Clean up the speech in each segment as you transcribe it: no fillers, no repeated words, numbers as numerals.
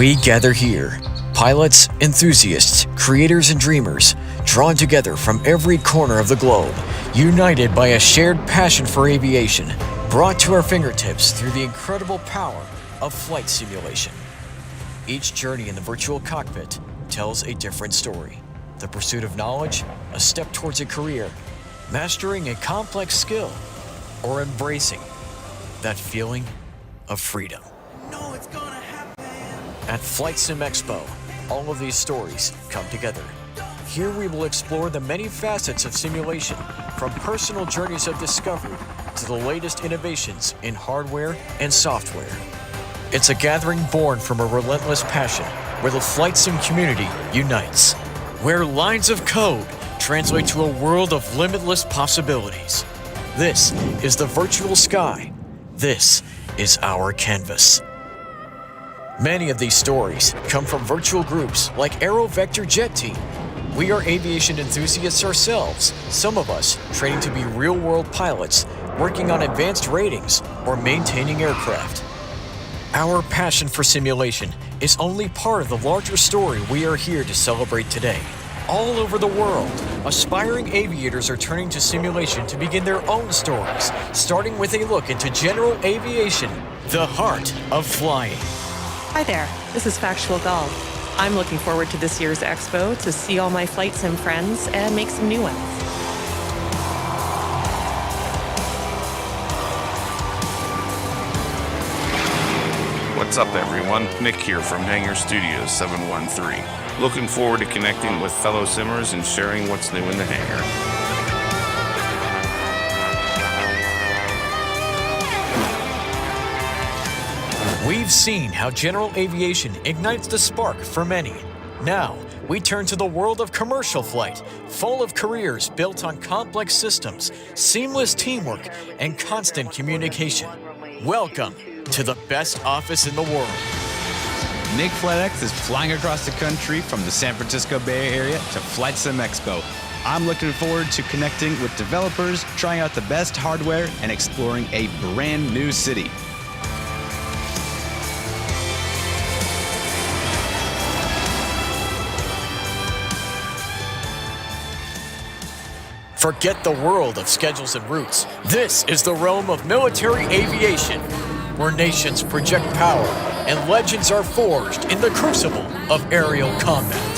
We gather here, pilots, enthusiasts, creators, and dreamers, drawn together from every corner of the globe, united by a shared passion for aviation, brought to our fingertips through the incredible power of flight simulation. Each journey in the virtual cockpit tells a different story. The pursuit of knowledge, a step towards a career, mastering a complex skill, or embracing that feeling of freedom. No, it's gonna happen. At FlightSimExpo, all of these stories come together. Here we will explore the many facets of simulation, from personal journeys of discovery to the latest innovations in hardware and software. It's a gathering born from a relentless passion where the flight sim community unites, where lines of code translate to a world of limitless possibilities. This is the virtual sky. This is our canvas. Many of these stories come from virtual groups like Aero Vector Jet Team. We are aviation enthusiasts ourselves, some of us training to be real-world pilots, working on advanced ratings, or maintaining aircraft. Our passion for simulation is only part of the larger story we are here to celebrate today. All over the world, aspiring aviators are turning to simulation to begin their own stories, starting with a look into general aviation, the heart of flying. Hi there, this is Factual Golf. I'm looking forward to this year's expo to see all my flight sim friends and make some new ones. What's up, everyone? Nick here from Hangar Studios 713. Looking forward to connecting with fellow simmers and sharing what's new in the hangar. We've seen how general aviation ignites the spark for many. Now, we turn to the world of commercial flight, full of careers built on complex systems, seamless teamwork, and constant communication. Welcome to the best office in the world. Nick FlightX is flying across the country from the San Francisco Bay Area to FlightSimExpo. I'm looking forward to connecting with developers, trying out the best hardware, and exploring a brand new city. Forget the world of schedules and routes. This is the realm of military aviation, where nations project power and legends are forged in the crucible of aerial combat.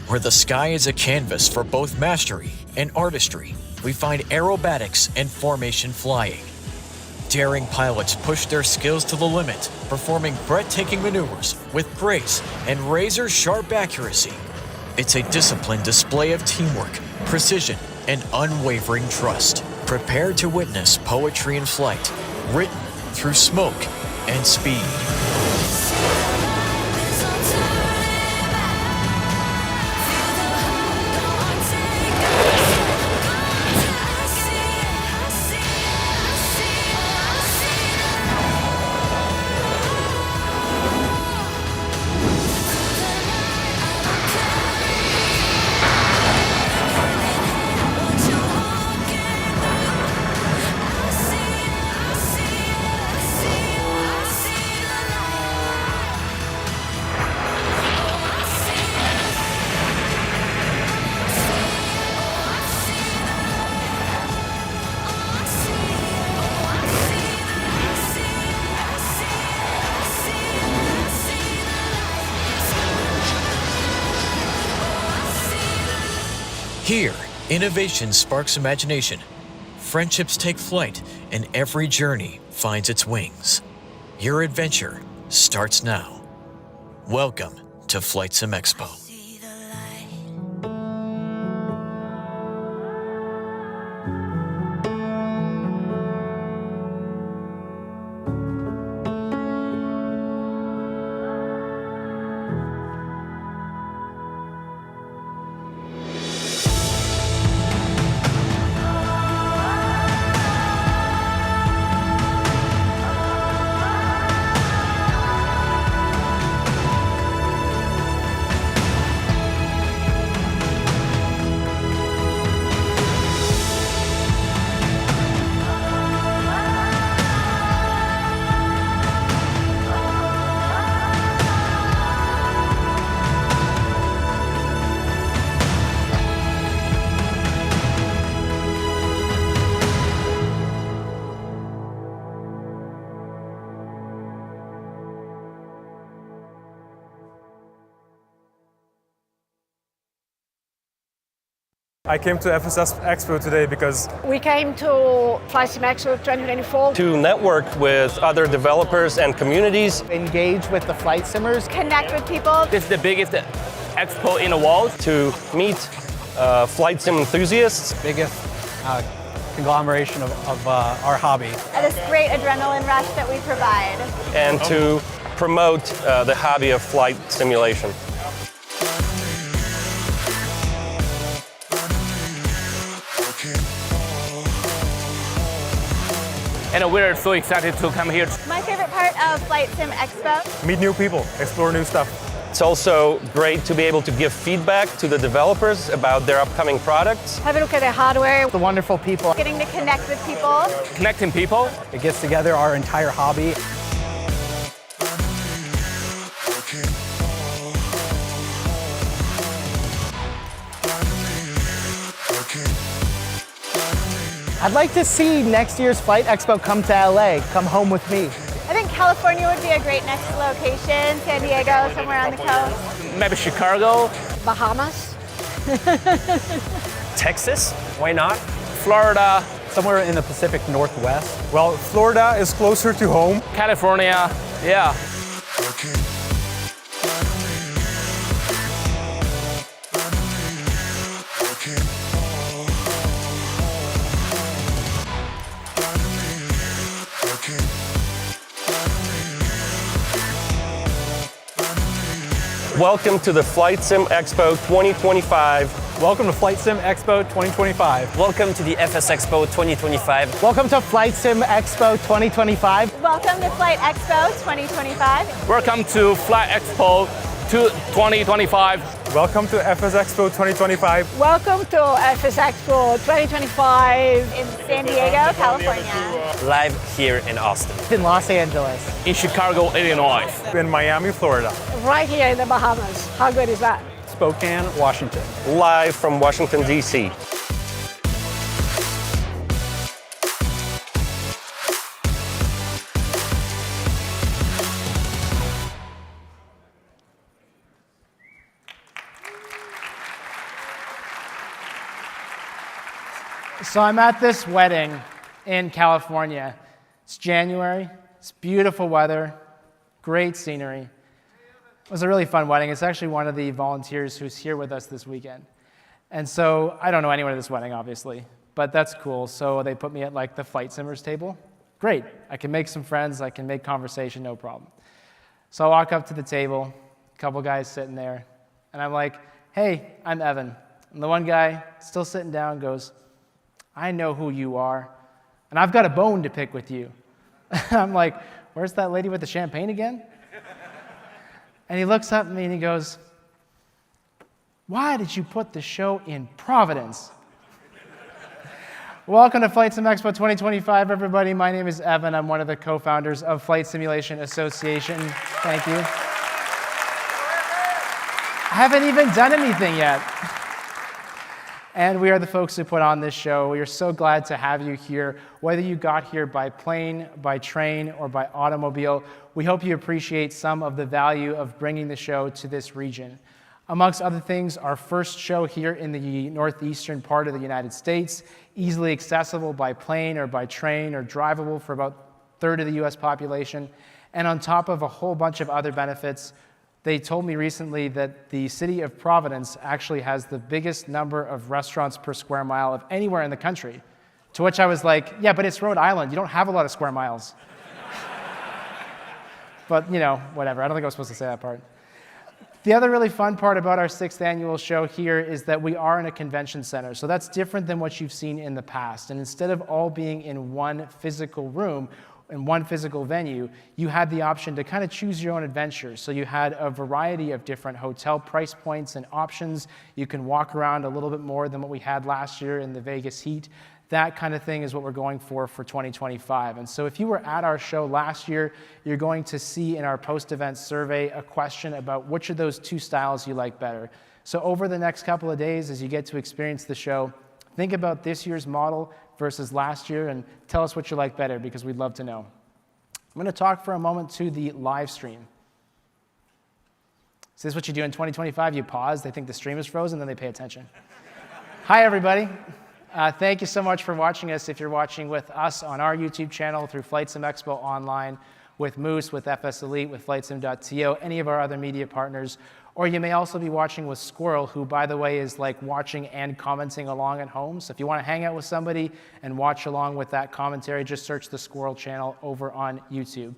Where the sky is a canvas for both mastery and artistry, we find aerobatics and formation flying. Daring pilots push their skills to the limit, performing breathtaking maneuvers with grace and razor-sharp accuracy. It's a disciplined display of teamwork, precision, and unwavering trust. Prepare to witness poetry in flight, written through smoke and speed. Here, innovation sparks imagination, friendships take flight, and every journey finds its wings. Your adventure starts now. Welcome to FlightSimExpo. I came to FlightSimExpo today because we came to FlightSimExpo 2024 to network with other developers and communities, engage with the flight simmers, connect with people. This is the biggest expo in the world. To meet flight sim enthusiasts. Biggest conglomeration of our hobby. And this great adrenaline rush that we provide. And to promote the hobby of flight simulation. And we're so excited to come here. My favorite part of FlightSimExpo. meet new people, explore new stuff. It's also great to be able to give feedback to the developers about their upcoming products. Have a look at the hardware. The wonderful people. Getting to connect with people. Connecting people. It gets together our entire hobby. I'd like to see next year's Flight Expo come to LA, come home with me. I think California would be a great next location. San Diego, somewhere on the coast. Maybe Chicago. Bahamas. Texas. Why not? Florida. Somewhere in the Pacific Northwest. Well, Florida is closer to home. California. Yeah. Welcome to the FlightSimExpo 2025. Welcome to FlightSimExpo 2025. Welcome to the FS Expo 2025. Welcome to FlightSimExpo 2025. Welcome to Flight Expo 2025. Welcome to Flight Expo 2025. Welcome to FS Expo 2025. Welcome to FS Expo 2025 in San Diego, California. Live here in Austin. In Los Angeles. In Chicago, Illinois. In Miami, Florida. Right here in the Bahamas. How good is that? Spokane, Washington. Live from Washington, D.C. So I'm at this wedding in California. It's January, it's beautiful weather, great scenery. It was a really fun wedding. It's actually one of the volunteers who's here with us this weekend. And so I don't know anyone at this wedding, obviously, but that's cool. So they put me at like the flight simmers table. Great, I can make some friends, I can make conversation, no problem. So I walk up to the table, a couple guys sitting there, and I'm like, hey, I'm Evan. And the one guy, still sitting down, goes, I know who you are, and I've got a bone to pick with you. I'm like, where's that lady with the champagne again? And he looks up at me and he goes, why did you put the show in Providence? Welcome to FlightSimExpo 2025, everybody. My name is Evan. I'm one of the co-founders of Flight Simulation Association. Thank you. I haven't even done anything yet. And we are the folks who put on this show. We are so glad to have you here, whether you got here by plane, by train, or by automobile. We hope you appreciate some of the value of bringing the show to this region. Amongst other things, our first show here in the northeastern part of the United States, easily accessible by plane or by train or drivable for about a third of the US population. And on top of a whole bunch of other benefits, they told me recently that the city of Providence actually has the biggest number of restaurants per square mile of anywhere in the country. To which I was like, yeah, but it's Rhode Island. You don't have a lot of square miles. But, you know, whatever. I don't think I was supposed to say that part. The other really fun part about our 6th annual show here is that we are in a convention center. So that's different than what you've seen in the past. And instead of all being in one physical room, in one physical venue, you had the option to kind of choose your own adventure. So you had a variety of different hotel price points and options. You can walk around a little bit more than what we had last year in the Vegas heat. That kind of thing is what we're going for 2025. And so if you were at our show last year, you're going to see in our post-event survey a question about which of those two styles you like better. So over the next couple of days, as you get to experience the show, think about this year's model versus last year and tell us what you like better, because we'd love to know. I'm going to talk for a moment to the live stream. So this is what you do in 2025. You pause, they think the stream is frozen, then they pay attention. Hi, everybody. Thank you so much for watching us. If you're watching with us on our YouTube channel, through FlightSimExpo online, with Moose, with FS Elite, with FlightSim.to, any of our other media partners, or you may also be watching with Squirrel, who, by the way, is like watching and commenting along at home. So if you want to hang out with somebody and watch along with that commentary, just search the Squirrel channel over on YouTube.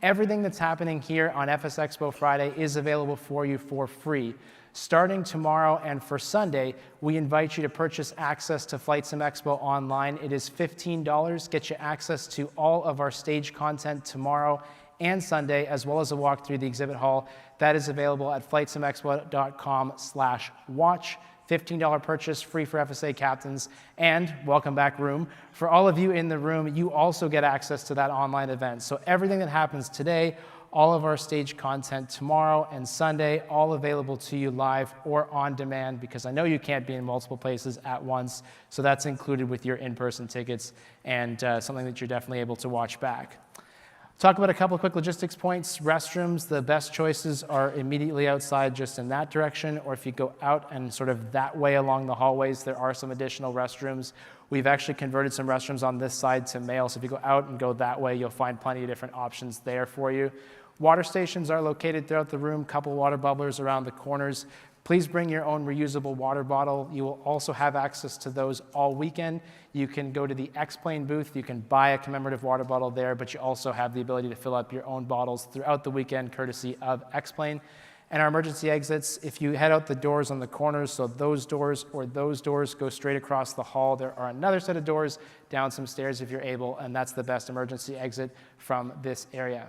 Everything that's happening here on FS Expo Friday is available for you for free. Starting tomorrow and for Sunday, we invite you to purchase access to FlightSimExpo online. It is $15, gets you access to all of our stage content tomorrow and Sunday, as well as a walk through the exhibit hall. That is available at flightsimexpo.com/watch. $15 purchase, free for FSA captains, and welcome back room. For all of you in the room, you also get access to that online event. So everything that happens today, all of our stage content tomorrow and Sunday, all available to you live or on demand, because I know you can't be in multiple places at once, so that's included with your in-person tickets and something that you're definitely able to watch back. Talk about a couple of quick logistics points. Restrooms, the best choices are immediately outside just in that direction, or if you go out and sort of that way along the hallways, there are some additional restrooms. We've actually converted some restrooms on this side to male, so if you go out and go that way, you'll find plenty of different options there for you. Water stations are located throughout the room, couple water bubblers around the corners. Please bring your own reusable water bottle. You will also have access to those all weekend. You can go to the X-Plane booth. You can buy a commemorative water bottle there, but you also have the ability to fill up your own bottles throughout the weekend, courtesy of X-Plane. And our emergency exits, if you head out the doors on the corners, so those doors or those doors go straight across the hall. There are another set of doors down some stairs if you're able, and that's the best emergency exit from this area.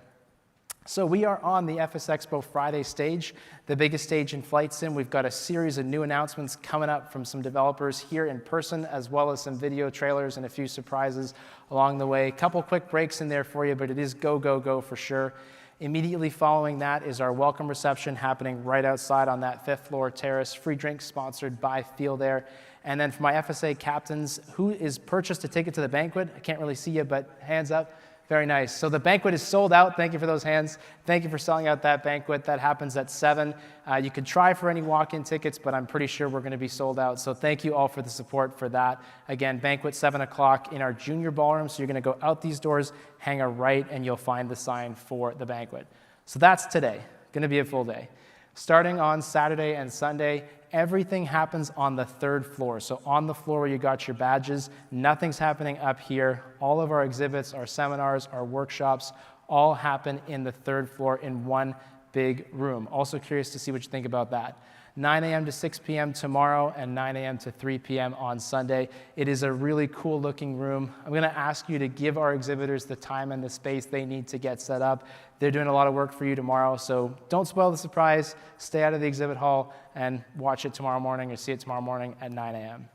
So we are on the FS Expo Friday stage, the biggest stage in flight sim. We've got a series of new announcements coming up from some developers here in person, as well as some video trailers and a few surprises along the way. A couple quick breaks in there for you, but it is go, go, go for sure. Immediately following that is our welcome reception happening right outside on that 5th floor terrace. Free drinks sponsored by Field Air. And then for my FSA captains, who is purchased a ticket to the banquet? I can't really see you, but hands up. Very nice. So the banquet is sold out. Thank you for those hands. Thank you for selling out that banquet. That happens at 7. You could try for any walk-in tickets, but I'm pretty sure we're going to be sold out. So thank you all for the support for that. Again, banquet 7 o'clock in our junior ballroom. So you're going to go out these doors, hang a right, and you'll find the sign for the banquet. So that's today. Going to be a full day. Starting on Saturday and Sunday, everything happens on the 3rd floor. So on the floor where you got your badges, nothing's happening up here. All of our exhibits, our seminars, our workshops, all happen in the 3rd floor in one big room. Also curious to see what you think about that. 9 a.m. to 6 p.m. tomorrow and 9 a.m. to 3 p.m. on Sunday. It is a really cool looking room. I'm going to ask you to give our exhibitors the time and the space they need to get set up. They're doing a lot of work for you tomorrow, so don't spoil the surprise. Stay out of the exhibit hall and watch it tomorrow morning or see it tomorrow morning at 9 a.m.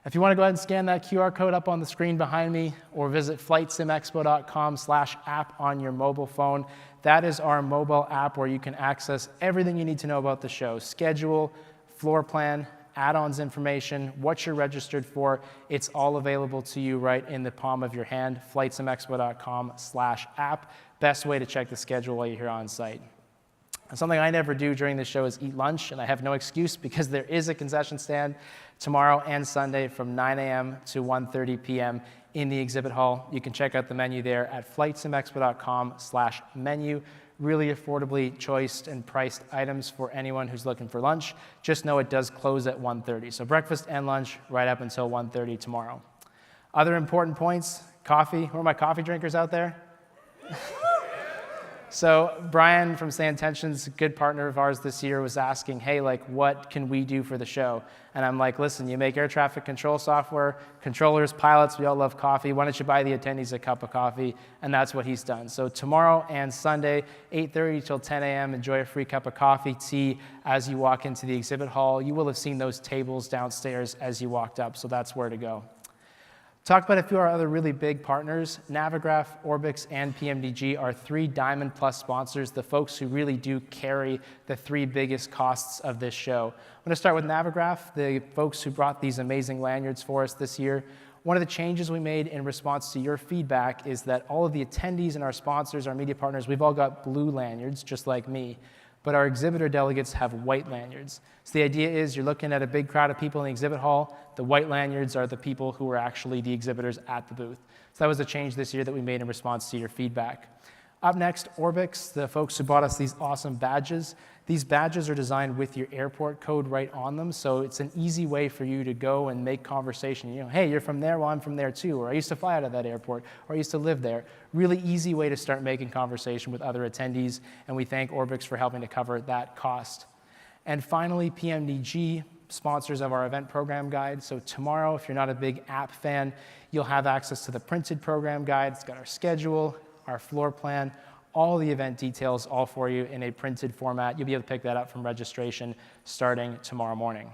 If you want to go ahead and scan that QR code up on the screen behind me, or visit flightsimexpo.com/app on your mobile phone. That is our mobile app where you can access everything you need to know about the show. Schedule, floor plan, add-ons information, what you're registered for. It's all available to you right in the palm of your hand. flightsimexpo.com/app. Best way to check the schedule while you're here on site. And something I never do during the show is eat lunch, and I have no excuse because there is a concession stand tomorrow and Sunday from 9 a.m. to 1:30 p.m. in the exhibit hall. You can check out the menu there at flightsimexpo.com/menu. Really affordably choiced and priced items for anyone who's looking for lunch. Just know it does close at 1:30. So breakfast and lunch right up until 1:30 tomorrow. Other important points, coffee. Who are my coffee drinkers out there? So Brian from Say Intentions, a good partner of ours this year, was asking, hey, like, what can we do for the show? And I'm like, listen, you make air traffic control software, controllers, pilots, we all love coffee. Why don't you buy the attendees a cup of coffee? And that's what he's done. So tomorrow and Sunday, 8:30 till 10 a.m., enjoy a free cup of coffee, tea, as you walk into the exhibit hall. You will have seen those tables downstairs as you walked up, so that's where to go. Talk about a few of our other really big partners. Navigraph, Orbix, and PMDG are 3 Diamond Plus sponsors, the folks who really do carry the 3 biggest costs of this show. I'm going to start with Navigraph, the folks who brought these amazing lanyards for us this year. One of the changes we made in response to your feedback is that all of the attendees and our sponsors, our media partners, we've all got blue lanyards, just like me. but our exhibitor delegates have white lanyards. So the idea is you're looking at a big crowd of people in the exhibit hall. The white lanyards are the people who are actually the exhibitors at the booth. So that was a change this year that we made in response to your feedback. Up next, Orbix, the folks who bought us these awesome badges. These badges are designed with your airport code right on them, so it's an easy way for you to go and make conversation. You know, hey, you're from there, well, I'm from there too, or I used to fly out of that airport, or I used to live there. Really easy way to start making conversation with other attendees, and we thank Orbix for helping to cover that cost. And finally, PMDG, sponsors of our event program guide. So tomorrow, if you're not a big app fan, you'll have access to the printed program guide. It's got our schedule, our floor plan, all the event details, all for you in a printed format. You'll be able to pick that up from registration starting tomorrow morning.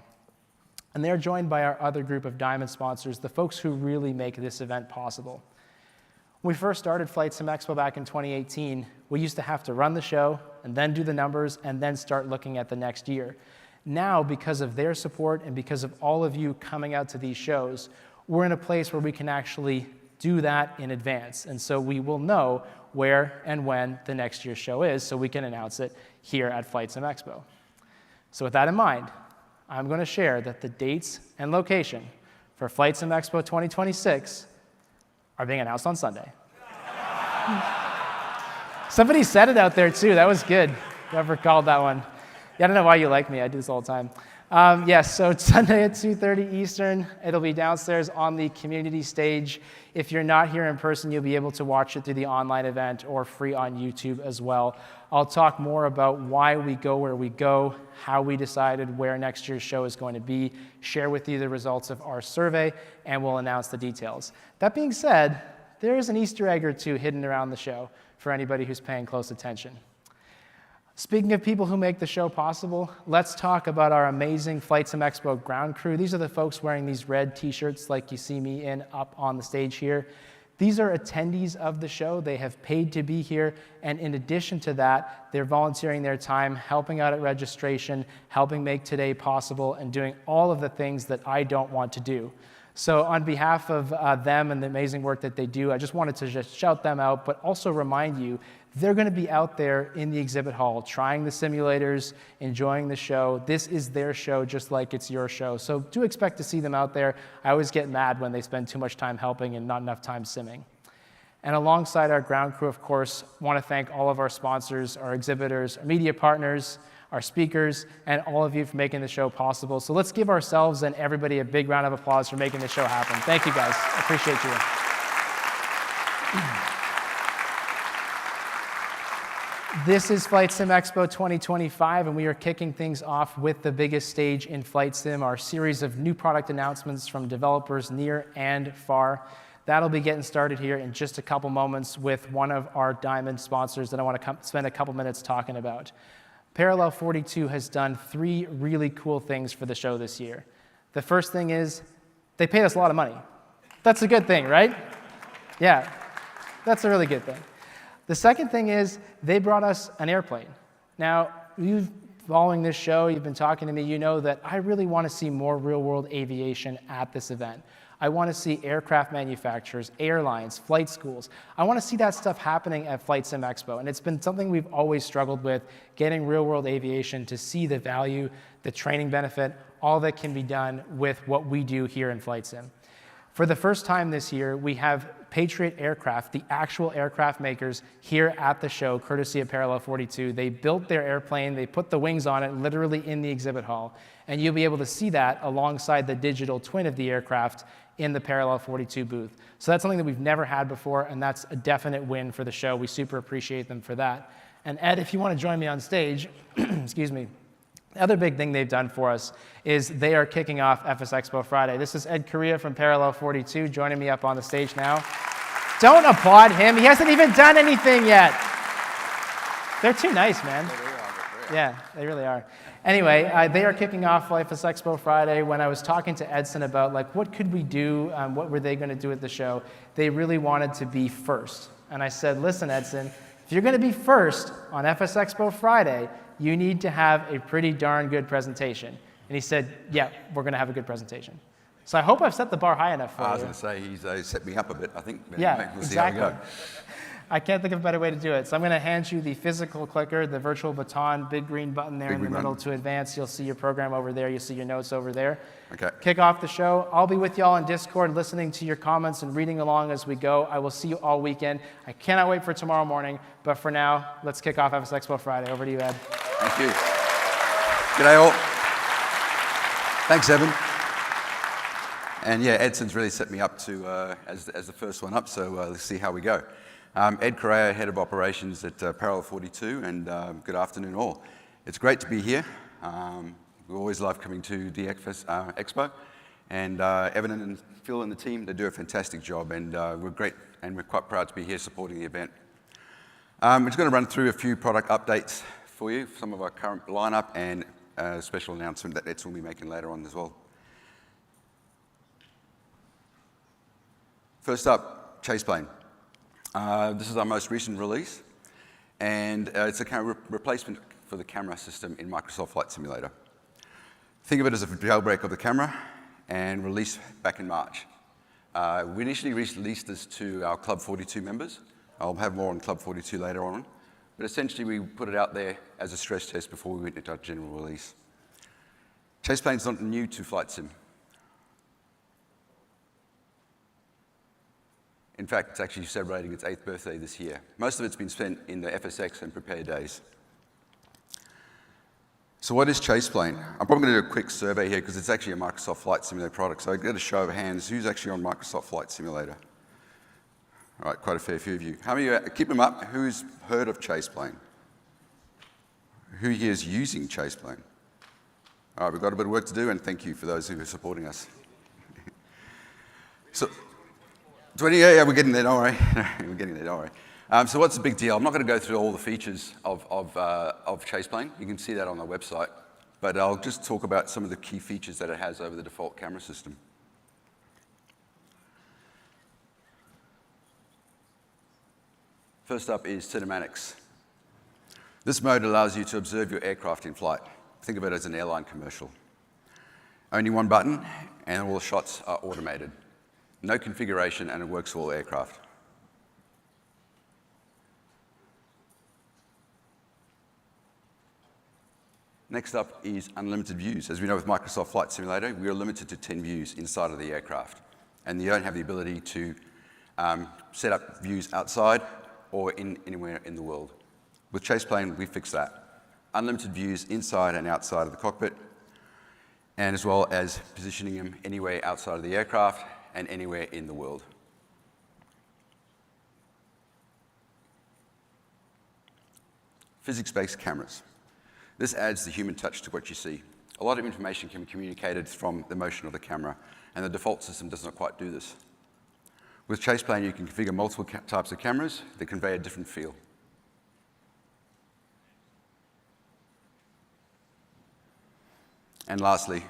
And they're joined by our other group of diamond sponsors, the folks who really make this event possible. When we first started FlightSimExpo back in 2018, we used to have to run the show and then do the numbers and then start looking at the next year. Now, because of their support and because of all of you coming out to these shows, we're in a place where we can actually do that in advance. And so we will know where and when the next year's show is, so we can announce it here at FlightSimExpo. So with that in mind, I'm going to share that the dates and location for FlightSimExpo 2026 are being announced on Sunday. Somebody said it out there too. That was good. Whoever called that one. Yeah, I don't know why you like me. I do this all the time. Yes, so it's Sunday at 2:30 Eastern. It'll be downstairs on the community stage. If you're not here in person, you'll be able to watch it through the online event or free on YouTube as well. I'll talk more about why we go where we go, how we decided where next year's show is going to be, share with you the results of our survey, and we'll announce the details. That being said, there is an Easter egg or two hidden around the show for anybody who's paying close attention. Speaking of people who make the show possible, let's talk about our amazing FlightSimExpo ground crew. These are the folks wearing these red t-shirts like you see me in up on the stage here. These are attendees of the show. They have paid to be here, and in addition to that, they're volunteering their time, helping out at registration, helping make today possible, and doing all of the things that I don't want to do. So on behalf of them and the amazing work that they do, I just wanted to just shout them out, but also remind you, they're going to be out there in the exhibit hall, trying the simulators, enjoying the show. This is their show, just like it's your show. So do expect to see them out there. I always get mad when they spend too much time helping and not enough time simming. And alongside our ground crew, of course, want to thank all of our sponsors, our exhibitors, our media partners, our speakers, and all of you for making the show possible. So let's give ourselves and everybody a big round of applause for making this show happen. Thank you, guys. I appreciate you. This is FlightSimExpo 2025, and we are kicking things off with the biggest stage in flight sim, our series of new product announcements from developers near and far. That'll be getting started here in just a couple moments with one of our diamond sponsors that I want to spend a couple minutes talking about. Parallel 42 has done 3 really cool things for the show this year. The first thing is they paid us a lot of money. That's a good thing, right? Yeah, that's a really good thing. The second thing is they brought us an airplane. Now, you following this show, you've been talking to me, you know that I really want to see more real-world aviation at this event. I want to see aircraft manufacturers, airlines, flight schools. I want to see that stuff happening at FlightSimExpo, and it's been something we've always struggled with, getting real-world aviation to see the value, the training benefit, all that can be done with what we do here in Flight Sim. For the first time this year, we have Patriot Aircraft, the actual aircraft makers, here at the show, courtesy of Parallel 42. They built their airplane, they put the wings on it literally in the exhibit hall, and you'll be able to see that alongside the digital twin of the aircraft in the Parallel 42 booth. So that's something that we've never had before, and that's a definite win for the show. We super appreciate them for that. And Ed, if you want to join me on stage, excuse me, the other big thing they've done for us is they are kicking off FS Expo Friday. This is Ed Correa from Parallel 42 joining me up on the stage now. Don't applaud him. He hasn't even done anything yet. They're too nice, man. Yeah, they really are. Anyway, they are kicking off FS Expo Friday. When I was talking to Edson about like what could we do, what were they going to do at the show, they really wanted to be first. And I said, listen, Edson, if you're going to be first on FS Expo Friday, you need to have a pretty darn good presentation. And he said, yeah, we're going to have a good presentation. So I hope I've set the bar high enough for you. I was going to say, he's set me up a bit, I think. Yeah, we'll see how we go. I can't think of a better way to do it. So I'm going to hand you the physical clicker, the virtual baton, big green button there in the middle to advance. You'll see your program over there. You'll see your notes over there. Okay. Kick off the show. I'll be with y'all on Discord listening to your comments and reading along as we go. I will see you all weekend. I cannot wait for tomorrow morning. But for now, let's kick off FS Expo Friday. Over to you, Ed. Thank you. G'day all. Thanks, Evan. And yeah, Edson's really set me up to as the first one up, so let's see how we go. Ed Correa, Head of Operations at Parallel 42, and good afternoon all. It's great to be here. We always love coming to the Expo, and Evan and Phil and the team, they do a fantastic job, and we're great, and we're quite proud to be here supporting the event. We're just going to run through a few product updates for you, some of our current lineup, and a special announcement that Edson will be making later on as well. First up, Chaseplane. This is our most recent release, and it's a replacement for the camera system in Microsoft Flight Simulator. Think of it as a jailbreak of the camera and released back in March. We initially released this to our Club 42 members. I'll have more on Club 42 later on, but essentially we put it out there as a stress test before we went into our general release. Chaseplane's not new to Flight Sim. In fact, it's actually celebrating its 8th birthday this year. Most of it's been spent in the FSX and Prepare days. So what is Chaseplane? I'm probably going to do a quick survey here because it's actually a Microsoft Flight Simulator product. So I get a show of hands. Who's actually on Microsoft Flight Simulator? All right, quite a fair few of you. How many of you, keep them up, who's heard of Chaseplane? Who here is using Chaseplane? All right, we've got a bit of work to do, and thank you for those who are supporting us. So, 20, yeah, we're getting there, don't worry. We're getting there, don't worry. So what's the big deal? I'm not going to go through all the features of Chaseplane. You can see that on the website. But I'll just talk about some of the key features that it has over the default camera system. First up is cinematics. This mode allows you to observe your aircraft in flight. Think of it as an airline commercial. Only one button, and all the shots are automated. No configuration, and it works for all aircraft. Next up is unlimited views. As we know with Microsoft Flight Simulator, we are limited to 10 views inside of the aircraft. And you don't have the ability to set up views outside or anywhere in the world. With Chaseplane, we fixed that. Unlimited views inside and outside of the cockpit, and as well as positioning them anywhere outside of the aircraft and anywhere in the world. Physics-based cameras. This adds the human touch to what you see. A lot of information can be communicated from the motion of the camera, and the default system does not quite do this. With Chaseplane, you can configure multiple types of cameras that convey a different feel. And lastly,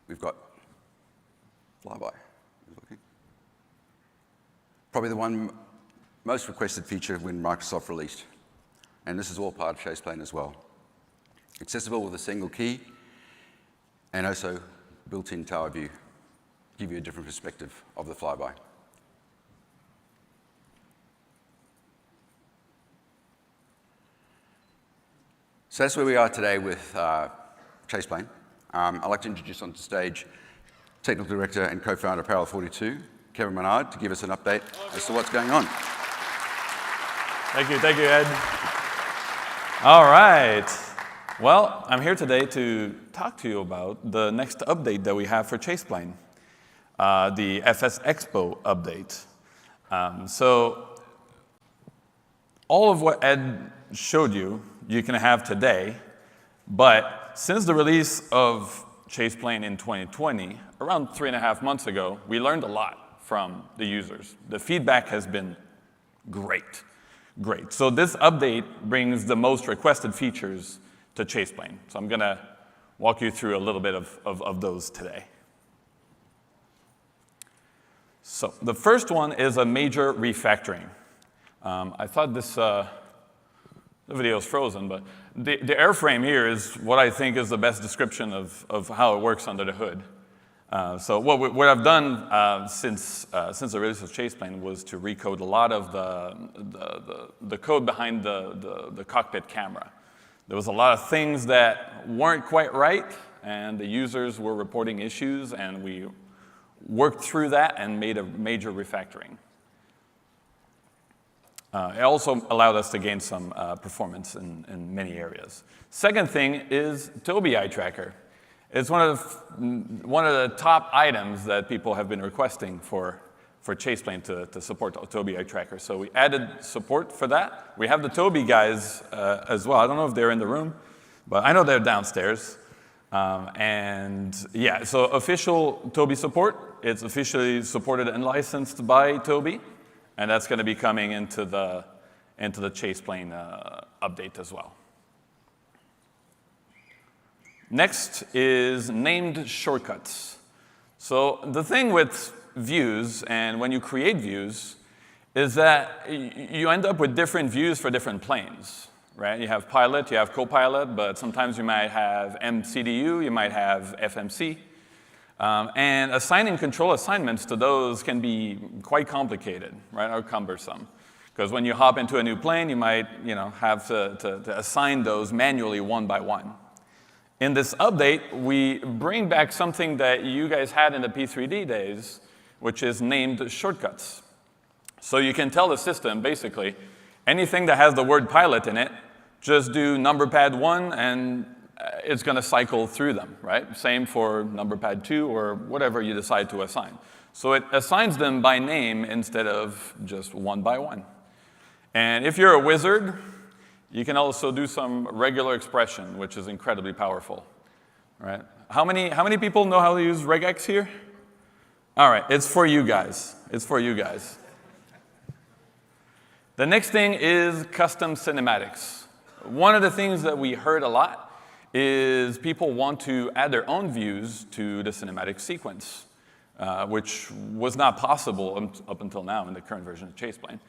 we've got flyby. Probably the one most requested feature when Microsoft released. And this is all part of Chaseplane as well. Accessible with a single key, and also built-in tower view. Give you a different perspective of the flyby. So that's where we are today with Chaseplane. I'd like to introduce onto stage Technical Director and Co-founder of Parallel 42, Kevin Menard, to give us an update as to what's going on. Thank you, Ed. All right. Well, I'm here today to talk to you about the next update that we have for Chaseplane, the FS Expo update. So all of what Ed showed you, you can have today, but since the release of Chaseplane in 2020, around 3.5 months ago, we learned a lot from the users. The feedback has been great. So this update brings the most requested features to Chaseplane. So I'm going to walk you through a little bit of those today. So the first one is a major refactoring. I thought this, the video is frozen, but the airframe here is what I think is the best description of how it works under the hood. So what I've done since the release of Chaseplane was to recode a lot of the code behind the cockpit camera. There was a lot of things that weren't quite right, and the users were reporting issues, and we worked through that and made a major refactoring. It also allowed us to gain some performance in many areas. Second thing is Tobii eye tracker. It's one of the top items that people have been requesting for Chaseplane to support Tobii eye tracker. So we added support for that. We have the Tobii guys as well. I don't know if they're in the room, but I know they're downstairs. And yeah, so official Tobii support. It's officially supported and licensed by Tobii, and that's going to be coming into the Chaseplane update as well. Next is named shortcuts. So the thing with views, and when you create views, is that you end up with different views for different planes, right? You have pilot, you have co-pilot, but sometimes you might have MCDU, you might have FMC. And assigning control assignments to those can be quite complicated, right, or cumbersome. Because when you hop into a new plane, you might have to assign those manually one by one. In this update, we bring back something that you guys had in the P3D days, which is named shortcuts. So you can tell the system, basically, anything that has the word pilot in it, just do number pad 1, and it's going to cycle through them, right? Same for number pad 2 or whatever you decide to assign. So it assigns them by name instead of just one by one. And if you're a wizard, you can also do some regular expression, which is incredibly powerful, right? How many people know how to use regex here? All right, it's for you guys. It's for you guys. The next thing is custom cinematics. One of the things that we heard a lot is people want to add their own views to the cinematic sequence, which was not possible up until now in the current version of Chaseplane.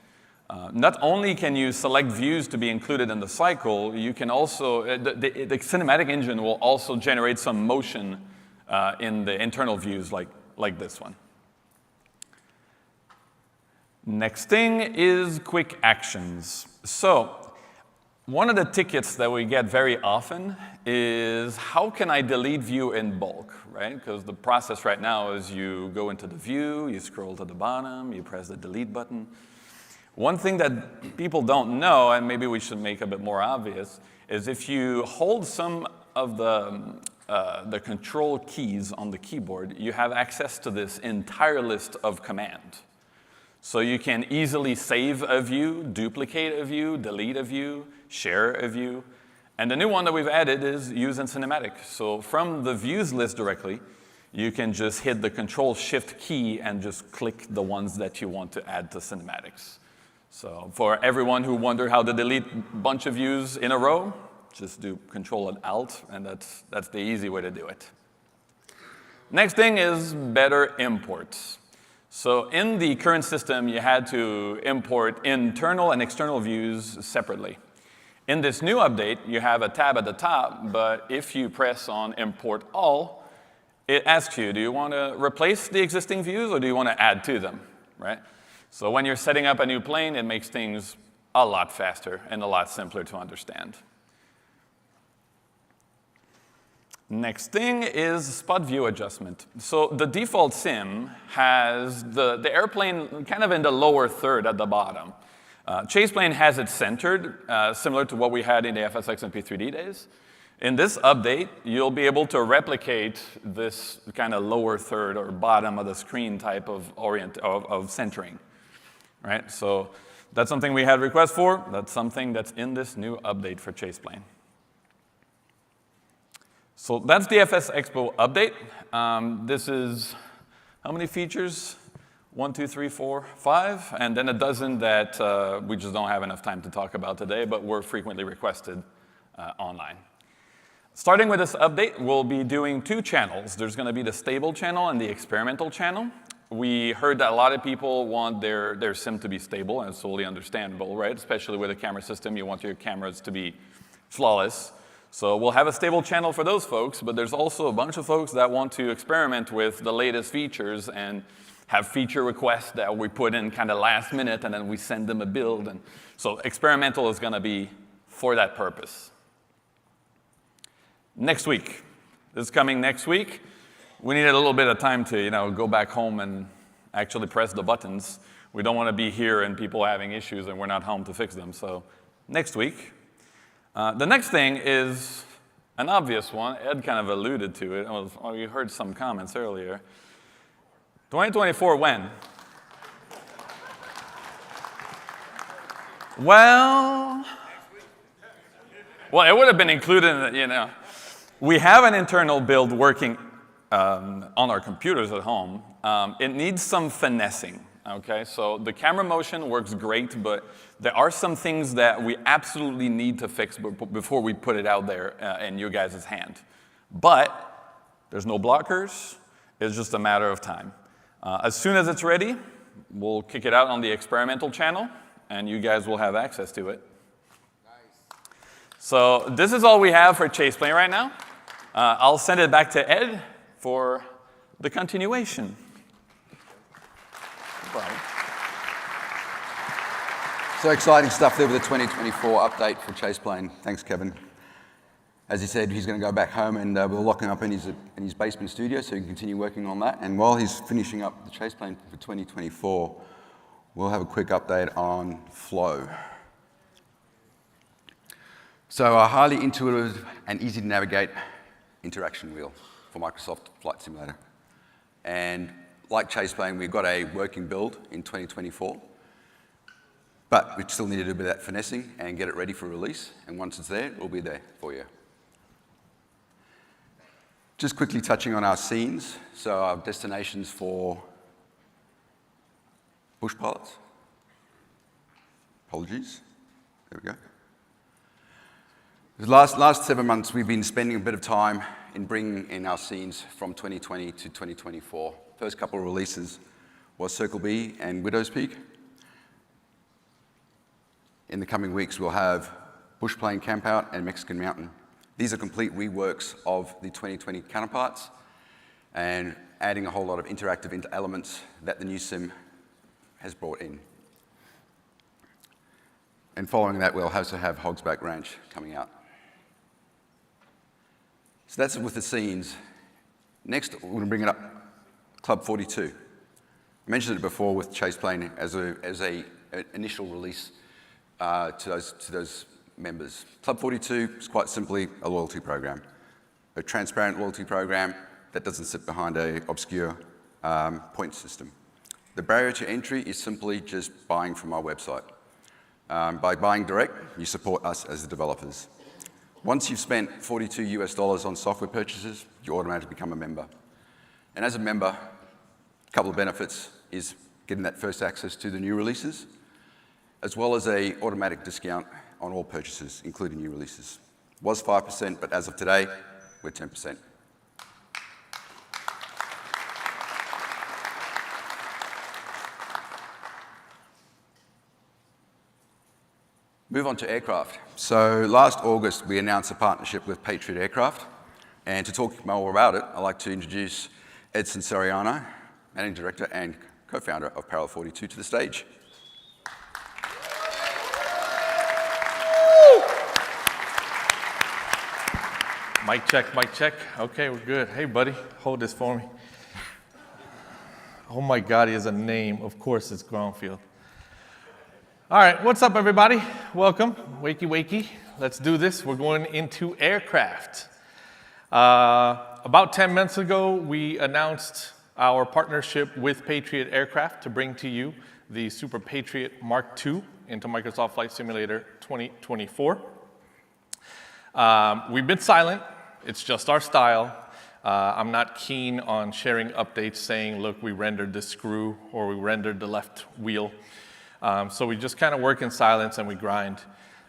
Not only can you select views to be included in the cycle, you can also, the cinematic engine will also generate some motion in the internal views like this one. Next thing is quick actions. So one of the tickets that we get very often is how can I delete view in bulk, right? Because the process right now is you go into the view, you scroll to the bottom, you press the delete button. One thing that people don't know, and maybe we should make a bit more obvious, is if you hold some of the control keys on the keyboard, you have access to this entire list of commands. So you can easily save a view, duplicate a view, delete a view, share a view. And the new one that we've added is use in cinematic. So from the views list directly, you can just hit the Control-Shift key and just click the ones that you want to add to cinematics. So for everyone who wondered how to delete a bunch of views in a row, just do Control and Alt, and that's the easy way to do it. Next thing is better imports. So in the current system, you had to import internal and external views separately. In this new update, you have a tab at the top, but if you press on Import All, it asks you, do you want to replace the existing views or do you want to add to them, right? So when you're setting up a new plane, it makes things a lot faster and a lot simpler to understand. Next thing is spot view adjustment. So the default sim has the airplane kind of in the lower third at the bottom. Chaseplane has it centered, similar to what we had in the FSX and P3D days. In this update, you'll be able to replicate this kind of lower third or bottom of the screen type of centering. Right? So that's something we had requests for. That's something that's in this new update for Chaseplane. So that's the FSXpo update. This is how many features? 1, 2, 3, 4, 5, and then a dozen that we just don't have enough time to talk about today, but were frequently requested online. Starting with this update, we'll be doing 2 channels. There's going to be the stable channel and the experimental channel. We heard that a lot of people want their sim to be stable, and it's totally understandable, right? Especially with a camera system, you want your cameras to be flawless. So we'll have a stable channel for those folks, but there's also a bunch of folks that want to experiment with the latest features and have feature requests that we put in kind of last minute, and then we send them a build. And so experimental is going to be for that purpose. Next week. This is coming next week. We need a little bit of time to, go back home and actually press the buttons. We don't want to be here and people having issues and we're not home to fix them. So next week. The next thing is an obvious one. Ed kind of alluded to it. You heard some comments earlier. 2024 when? Well, it would have been included in we have an internal build working on our computers at home. It needs some finessing, okay? So the camera motion works great, but there are some things that we absolutely need to fix before we put it out there in you guys' hand. But there's no blockers. It's just a matter of time. As soon as it's ready, we'll kick it out on the experimental channel, and you guys will have access to it. Nice. So this is all we have for Chase Plane right now. I'll send it back to Ed for the continuation. No problem. So exciting stuff there with the 2024 update for Chase Plane. Thanks, Kevin. As he said, he's going to go back home and we'll lock him up in his basement studio so he can continue working on that. And while he's finishing up the Chase Plane for 2024, we'll have a quick update on Flow. So a highly intuitive and easy to navigate interaction wheel for Microsoft Flight Simulator. And like Chase Plane, we've got a working build in 2024, but we still need to do a bit of that finessing and get it ready for release. And once it's there, it'll be there for you. Just quickly touching on our scenes. So our destinations for bush pilots. Apologies. There we go. The last 7 months, we've been spending a bit of time in bringing in our scenes from 2020 to 2024. First couple of releases was Circle B and Widow's Peak. In the coming weeks, we'll have Bush Plane Campout and Mexican Mountain. These are complete reworks of the 2020 counterparts and adding a whole lot of interactive elements that the new sim has brought in. And following that, we'll also have Hogsback Ranch coming out. So that's it with the scenes. Next, we're going to bring it up, Club 42. I mentioned it before with Chase Plane as an initial release to those members. Club 42 is quite simply a loyalty program, a transparent loyalty program that doesn't sit behind an obscure point system. The barrier to entry is simply just buying from our website. By buying direct, you support us as the developers. Once you've spent $42 US on software purchases, you automatically become a member. And as a member, a couple of benefits is getting that first access to the new releases, as well as an automatic discount on all purchases, including new releases. It was 5%, but as of today, we're 10%. Move on to aircraft. So last August, we announced a partnership with Patriot Aircraft. And to talk more about it, I'd like to introduce Edson Soriano, Managing Director and co-founder of Parallel 42, to the stage. Mic check, mic check. Okay, we're good. Hey, buddy, hold this for me. Oh my God, he has a name. Of course, it's Groundfield. All right, what's up, everybody? Welcome. Wakey, wakey. Let's do this. We're going into aircraft. About 10 months ago, we announced our partnership with Patriot Aircraft to bring to you the Super Patriot Mark II into Microsoft Flight Simulator 2024. We've been silent. It's just our style. I'm not keen on sharing updates saying, look, we rendered this screw or we rendered the left wheel. So we just kind of work in silence and we grind.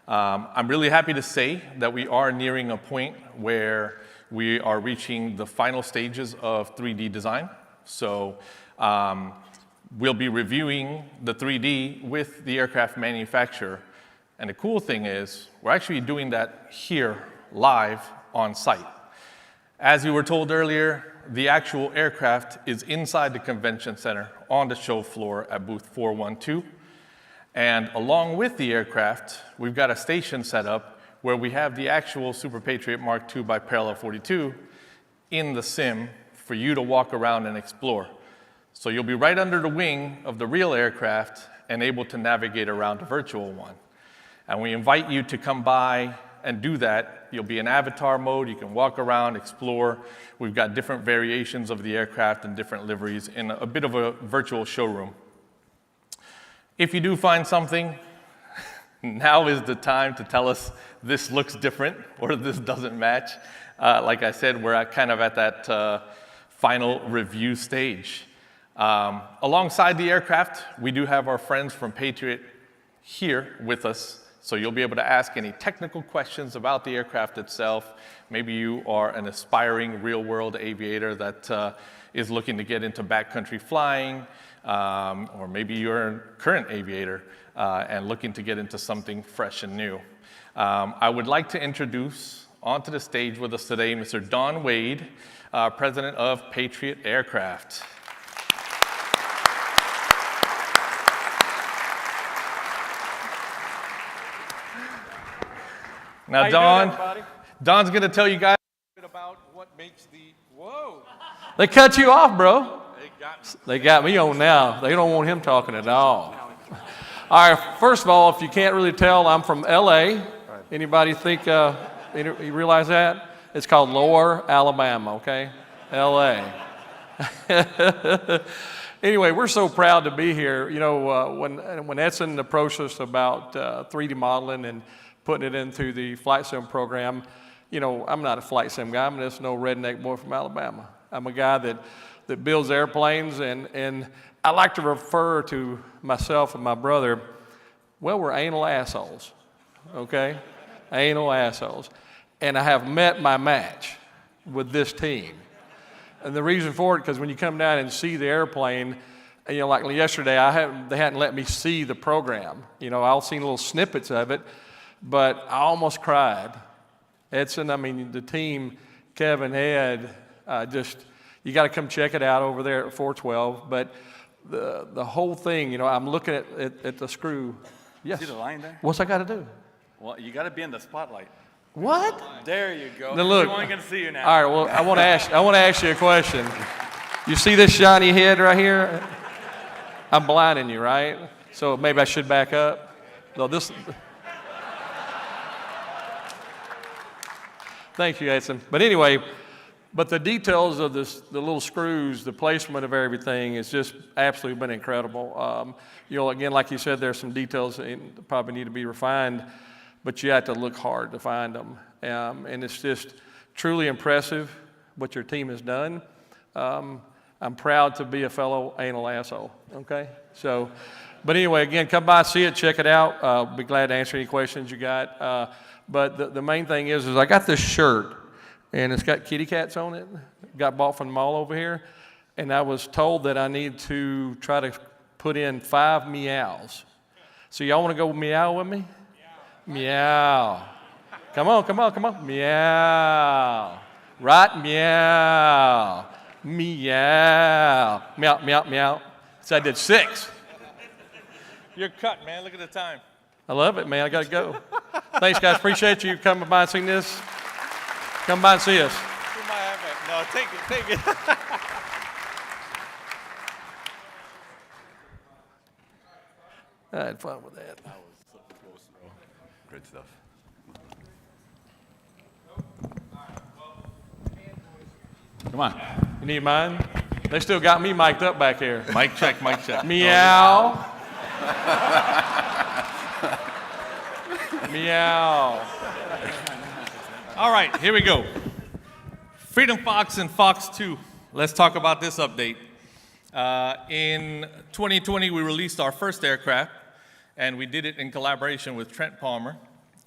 I'm really happy to say that we are nearing a point where we are reaching the final stages of 3D design. So we'll be reviewing the 3D with the aircraft manufacturer. And the cool thing is we're actually doing that here live on site. As you were told earlier, the actual aircraft is inside the convention center on the show floor at booth 412. And along with the aircraft, we've got a station set up where we have the actual Super Patriot Mark II by Parallel 42 in the sim for you to walk around and explore. So you'll be right under the wing of the real aircraft and able to navigate around the virtual one. And we invite you to come by and do that. You'll be in avatar mode, you can walk around, explore. We've got different variations of the aircraft and different liveries in a bit of a virtual showroom. If you do find something, now is the time to tell us this looks different or this doesn't match. Like I said, we're kind of at that final review stage. Alongside the aircraft, we do have our friends from Patriot here with us, so you'll be able to ask any technical questions about the aircraft itself. Maybe you are an aspiring real-world aviator that is looking to get into backcountry flying, or maybe you're a current aviator and looking to get into something fresh and new. I would like to introduce onto the stage with us today Mr. Don Wade, President of Patriot Aircraft. Now, Don's going to tell you guys a bit about what makes the, whoa. They cut you off, bro. They got me on now. They don't want him talking at all. All right, first of all, if you can't really tell, I'm from L.A. Anybody think, you realize that? It's called Lower Alabama, okay? L.A. Anyway, we're so proud to be here. You know, when Edson approached us about 3D modeling and putting it into the flight sim program, you know, I'm not a flight sim guy. I'm just no redneck boy from Alabama. I'm a guy that builds airplanes, and I like to refer to myself and my brother, well, we're anal assholes, okay? Anal assholes. And I have met my match with this team. And the reason for it, because when you come down and see the airplane, you know, like yesterday, they hadn't let me see the program. You know, I've seen little snippets of it, but I almost cried. Edson, I mean, the team, Kevin, Ed, you got to come check it out over there at 412. But the whole thing, you know, I'm looking at the screw. Yes. See the line there? What's I got to do? Well, you got to be in the spotlight. What? There you go. Now look. I'm only going to see you now. All right. Well, I want to ask you a question. You see this shiny head right here? I'm blinding you, right? So maybe I should back up. No, this. Thank you, Edson. But anyway, the details of the little screws, the placement of everything, has just absolutely been incredible. You know, again, like you said, there's some details that probably need to be refined, but you have to look hard to find them. And it's just truly impressive what your team has done. I'm proud to be a fellow anal asshole, okay? So, but anyway, again, come by, see it, check it out. Be glad to answer any questions you got. But the main thing is I got this shirt, and it's got kitty cats on it. Got bought from the mall over here. And I was told that I need to try to put in 5 meows. So y'all want to go meow with me? Meow. Come on. Meow. Right? Meow. Meow. Meow, meow. So I did 6. You're cut, man. Look at the time. I love it, man. I got to go. Thanks, guys. Appreciate you coming by and seeing this. Come by and see us. No, take it. I had fun with that. That was so close, bro. Great stuff. Come on. You need mine? They still got me mic'd up back here. Mic check. Meow. Meow. All right, here we go. Freedom Fox and Fox 2. Let's talk about this update. In 2020, we released our first aircraft, and we did it in collaboration with Trent Palmer.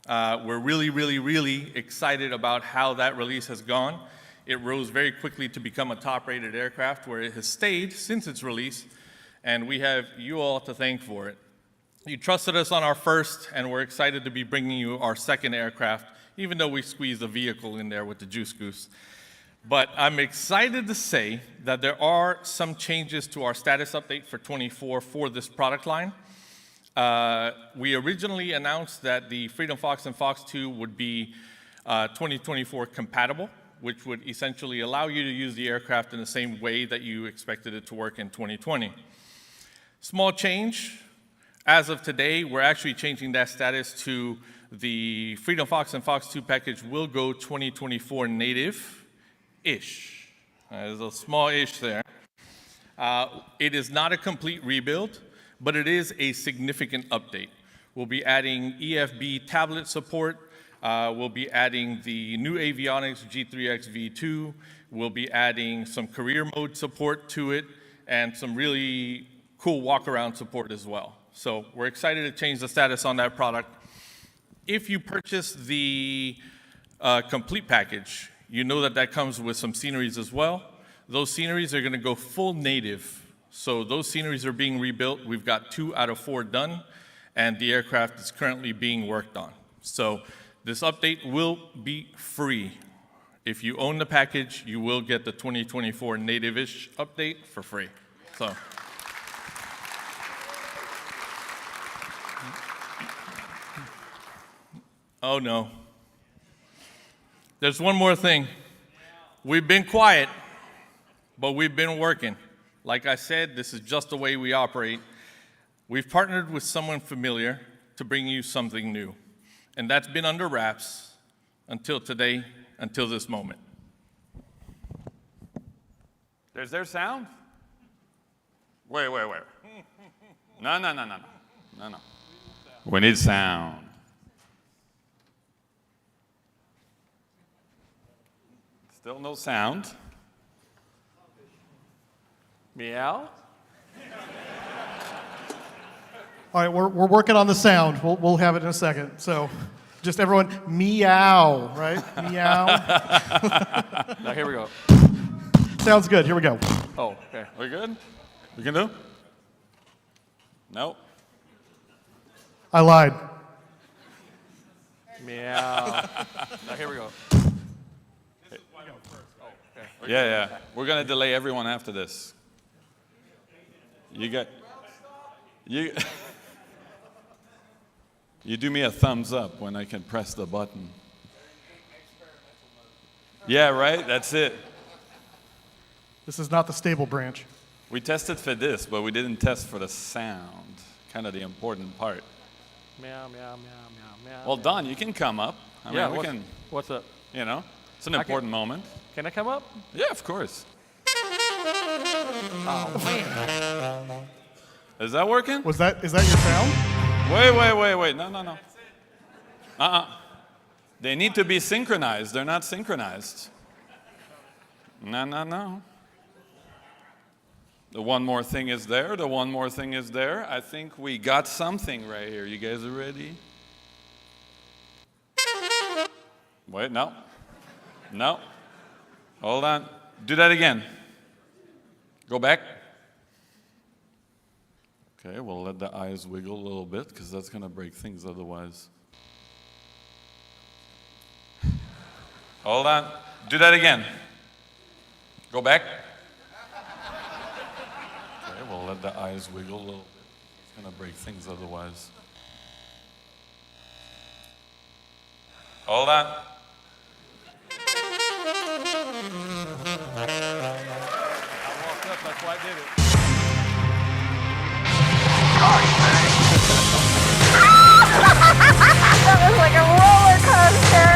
We're really excited about how that release has gone. It rose very quickly to become a top-rated aircraft, where it has stayed since its release, and we have you all to thank for it. You trusted us on our first, and we're excited to be bringing you our second aircraft, even though we squeezed a vehicle in there with the Juice Goose. But I'm excited to say that there are some changes to our status update for 24 for this product line. We originally announced that the Freedom Fox and Fox 2 would be 2024 compatible, which would essentially allow you to use the aircraft in the same way that you expected it to work in 2020. Small change. As of today, we're actually changing that status to the Freedom Fox and Fox 2 package will go 2024 native-ish. There's a small ish there. It is not a complete rebuild, but it is a significant update. We'll be adding EFB tablet support. We'll be adding the new avionics G3X V2. We'll be adding some career mode support to it and some really cool walk-around support as well. So we're excited to change the status on that product. If you purchase the complete package, you know that that comes with some sceneries as well. Those sceneries are going to go full native. So those sceneries are being rebuilt. We've got 2 out of 4 done, and the aircraft is currently being worked on. So this update will be free. If you own the package, you will get the 2024 native-ish update for free. So. Oh no. There's one more thing. We've been quiet, but we've been working. Like I said, this is just the way we operate. We've partnered with someone familiar to bring you something new. And that's been under wraps until today, until this moment. There's their sound? Wait. No. We need sound. Still no sound. Meow? All right, we're working on the sound. We'll have it in a second. So just everyone, meow, right? Meow. Now here we go. Sounds good. Here we go. Oh, okay. We good? We can do? Nope. I lied. Meow. Now here we go. Yeah. We're going to delay everyone after this. You do me a thumbs up when I can press the button. Yeah, right? That's it. This is not the stable branch. We tested for this, but we didn't test for the sound. Kind of the important part. Meow, meow, meow, meow, meow. Well, Don, you can come up. I mean, we can. What's up? You know, it's an important moment. Can I come up? Yeah, of course. Oh, man. Is that working? Is that your sound? Wait. No. They need to be synchronized. They're not synchronized. No. The one more thing is there. I think we got something right here. You guys are ready? Wait, no. Hold on. Do that again. Go back. Okay, we'll let the eyes wiggle a little bit because that's going to break things otherwise. Hold on. Do that again. Go back. Okay, we'll let the eyes wiggle a little bit. It's going to break things otherwise. Hold on. I walked up, that's why I did it. That was like a roller coaster.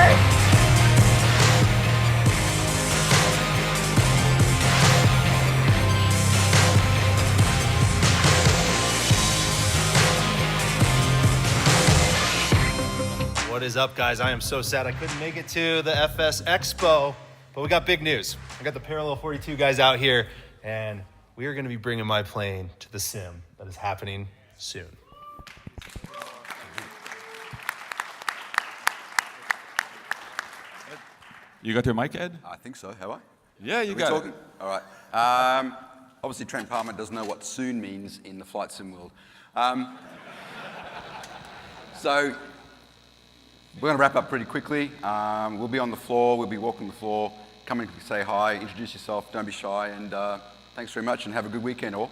What is up, guys? I am so sad I couldn't make it to the FS Expo, but we got big news. I got the Parallel 42 guys out here, and we are going to be bringing my plane to the sim that is happening soon. You got your mic, Ed? I think so. Have I? Yeah, you Are we got talking? it. All right. Obviously, Trent Palmer doesn't know what soon means in the flight sim world. So we're going to wrap up pretty quickly. We'll be on the floor. We'll be walking the floor. Come and say hi, introduce yourself. Don't be shy. And thanks very much and have a good weekend all.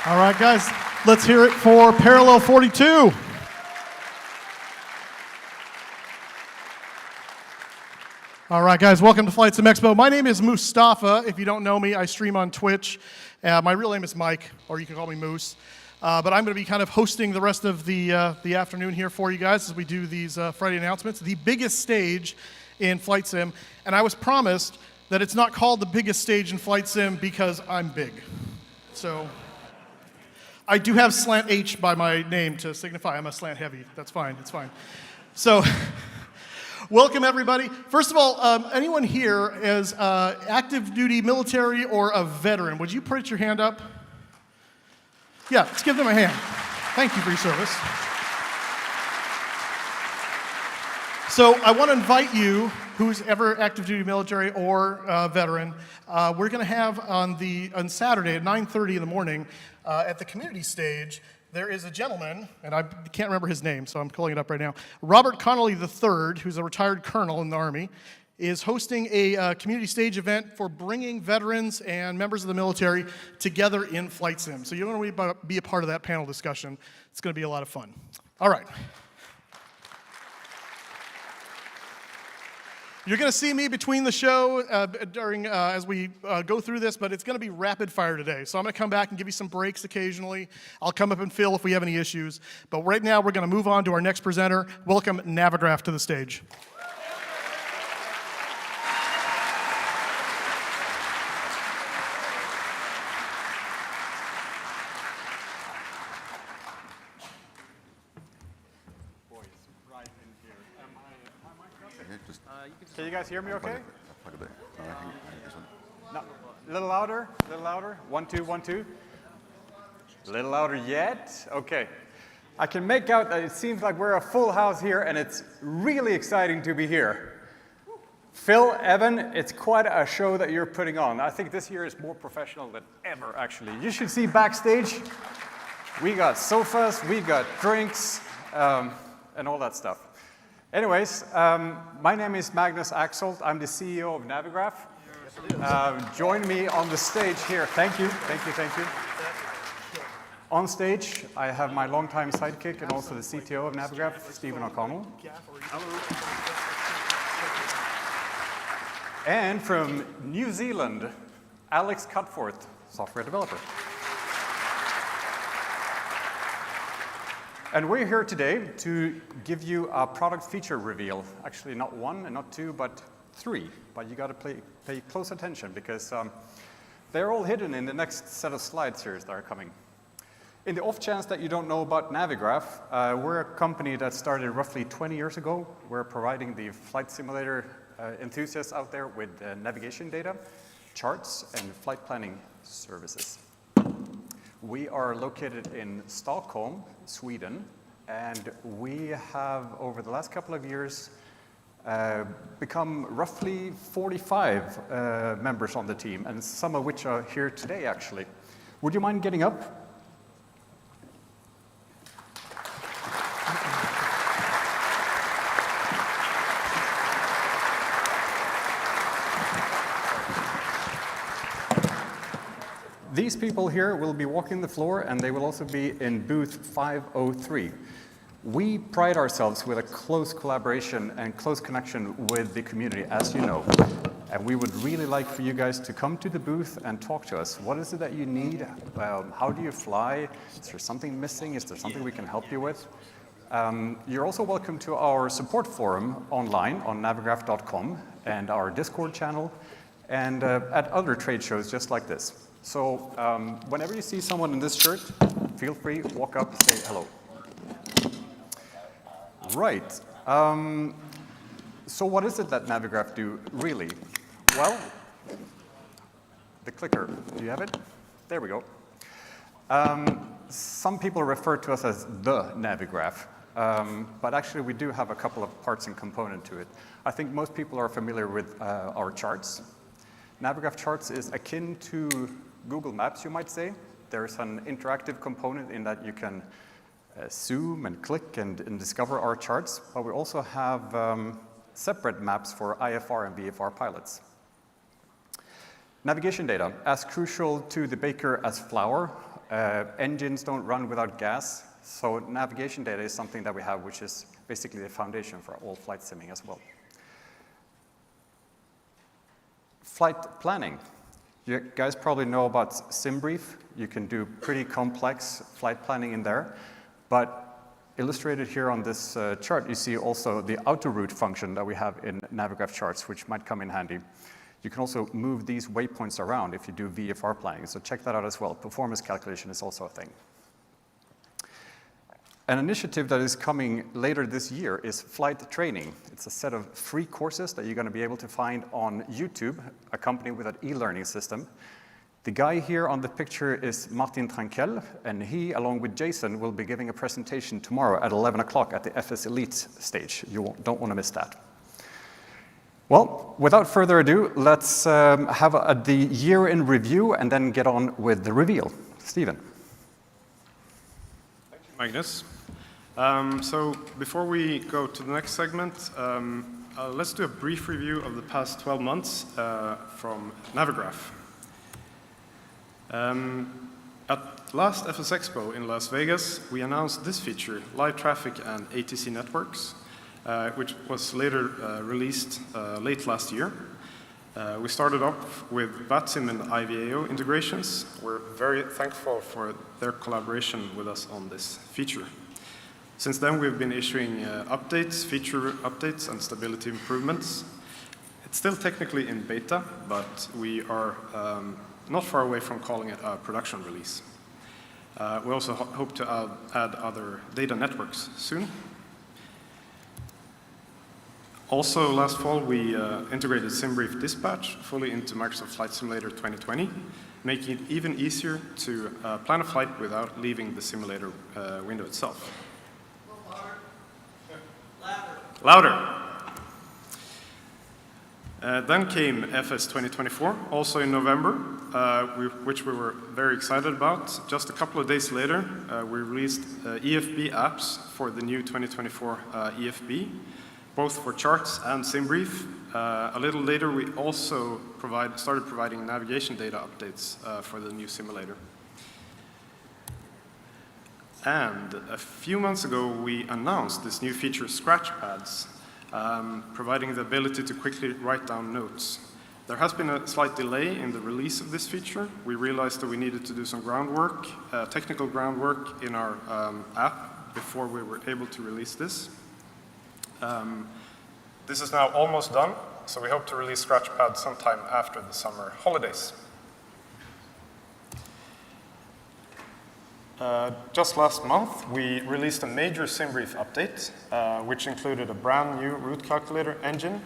All right, guys, let's hear it for Parallel 42. All right, guys, welcome to FlightSimExpo. My name is Mustafa. If you don't know me, I stream on Twitch. My real name is Mike, or you can call me Moose. But I'm going to be kind of hosting the rest of the afternoon here for you guys as we do these Friday announcements. The biggest stage in Flight Sim, and I was promised that it's not called the biggest stage in Flight Sim because I'm big. So I do have slant H by my name to signify I'm a slant heavy. That's fine, it's fine. So welcome everybody. First of all, anyone here is active duty military or a veteran? Would you put your hand up? Yeah, let's give them a hand. Thank you for your service. So I want to invite you, who's ever active duty military or veteran, we're going to have on Saturday at 9:30 in the morning at the community stage, there is a gentleman, and I can't remember his name, so I'm pulling it up right now. Robert Connolly III, who's a retired colonel in the Army, is hosting a community stage event for bringing veterans and members of the military together in Flight Sim. So you're going to be a part of that panel discussion. It's going to be a lot of fun. All right. You're going to see me between the show as we go through this, but it's going to be rapid fire today. So I'm going to come back and give you some breaks occasionally. I'll come up and fill if we have any issues. But right now, we're going to move on to our next presenter. Welcome Navigraph to the stage. Can you guys hear me okay? No, a little louder, a little louder. 1, 2, 1, 2. A little louder yet? Okay. I can make out that it seems like we're a full house here and it's really exciting to be here. Phil, Evan, it's quite a show that you're putting on. I think this year is more professional than ever, actually. You should see backstage. We got sofas, we got drinks, and all that stuff. Anyways, my name is Magnus Axholt. I'm the CEO of Navigraph. Join me on the stage here. Thank you, thank you, thank you. On stage, I have my longtime sidekick and also the CTO of Navigraph, Stephen O'Connell. And from New Zealand, Alex Cutforth, software developer. And we're here today to give you a product feature reveal. Actually, not one and not two, but three. But you got to pay close attention because they're all hidden in the next set of slides here that are coming. In the off chance that you don't know about Navigraph, we're a company that started roughly 20 years ago. We're providing the flight simulator enthusiasts out there with navigation data, charts, and flight planning services. We are located in Stockholm, Sweden, and we have, over the last couple of years, become roughly 45 members on the team, and some of which are here today, actually. Would you mind getting up? These people here will be walking the floor, and they will also be in booth 503. We pride ourselves with a close collaboration and close connection with the community, as you know. And we would really like for you guys to come to the booth and talk to us. What is it that you need? How do you fly? Is there something missing? Is there something we can help you with? You're also welcome to our support forum online on navigraph.com and our Discord channel and at other trade shows just like this. So whenever you see someone in this shirt, feel free, walk up, say hello. Right. So what is it that Navigraph do, really? Well, the clicker, do you have it? There we go. Some people refer to us as the Navigraph, but actually we do have a couple of parts and component to it. I think most people are familiar with our charts. Navigraph Charts is akin to Google Maps, you might say. There's an interactive component in that you can zoom and click and discover our charts, but we also have separate maps for IFR and VFR pilots. Navigation data, as crucial to the baker as flour. Engines don't run without gas, so navigation data is something that we have, which is basically the foundation for all flight simming as well. Flight planning. You guys probably know about SimBrief. You can do pretty complex flight planning in there, but illustrated here on this chart, you see also the auto-route function that we have in Navigraph charts, which might come in handy. You can also move these waypoints around if you do VFR planning, so check that out as well. Performance calculation is also a thing. An initiative that is coming later this year is flight training. It's a set of free courses that you're going to be able to find on YouTube, accompanied with an e-learning system. The guy here on the picture is Martin Tranquel, and he, along with Jason, will be giving a presentation tomorrow at 11 o'clock at the FS Elite stage. You don't want to miss that. Well, without further ado, let's have the year in review and then get on with the reveal. Stephen. Thank you, Magnus. So before we go to the next segment, let's do a brief review of the past 12 months from Navigraph. At last FS Expo in Las Vegas, we announced this feature, Live Traffic and ATC Networks, which was later released late last year. We started off with VATSIM and IVAO integrations. We're very thankful for their collaboration with us on this feature. Since then, we've been issuing updates, feature updates, and stability improvements. It's still technically in beta, but we are not far away from calling it a production release. We also hope to add other data networks soon. Also, last fall, we integrated SimBrief Dispatch fully into Microsoft Flight Simulator 2020, making it even easier to plan a flight without leaving the simulator window itself. Louder. Then came FS 2024, also in November, which we were very excited about. Just a couple of days later, we released EFB apps for the new 2024 EFB, both for charts and SimBrief. A little later, we also started providing navigation data updates for the new simulator. And a few months ago, we announced this new feature, Scratch Pads, providing the ability to quickly write down notes. There has been a slight delay in the release of this feature. We realized that we needed to do some groundwork, technical groundwork in our app before we were able to release this. This is now almost done, so we hope to release Scratch Pads sometime after the summer holidays. Just last month, we released a major SimBrief update, which included a brand new route calculator engine,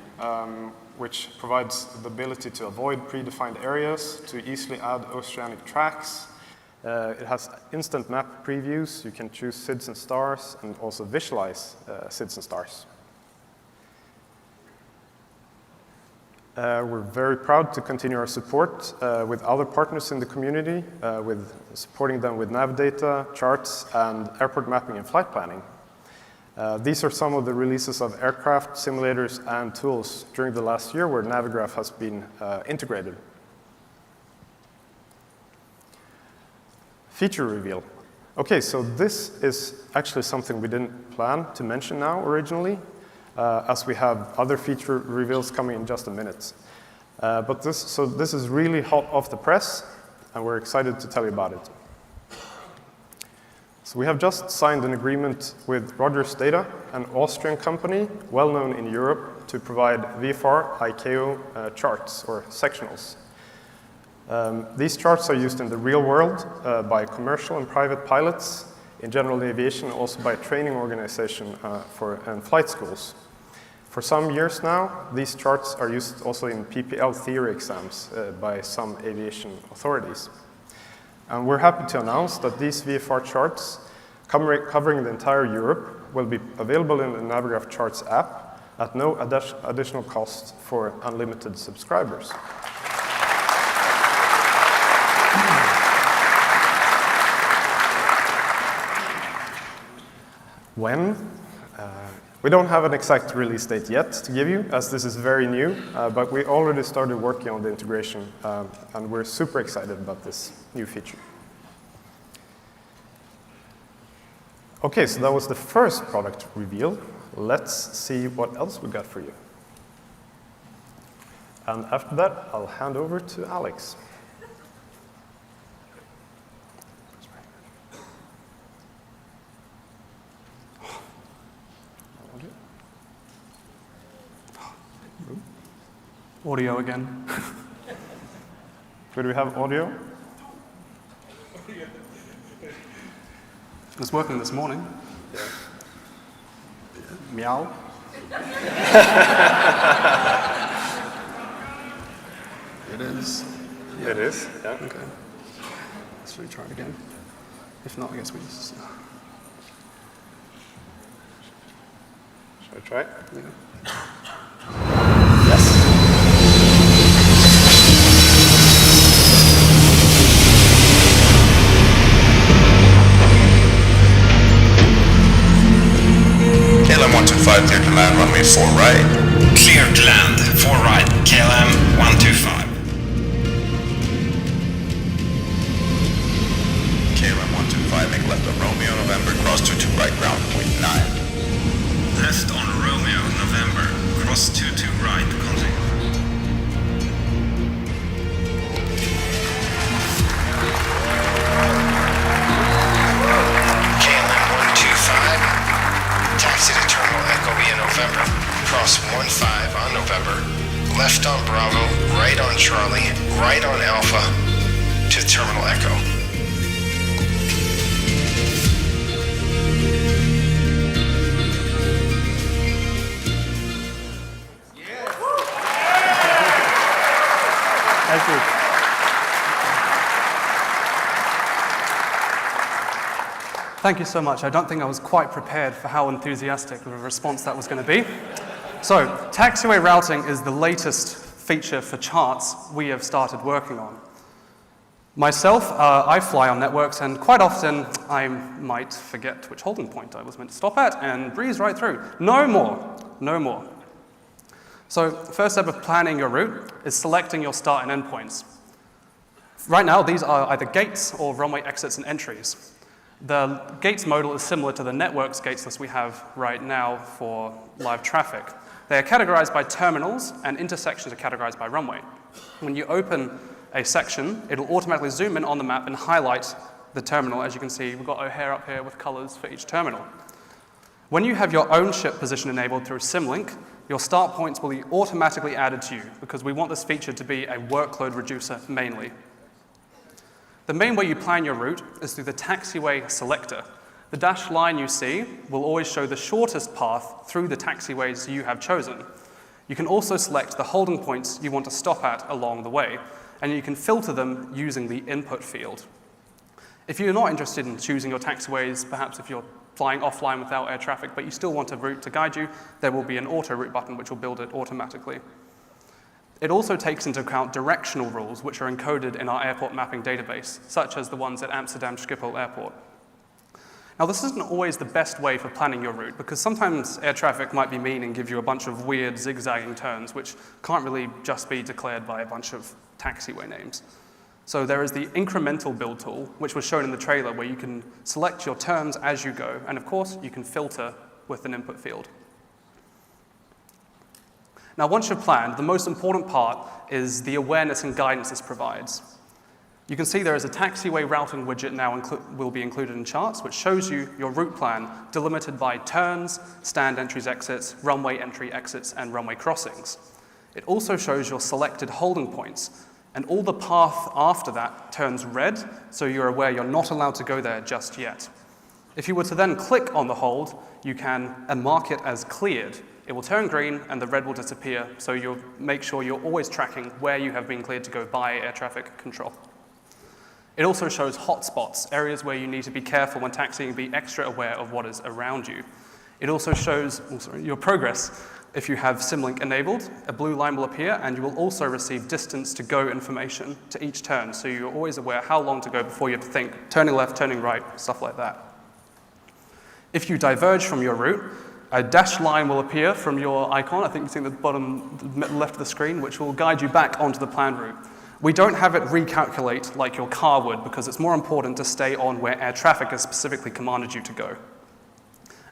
which provides the ability to avoid predefined areas, to easily add oceanic tracks. It has instant map previews. You can choose SIDS and stars and also visualize SIDS and stars. We're very proud to continue our support with other partners in the community, with supporting them with nav data, charts, and airport mapping and flight planning. These are some of the releases of aircraft, simulators, and tools during the last year where Navigraph has been integrated. Feature reveal. Okay, so this is actually something we didn't plan to mention now originally, as we have other feature reveals coming in just a minute. But this is really hot off the press, and we're excited to tell you about it. So we have just signed an agreement with Rogers Data, an Austrian company well known in Europe to provide VFR ICAO charts or sectionals. These charts are used in the real world by commercial and private pilots, in general aviation, and also by a training organization and flight schools. For some years now, these charts are used also in PPL theory exams by some aviation authorities. And we're happy to announce that these VFR charts, covering the entire Europe, will be available in the Navigraph Charts app at no additional cost for unlimited subscribers. When? We don't have an exact release date yet to give you, as this is very new, but we already started working on the integration, and we're super excited about this new feature. Okay, so that was the first product reveal. Let's see what else we got for you. And after that, I'll hand over to Alex. Audio again. Could we have audio? It was working this morning. Yeah. Meow. It is. Yeah. It is? Yeah. Okay. Let's retry it again. If not, I guess we just... Should I try? Yeah. KLM 125, clear to land, runway 4 right. Clear to land, 4 right, KLM 125. KLM 125, make left on Romeo, November, cross 22 right, ground point 9. Left on Romeo, November, cross 22 right, continue. KLM 125. Taxi to Terminal Echo via November, cross 15 on November, left on Bravo, right on Charlie, right on Alpha to Terminal Echo. Thank you. Thank you so much. I don't think I was quite prepared for how enthusiastic of a response that was going to be. So, taxiway routing is the latest feature for charts we have started working on. Myself, I fly on networks, and quite often I might forget which holding point I was meant to stop at and breeze right through. No more. No more. So, first step of planning your route is selecting your start and end points. Right now, these are either gates or runway exits and entries. The gates modal is similar to the network's gates list we have right now for live traffic. They are categorized by terminals, and intersections are categorized by runway. When you open a section, it'll automatically zoom in on the map and highlight the terminal. As you can see, we've got O'Hare up here with colors for each terminal. When you have your own ship position enabled through Symlink, your start points will be automatically added to you because we want this feature to be a workload reducer mainly. The main way you plan your route is through the taxiway selector. The dashed line you see will always show the shortest path through the taxiways you have chosen. You can also select the holding points you want to stop at along the way, and you can filter them using the input field. If you're not interested in choosing your taxiways, perhaps if you're flying offline without air traffic, but you still want a route to guide you, there will be an auto route button which will build it automatically. It also takes into account directional rules which are encoded in our airport mapping database, such as the ones at Amsterdam Schiphol Airport. Now, this isn't always the best way for planning your route, because sometimes air traffic might be mean and give you a bunch of weird zigzagging turns, which can't really just be declared by a bunch of taxiway names. So there is the incremental build tool, which was shown in the trailer, where you can select your turns as you go, and of course, you can filter with an input field. Now, once you've planned, the most important part is the awareness and guidance this provides. You can see there is a taxiway routing widget now will be included in charts, which shows you your route plan delimited by turns, stand entries, exits, runway entry, exits, and runway crossings. It also shows your selected holding points, and all the path after that turns red, so you're aware you're not allowed to go there just yet. If you were to then click on the hold, you can mark it as cleared. It will turn green and the red will disappear, so you'll make sure you're always tracking where you have been cleared to go by air traffic control. It also shows hotspots, areas where you need to be careful when taxiing and be extra aware of what is around you. It also shows your progress. If you have Symlink enabled, a blue line will appear, and you will also receive distance to go information to each turn, so you're always aware how long to go before you have to think, turning left, turning right, stuff like that. If you diverge from your route, a dashed line will appear from your icon. I think you see the bottom left of the screen, which will guide you back onto the planned route. We don't have it recalculate like your car would because it's more important to stay on where air traffic has specifically commanded you to go.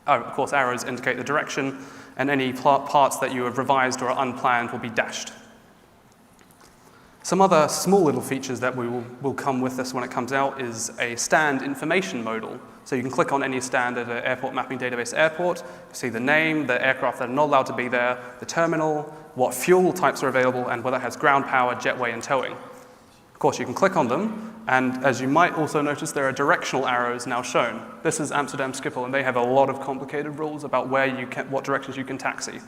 Of course, arrows indicate the direction, and any parts that you have revised or unplanned will be dashed. Some other small little features that will come with this when it comes out is a stand information modal. So you can click on any stand at an airport mapping database airport, you see the name, the aircraft that are not allowed to be there, the terminal, what fuel types are available, and whether it has ground power, jetway, and towing. Of course, you can click on them, and as you might also notice, there are directional arrows now shown. This is Amsterdam Schiphol, and they have a lot of complicated rules about what directions you can taxi.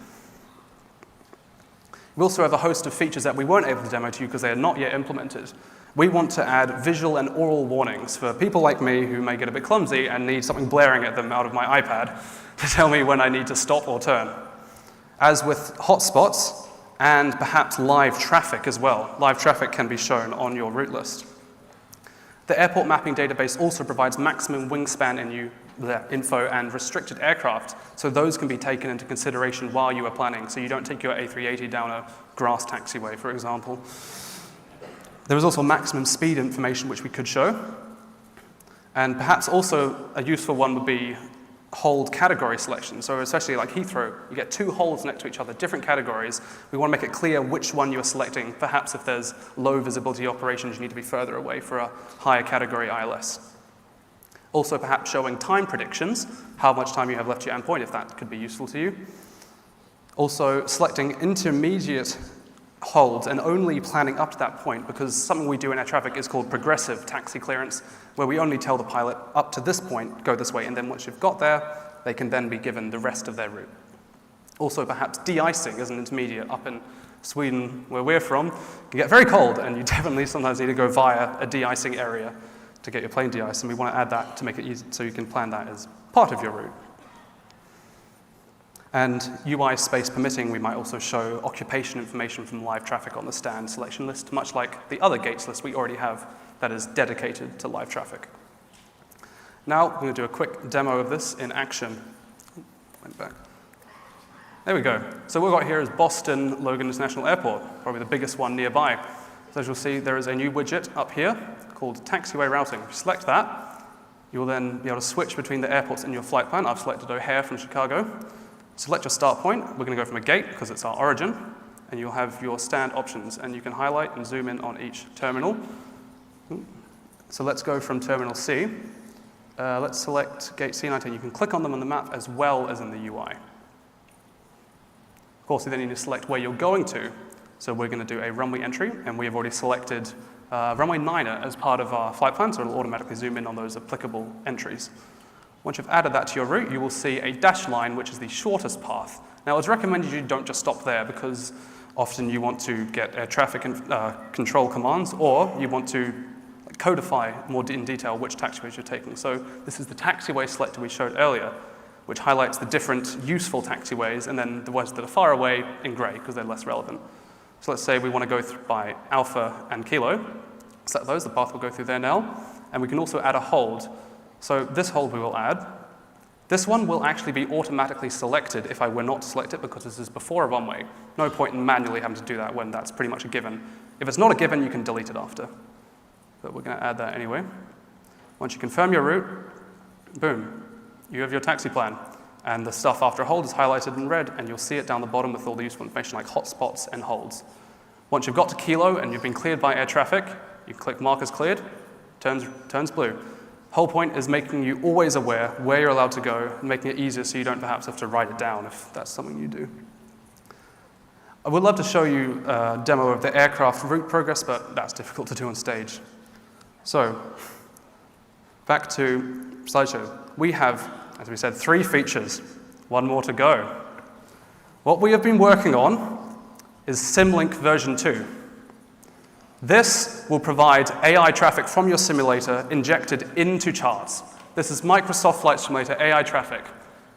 We also have a host of features that we weren't able to demo to you because they are not yet implemented. We want to add visual and oral warnings for people like me who may get a bit clumsy and need something blaring at them out of my iPad to tell me when I need to stop or turn. As with hotspots and perhaps live traffic as well, live traffic can be shown on your route list. The airport mapping database also provides maximum wingspan info and restricted aircraft, so those can be taken into consideration while you are planning, so you don't take your A380 down a grass taxiway, for example. There is also maximum speed information which we could show, and perhaps also a useful one would be hold category selection. So especially like Heathrow, you get two holds next to each other, different categories. We want to make it clear which one you are selecting. Perhaps if there's low visibility operations, you need to be further away for a higher category ILS. Also perhaps showing time predictions, how much time you have left to your endpoint, if that could be useful to you. Also selecting intermediate holds and only planning up to that point, because something we do in air traffic is called progressive taxi clearance, where we only tell the pilot up to this point, go this way, and then once you've got there, they can then be given the rest of their route. Also perhaps de-icing as an intermediate. Up in Sweden, where we're from, it can get very cold, and you definitely sometimes need to go via a de-icing area to get your plane de-iced, and we want to add that to make it easy so you can plan that as part of your route. And UI space permitting, we might also show occupation information from live traffic on the stand selection list, much like the other gates list we already have that is dedicated to live traffic. Now, I'm going to do a quick demo of this in action. Went back. There we go. So what we've got here is Boston Logan International Airport, probably the biggest one nearby. So as you'll see, there is a new widget up here called taxiway routing. If you select that, you'll then be able to switch between the airports in your flight plan. I've selected O'Hare from Chicago. Select your start point. We're going to go from a gate because it's our origin, and you'll have your stand options, and you can highlight and zoom in on each terminal. So let's go from terminal C. Let's select gate C19. You can click on them on the map as well as in the UI. Of course, you then need to select where you're going to. So we're going to do a runway entry, and we have already selected runway 9er as part of our flight plan, so it'll automatically zoom in on those applicable entries. Once you've added that to your route, you will see a dashed line, which is the shortest path. Now, it's recommended you don't just stop there, because often you want to get air traffic control commands, or you want to codify more in detail which taxiways you're taking. So this is the taxiway selector we showed earlier, which highlights the different useful taxiways, and then the ones that are far away in gray, because they're less relevant. So let's say we want to go by Alpha and Kilo. Select those, the path will go through there now. And we can also add a hold. So this hold we will add. This one will actually be automatically selected if I were not to select it, because this is before a runway. No point in manually having to do that when that's pretty much a given. If it's not a given, you can delete it after. But we're going to add that anyway. Once you confirm your route, boom, you have your taxi plan. And the stuff after a hold is highlighted in red, and you'll see it down the bottom with all the useful information like hotspots and holds. Once you've got to Kilo and you've been cleared by air traffic, you click Mark as cleared, turns blue. Whole point is making you always aware where you're allowed to go, and making it easier so you don't perhaps have to write it down if that's something you do. I would love to show you a demo of the aircraft route progress, but that's difficult to do on stage. So, back to slideshow. We have, as we said, 3 features, 1 more to go. What we have been working on is Simlink version 2. This will provide AI traffic from your simulator injected into charts. This is Microsoft Flight Simulator AI traffic.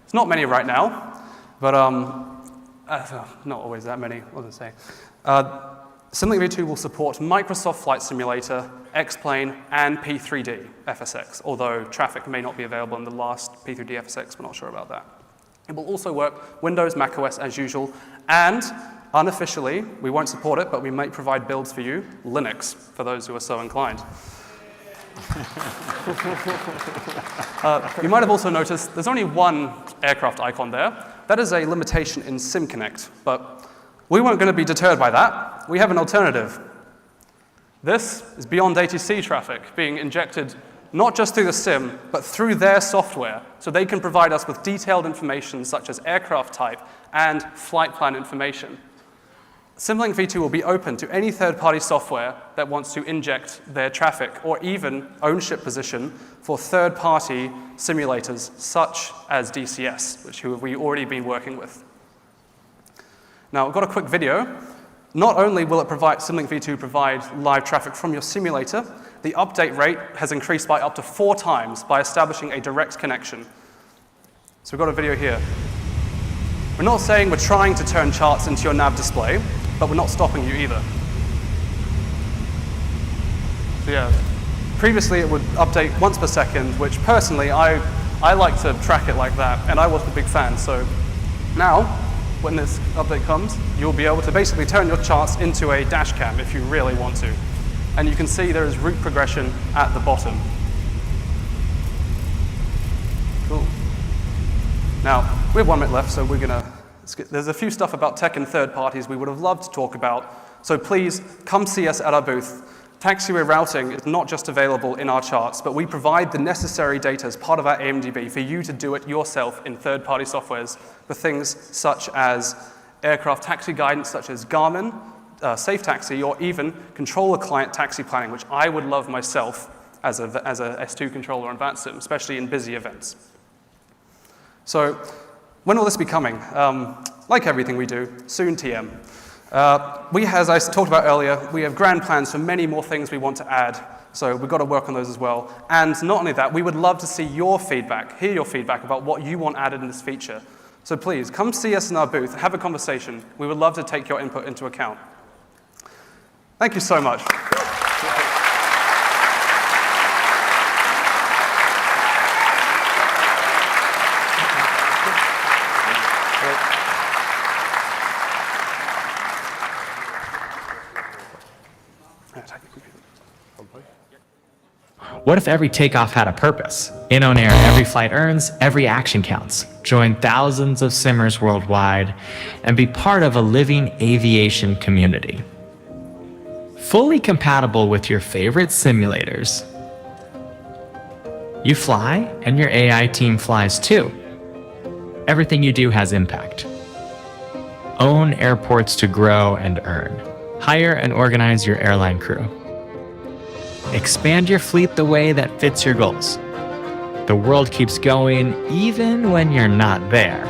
It's not many right now, but not always that many, what was I say? SimLink V2 will support Microsoft Flight Simulator, X-Plane, and P3D FSX, although traffic may not be available in the last P3D FSX, we're not sure about that. It will also work Windows, macOS as usual, and unofficially, we won't support it, but we might provide builds for you, Linux, for those who are so inclined. You might have also noticed there's only one aircraft icon there. That is a limitation in SimConnect, but we weren't going to be deterred by that. We have an alternative. This is beyond ATC traffic being injected not just through the sim, but through their software, so they can provide us with detailed information such as aircraft type and flight plan information. SimLink V2 will be open to any third-party software that wants to inject their traffic or even ownership position for third-party simulators such as DCS, which we've already been working with. Now, I've got a quick video. Not only will it provide SimLink V2 provide live traffic from your simulator, the update rate has increased by up to 4 times by establishing a direct connection. So we've got a video here. We're not saying we're trying to turn charts into your nav display, but we're not stopping you either. So yeah, previously it would update once per second, which personally I like to track it like that, and I wasn't a big fan. So now, when this update comes, you'll be able to basically turn your charts into a dash cam if you really want to. And you can see there is route progression at the bottom. Cool. Now, we have 1 minute left, so we're going to there's a few stuff about tech and third parties we would have loved to talk about, so please come see us at our booth. Taxiway routing is not just available in our charts, but we provide the necessary data as part of our AMDB for you to do it yourself in third-party softwares for things such as aircraft taxi guidance, such as Garmin, Safe Taxi, or even controller client taxi planning, which I would love myself as a S2 controller on VATSIM, especially in busy events. So, when will this be coming? Like everything we do, soon TM. As I talked about earlier, we have grand plans for many more things we want to add, so we've got to work on those as well. And not only that, we would love to see your feedback, hear your feedback about what you want added in this feature. So please, come see us in our booth, have a conversation. We would love to take your input into account. Thank you so much. What if every takeoff had a purpose? In On Air, every flight earns, every action counts. Join thousands of simmers worldwide and be part of a living aviation community. Fully compatible with your favorite simulators. You fly, and your AI team flies too. Everything you do has impact. Own airports to grow and earn. Hire and organize your airline crew. Expand your fleet the way that fits your goals. The world keeps going even when you're not there.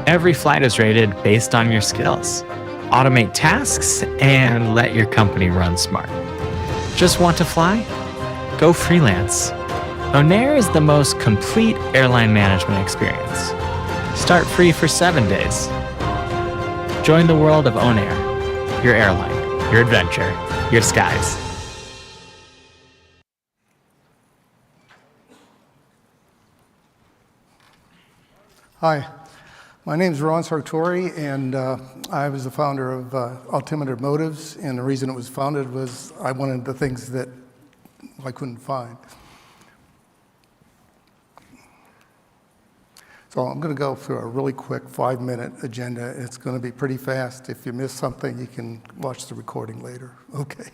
Every flight is rated based on your skills. Automate tasks and let your company run smart. Just want to fly? Go freelance. On Air is the most complete airline management experience. Start free for 7 days. Join the world of On Air. Your airline, your adventure, your skies. Hi, my name is Ron Sartori, and I was the founder of Altimeter Motives, and the reason it was founded was I wanted the things that I couldn't find. So I'm going to go through a really quick 5-minute agenda. It's going to be pretty fast. If you miss something, you can watch the recording later. Okay.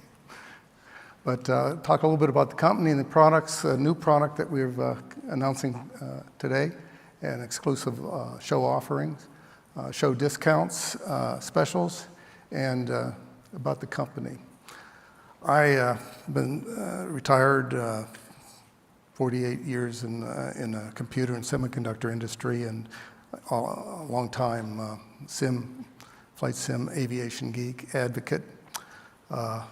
But talk a little bit about the company and the products, a new product that we're announcing today, and exclusive show offerings, show discounts, specials, and about the company. I've been retired 48 years in the computer and semiconductor industry, and a long time flight sim aviation geek advocate. I'm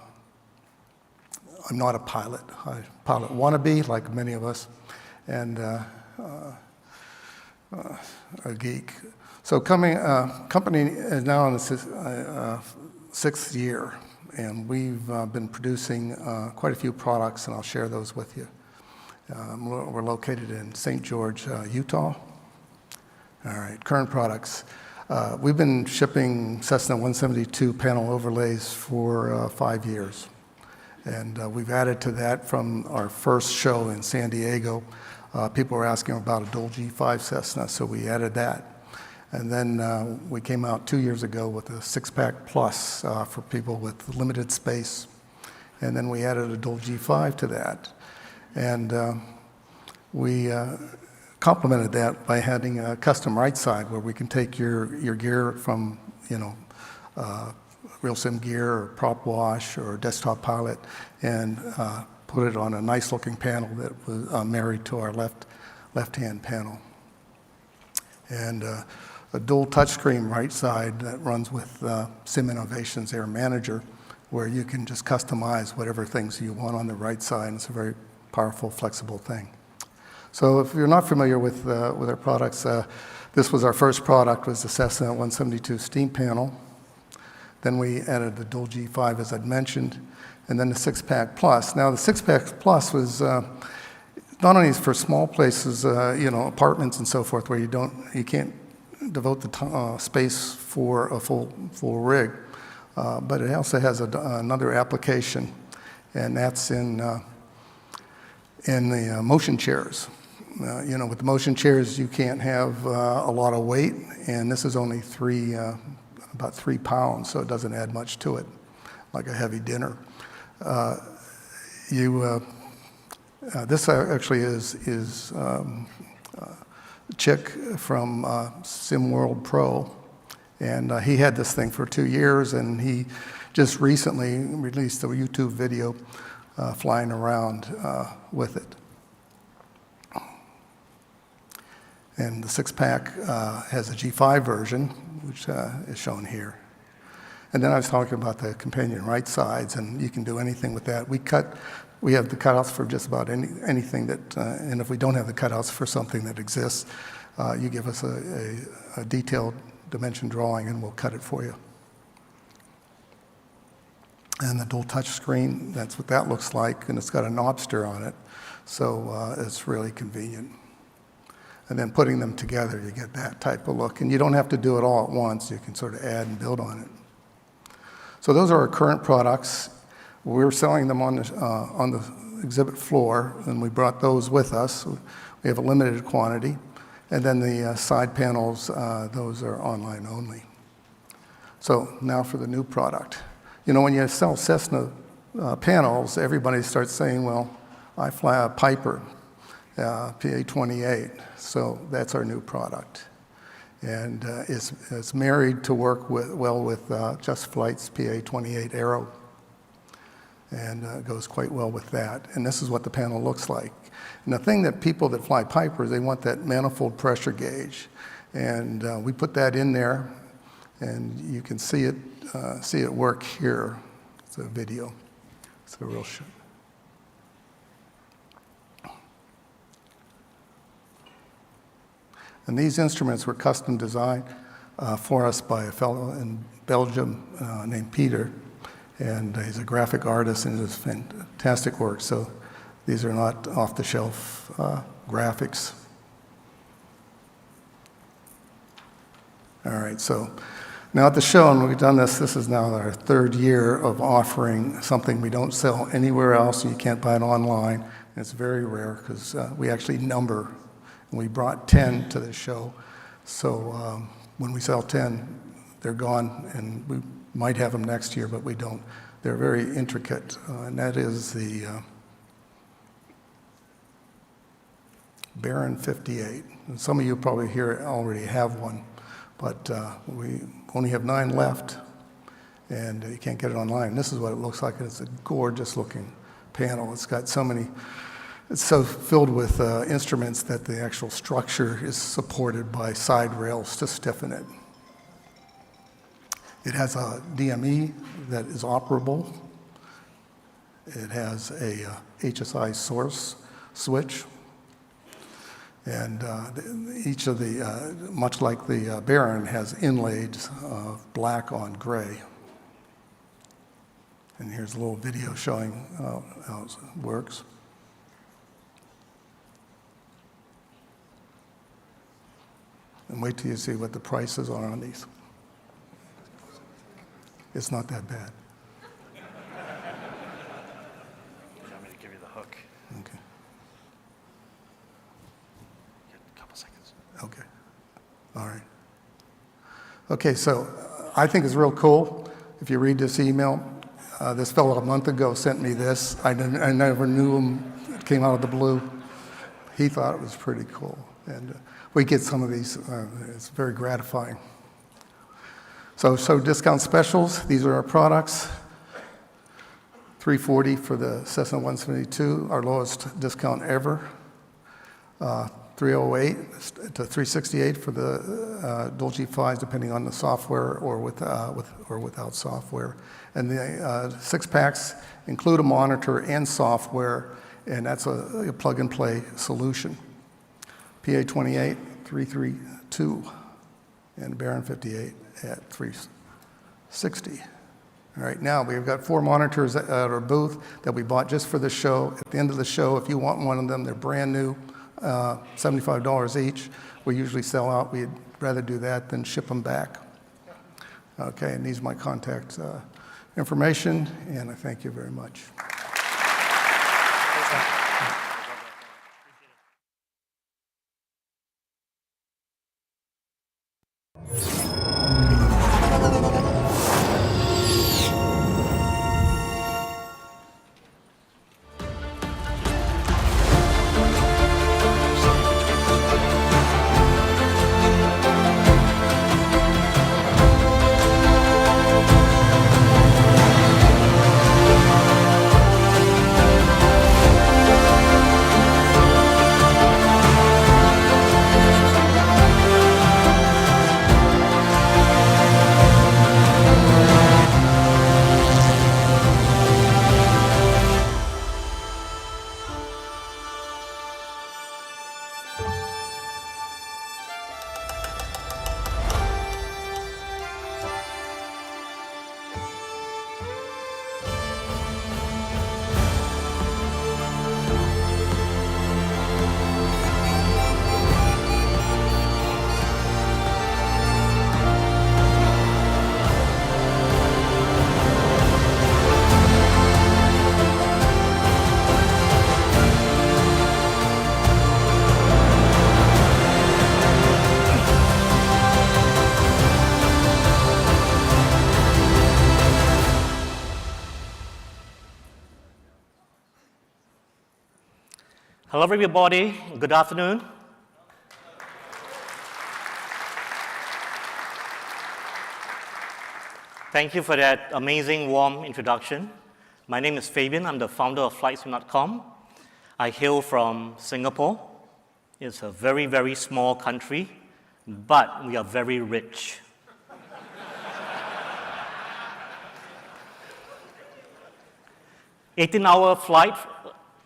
not a pilot. I pilot wannabe, like many of us, and a geek. So company is now in the 6th year, and we've been producing quite a few products, and I'll share those with you. We're located in St. George, Utah. All right, current products. We've been shipping Cessna 172 panel overlays for 5 years. And we've added to that from our first show in San Diego. People were asking about a dual G5 Cessna, so we added that. And then we came out 2 years ago with a 6-pack plus for people with limited space. And then we added a dual G5 to that. And we complemented that by having a custom right side where we can take your gear from, real sim gear or prop wash or desktop pilot and put it on a nice looking panel that was married to our left-hand panel. And a dual touchscreen right side that runs with Sim Innovations Air Manager, where you can just customize whatever things you want on the right side. It's a very powerful, flexible thing. So if you're not familiar with our products, this was our first product, was the Cessna 172 steam panel. Then we added the dual G5, as I'd mentioned, and then the 6-pack plus. Now the 6-pack plus was not only for small places, apartments and so forth, where you can't devote the space for a full rig, but it also has another application, and that's in the motion chairs. With the motion chairs, you can't have a lot of weight, and this is only about 3 pounds, so it doesn't add much to it, like a heavy dinner. This actually is Chick from SimWorld Pro, and he had this thing for 2 years, and he just recently released a YouTube video flying around with it. And the 6-pack has a G5 version, which is shown here. And then I was talking about the companion right sides, and you can do anything with that. We have the cutouts for just about anything that, and if we don't have the cutouts for something that exists, you give us a detailed dimension drawing and we'll cut it for you. And the dual touch screen, that's what that looks like, and it's got a knobster on it, so it's really convenient. And then putting them together, you get that type of look. And you don't have to do it all at once. You can sort of add and build on it. So those are our current products. We're selling them on the exhibit floor, and we brought those with us. We have a limited quantity. And then the side panels, those are online only. So now for the new product. When you sell Cessna panels, everybody starts saying, well, I fly a Piper. PA-28, so that's our new product. And it's married to work well with Just Flight's PA-28 Aero, and goes quite well with that. And this is what the panel looks like. And the thing that people that fly Pipers, they want that manifold pressure gauge. And we put that in there, and you can see it work here. It's a video. It's a real show. And these instruments were custom designed for us by a fellow in Belgium named Peter. And he's a graphic artist and does fantastic work. So these are not off-the-shelf graphics. All right, so now at the show, and we've done this is now our 3rd year of offering something we don't sell anywhere else, and you can't buy it online. And it's very rare because we actually number. We brought 10 to the show, so when we sell 10, they're gone, and we might have them next year, but we don't. They're very intricate, and that is the Baron 58. And some of you probably here already have one, but we only have 9 left, and you can't get it online. This is what it looks like. It's a gorgeous-looking panel. It's got so many. It's so filled with instruments that the actual structure is supported by side rails to stiffen it. It has a DME that is operable. It has a HSI source switch. And each of the, much like the Baron, has inlays of black on gray. And here's a little video showing how it works. And wait till you see what the prices are on these. It's not that bad. You want me to give you the hook? Okay. A couple seconds. Okay. All right. Okay, so I think it's real cool. If you read this email, this fellow a month ago sent me this. I never knew him. It came out of the blue. He thought it was pretty cool. And we get some of these. It's very gratifying. So discount specials. These are our products. $340 for the Cessna 172, our lowest discount ever. $308 to $368 for the dual G5s, depending on the software or without software. And the 6-packs include a monitor and software, and that's a plug-and-play solution. PA28, $332, and Baron 58 at $360. All right, now we've got 4 monitors at our booth that we bought just for the show. At the end of the show, if you want one of them, they're brand new, $75 each. We usually sell out. We'd rather do that than ship them back. Okay, and these are my contact information, and I thank you very much. Hello, everybody. Good afternoon. Thank you for that amazing, warm introduction. My name is Fabian. I'm the founder of FlightSim.com. I hail from Singapore. It's a very, very small country, but we are very rich. Eighteen-hour flight,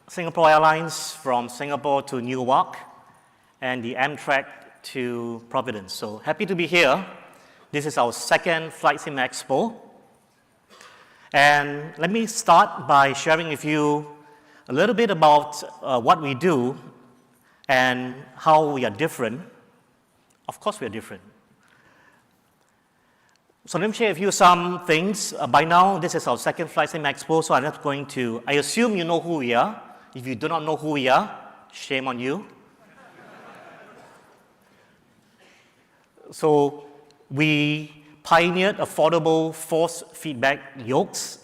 Singapore Airlines from Singapore to Newark, and the Amtrak to Providence. So happy to be here. This is our second FlightSimExpo. And let me start by sharing with you a little bit about what we do and how we are different. Of course we are different. So let me share with you some things. By now, this is our second FlightSimExpo, so I'm not going to, I assume you know who we are. If you do not know who we are, shame on you. So we pioneered affordable force feedback yokes.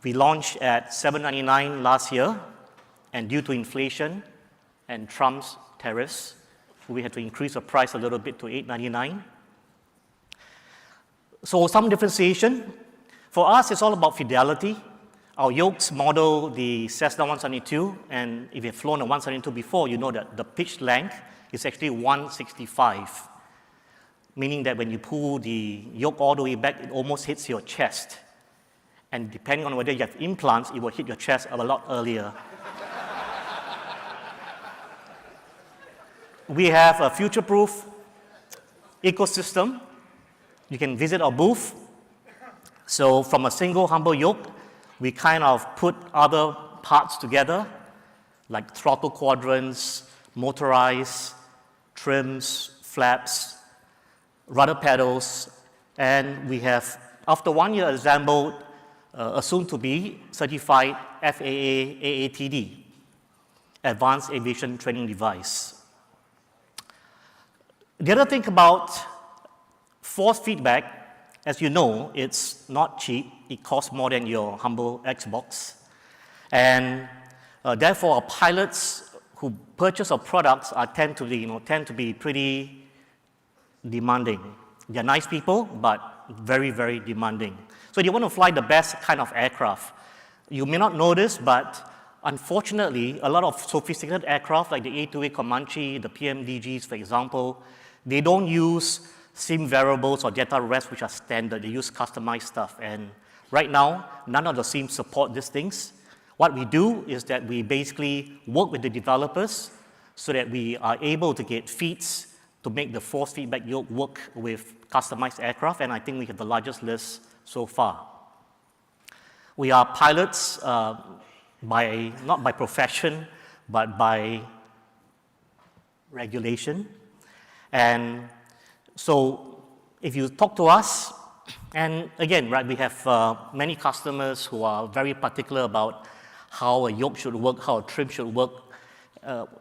We launched at $799 last year, and due to inflation and Trump's tariffs, we had to increase the price a little bit to $899. So some differentiation. For us, it's all about fidelity. Our yokes model the Cessna 172, and if you've flown a 172 before, you know that the pitch length is actually 165, meaning that when you pull the yoke all the way back, it almost hits your chest. And depending on whether you have implants, it will hit your chest a lot earlier. We have a future-proof ecosystem. You can visit our booth, So from a single humble yoke, we kind of put other parts together, like throttle quadrants, motorized, trims, flaps, rudder pedals, and we have, after 1 year, assembled a soon-to-be certified FAA AATD, Advanced Aviation Training Device. The other thing about force feedback, as you know, it's not cheap. It costs more than your humble Xbox. And therefore, our pilots who purchase our products tend to be pretty demanding. They're nice people, but very, very demanding. So you want to fly the best kind of aircraft. You may not notice, but unfortunately, a lot of sophisticated aircraft like the A2A Comanche, the PMDGs, for example, they don't use sim variables or data rest, which are standard. They use customized stuff. And right now, none of the sims support these things. What we do is that we basically work with the developers so that we are able to get feeds to make the force feedback yoke work with customized aircraft, and I think we have the largest list so far. We are pilots not by profession, but by regulation. And so if you talk to us, and again, right, we have many customers who are very particular about how a yoke should work, how a trim should work.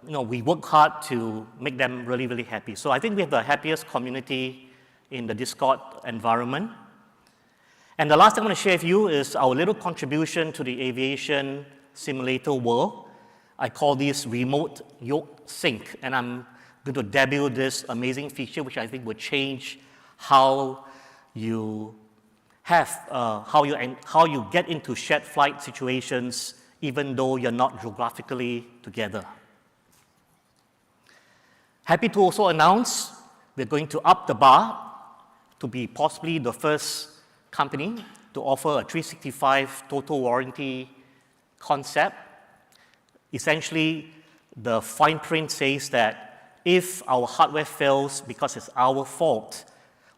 We work hard to make them really, really happy. So I think we have the happiest community in the Discord environment. And the last thing I want to share with you is our little contribution to the aviation simulator world. I call this remote yoke sync, and I'm going to debut this amazing feature, which I think will change how you get into shared flight situations, even though you're not geographically together. Happy to also announce we're going to up the bar to be possibly the first company to offer a 365 total warranty concept. Essentially, the fine print says that if our hardware fails because it's our fault,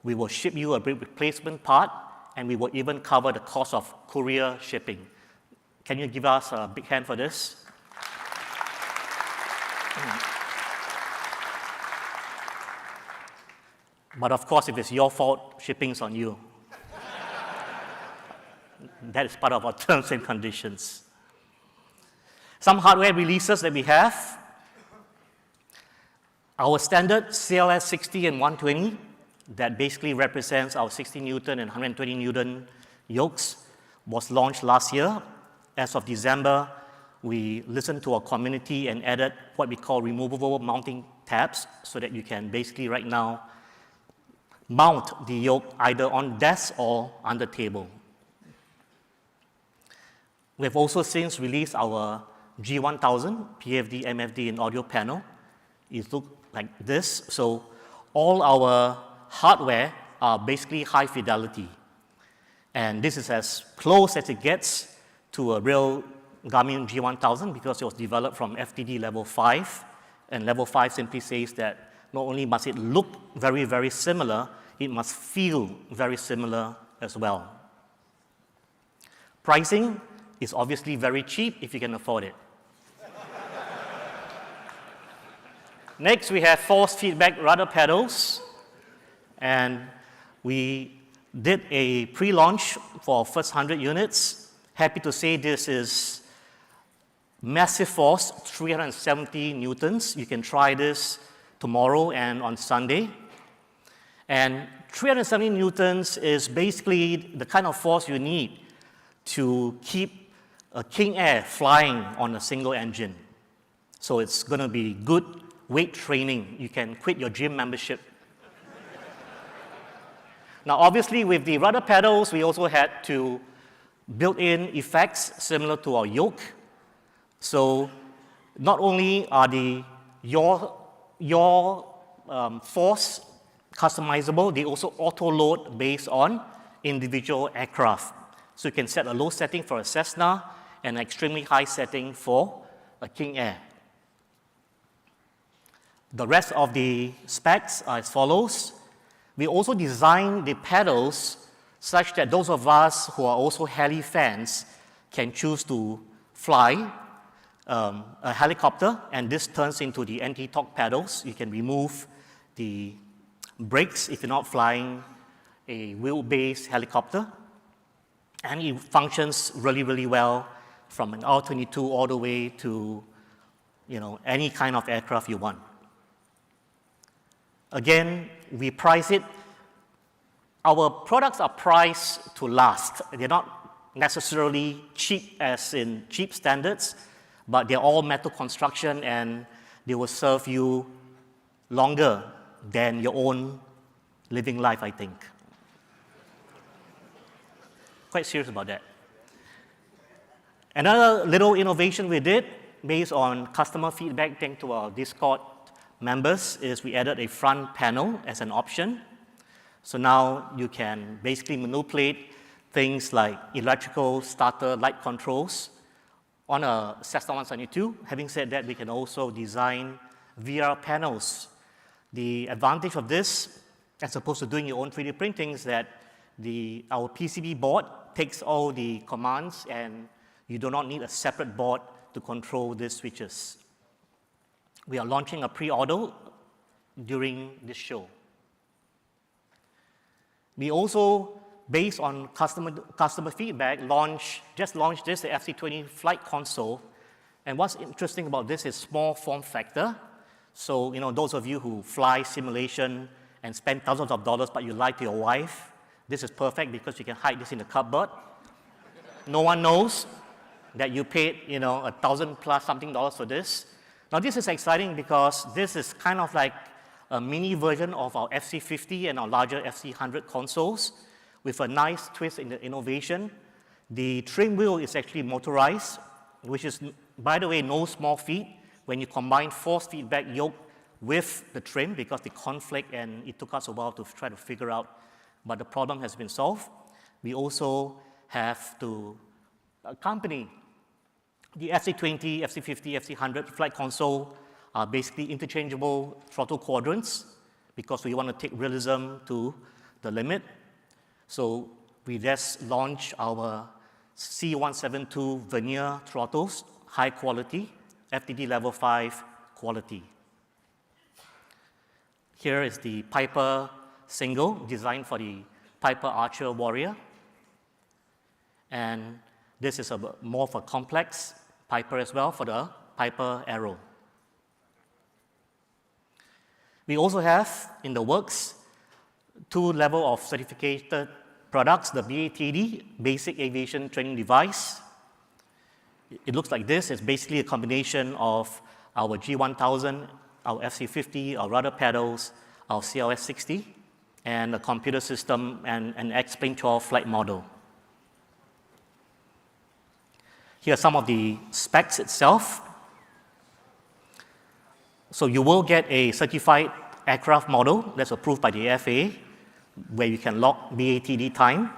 we will ship you a replacement part, and we will even cover the cost of courier shipping. Can you give us a big hand for this? But of course, if it's your fault, shipping's on you. That is part of our terms and conditions. Some hardware releases that we have. Our standard CLS 60 and 120, that basically represents our 60 Newton and 120 Newton yokes, was launched last year. As of December, we listened to our community and added what we call removable mounting tabs so that you can basically right now mount the yoke either on desk or on the table. We have also since released our G1000 PFD, MFD, and audio panel. It looks like this. So all our hardware are basically high fidelity. And this is as close as it gets to a real Garmin G1000 because it was developed from FTD level 5. And level 5 simply says that not only must it look very, very similar, it must feel very similar as well. Pricing is obviously very cheap if you can afford it. Next, we have force feedback rudder pedals. And we did a pre-launch for our first 100 units. Happy to say this is massive force, 370 newtons. You can try this tomorrow and on Sunday. And 370 newtons is basically the kind of force you need to keep a King Air flying on a single engine. So it's going to be good weight training. You can quit your gym membership. Now, obviously, with the rudder pedals, we also had to build in effects similar to our yoke. So not only are your force customizable, they also auto-load based on individual aircraft. So you can set a low setting for a Cessna and an extremely high setting for a King Air. The rest of the specs are as follows. We also designed the pedals such that those of us who are also heli fans can choose to fly a helicopter, and this turns into the anti-torque pedals. You can remove the brakes if you're not flying a wheel-based helicopter, and it functions really, really well from an R-22 all the way to any kind of aircraft you want. Again, we price it. Our products are priced to last. They're not necessarily cheap as in cheap standards, but they're all metal construction and they will serve you longer than your own living life, I think. Quite serious about that. Another little innovation we did based on customer feedback thanks to our Discord members is we added a front panel as an option. So now you can basically manipulate things like electrical starter light controls on a Cessna 172. Having said that, we can also design VR panels. The advantage of this, as opposed to doing your own 3D printing, is that our PCB board takes all the commands and you do not need a separate board to control these switches. We are launching a pre-order during this show. We also, based on customer feedback, just launched this, the FC20 flight console. And what's interesting about this is small form factor. So, those of you who fly simulation and spend thousands of dollars, but you lie to your wife, this is perfect because you can hide this in the cupboard. No one knows that you paid, $1,000 plus something for this. Now, this is exciting because this is kind of like a mini version of our FC50 and our larger FC100 consoles with a nice twist in the innovation. The trim wheel is actually motorized, which is, by the way, no small feat when you combine force feedback yoke with the trim because they conflict and it took us a while to try to figure out, but the problem has been solved. We also have to accompany the FC20, FC50, FC100 flight console are basically interchangeable throttle quadrants because we want to take realism to the limit. So we just launched our C172 vernier throttles, high quality, FDD level 5 quality. Here is the Piper single designed for the Piper Archer Warrior. And this is more of a complex Piper as well for the Piper Arrow. We also have in the works 2 levels of certificated products, the BATD, Basic Aviation Training Device. It looks like this. It's basically a combination of our G1000, our FC50, our rudder pedals, our CLS60, and a computer system and an X-Plane 12 flight model. Here are some of the specs itself. So you will get a certified aircraft model that's approved by the FAA, where you can log BATD time.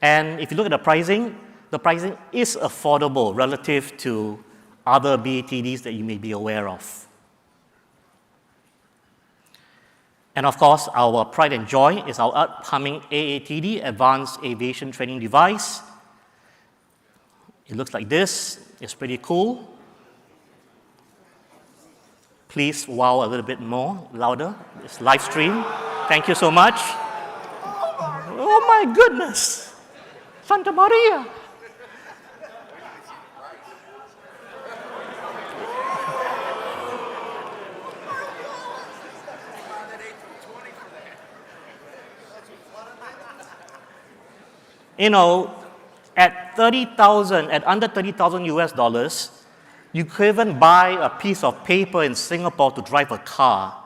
And if you look at the pricing is affordable relative to other BATDs that you may be aware of. And of course, our pride and joy is our upcoming AATD, Advanced Aviation Training Device. It looks like this. It's pretty cool. Please wow a little bit more, louder. It's live stream. Thank you so much. Oh my goodness. Santa Maria. At under 30,000 US dollars, you could even buy a piece of paper in Singapore to drive a car.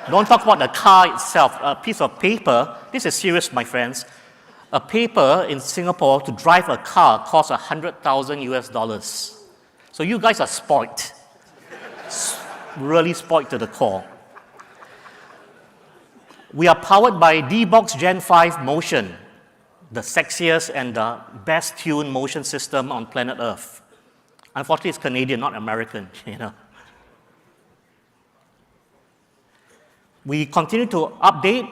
Don't talk about the car itself, a piece of paper. This is serious, my friends. A paper in Singapore to drive a car costs 100,000 US dollars. So you guys are spoiled. Really spoiled to the core. We are powered by D-Box Gen 5 Motion, the sexiest and the best tuned motion system on planet Earth. Unfortunately, it's Canadian, not American, We continue to update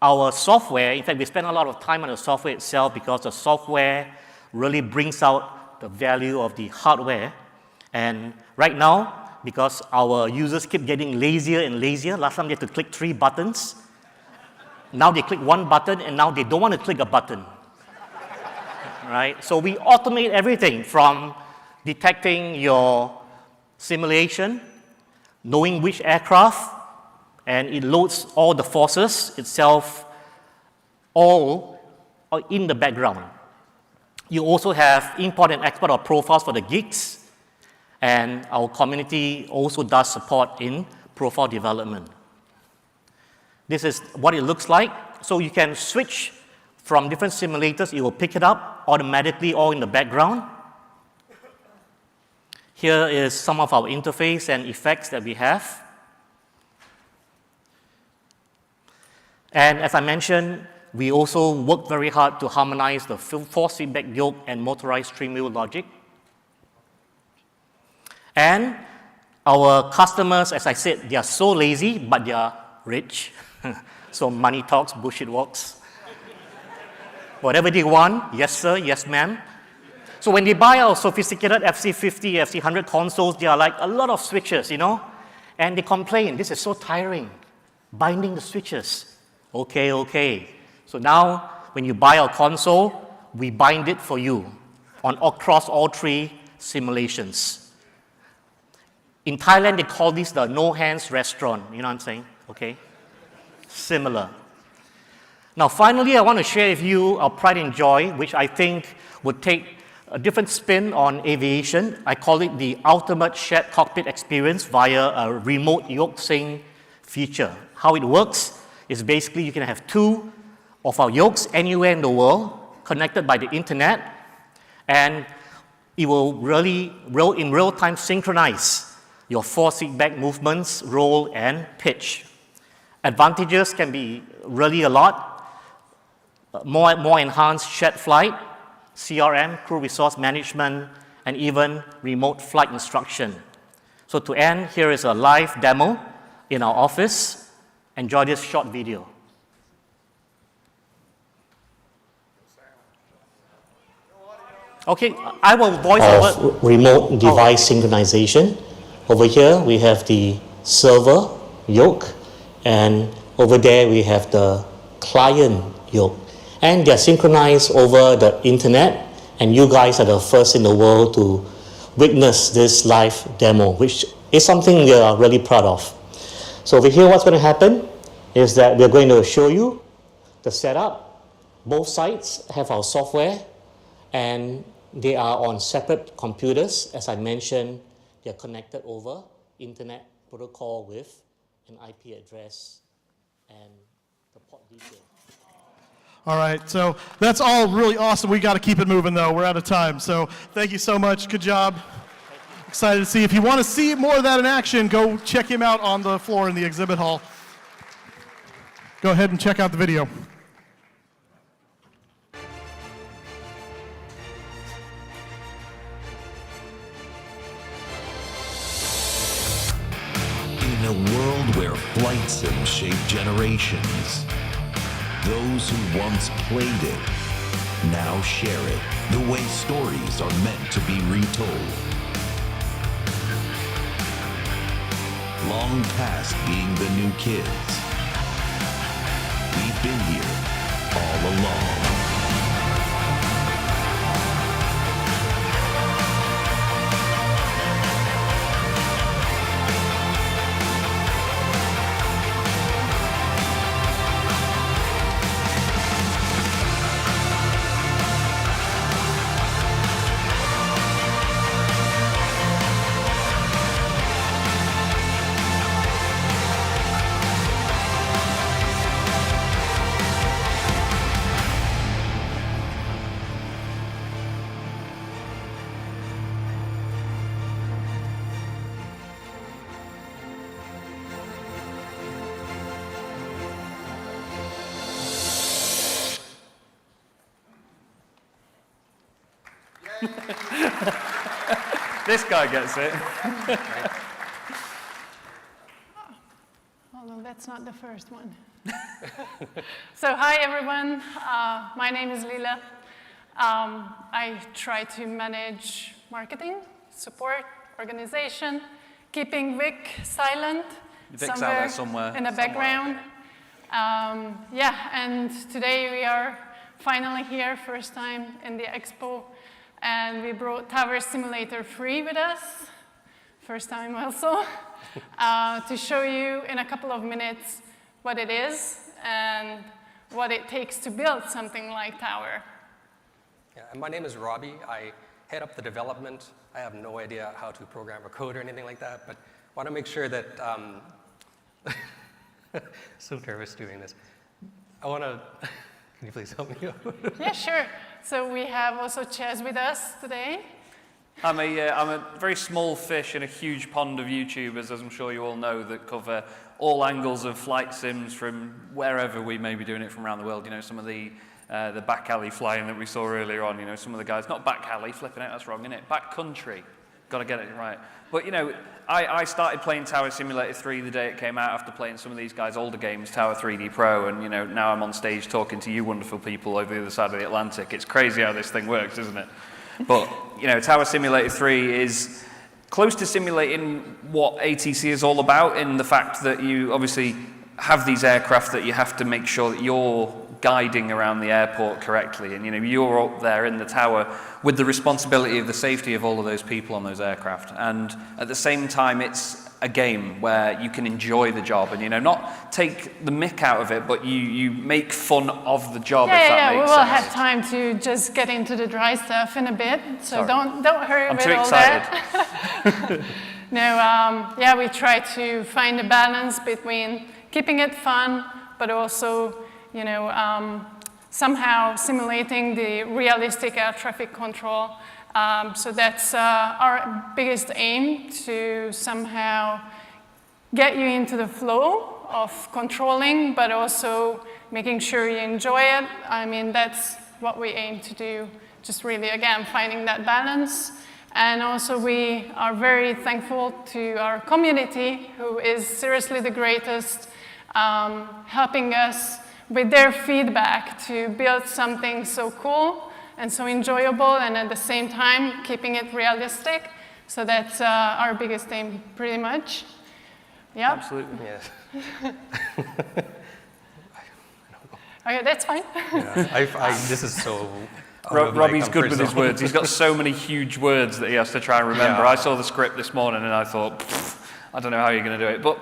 our software, in fact, we spend a lot of time on the software itself because the software really brings out the value of the hardware. And right now, because our users keep getting lazier and lazier, last time they had to click 3 buttons. Now they click 1 button, and now they don't want to click a button. Right? So we automate everything from detecting your simulation, knowing which aircraft, and it loads all the forces itself all in the background. You also have import and export of profiles for the geeks, and our community also does support in profile development. This is what it looks like. So you can switch from different simulators. It will pick it up automatically all in the background. Here is some of our interface and effects that we have. And as I mentioned, we also work very hard to harmonize the force feedback yoke and motorized stream wheel logic. And our customers, as I said, they are so lazy, but they are rich. So money talks, bullshit walks. Whatever they want, yes sir, yes ma'am. So when they buy our sophisticated FC50, FC100 consoles, they are like a lot of switches, you know? And they complain, this is so tiring, binding the switches. Okay, okay. So now, when you buy our console, we bind it for you across all 3 simulations. In Thailand, they call this the no-hands restaurant. You know what I'm saying? Okay? Similar. Now, finally, I want to share with you our pride and joy, which I think would take a different spin on aviation. I call it the ultimate shared cockpit experience via a remote yoke sync feature. How it works is basically you can have 2 of our yokes anywhere in the world connected by the internet, and it will really in real time synchronize your force feedback movements, roll, and pitch. Advantages can be really a lot. More enhanced shared flight, CRM, crew resource management, and even remote flight instruction. So to end, here is a live demo in our office. Enjoy this short video. Okay, I will voice over remote device synchronization. Over here, we have the server yoke, and over there, we have the client yoke. And they're synchronized over the internet, and you guys are the first in the world to witness this live demo, which is something we are really proud of. So over here, what's going to happen is that we're going to show you the setup. Both sides have our software, and they are on separate computers. As I mentioned, they're connected over internet protocol with an IP address and the port detail. All right, so that's all really awesome. We got to keep it moving, though. We're out of time. So thank you so much. Good job. Excited to see. If you want to see more of that in action, go check him out on the floor in the exhibit hall. Go ahead and check out the video. In a world where flight sims shape generations, those who once played it now share it the way stories are meant to be retold. Long past being the new kids, we've been here all along. This guy gets it. Oh, no, that's not the first one. So hi, everyone. My name is Lila. I try to manage marketing, support, organization, keeping Vic silent Vic's out there somewhere. in the background. Yeah, and today we are finally here, first time in the expo, and we brought Tower Simulator 3 with us, first time also, to show you in a couple of minutes what it is and what it takes to build something like Tower. Yeah, and my name is Robbie. I head up the development. I have no idea how to program or code or anything like that, but I want to make sure that, so nervous doing this. I want to, can you please help me out? Yeah, sure. So we have also Chaz with us today. I'm a very small fish in a huge pond of YouTubers, as I'm sure you all know, that cover all angles of flight sims from wherever we may be doing it from around the world. You know, some of the back alley flying that we saw earlier on, you know, some of the guys, not back alley, flipping it, that's wrong, isn't it? Back country. Got to get it right. But, you know, I started playing Tower Simulator 3 the day it came out after playing some of these guys' older games, Tower 3D Pro, and, you know, now I'm on stage talking to you wonderful people over the other side of the Atlantic. It's crazy how this thing works, isn't it? But, you know, Tower Simulator 3 is close to simulating what ATC is all about, in the fact that you obviously have these aircraft that you have to make sure that you're guiding around the airport correctly, and you know you're up there in the tower with the responsibility of the safety of all of those people on those aircraft, and at the same time it's a game where you can enjoy the job and, you know, not take the mick out of it, but you make fun of the job, if that makes sense. We will have time to just get into the dry stuff in a bit, so don't hurry with all excited. that. No, yeah, we try to find a balance between keeping it fun, but also, you know, somehow simulating the realistic air traffic control. So that's our biggest aim, to somehow get you into the flow of controlling, but also making sure you enjoy it. I mean, that's what we aim to do, just really, again, finding that balance. And also we are very thankful to our community, who is seriously the greatest, helping us with their feedback to build something so cool and so enjoyable, and at the same time keeping it realistic. So that's our biggest aim, pretty much. Yeah. Absolutely. Yes. Okay, that's fine. Yeah, this is so. Robbie's good with his words. He's got so many huge words that he has to try and remember. Yeah. I saw the script this morning and I thought, I don't know how you're going to do it. But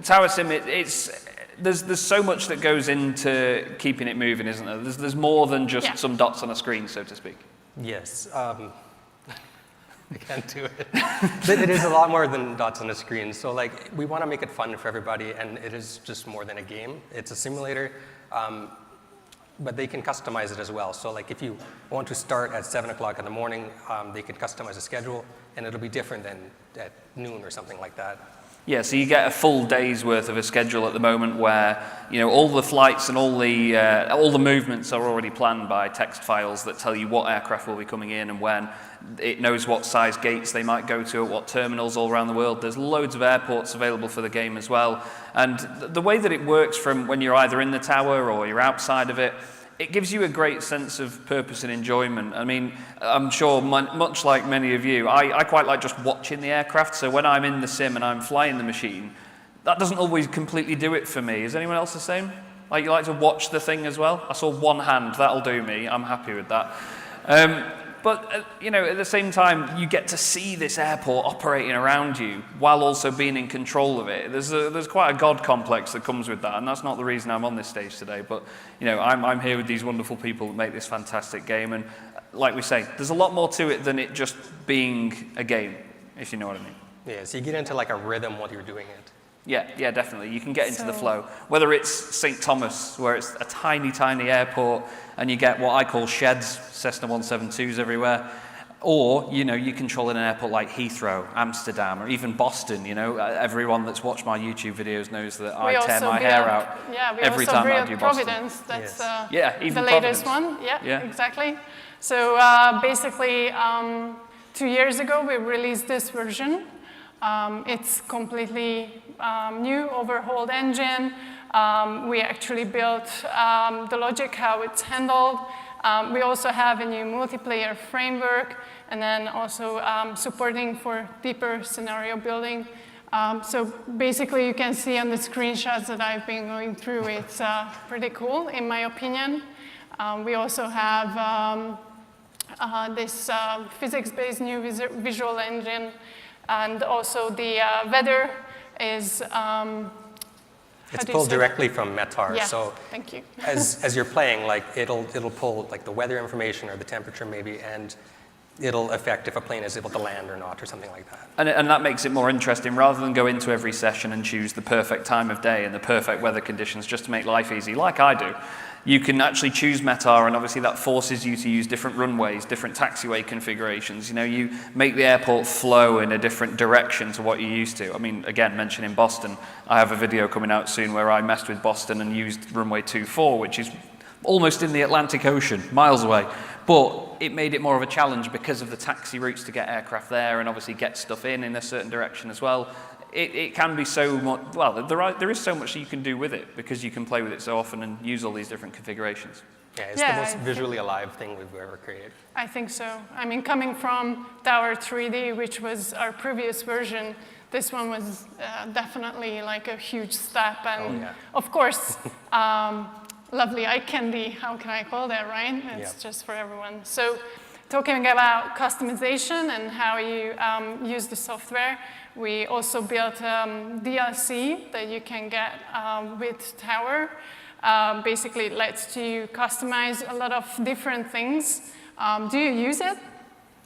Tower Sim, there's so much that goes into keeping it moving, isn't there? There's more than just some dots on a screen, so to speak. Yes. I can't do it. It is a lot more than dots on a screen. So, like, we want to make it fun for everybody, and it is just more than a game. It's a simulator, but they can customize it as well. So, like, if you want to start at 7 o'clock in the morning, they can customize a schedule, and it'll be different than at noon or something like that. Yeah, so you get a full day's worth of a schedule at the moment where, you know, all the flights and all the movements are already planned by text files that tell you what aircraft will be coming in and when. It knows what size gates they might go to at what terminals all around the world. There's loads of airports available for the game as well. And the way that it works from when you're either in the tower or you're outside of it, it gives you a great sense of purpose and enjoyment. I mean, I'm sure much like many of you, I quite like just watching the aircraft. So when I'm in the sim and I'm flying the machine, that doesn't always completely do it for me. Is anyone else the same? Like, you like to watch the thing as well? I saw one hand, that'll do me. I'm happy with that. But, you know, at the same time, you get to see this airport operating around you while also being in control of it. There's quite a God complex that comes with that, and that's not the reason I'm on this stage today. But, you know, I'm here with these wonderful people that make this fantastic game. And like we say, there's a lot more to it than it just being a game, if you know what I mean. Yeah, so you get into like a rhythm while you're doing it. Yeah, definitely. You can get into the flow. Whether it's St. Thomas, where it's a tiny, tiny airport, and you get what I call sheds, Cessna 172s everywhere, or, you know, you control an airport like Heathrow, Amsterdam, or even Boston. You know, everyone that's watched my YouTube videos knows that I tear my hair out every time I do Boston. Providence, that's even the latest Providence. one. Yeah, exactly. So basically, 2 years ago, we released this version. It's completely new overhauled engine. We actually built the logic, how it's handled. We also have a new multiplayer framework, and then also supporting for deeper scenario building. So basically, you can see on the screenshots that I've been going through, it's pretty cool, in my opinion. We also have this physics-based new visual engine, and also the weather is it's pulled directly from Metar. Yeah, so thank you. as you're playing, like it'll pull like the weather information or the temperature maybe, and it'll affect if a plane is able to land or not, or something like that. And that makes it more interesting. Rather than go into every session and choose the perfect time of day and the perfect weather conditions just to make life easy, like I do, you can actually choose Metar, and obviously that forces you to use different runways, different taxiway configurations. You know, you make the airport flow in a different direction to what you're used to. I mean, again, mentioning Boston, I have a video coming out soon where I messed with Boston and used runway 24, which is almost in the Atlantic Ocean, miles away. But it made it more of a challenge because of the taxi routes to get aircraft there and obviously get stuff in a certain direction as well. It can be so much, well, there is so much you can do with it because you can play with it so often and use all these different configurations. Yeah, it's the most visually alive thing we've ever created. I think so. I mean, coming from Tower 3D, which was our previous version, this one was definitely like a huge step. And of course, lovely eye candy, how can I call that, right? It's just for everyone. So talking about customization and how you use the software, we also built DLC that you can get with Tower. Basically, it lets you customize a lot of different things. Do you use it?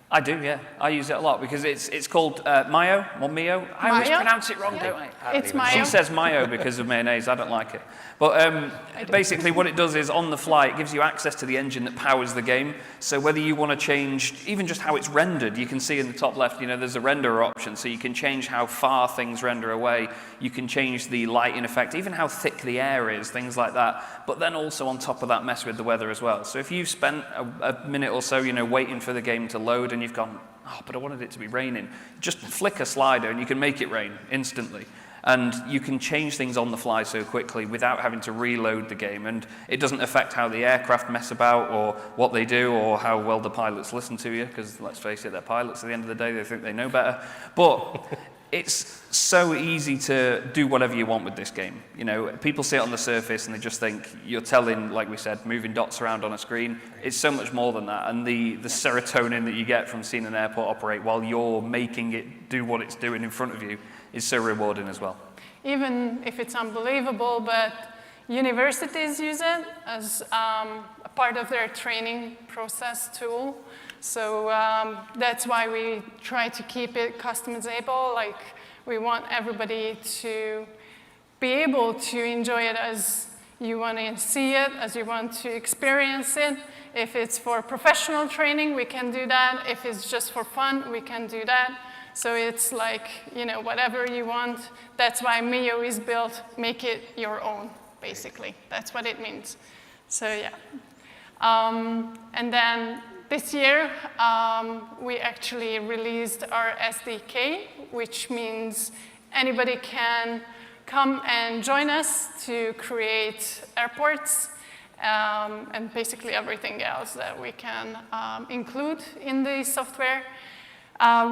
I do, yeah. I use it a lot because it's called Mayo or Mio. I always pronounce it wrong, don't I? It's Mayo. She says Mayo because of mayonnaise. I don't like it. But basically what it does is on the fly, it gives you access to the engine that powers the game. So whether you want to change even just how it's rendered, you can see in the top left, you know, there's a renderer option. So you can change how far things render away. You can change the lighting effect, even how thick the air is, things like that. But then also on top of that, mess with the weather as well. So if you've spent a minute or so, you know, waiting for the game to load and you've gone, oh, but I wanted it to be raining, just flick a slider and you can make it rain instantly. And you can change things on the fly so quickly without having to reload the game. And it doesn't affect how the aircraft mess about or what they do or how well the pilots listen to you, because let's face it, they're pilots at the end of the day, they think they know better. But it's so easy to do whatever you want with this game. You know, people see it on the surface and they just think you're telling, like we said, moving dots around on a screen. It's so much more than that. And the serotonin that you get from seeing an airport operate while you're making it do what it's doing in front of you is so rewarding as well. Even if it's unbelievable, but universities use it as a part of their training process tool. So that's why we try to keep it customizable. Like, we want everybody to be able to enjoy it as you want to see it, as you want to experience it. If it's for professional training, we can do that. If it's just for fun, we can do that. So it's like, you know, whatever you want. That's why Mio is built. Make it your own, basically. That's what it means. So yeah. And then this year, we actually released our SDK, which means anybody can come and join us to create airports and basically everything else that we can include in the software.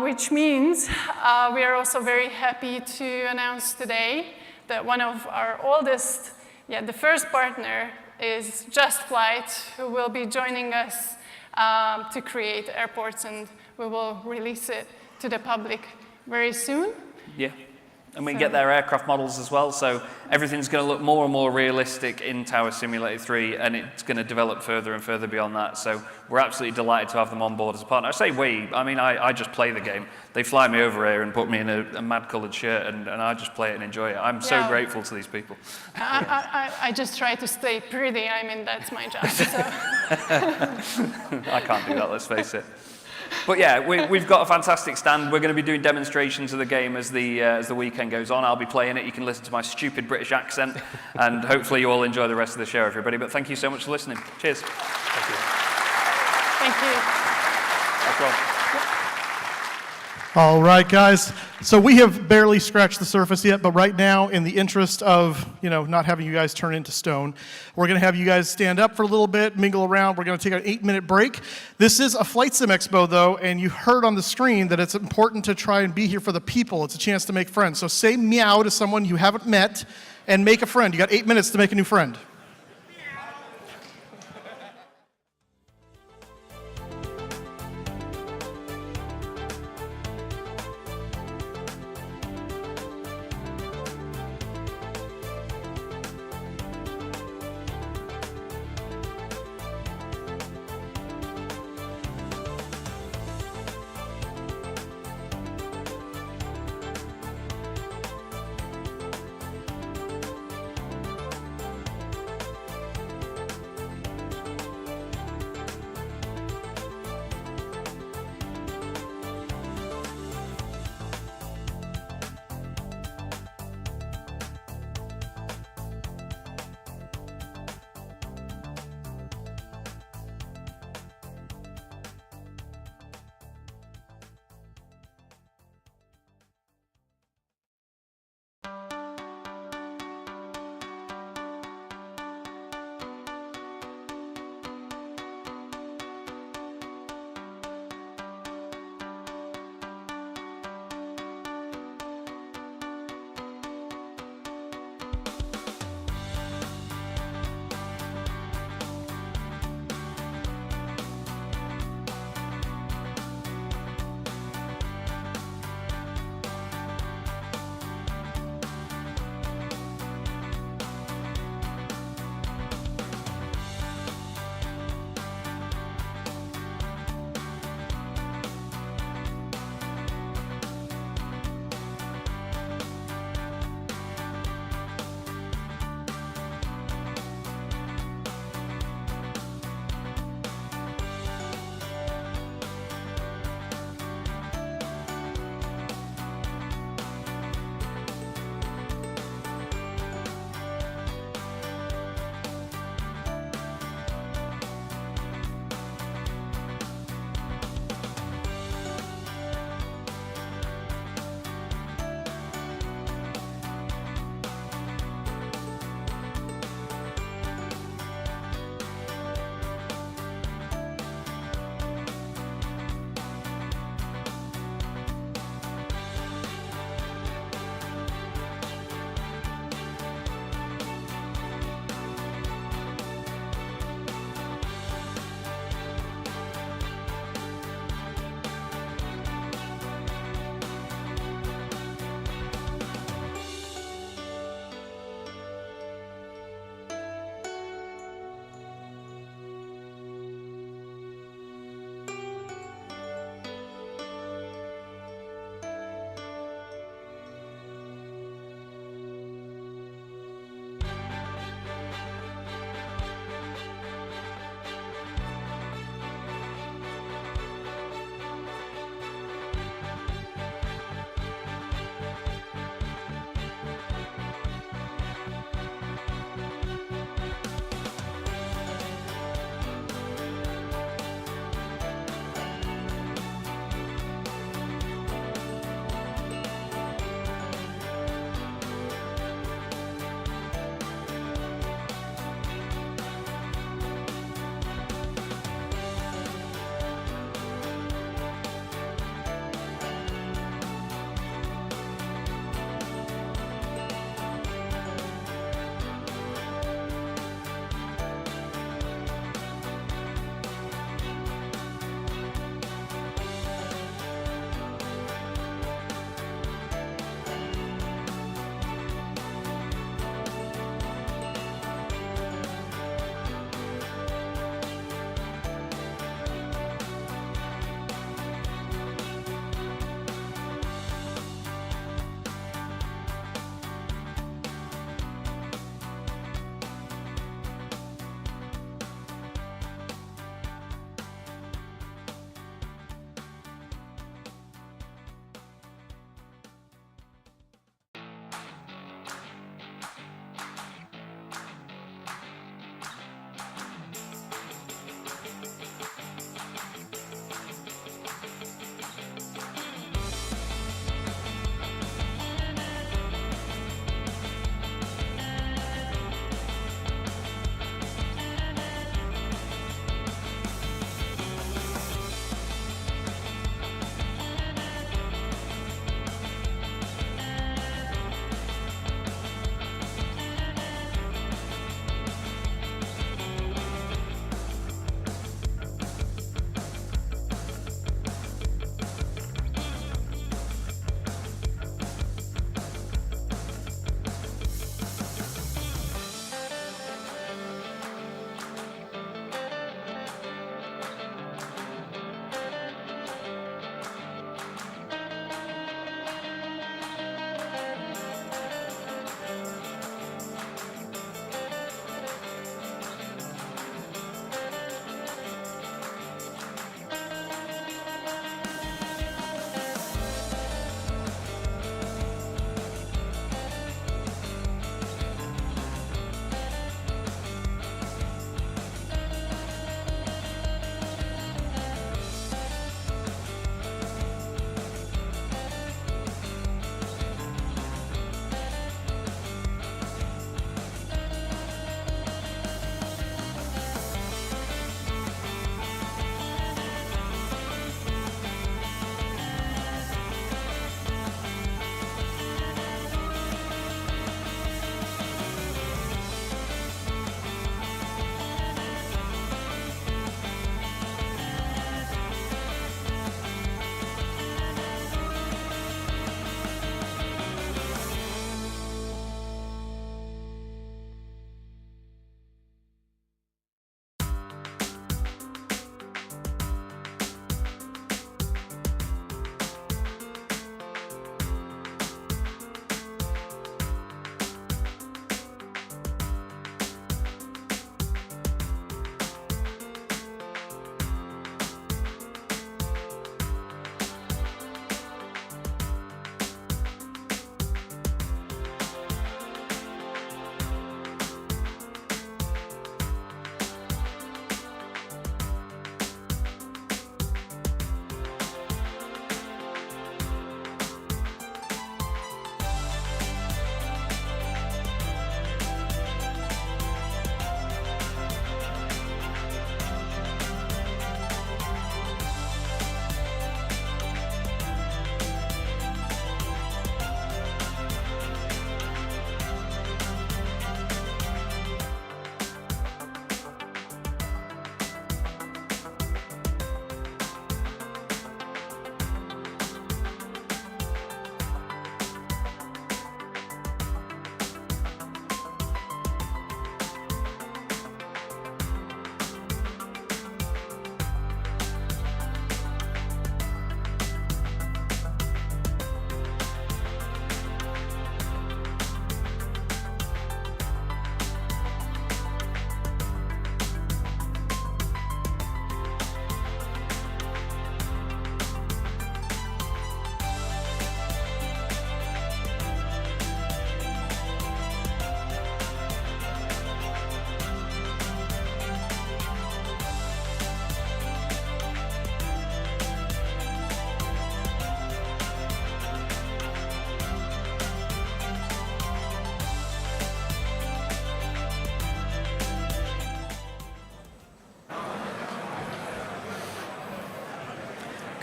Which means we are also very happy to announce today that one of our oldest, the first partner is Just Flight, who will be joining us to create airports, and we will release it to the public very soon. Yeah. And we can get their aircraft models as well, so everything's going to look more and more realistic in Tower Simulator 3, and it's going to develop further and further beyond that. So we're absolutely delighted to have them on board as a partner. I say we, I mean, I just play the game. They fly me over here and put me in a mad-coloured shirt, and I just play it and enjoy it. I'm so grateful to these people. I just try to stay pretty. I mean, that's my job. So. I can't do that, let's face it. But yeah, we've got a fantastic stand. We're going to be doing demonstrations of the game as the weekend goes on. I'll be playing it. You can listen to my stupid British accent, and hopefully you all enjoy the rest of the show, everybody. But thank you so much for listening. Cheers. Thank you. Thank you. That's well. All right, guys. So we have barely scratched the surface yet, but right now, in the interest of not having you guys turn into stone, we're going to have you guys stand up for a little bit, mingle around. We're going to take an 8-minute break. This is a FlightSimExpo, though, and you heard on the screen that it's important to try and be here for the people. It's a chance to make friends. So say meow to someone you haven't met and make a friend. You got 8 minutes to make a new friend.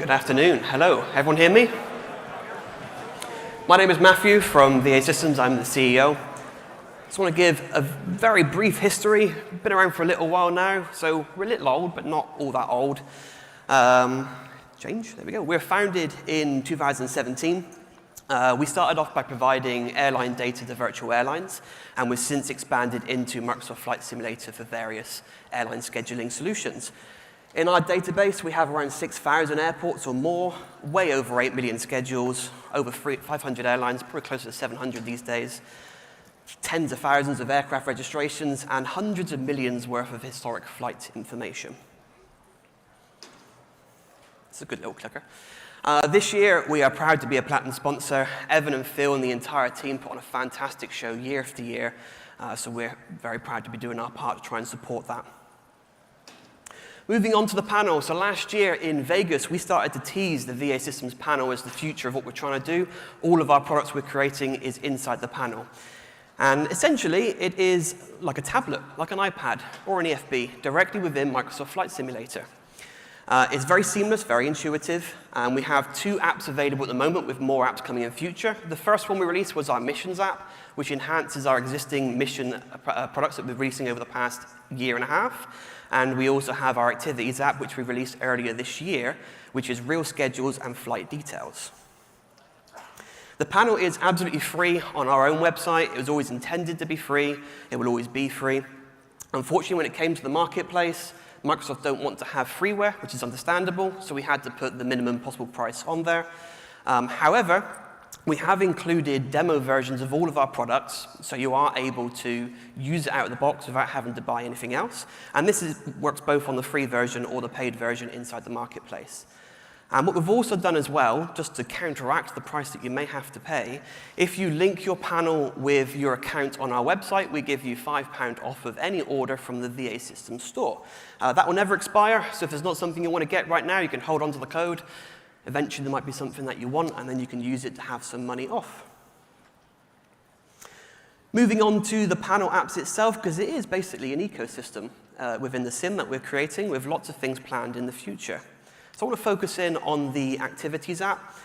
Good afternoon. Hello. Everyone hear me? My name is Matthew from VA Systems. I'm the CEO. Just want to give a very brief history. Been around for a little while now, so we're a little old, but not all that old. Change. There we go. We're founded in 2017. We started off by providing airline data to virtual airlines, and we've since expanded into Microsoft Flight Simulator for various airline scheduling solutions. In our database, we have around 6,000 airports or more, way over 8 million schedules, over 500 airlines, probably closer to 700 these days, tens of thousands of aircraft registrations, and hundreds of millions worth of historic flight information. It's a good little clicker. This year, we are proud to be a platinum sponsor. Evan and Phil and the entire team put on a fantastic show year after year, so we're very proud to be doing our part to try and support that. Moving on to the panel. So last year in Vegas, we started to tease the VA Systems panel as the future of what we're trying to do. All of our products we're creating is inside the panel. And essentially, it is like a tablet, like an iPad or an EFB, directly within Microsoft Flight Simulator. It's very seamless, very intuitive, and we have 2 apps available at the moment with more apps coming in future. The first one we released was our Missions app, which enhances our existing mission products that we've been releasing over the past year and a half. And we also have our Activities app, which we released earlier this year, which is real schedules and flight details. The panel is absolutely free on our own website. It was always intended to be free. It will always be free. Unfortunately, when it came to the marketplace, Microsoft don't want to have freeware, which is understandable, so we had to put the minimum possible price on there. However, we have included demo versions of all of our products, so you are able to use it out of the box without having to buy anything else. And this works both on the free version or the paid version inside the marketplace. And what we've also done as well, just to counteract the price that you may have to pay, if you link your panel with your account on our website, we give you £5 off of any order from the VA Systems store. That will never expire, so if there's not something you want to get right now, you can hold on to the code. Eventually, there might be something that you want, and then you can use it to have some money off. Moving on to the panel apps itself, because it is basically an ecosystem within the sim that we're creating with lots of things planned in the future. So I want to focus in on the Activities app.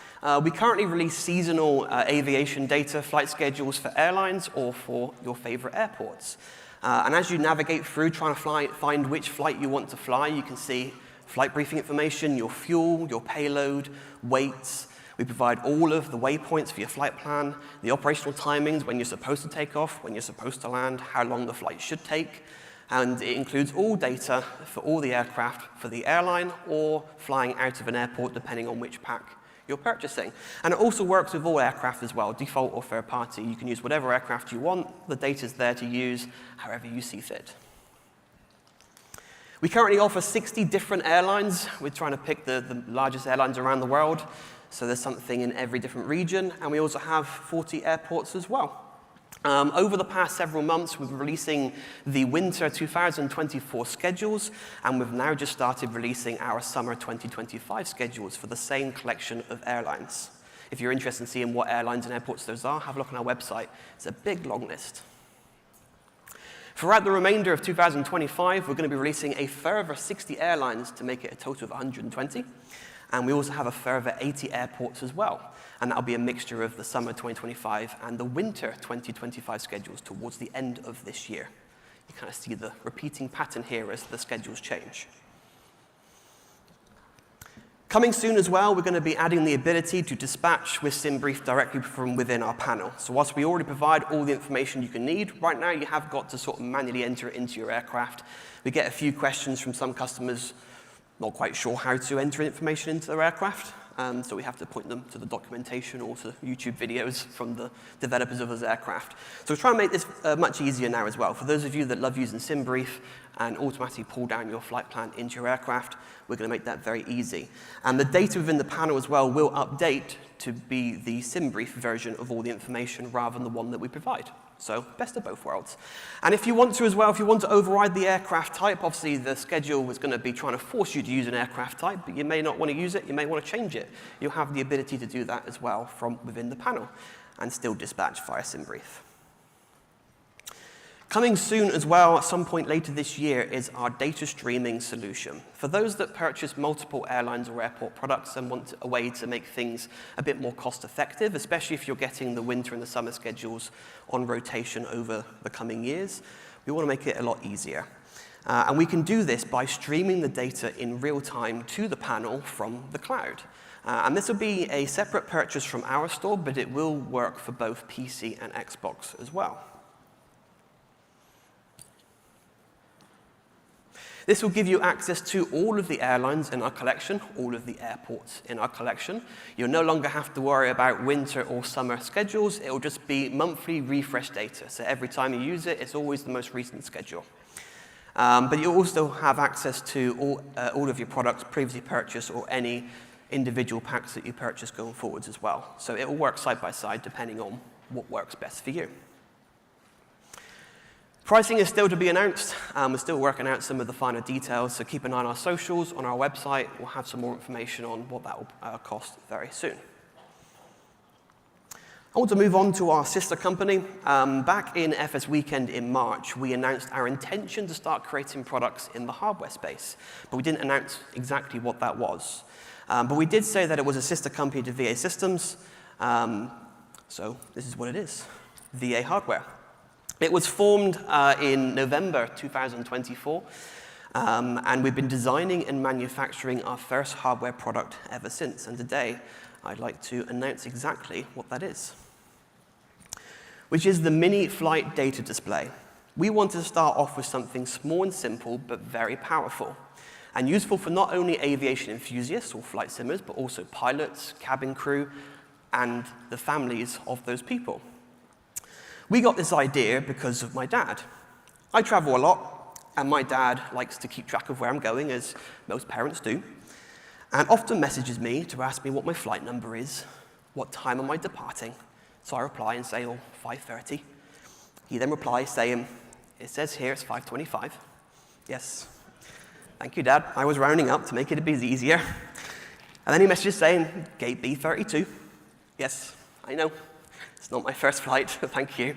We currently release seasonal aviation data, flight schedules for airlines or for your favorite airports. And as you navigate through trying to find which flight you want to fly, you can see flight briefing information, your fuel, your payload, weights. We provide all of the waypoints for your flight plan, the operational timings, when you're supposed to take off, when you're supposed to land, how long the flight should take. And it includes all data for all the aircraft for the airline or flying out of an airport, depending on which pack you're purchasing. And it also works with all aircraft as well, default or third party. You can use whatever aircraft you want. The data's there to use however you see fit. We currently offer 60 different airlines. We're trying to pick the largest airlines around the world. So there's something in every different region. And we also have 40 airports as well. Over the past several months, we've been releasing the winter 2024 schedules, and we've now just started releasing our summer 2025 schedules for the same collection of airlines. If you're interested in seeing what airlines and airports those are, have a look on our website. It's a big, long list. Throughout the remainder of 2025, we're going to be releasing a further 60 airlines to make it a total of 120. And we also have a further 80 airports as well. And that'll be a mixture of the summer 2025 and the winter 2025 schedules towards the end of this year. You kind of see the repeating pattern here as the schedules change. Coming soon as well, we're going to be adding the ability to dispatch with SimBrief directly from within our panel. So whilst we already provide all the information you can need, right now you have got to sort of manually enter it into your aircraft. We get a few questions from some customers not quite sure how to enter information into their aircraft. So we have to point them to the documentation or to YouTube videos from the developers of those aircraft. So we're trying to make this much easier now as well. For those of you that love using SimBrief and automatically pull down your flight plan into your aircraft, we're going to make that very easy. And the data within the panel as well will update to be the SimBrief version of all the information rather than the one that we provide. So best of both worlds. And if you want to as well, if you want to override the aircraft type, obviously the schedule was going to be trying to force you to use an aircraft type, but you may not want to use it, you may want to change it. You'll have the ability to do that as well from within the panel and still dispatch via SimBrief. Coming soon as well, at some point later this year, is our data streaming solution. For those that purchase multiple airlines or airport products and want a way to make things a bit more cost effective, especially if you're getting the winter and the summer schedules on rotation over the coming years, we want to make it a lot easier. And we can do this by streaming the data in real time to the panel from the cloud. And this will be a separate purchase from our store, but it will work for both PC and Xbox as well. This will give you access to all of the airlines in our collection, all of the airports in our collection. You'll no longer have to worry about winter or summer schedules. It will just be monthly refresh data. So every time you use it, it's always the most recent schedule. But you also have access to all of your products previously purchased or any individual packs that you purchase going forwards as well. So it will work side by side depending on what works best for you. Pricing is still to be announced. We're still working out some of the finer details, so keep an eye on our socials, on our website. We'll have some more information on what that will cost very soon. I want to move on to our sister company. Back in FS Weekend in March, we announced our intention to start creating products in the hardware space, but we didn't announce exactly what that was. But we did say that it was a sister company to VA Systems, so this is what it is, VA Hardware. It was formed in November 2024, and we've been designing and manufacturing our first hardware product ever since. And today, I'd like to announce exactly what that is, which is the mini flight data display. We wanted to start off with something small and simple, but very powerful, and useful for not only aviation enthusiasts or flight simmers, but also pilots, cabin crew, and the families of those people. We got this idea because of my dad. I travel a lot, and my dad likes to keep track of where I'm going, as most parents do, and often messages me to ask me what my flight number is, what time am I departing. So I reply and say, oh, 5:30. He then replies saying, it says here it's 5:25. Yes. Thank you, Dad. I was rounding up to make it a bit easier. And then he messages saying, gate B32. Yes, I know. It's not my first flight, thank you.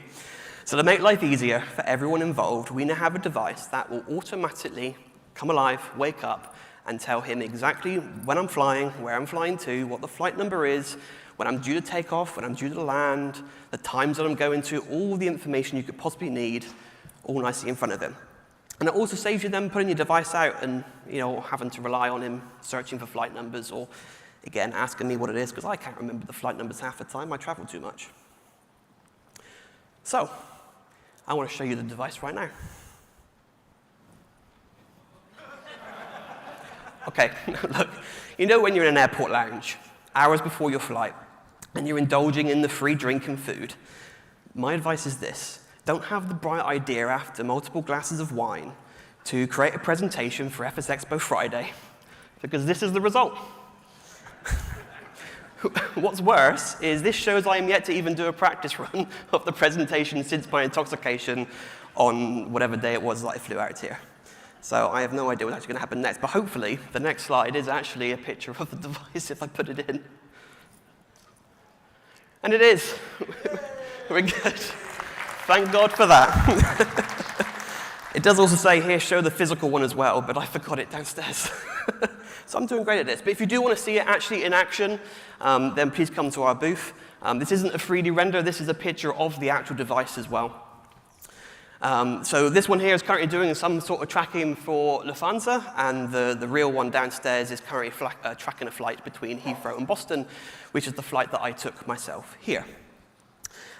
So to make life easier for everyone involved, we now have a device that will automatically come alive, wake up, and tell him exactly when I'm flying, where I'm flying to, what the flight number is, when I'm due to take off, when I'm due to land, the times that I'm going to, all the information you could possibly need, all nicely in front of him. And it also saves you then putting your device out and having to rely on him searching for flight numbers or, again, asking me what it is, because I can't remember the flight numbers half the time. I travel too much. So, I want to show you the device right now. Okay, look, when you're in an airport lounge, hours before your flight, and you're indulging in the free drink and food, my advice is this. Don't have the bright idea after multiple glasses of wine to create a presentation for FS Expo Friday, because this is the result. What's worse is this shows I am yet to even do a practice run of the presentation since my intoxication on whatever day it was that I flew out here. So I have no idea what's actually going to happen next, but hopefully the next slide is actually a picture of the device if I put it in. And it is. We're good. Thank God for that. It does also say here, show the physical one as well, but I forgot it downstairs. So I'm doing great at this. But if you do want to see it actually in action, then please come to our booth. This isn't a 3D render. This is a picture of the actual device as well. So this one here is currently doing some sort of tracking for Lufthansa, and the real one downstairs is currently tracking a flight between Heathrow and Boston, which is the flight that I took myself here.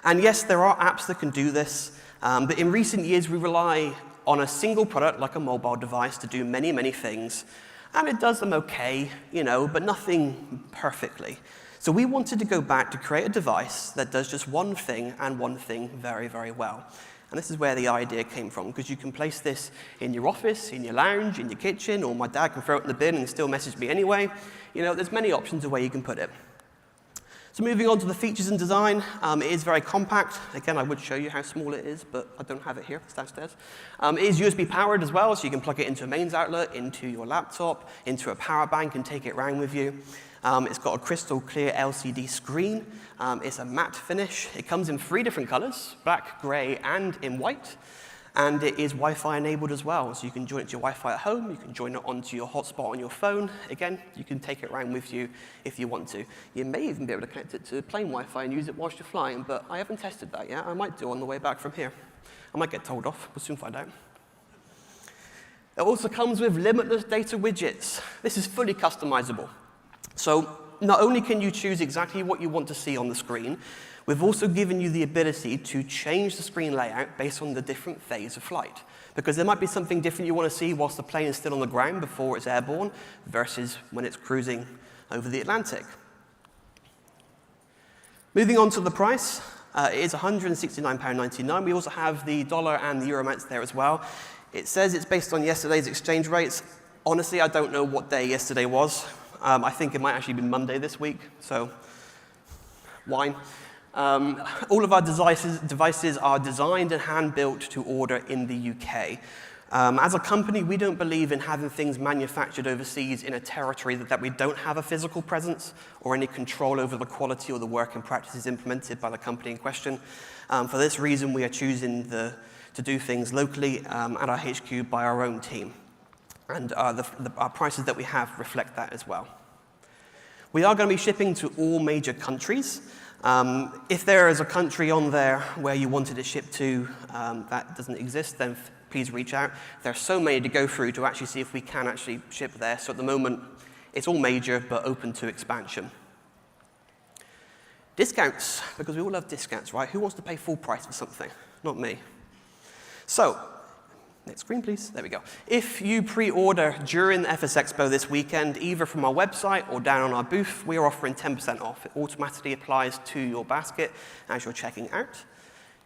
And yes, there are apps that can do this, but in recent years we rely on a single product like a mobile device to do many, many things, and it does them okay, but nothing perfectly. So we wanted to go back to create a device that does just one thing and one thing very, very well. And this is where the idea came from, because you can place this in your office, in your lounge, in your kitchen, or my dad can throw it in the bin and still message me anyway. There's many options of where you can put it. So moving on to the features and design, it is very compact. Again, I would show you how small it is, but I don't have it here, it's downstairs. It is USB powered as well, so you can plug it into a mains outlet, into your laptop, into a power bank, and take it around with you. It's got a crystal clear LCD screen. It's a matte finish. It comes in 3 different colors, black, gray, and in white. And it is Wi-Fi enabled as well, so you can join it to your Wi-Fi at home, you can join it onto your hotspot on your phone. Again, you can take it around with you if you want to. You may even be able to connect it to plane Wi-Fi and use it whilst you're flying, but I haven't tested that yet. I might do on the way back from here. I might get told off, we'll soon find out. It also comes with limitless data widgets. This is fully customizable. So not only can you choose exactly what you want to see on the screen, we've also given you the ability to change the screen layout based on the different phase of flight. Because there might be something different you want to see whilst the plane is still on the ground before it's airborne versus when it's cruising over the Atlantic. Moving on to the price, it is £169.99. We also have the dollar and the euro amounts there as well. It says it's based on yesterday's exchange rates. Honestly, I don't know what day yesterday was. I think it might actually be Monday this week, so wine. All of our devices are designed and hand-built to order in the UK. As a company, we don't believe in having things manufactured overseas in a territory that we don't have a physical presence or any control over the quality or the working practices implemented by the company in question. For this reason, we are choosing to do things locally at our HQ by our own team. And our prices that we have reflect that as well. We are going to be shipping to all major countries. If there is a country on there where you wanted to ship to that doesn't exist, then please reach out. There are so many to go through to actually see if we can actually ship there. So at the moment, it's all major, but open to expansion. Discounts, because we all love discounts, right? Who wants to pay full price for something? Not me. So, next screen, please. There we go. If you pre-order during the FS Expo this weekend, either from our website or down on our booth, we are offering 10% off. It automatically applies to your basket as you're checking out.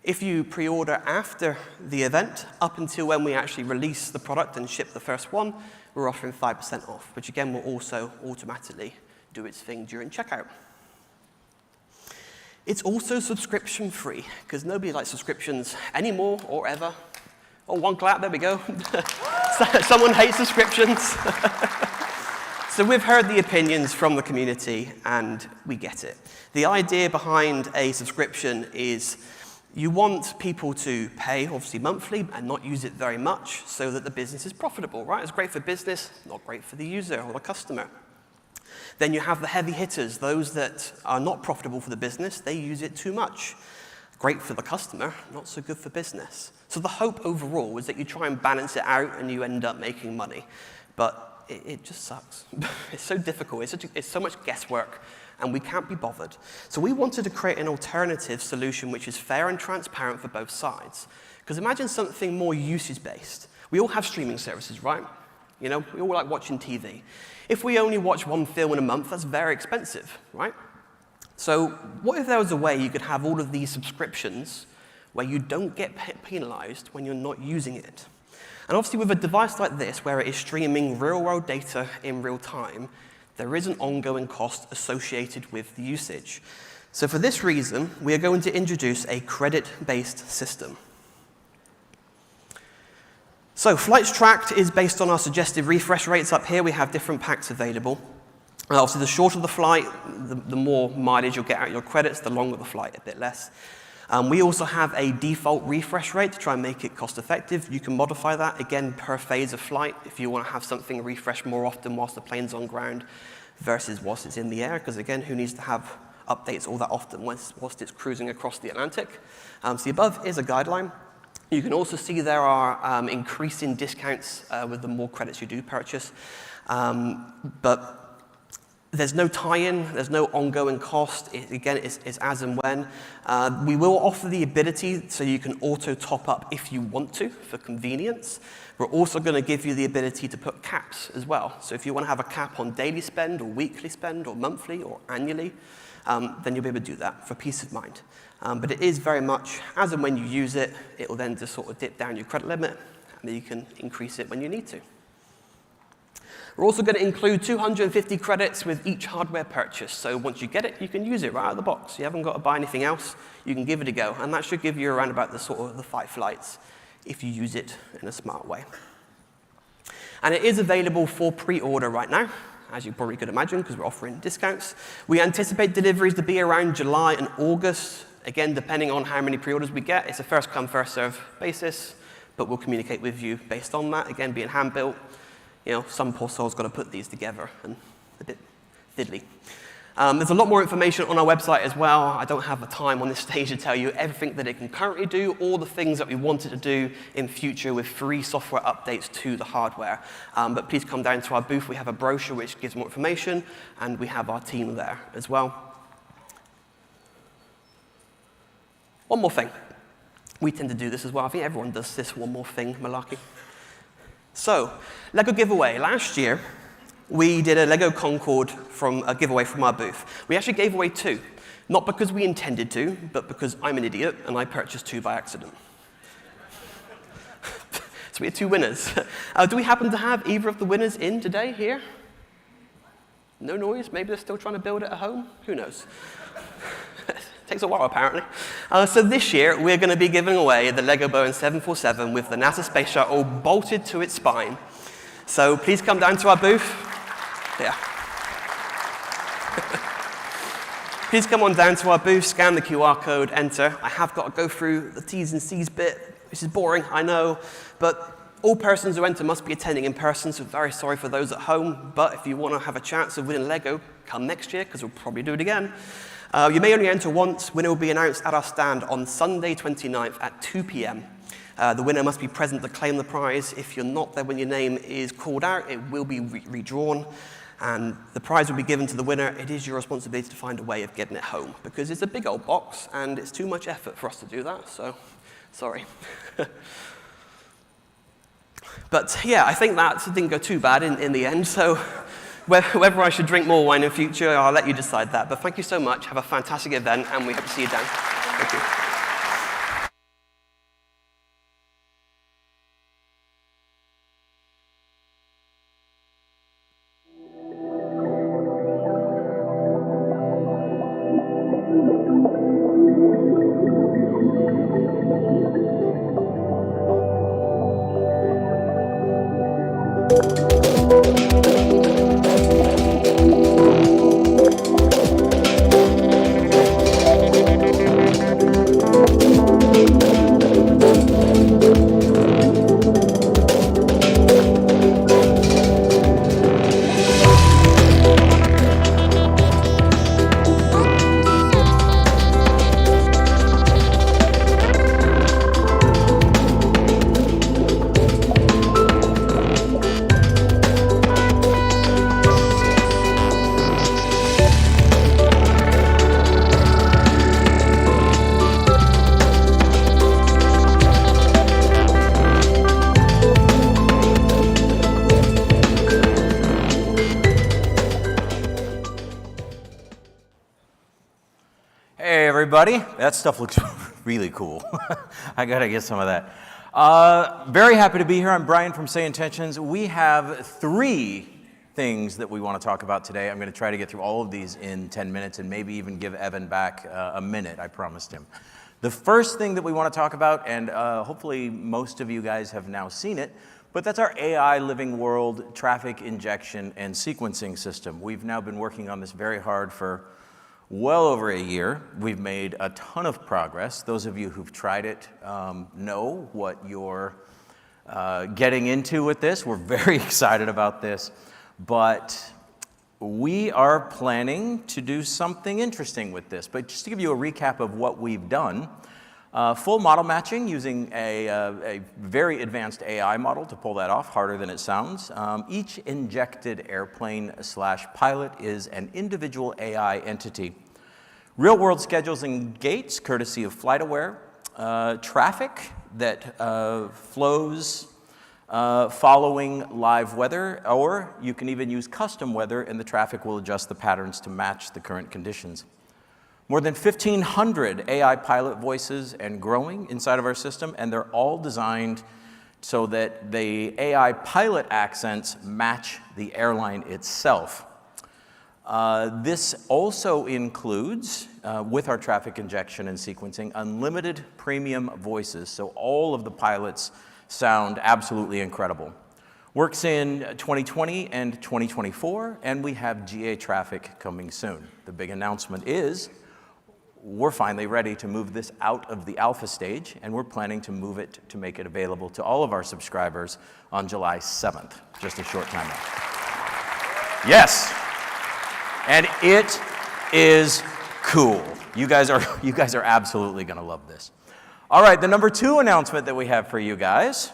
If you pre-order after the event, up until when we actually release the product and ship the first one, we're offering 5% off, which again will also automatically do its thing during checkout. It's also subscription free, because nobody likes subscriptions anymore or ever. Oh, one clap, there we go. Someone hates subscriptions. So we've heard the opinions from the community, and we get it. The idea behind a subscription is you want people to pay, obviously, monthly and not use it very much so that the business is profitable, right? It's great for business, not great for the user or the customer. Then you have the heavy hitters, those that are not profitable for the business, they use it too much. Great for the customer, not so good for business. So the hope overall is that you try and balance it out and you end up making money. But it just sucks. It's so difficult, it's so much guesswork, and we can't be bothered. So we wanted to create an alternative solution which is fair and transparent for both sides. Because imagine something more usage-based. We all have streaming services, right? You know, we all like watching TV. If we only watch one film in a month, that's very expensive, right? So what if there was a way you could have all of these subscriptions where you don't get penalized when you're not using it? And obviously with a device like this, where it is streaming real-world data in real time, there is an ongoing cost associated with the usage. So for this reason, we are going to introduce a credit-based system. So Flights Tracked is based on our suggested refresh rates. Up here, we have different packs available. Obviously, the shorter the flight, the more mileage you'll get out of your credits, the longer the flight, a bit less. We also have a default refresh rate to try and make it cost effective. You can modify that, again, per phase of flight, if you want to have something refresh more often whilst the plane's on ground versus whilst it's in the air, because again, who needs to have updates all that often whilst it's cruising across the Atlantic? So the above is a guideline. You can also see there are increasing discounts with the more credits you do purchase. But there's no tie-in, there's no ongoing cost. Again, it's as and when. We will offer the ability so you can auto top up if you want to for convenience. We're also going to give you the ability to put caps as well. So if you want to have a cap on daily spend or weekly spend or monthly or annually, then you'll be able to do that for peace of mind. But it is very much as and when you use it, it will then just sort of dip down your credit limit, and then you can increase it when you need to. We're also going to include 250 credits with each hardware purchase. So once you get it, you can use it right out of the box. You haven't got to buy anything else. You can give it a go. And that should give you around about the sort of the 5 flights if you use it in a smart way. And it is available for pre-order right now, as you probably could imagine, because we're offering discounts. We anticipate deliveries to be around July and August. Again, depending on how many pre-orders we get, it's a first-come, first-served basis. but we'll communicate with you based on that. Again, being hand-built, some poor soul's got to put these together, and a bit fiddly. There's a lot more information on our website as well. I don't have the time on this stage to tell you everything that it can currently do, all the things that we want it to do in future with free software updates to the hardware. But please come down to our booth. We have a brochure which gives more information, and we have our team there as well. One more thing. We tend to do this as well. I think everyone does this one more thing malarkey. So, Lego giveaway. Last year, we did a Lego Concorde a giveaway from our booth. We actually gave away 2. Not because we intended to, but because I'm an idiot and I purchased 2 by accident. So we had 2 winners. Do we happen to have either of the winners in today here? No noise? Maybe they're still trying to build it at home? Who knows? Takes a while, apparently. So this year, we're going to be giving away the Lego Boeing 747 with the NASA space shuttle bolted to its spine. So please come down to our booth. Yeah. Please come on down to our booth, scan the QR code, enter. I have got to go through the T's and C's bit, which is boring, I know, but all persons who enter must be attending in person, so very sorry for those at home, but if you want to have a chance of winning Lego, come next year, because we'll probably do it again. You may only enter once. Winner will be announced at our stand on Sunday 29th at 2 p.m. The winner must be present to claim the prize. If you're not there when your name is called out, it will be redrawn, and the prize will be given to the winner. It is your responsibility to find a way of getting it home, because it's a big old box, and it's too much effort for us to do that, so sorry. But yeah, I think that didn't go too bad in the end, so whether I should drink more wine in future, I'll let you decide that. But thank you so much. Have a fantastic event, and we hope to see you down. Thank you. Everybody, that stuff looks really cool. I gotta get some of that. Very happy to be here. I'm Brian from Say Intentions. We have 3 things that we want to talk about today. I'm going to try to get through all of these in 10 minutes and maybe even give Evan back a minute. I promised him. The first thing that we want to talk about, and hopefully most of you guys have now seen it, but that's our AI Living World traffic injection and sequencing system. We've now been working on this very hard for well over a year. We've made a ton of progress. Those of you who've tried it know what you're getting into with this. We're very excited about this, but we are planning to do something interesting with this. But just to give you a recap of what we've done, full model matching using a very advanced AI model to pull that off, harder than it sounds. Each injected airplane/pilot is an individual AI entity. Real-world schedules and gates, courtesy of FlightAware. Traffic that flows following live weather, or you can even use custom weather, and the traffic will adjust the patterns to match the current conditions. More than 1,500 AI pilot voices and growing inside of our system, and they're all designed so that the AI pilot accents match the airline itself. This also includes, with our traffic injection and sequencing, unlimited premium voices, so all of the pilots sound absolutely incredible. Works in 2020 and 2024, and we have GA traffic coming soon. The big announcement is we're finally ready to move this out of the alpha stage, and we're planning to move it to make it available to all of our subscribers on July 7th, just a short time out. Yes, and it is cool. You guys are absolutely gonna love this. All right, the number 2 announcement that we have for you guys,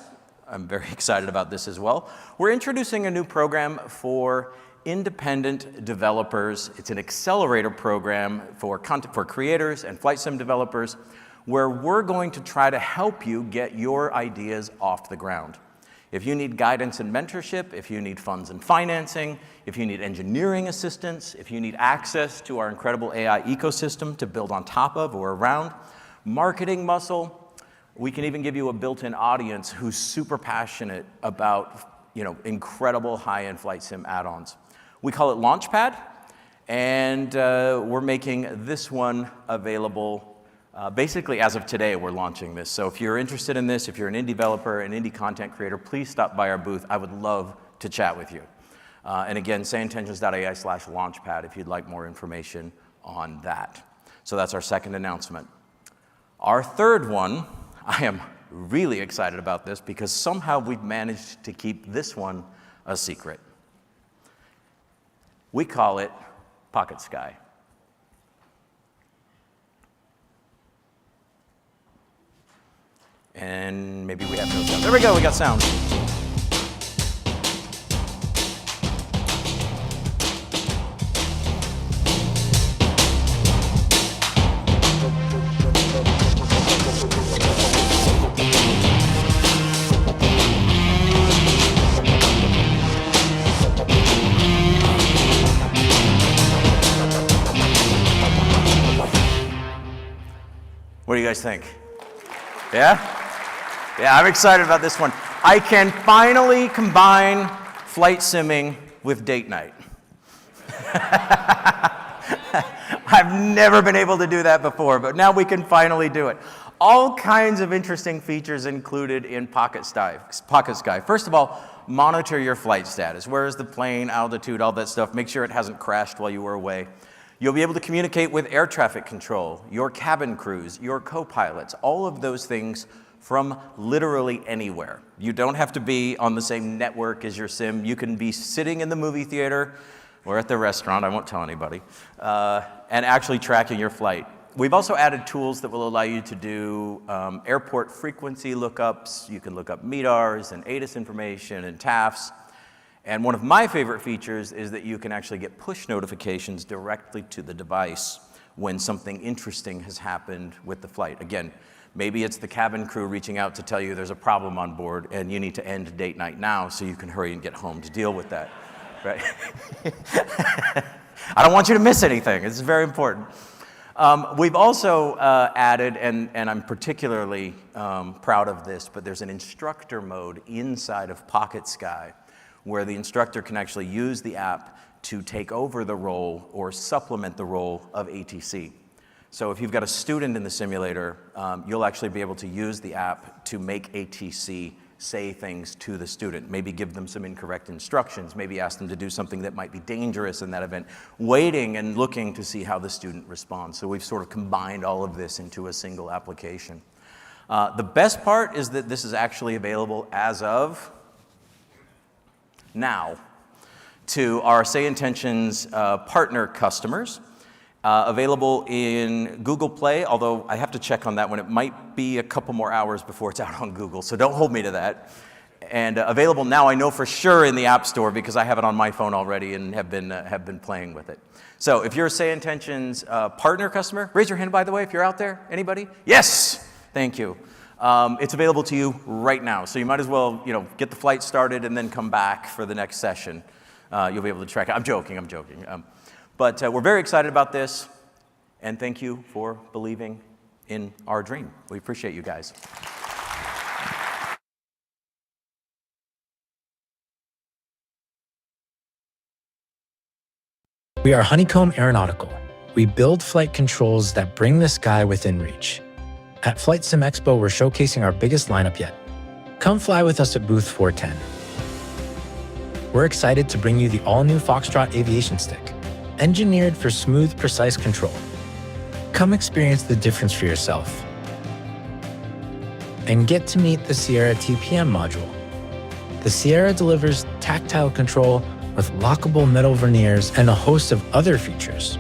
I'm very excited about this as well. We're introducing a new program for independent developers. It's an accelerator program for creators and flight sim developers, where we're going to try to help you get your ideas off the ground. If you need guidance and mentorship, if you need funds and financing, if you need engineering assistance, if you need access to our incredible AI ecosystem to build on top of or around, marketing muscle, we can even give you a built-in audience who's super passionate about, incredible high-end flight sim add-ons. We call it Launchpad, and we're making this one available. Basically, as of today, we're launching this. So if you're interested in this, if you're an indie developer, an indie content creator, please stop by our booth. I would love to chat with you. And again, sayintentions.ai/launchpad if you'd like more information on that. So that's our second announcement. Our third one, I am really excited about this because somehow we've managed to keep this one a secret. We call it Pocket Sky. And maybe we have no sound. There we go, we got sound. What do you guys think? Yeah? Yeah, I'm excited about this one. I can finally combine flight simming with date night. I've never been able to do that before, but now we can finally do it. All kinds of interesting features included in Pocket Sky. First of all, monitor your flight status. Where is the plane, altitude, all that stuff. Make sure it hasn't crashed while you were away. You'll be able to communicate with air traffic control, your cabin crews, your co-pilots, all of those things from literally anywhere. You don't have to be on the same network as your sim. You can be sitting in the movie theater or at the restaurant, I won't tell anybody, and actually tracking your flight. We've also added tools that will allow you to do airport frequency lookups. You can look up MEDARs and ATIS information and TAFs. And one of my favorite features is that you can actually get push notifications directly to the device when something interesting has happened with the flight. Again, maybe it's the cabin crew reaching out to tell you there's a problem on board and you need to end date night now so you can hurry and get home to deal with that, right? I don't want you to miss anything. It's very important. We've also added, and I'm particularly proud of this, but there's an instructor mode inside of Pocket Sky where the instructor can actually use the app to take over the role or supplement the role of ATC. So if you've got a student in the simulator, you'll actually be able to use the app to make ATC say things to the student, maybe give them some incorrect instructions, maybe ask them to do something that might be dangerous in that event, waiting and looking to see how the student responds. So we've sort of combined all of this into a single application. The best part is that this is actually available as of now to our Say Intentions partner customers. Available in Google Play, although I have to check on that one. It might be a couple more hours before it's out on Google, so don't hold me to that. And available now, I know for sure, in the App Store because I have it on my phone already and have been playing with it. So if you're a Say Intentions partner customer, raise your hand, by the way, if you're out there. Anybody? Yes! Thank you. It's available to you right now, so you might as well, get the flight started and then come back for the next session. You'll be able to track it. I'm joking. But we're very excited about this, and thank you for believing in our dream. We appreciate you guys. We are Honeycomb Aeronautical. We build flight controls that bring the sky within reach. At FlightSimExpo, we're showcasing our biggest lineup yet. Come fly with us at booth 410. We're excited to bring you the all-new Foxtrot Aviation Stick, engineered for smooth, precise control. Come experience the difference for yourself. And get to meet the Sierra TPM module. The Sierra delivers tactile control with lockable metal veneers and a host of other features.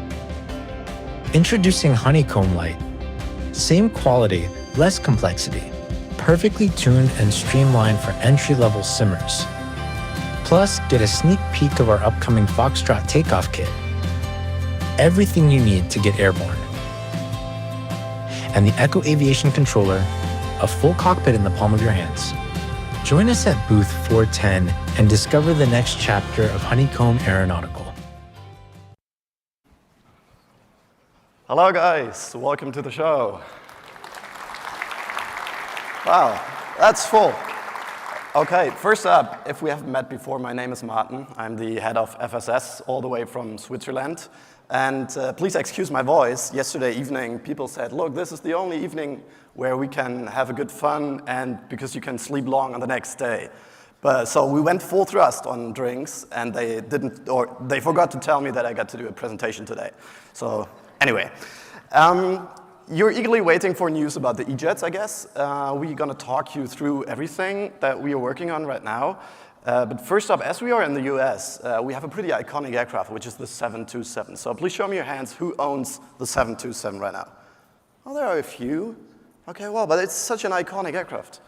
Introducing Honeycomb Light. Same quality, less complexity. Perfectly tuned and streamlined for entry-level simmers. Plus, get a sneak peek of our upcoming Foxtrot takeoff kit. Everything you need to get airborne. And the Echo Aviation Controller, a full cockpit in the palm of your hands. Join us at booth 410 and discover the next chapter of Honeycomb Aeronautical. Hello guys, welcome to the show. Wow, that's full. Okay, first up, if we haven't met before, my name is Martin. I'm the head of FSS, all the way from Switzerland. And please excuse my voice. Yesterday evening, people said, look, this is the only evening where we can have a good fun and because you can sleep long on the next day. So we went full thrust on drinks, and they forgot to tell me that I got to do a presentation today. So anyway. You're eagerly waiting for news about the E-Jets, I guess. We're going to talk you through everything that we are working on right now. But first up, as we are in the US, we have a pretty iconic aircraft, which is the 727. So please show me your hands. Who owns the 727 right now? Oh, there are a few. Okay, well, but it's such an iconic aircraft.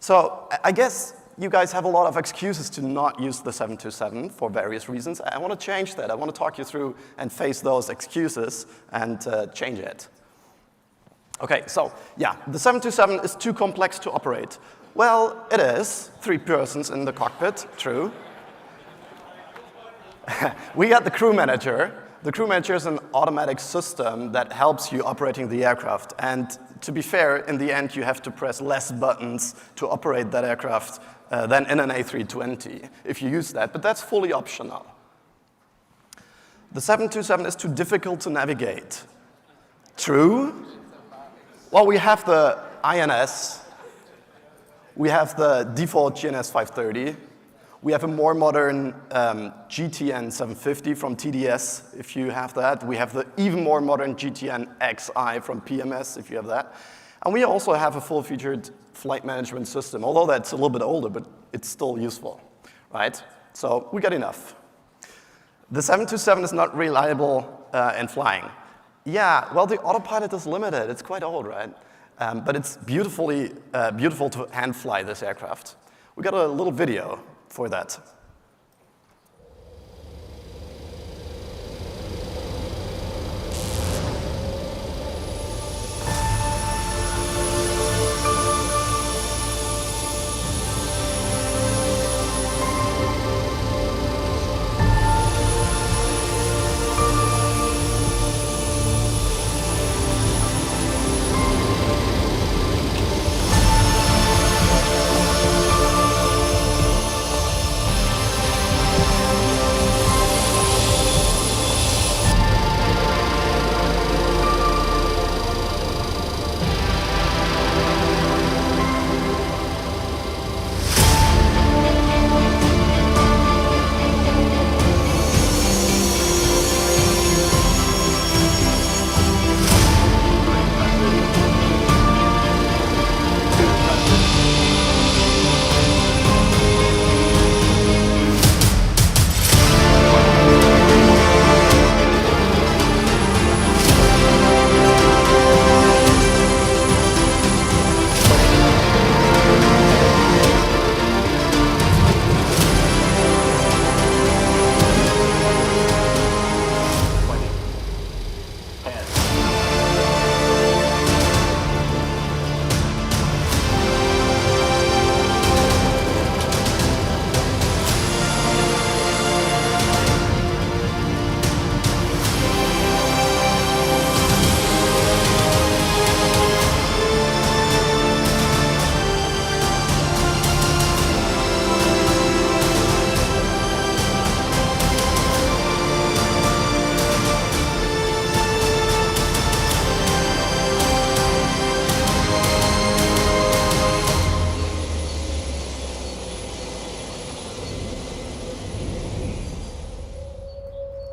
So I guess you guys have a lot of excuses to not use the 727 for various reasons. I want to change that. I want to talk you through and face those excuses and change it. Okay, so yeah, the 727 is too complex to operate. Well, it is. 3 persons in the cockpit, true. We got the crew manager. The crew manager is an automatic system that helps you operating the aircraft. And to be fair, in the end, you have to press less buttons to operate that aircraft than in an A320 if you use that, but that's fully optional. The 727 is too difficult to navigate. True. Well, we have the INS, we have the default GNS 530, we have a more modern GTN 750 from TDS, if you have that. We have the even more modern GTN XI from PMS, if you have that. And we also have a full-featured flight management system, although that's a little bit older, but it's still useful, right? So we got enough. The 727 is not reliable in flying. Yeah, well, the autopilot is limited. It's quite old, right? But it's beautiful to hand fly this aircraft. We got a little video for that.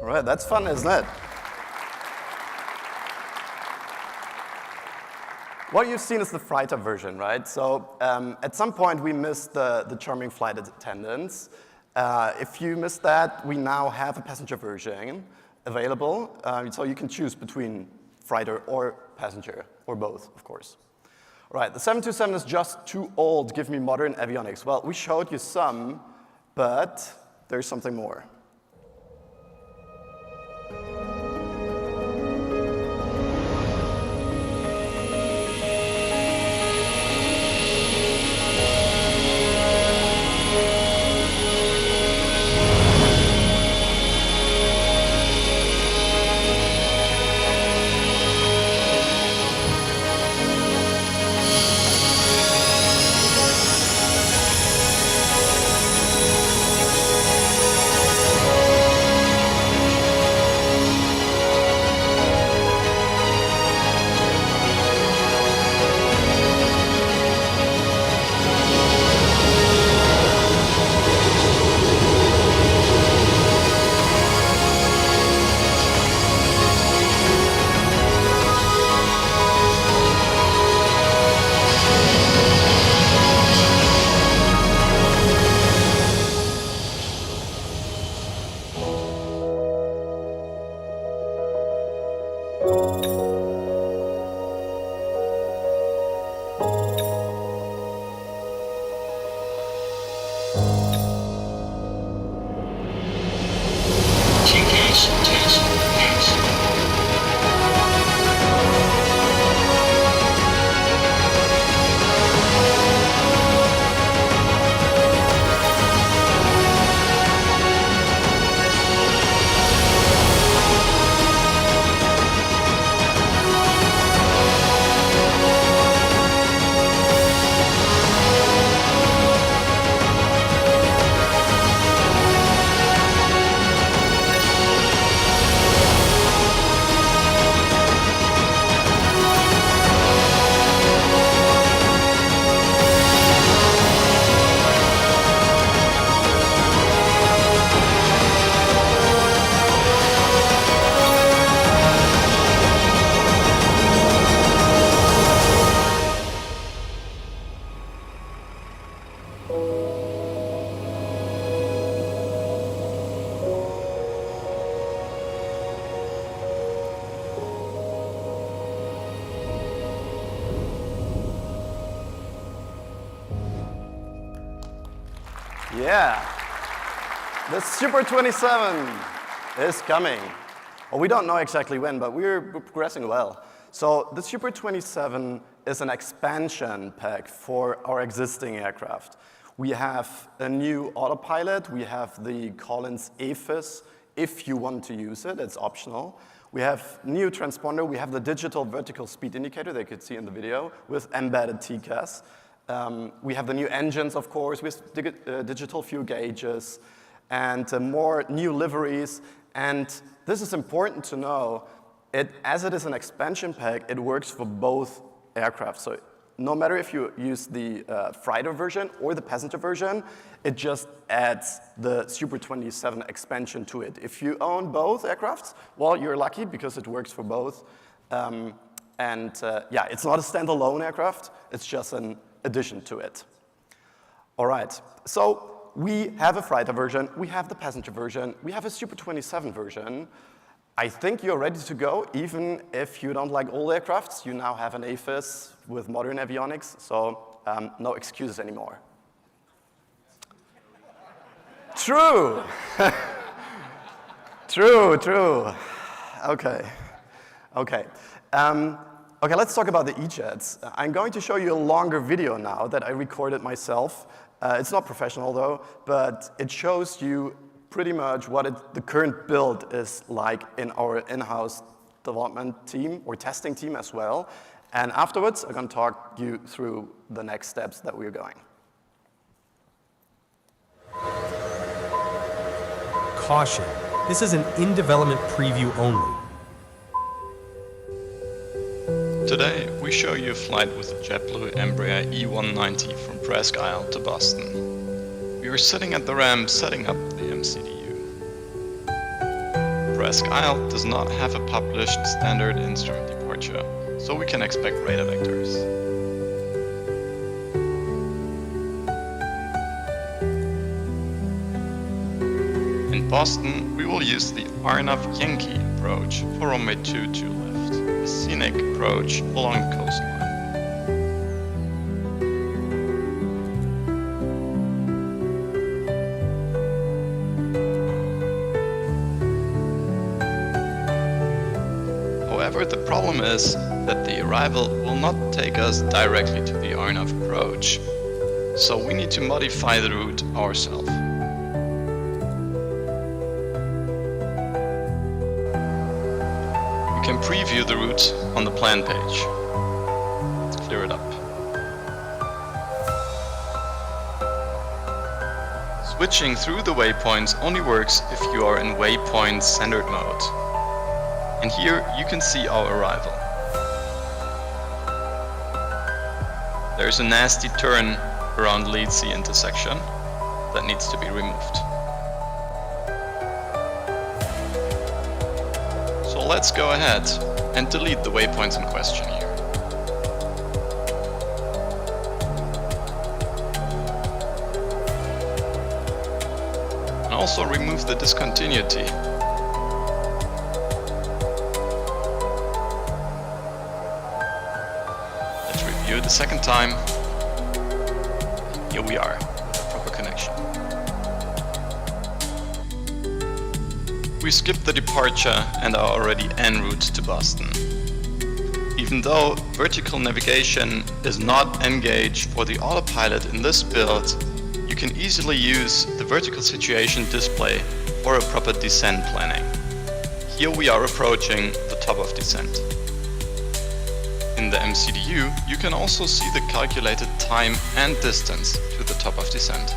All right, that's fun, isn't it? what you've seen is the freighter version, right? So at some point, we missed the charming flight attendants. If you missed that, we now have a passenger version available. So you can choose between freighter or passenger, or both, of course. All right, the 727 is just too old. Give me modern avionics. Well, we showed you some, but there's something more. Yeah, the Super 27 is coming. Well, we don't know exactly when, but we're progressing well. So the Super 27 is an expansion pack for our existing aircraft. We have a new autopilot. We have the Collins AFIS. If you want to use it, it's optional. We have new transponder. We have the digital vertical speed indicator that you could see in the video with embedded TCAS. We have the new engines, of course, with digital fuel gauges and more new liveries. And this is important to know. As it is an expansion pack, it works for both aircraft. So no matter if you use the freighter version or the passenger version, it just adds the Super 27 expansion to it. If you own both aircrafts, well, you're lucky because it works for both. Yeah, it's not a standalone aircraft. It's just an addition to it. All right, so we have a freighter version, we have the passenger version, we have a Super 27 version. I think you're ready to go, even if you don't like old aircrafts. You now have an AFIS with modern avionics, so no excuses anymore. True. True. Okay. Okay, let's talk about the E-Jets. I'm going to show you a longer video now that I recorded myself. It's not professional though, but it shows you pretty much what the current build is like in our in-house development team or testing team as well. And afterwards, I'm going to talk you through the next steps that we're going. Caution, this is an in-development preview only. Today, we show you a flight with the JetBlue Embraer E190 from Presque Isle to Boston. We were sitting at the ramp setting up the MCDU. Presque Isle does not have a published standard instrument departure, so we can expect radar vectors. In Boston, we will use the Arnav Yankee approach for runway 22 left, a scenic approach along the coastline. However, the problem is that the arrival will not take us directly to the Arnav approach, so we need to modify the route ourselves. You can preview the route on the plan page. Let's clear it up. Switching through the waypoints only works if you are in waypoint centered mode. And here you can see our arrival. There's a nasty turn around Leedsea intersection that needs to be removed. So let's go ahead and delete the waypoints in question here. And also remove the discontinuity. The second time, here we are, proper connection. We skipped the departure and are already en route to Boston. Even though vertical navigation is not engaged for the autopilot in this build, you can easily use the vertical situation display for a proper descent planning. Here we are approaching the top of descent. In the MCDU, you can also see the calculated time and distance to the top of descent.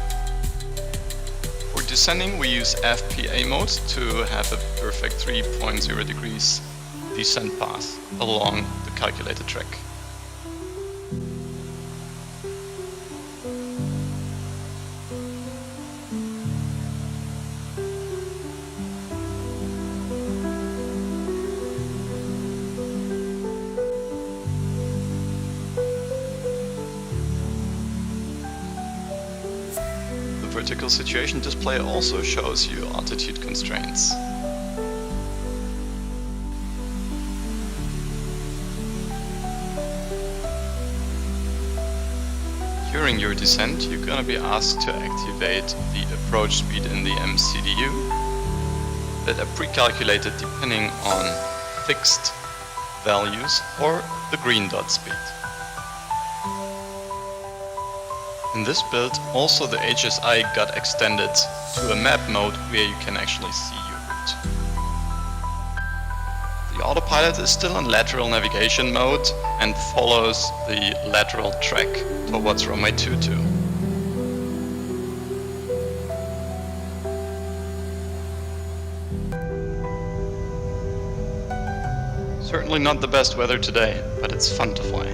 For descending, we use FPA mode to have a perfect 3.0 degrees descent path along the calculated track. Vertical situation display also shows you altitude constraints. During your descent, you're gonna be asked to activate the approach speed in the MCDU that are pre-calculated depending on fixed values or the green dot speed. In this build, also the HSI got extended to a map mode where you can actually see your route. The autopilot is still in lateral navigation mode and follows the lateral track towards runway 22. Certainly not the best weather today, but it's fun to fly.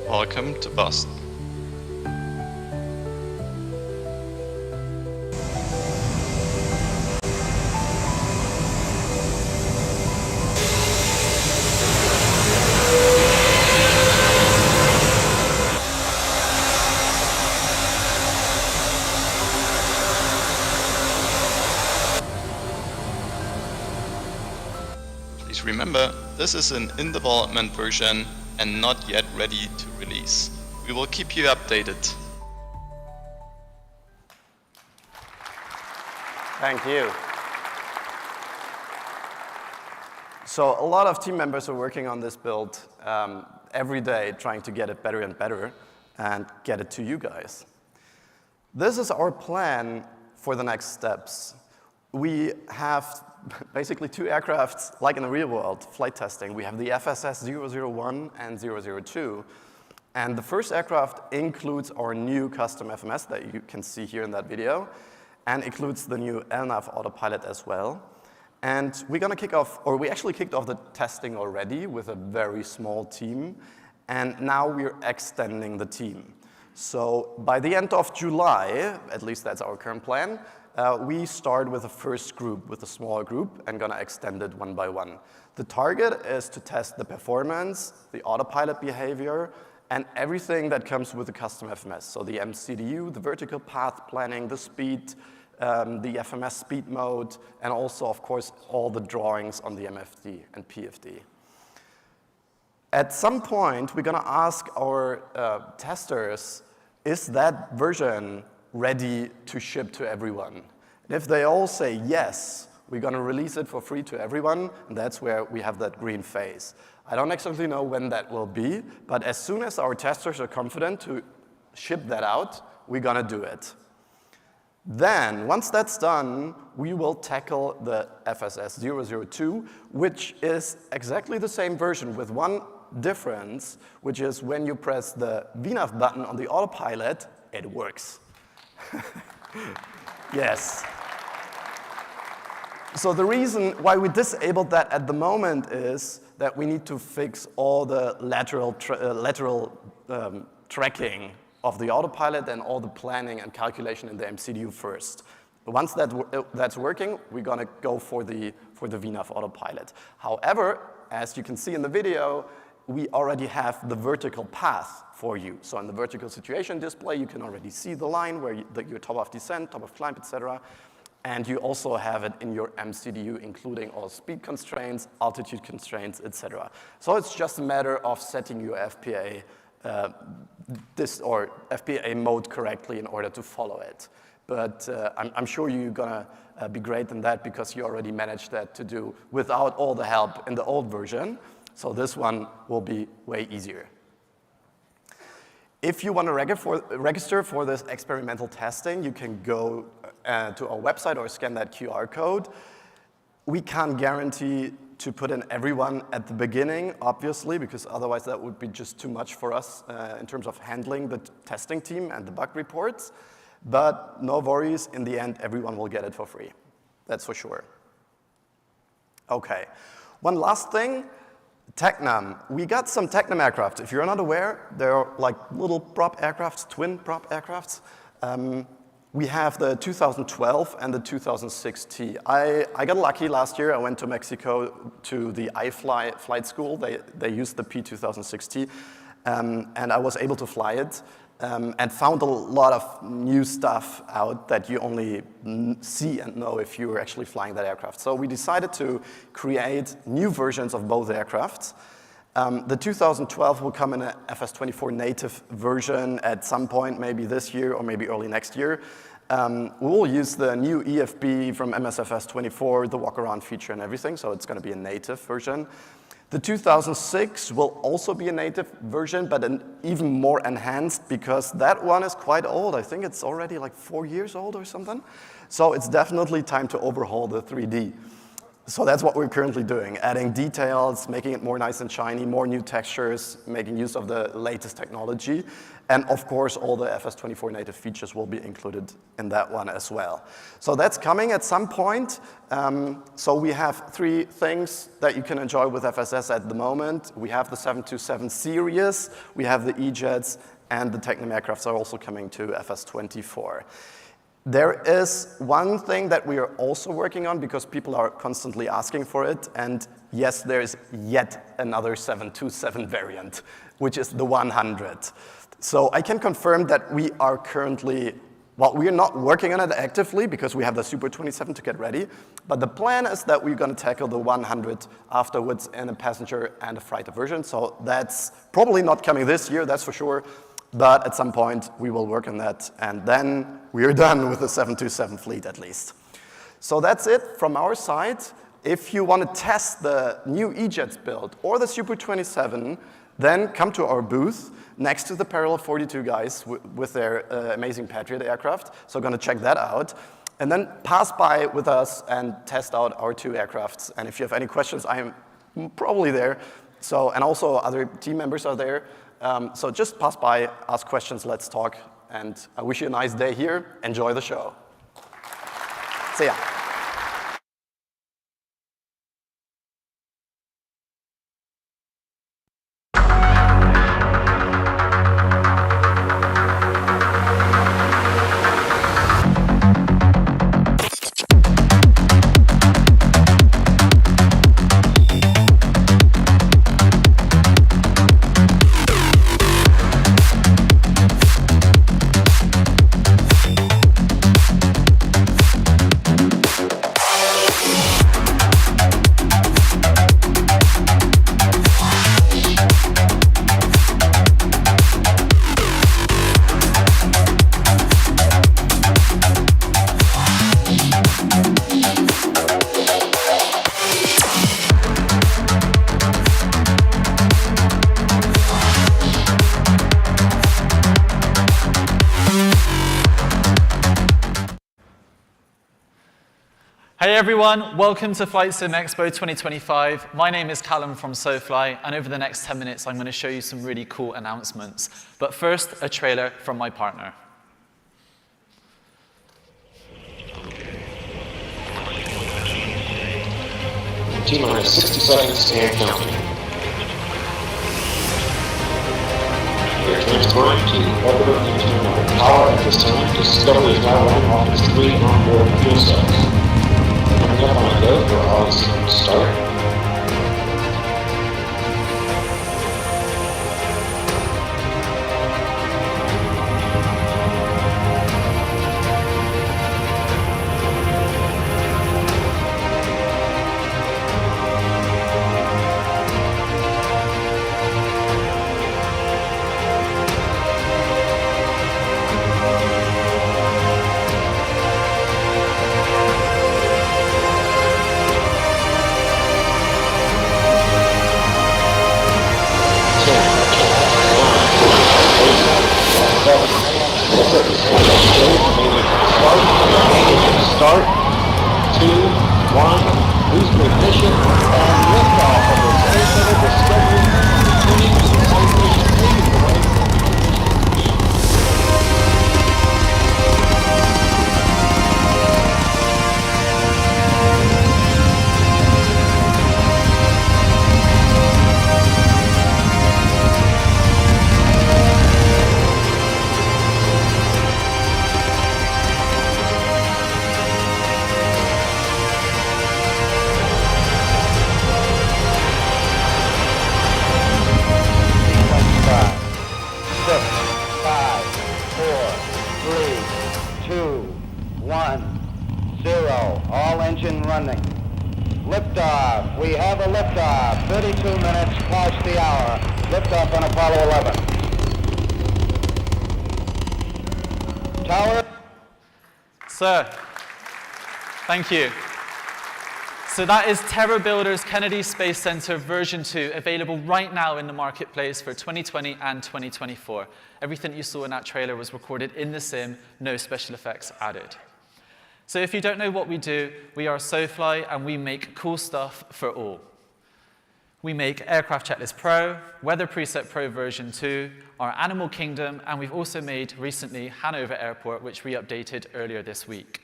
Welcome to Boston. Please remember, this is an in-development version and not yet ready to release. We will keep you updated. Thank you. So a lot of team members are working on this build every day, trying to get it better and better and get it to you guys. This is our plan for the next steps. We have basically two aircrafts, like in the real world, flight testing. We have the FSS 001 and 002. And the first aircraft includes our new custom FMS that you can see here in that video, and includes the new LNAV autopilot as well. And we're going to kick off, or we actually kicked off the testing already with a very small team, and now we're extending the team. So by the end of July, at least that's our current plan, we start with the first group, with a smaller group, and going to extend it one by one. The target is to test the performance, the autopilot behavior, and everything that comes with the custom FMS. So the MCDU, the vertical path planning, the speed, the FMS speed mode, and also, of course, all the drawings on the MFD and PFD. At some point, we're going to ask our testers, is that version ready to ship to everyone? And if they all say yes, we're going to release it for free to everyone, and that's where we have that green phase. I don't exactly know when that will be, but as soon as our testers are confident to ship that out, we're going to do it. Then, once that's done, we will tackle the FSS 002, which is exactly the same version with one difference, which is when you press the VNAV button on the autopilot, it works. Yes. So the reason why we disabled that at the moment is that we need to fix all the lateral tracking of the autopilot and all the planning and calculation in the MCDU first. Once that's working, we're going to go for the VNAV autopilot. However, as you can see in the video, we already have the vertical path for you. So in the vertical situation display, you can already see the line where your top of descent, top of climb, etc. And you also have it in your MCDU, including all speed constraints, altitude constraints, etc. So it's just a matter of setting your FPA FPA mode correctly in order to follow it. But I'm sure you're going to be great in that because you already managed that to do without all the help in the old version. So this one will be way easier. If you want to register for this experimental testing, you can go to our website or scan that QR code. We can't guarantee to put in everyone at the beginning, obviously, because otherwise that would be just too much for us in terms of handling the testing team and the bug reports. But no worries, in the end, everyone will get it for free. That's for sure. Okay, one last thing, Tecnam. We got some Tecnam aircraft. If you're not aware, they're like little prop aircrafts, twin prop aircrafts. We have the 2012 and the 2006T. I got lucky last year. I went to Mexico to the iFly flight school. They used the P2006T, and I was able to fly it and found a lot of new stuff out that you only see and know if you're actually flying that aircraft. So we decided to create new versions of both aircrafts. The 2012 will come in a FS24 native version at some point, maybe this year or maybe early next year. We will use the new EFB from MSFS24, the walk-around feature and everything, so it's going to be a native version. The 2006 will also be a native version, but an even more enhanced because that one is quite old. I think it's already like 4 years old or something. So it's definitely time to overhaul the 3D. So that's what we're currently doing, adding details, making it more nice and shiny, more new textures, making use of the latest technology. And of course, all the FS24 native features will be included in that one as well. So that's coming at some point. So we have 3 things that you can enjoy with FSS at the moment. We have the 727 series, we have the E-Jets, and the Tecnam aircrafts are also coming to FS24. There is one thing that we are also working on because people are constantly asking for it, and yes, there is yet another 727 variant, which is the 100. So I can confirm that we are currently, well, we are not working on it actively because we have the Super 27 to get ready, but the plan is that we're going to tackle the 100 afterwards in a passenger and a freighter version. So that's probably not coming this year, that's for sure. But at some point, we will work on that, and then we are done with the 727 fleet at least. So that's it from our side. If you want to test the new E-Jets build or the Super 27, then come to our booth next to the Parallel 42 guys with their amazing Patriot aircraft. So going to check that out. And then pass by with us and test out our 2 aircrafts. And if you have any questions, I am probably there. So, and also other team members are there. So just pass by, ask questions, let's talk. And I wish you a nice day here. Enjoy the show. See ya. Hey everyone, welcome to FlightSimExpo 2025. My name is Callum from SoFly, and over the next 10 minutes I'm going to show you some really cool announcements. But first, a trailer from my partner. T-minus 60 seconds and counting. We are transporting to orbiter into power at this time. Discovery is now running off its 3 onboard fuel cells. Coming up on a go for August start. Start, 2, 1, booster ignition, and liftoff of the Space Shuttle Discovery, returning to the citation taken away. Running. Liftoff. We have a liftoff. 32 minutes past the hour. Liftoff on Apollo 11. Tower. Sir, thank you. So that is TerraBuilder's Kennedy Space Center version 2, available right now in the marketplace for 2020 and 2024. Everything you saw in that trailer was recorded in the sim, no special effects added. So if you don't know what we do, we are SoFly, and we make cool stuff for all. We make Aircraft Checklist Pro, Weather Preset Pro version 2, our Animal Kingdom, and we've also made recently Hanover Airport, which we updated earlier this week.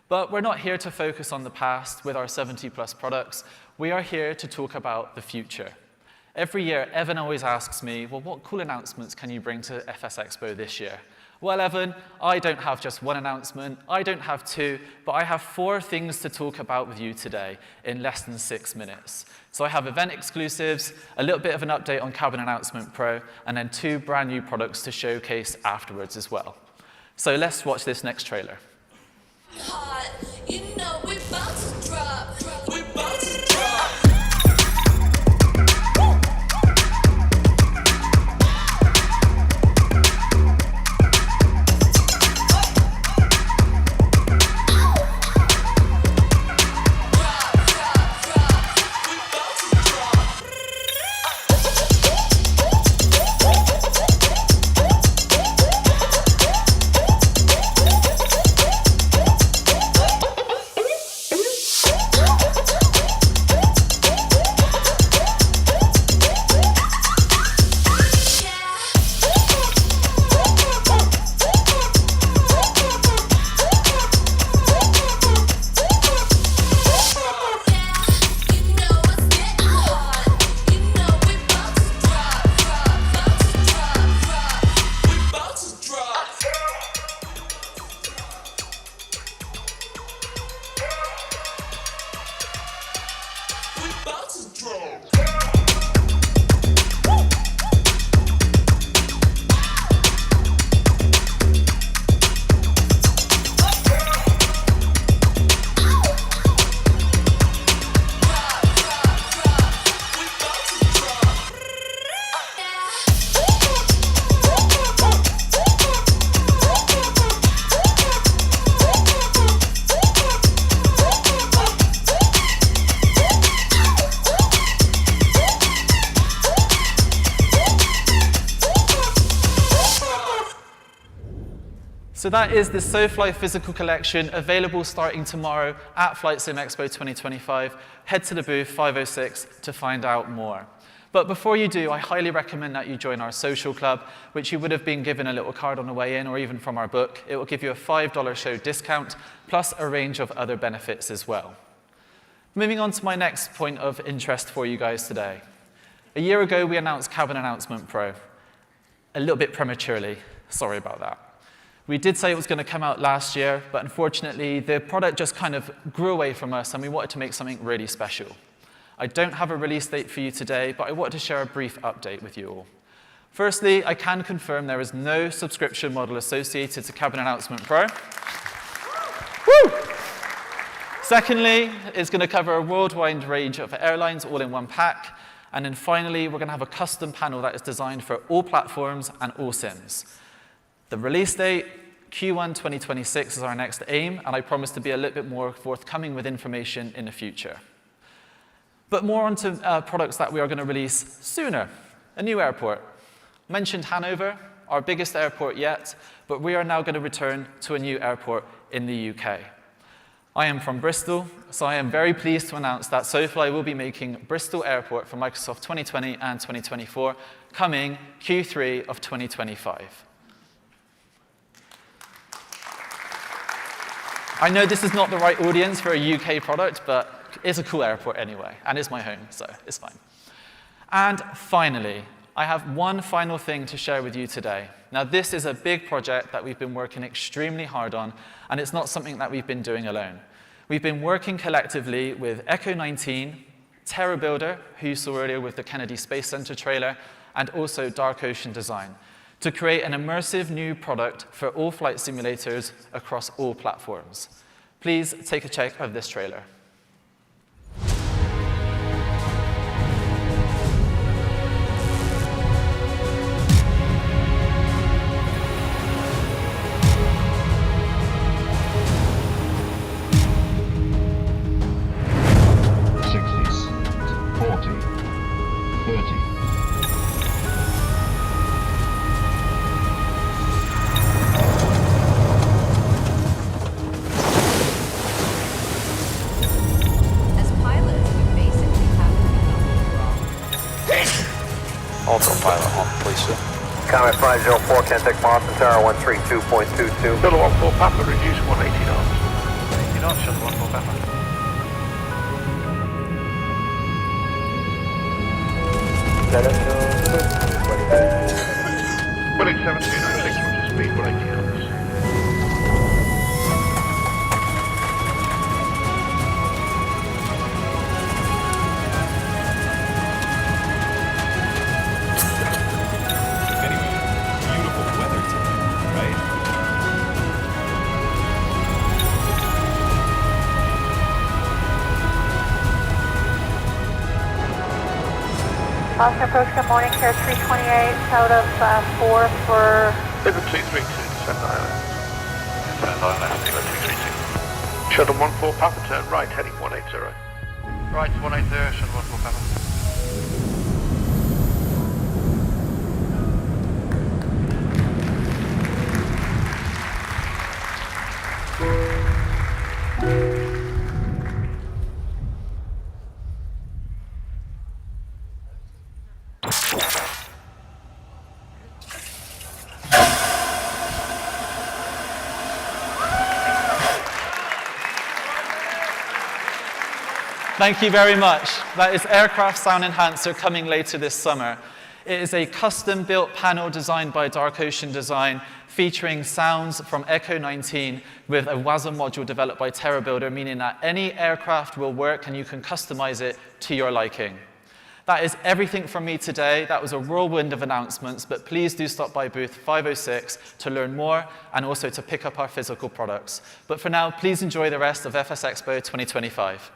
But we're not here to focus on the past with our 70+ products. We are here to talk about the future. Every year, Evan always asks me, well, what cool announcements can you bring to FS Expo this year? Well, Evan, I don't have just one announcement, I don't have 2, but I have 4 things to talk about with you today in less than 6 minutes. So I have event exclusives, a little bit of an update on Cabin Announcement Pro, and then 2 brand new products to showcase afterwards as well. So let's watch this next trailer. Hot, you know we're about to drop. We're about to drop. So that is the SoFly physical collection, available starting tomorrow at FlightSimExpo 2025. Head to the booth 506 to find out more. But before you do, I highly recommend that you join our social club, which you would have been given a little card on the way in, or even from our book. It will give you a $5 show discount, plus a range of other benefits as well. Moving on to my next point of interest for you guys today. A year ago, we announced Cabin Announcement Pro. A little bit prematurely, sorry about that. We did say it was going to come out last year, but unfortunately, the product just kind of grew away from us, and we wanted to make something really special. I don't have a release date for you today, but I wanted to share a brief update with you all. Firstly, I can confirm there is no subscription model associated to Cabin Announcement Pro. Woo! Secondly, it's going to cover a worldwide range of airlines all in one pack. And then finally, we're going to have a custom panel that is designed for all platforms and all SIMs. The release date, Q1 2026 is our next aim, and I promise to be a little bit more forthcoming with information in the future. But more onto products that we are going to release sooner. A new airport. Mentioned Hanover, our biggest airport yet, but we are now going to return to a new airport in the UK. I am from Bristol, so I am very pleased to announce that SoFly will be making Bristol Airport for Microsoft 2020 and 2024 coming Q3 of 2025. I know this is not the right audience for a UK product, but it's a cool airport anyway, and it's my home, so it's fine. And finally, I have one final thing to share with you today. Now, this is a big project that we've been working extremely hard on, and it's not something that we've been doing alone. We've been working collectively with Echo 19, TerraBuilder, who you saw earlier with the Kennedy Space Center trailer, and also Dark Ocean Design, to create an immersive new product for all flight simulators across all platforms. Please take a check of this trailer. Autopilot on, please, sir. Comet 504, Kentucky Boston Tower 132.22. Shuttle 14 Papa, reduce 180 knots. 80 knots, Shuttle 14 Papa. Willing 7296, which is speed 180 knots. Boston approach, good morning, Care 328, out of 4 for... Liver 232, descend island. Descend island, Liver 232. Shuttle 14 Papa, turn right, heading 180. Right, 180, Shuttle 14 Papa. Thank you very much. That is Aircraft Sound Enhancer coming later this summer. It is a custom-built panel designed by Dark Ocean Design, featuring sounds from Echo 19 with a WASM module developed by TerraBuilder, meaning that any aircraft will work and you can customize it to your liking. That is everything from me today. That was a whirlwind of announcements, but please do stop by booth 506 to learn more and also to pick up our physical products. But for now, please enjoy the rest of FS Expo 2025.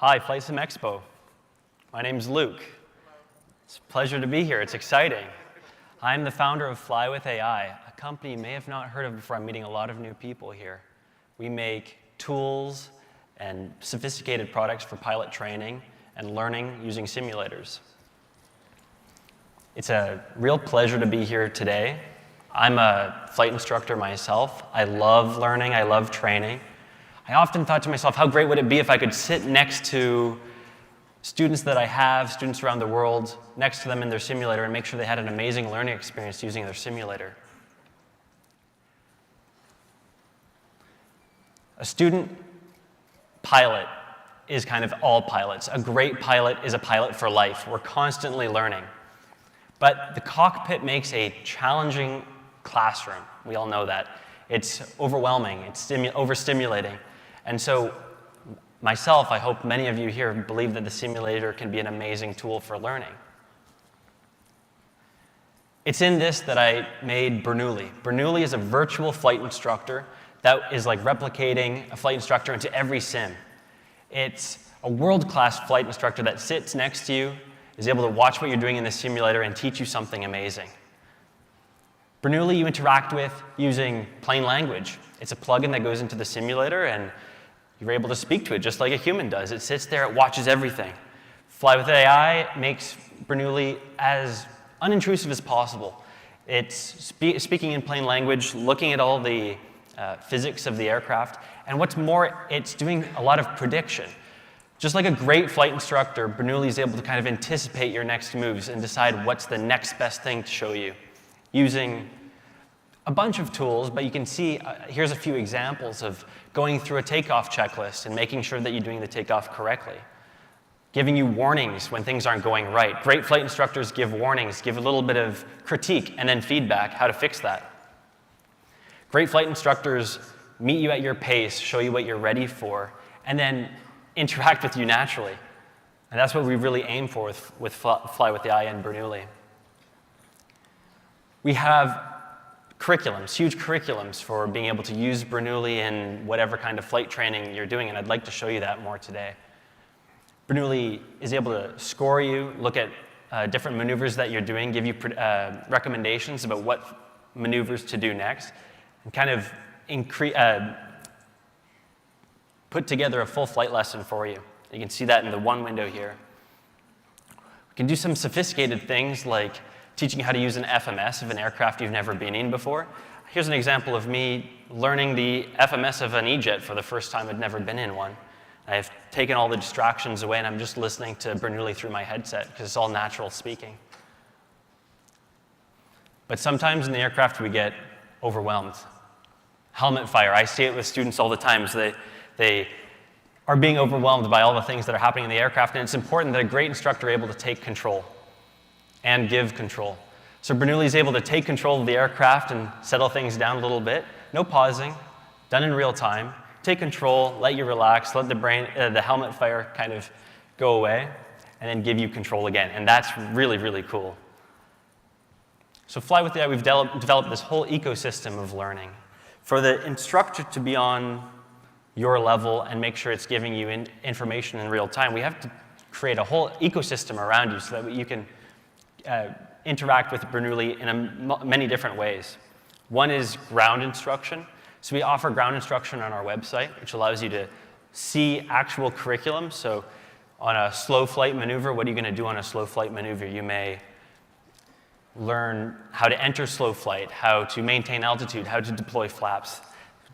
Hi, FlightSimExpo. My name's Luke. It's a pleasure to be here. It's exciting. I'm the founder of Fly with AI, a company you may have not heard of before. I'm meeting a lot of new people here. We make tools and sophisticated products for pilot training and learning using simulators. It's a real pleasure to be here today. I'm a flight instructor myself. I love learning. I love training. I often thought to myself, how great would it be if I could sit next to students that I have, students around the world, next to them in their simulator and make sure they had an amazing learning experience using their simulator. A student pilot is kind of all pilots. A great pilot is a pilot for life. We're constantly learning. But the cockpit makes a challenging classroom. We all know that. It's overwhelming. It's overstimulating. And so myself, I hope many of you here believe that the simulator can be an amazing tool for learning. It's in this that I made Bernoulli. Bernoulli is a virtual flight instructor that is like replicating a flight instructor into every sim. It's a world-class flight instructor that sits next to you, is able to watch what you're doing in the simulator and teach you something amazing. Bernoulli you interact with using plain language. It's a plugin that goes into the simulator and you're able to speak to it just like a human does. It sits there, it watches everything. Fly with AI makes Bernoulli as unintrusive as possible. It's speaking in plain language, looking at all the physics of the aircraft, and what's more, it's doing a lot of prediction. Just like a great flight instructor, Bernoulli is able to kind of anticipate your next moves and decide what's the next best thing to show you using a bunch of tools, but you can see, here's a few examples of going through a takeoff checklist and making sure that you're doing the takeoff correctly. Giving you warnings when things aren't going right. Great flight instructors give warnings, give a little bit of critique, and then feedback, how to fix that. Great flight instructors meet you at your pace, show you what you're ready for, and then interact with you naturally. And that's what we really aim for with Fly with AI and Bernoulli. We have curriculums, huge curriculums for being able to use Bernoulli in whatever kind of flight training you're doing, and I'd like to show you that more today. Bernoulli is able to score you, look at different maneuvers that you're doing, give you recommendations about what maneuvers to do next, and kind of put together a full flight lesson for you. You can see that in the one window here. We can do some sophisticated things like teaching you how to use an FMS of an aircraft you've never been in before. Here's an example of me learning the FMS of an E-jet for the first time. I'd never been in one. I've taken all the distractions away and I'm just listening to Bernoulli through my headset because it's all natural speaking. But sometimes in the aircraft we get overwhelmed. Helmet fire, I see it with students all the time. So they are being overwhelmed by all the things that are happening in the aircraft, and it's important that a great instructor is able to take control and give control. So Bernoulli is able to take control of the aircraft and settle things down a little bit. No pausing, done in real time. Take control, let you relax, let the helmet fire kind of go away, and then give you control again. And that's really, really cool. So Fly with AI, we've developed this whole ecosystem of learning. For the instructor to be on your level and make sure it's giving you information in real time, we have to create a whole ecosystem around you so that you can interact with Bernoulli in many different ways. One is ground instruction. So we offer ground instruction on our website, which allows you to see actual curriculum. So on a slow flight maneuver, what are you going to do on a slow flight maneuver? You may learn how to enter slow flight, how to maintain altitude, how to deploy flaps.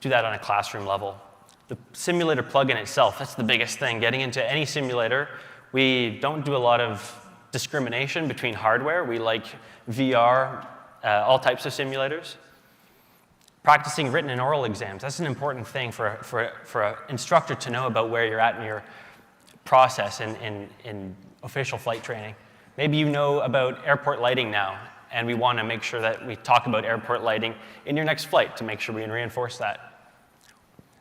Do that on a classroom level. The simulator plugin itself, that's the biggest thing. Getting into any simulator, we don't do a lot of discrimination between hardware. We like VR, all types of simulators. Practicing written and oral exams, that's an important thing for an instructor to know about where you're at in your process in official flight training. Maybe you know about airport lighting now, and we want to make sure that we talk about airport lighting in your next flight to make sure we can reinforce that.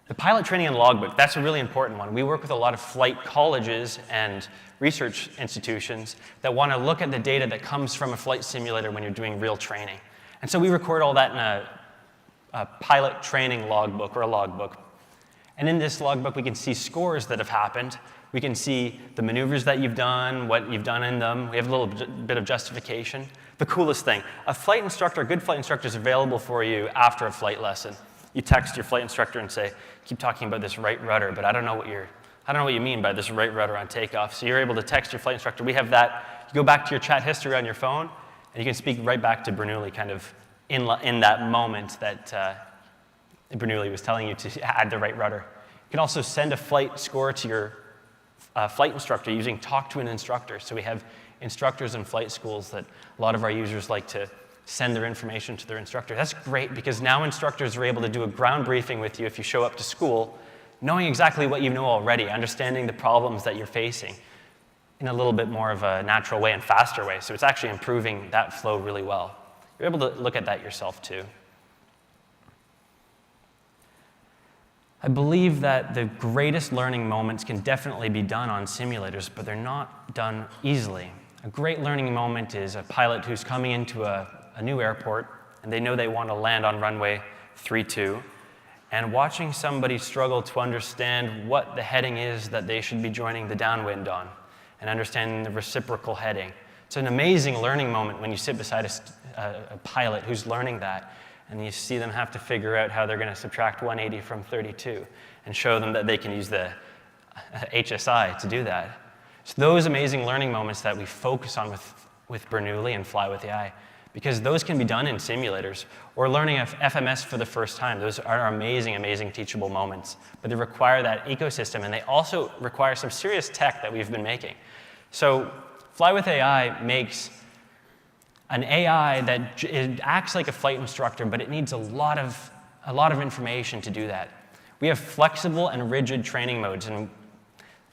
The pilot training and logbook, that's a really important one. We work with a lot of flight colleges and research institutions that want to look at the data that comes from a flight simulator when you're doing real training. And so we record all that in a pilot training logbook or a logbook. And in this logbook, we can see scores that have happened. We can see the maneuvers that you've done, what you've done in them. We have a little bit of justification. The coolest thing, a flight instructor, a good flight instructor is available for you after a flight lesson. You text your flight instructor and say, keep talking about this right rudder, but I don't know what you mean by this right rudder on takeoff. So you're able to text your flight instructor. We have that. You go back to your chat history on your phone, and you can speak right back to Bernoulli kind of in that moment that Bernoulli was telling you to add the right rudder. You can also send a flight score to your flight instructor using Talk to an Instructor. So we have instructors in flight schools that a lot of our users like to send their information to their instructor. That's great because now instructors are able to do a ground briefing with you if you show up to school, knowing exactly what you know already, understanding the problems that you're facing in a little bit more of a natural way and faster way. So it's actually improving that flow really well. You're able to look at that yourself too. I believe that the greatest learning moments can definitely be done on simulators, but they're not done easily. A great learning moment is a pilot who's coming into a new airport, and they know they want to land on runway 32, and watching somebody struggle to understand what the heading is that they should be joining the downwind on, and understanding the reciprocal heading. It's an amazing learning moment when you sit beside a pilot who's learning that, and you see them have to figure out how they're going to subtract 180 from 32 and show them that they can use the HSI to do that. It's those amazing learning moments that we focus on with Bernoulli and Fly with AI, because those can be done in simulators, or learning FMS for the first time. Those are amazing, amazing teachable moments, but they require that ecosystem, and they also require some serious tech that we've been making. So Fly with AI makes an AI that it acts like a flight instructor, but it needs a lot of information to do that. We have flexible and rigid training modes, and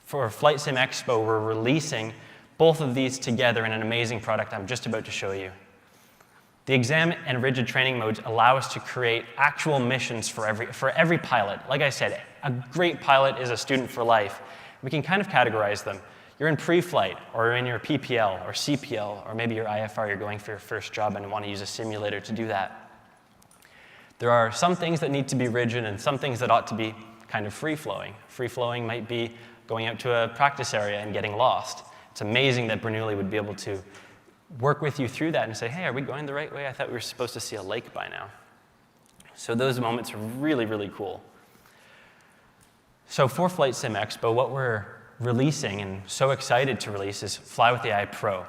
for FlightSimExpo, we're releasing both of these together in an amazing product I'm just about to show you. The exam and rigid training modes allow us to create actual missions for every pilot. Like I said, a great pilot is a student for life. We can kind of categorize them. You're in pre-flight, or you're in your PPL, or CPL, or maybe your IFR, you're going for your first job and want to use a simulator to do that. There are some things that need to be rigid and some things that ought to be kind of free-flowing. Free-flowing might be going out to a practice area and getting lost. It's amazing that Bernoulli would be able to work with you through that and say, hey, are we going the right way? I thought we were supposed to see a lake by now. So those moments are really, really cool. So for FlightSimExpo, what we're releasing and so excited to release is Fly with AI Pro.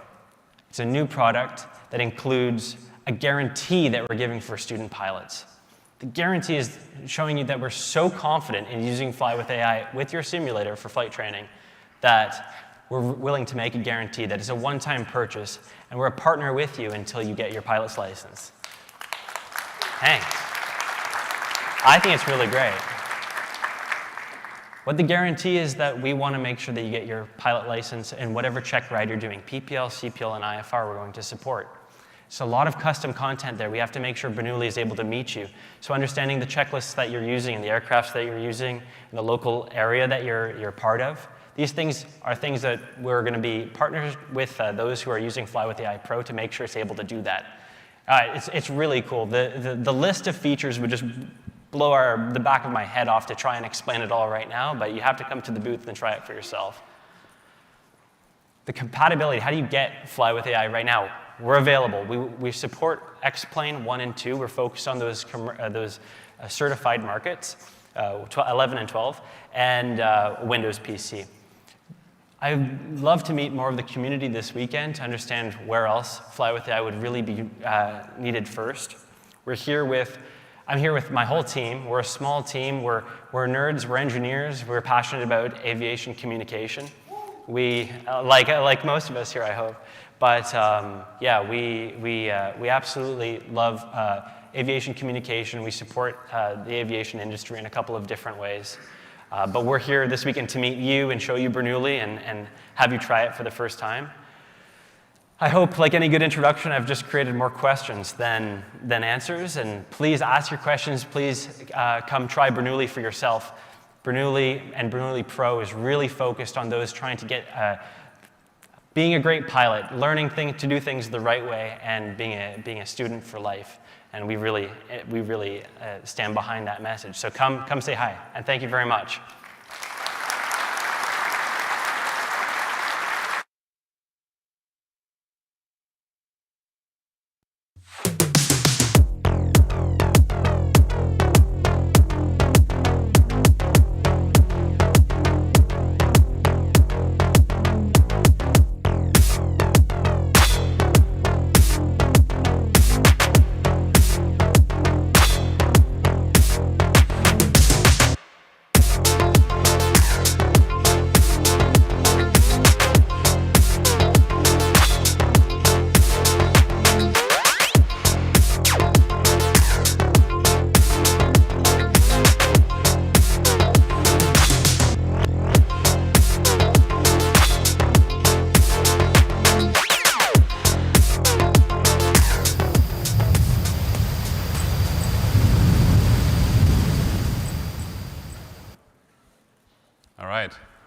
It's a new product that includes a guarantee that we're giving for student pilots. The guarantee is showing you that we're so confident in using Fly with AI with your simulator for flight training that we're willing to make a guarantee that it's a one-time purchase, and we're a partner with you until you get your pilot's license. Thanks. I think it's really great. What the guarantee is that we want to make sure that you get your pilot license in whatever check ride you're doing. PPL, CPL, and IFR we're going to support. It's a lot of custom content there. We have to make sure Bernoulli is able to meet you. So understanding the checklists that you're using and the aircrafts that you're using and the local area that you're part of. These things are things that we're going to be partners with those who are using Fly with AI Pro to make sure it's able to do that. It's really cool. The list of features would just blow the back of my head off to try and explain it all right now, but you have to come to the booth and try it for yourself. The compatibility, how do you get Fly with AI right now? We're available. We support X-Plane 1 and 2. We're focused on those certified markets, 11 and 12, and Windows PC. I'd love to meet more of the community this weekend to understand where else Fly with AI would really be needed first. I'm here with my whole team. We're a small team. We're nerds. We're engineers. We're passionate about aviation communication. We like most of us here, I hope. But yeah, we absolutely love aviation communication. We support the aviation industry in a couple of different ways. But we're here this weekend to meet you and show you Bernoulli and have you try it for the first time. I hope, like any good introduction, I've just created more questions than answers. And please ask your questions. Please come try Bernoulli for yourself. Bernoulli and Bernoulli Pro is really focused on those trying to get being a great pilot, learning to do things the right way, and being a student for life. And we really stand behind that message. So come say hi, and thank you very much.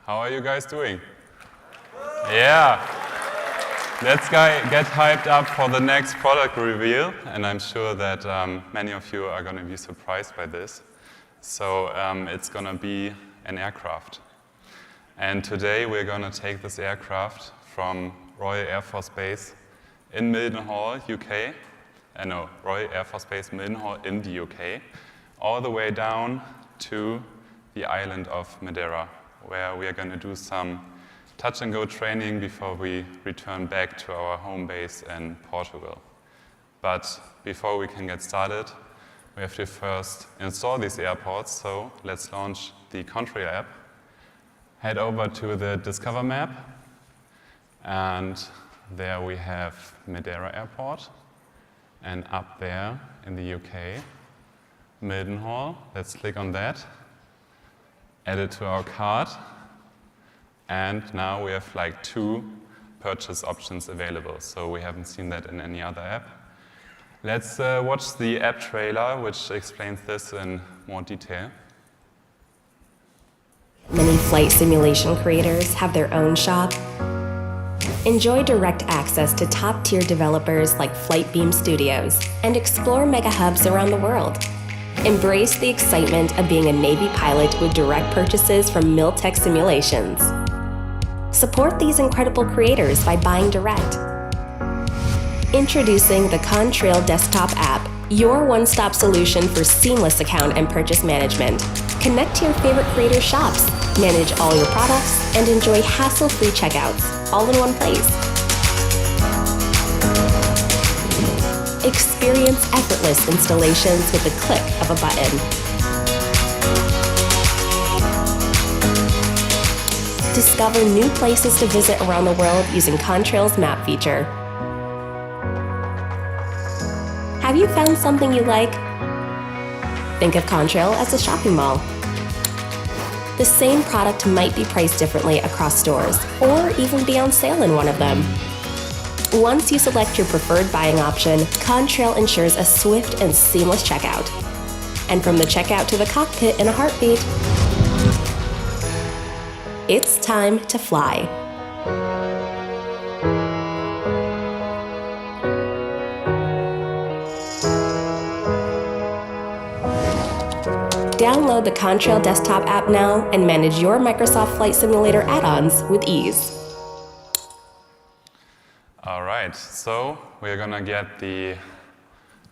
How are you guys doing? Yeah. Let's get hyped up for the next product reveal, and I'm sure that many of you are going to be surprised by this. So it's going to be an aircraft. And today we're going to take this aircraft from Royal Air Force Base in Mildenhall, UK. No, Royal Air Force Base Mildenhall in the UK, all the way down to the island of Madeira, where we are going to do some touch-and-go training before we return back to our home base in Portugal. But before we can get started, we have to first install these airports, so let's launch the Contrail app. Head over to the Discover map, and there we have Madeira Airport, and up there in the UK, Mildenhall. Let's click on that. Add it to our cart, and now we have like 2 purchase options available, so we haven't seen that in any other app. Let's watch the app trailer, which explains this in more detail. Many flight simulation creators have their own shop. Enjoy direct access to top-tier developers like Flightbeam Studios and explore mega hubs around the world. Embrace the excitement of being a Navy pilot with direct purchases from Miltech Simulations. Support these incredible creators by buying direct. Introducing the Contrail desktop app, your one-stop solution for seamless account and purchase management. Connect to your favorite creator shops, manage all your products, and enjoy hassle-free checkouts, all in one place. Experience effortless installations with the click of a button. Discover new places to visit around the world using Contrail's map feature. Have you found something you like? Think of Contrail as a shopping mall. The same product might be priced differently across stores, or even be on sale in one of them. Once you select your preferred buying option, Contrail ensures a swift and seamless checkout. And from the checkout to the cockpit in a heartbeat, it's time to fly. Download the Contrail desktop app now and manage your Microsoft Flight Simulator add-ons with ease. All right, so we're going to get the,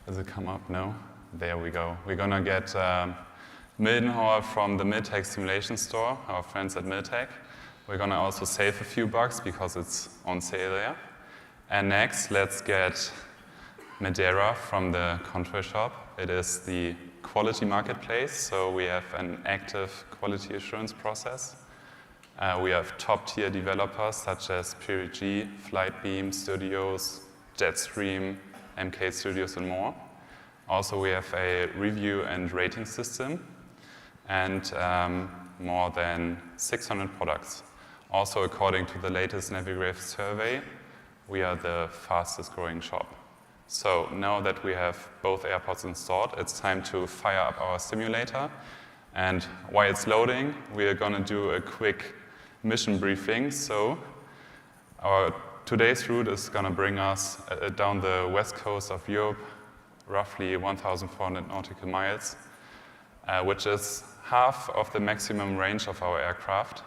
does it come up? No? There we go. We're going to get Mildenhall from the Miltech Simulation Store, our friends at Miltech. We're going to also save a few bucks because it's on sale there. And next, let's get Madeira from the Contrail shop. It is the quality marketplace, so we have an active quality assurance process. We have top-tier developers such as PRG, Flightbeam Studios, Jetstream, MK Studios, and more. Also, we have a review and rating system, and more than 600 products. Also, according to the latest Navigraph survey, we are the fastest growing shop. So now that we have both airports installed, it's time to fire up our simulator. And while it's loading, we are going to do a quick mission briefing. So our today's route is going to bring us down the west coast of Europe, roughly 1,400 nautical miles, which is half of the maximum range of our aircraft,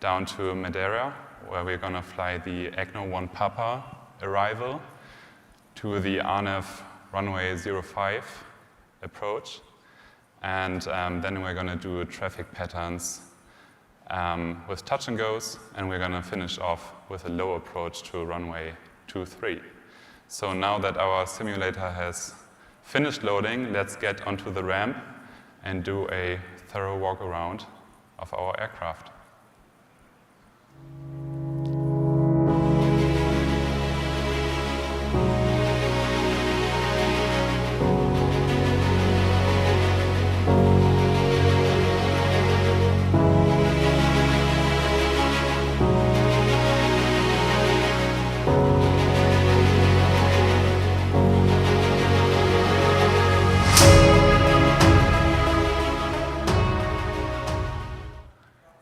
down to Madeira, where we're going to fly the EGNO 1 Papa arrival, to the RNAV runway 05 approach, and then we're going to do traffic patterns with touch and goes, and we're going to finish off with a low approach to runway 23. So now that our simulator has finished loading, let's get onto the ramp and do a thorough walk around of our aircraft.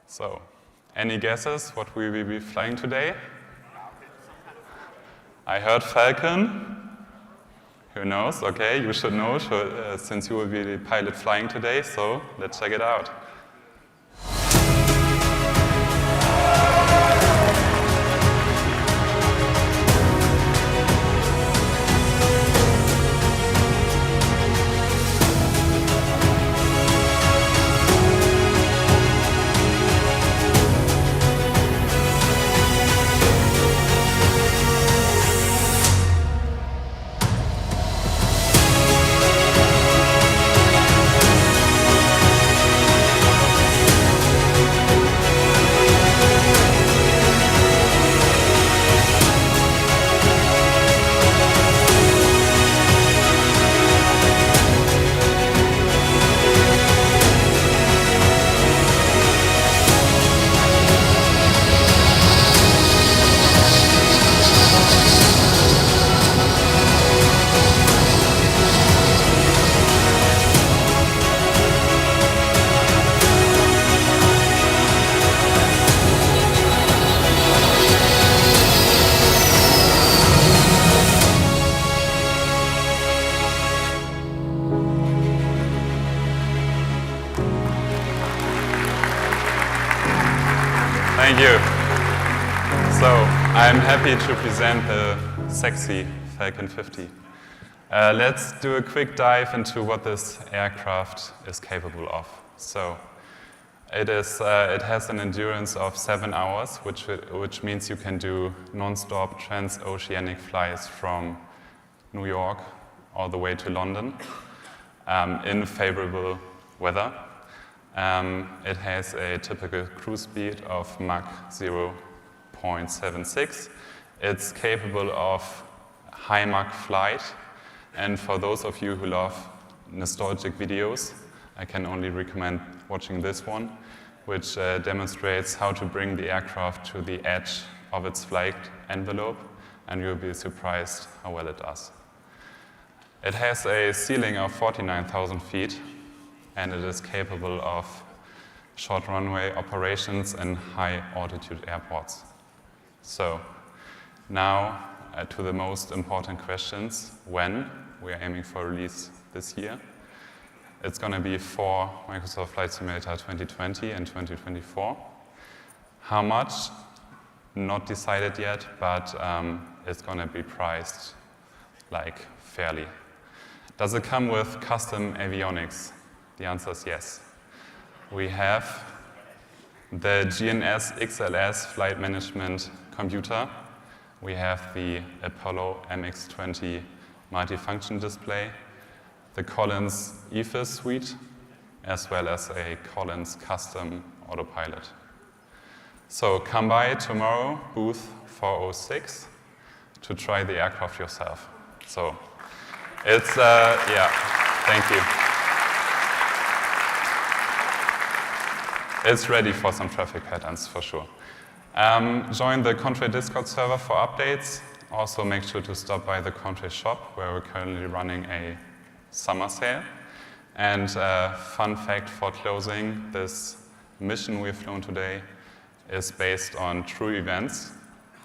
So, any guesses what we will be flying today? I heard Falcon. Who knows? Okay, you should know since you will be the pilot flying today, so let's check it out. Thank you. So, I'm happy to present the sexy Falcon 50. Let's do a quick dive into what this aircraft is capable of. So, it has an endurance of 7 hours, which means you can do non-stop transoceanic flights from New York all the way to London in favorable weather. It has a typical cruise speed of Mach 0.76. It's capable of high Mach flight, and for those of you who love nostalgic videos, I can only recommend watching this one, which demonstrates how to bring the aircraft to the edge of its flight envelope, and you'll be surprised how well it does. It has a ceiling of 49,000 feet, and it is capable of short runway operations in high altitude airports. So now to the most important questions. When? We are aiming for release this year. It's going to be for Microsoft Flight Simulator 2020 and 2024. How much? Not decided yet, but it's going to be priced like fairly. Does it come with custom avionics? The answer is yes. We have the GNS XLS flight management computer. We have the Apollo MX20 multifunction display, the Collins EFIS suite, as well as a Collins custom autopilot. So come by tomorrow, booth 406, to try the aircraft yourself. So it's, yeah, thank you. It's ready for some traffic patterns, for sure. Join the Contrail Discord server for updates. Also make sure to stop by the Contrail shop, where we're currently running a summer sale. And fun fact for closing, this mission we've flown today is based on true events.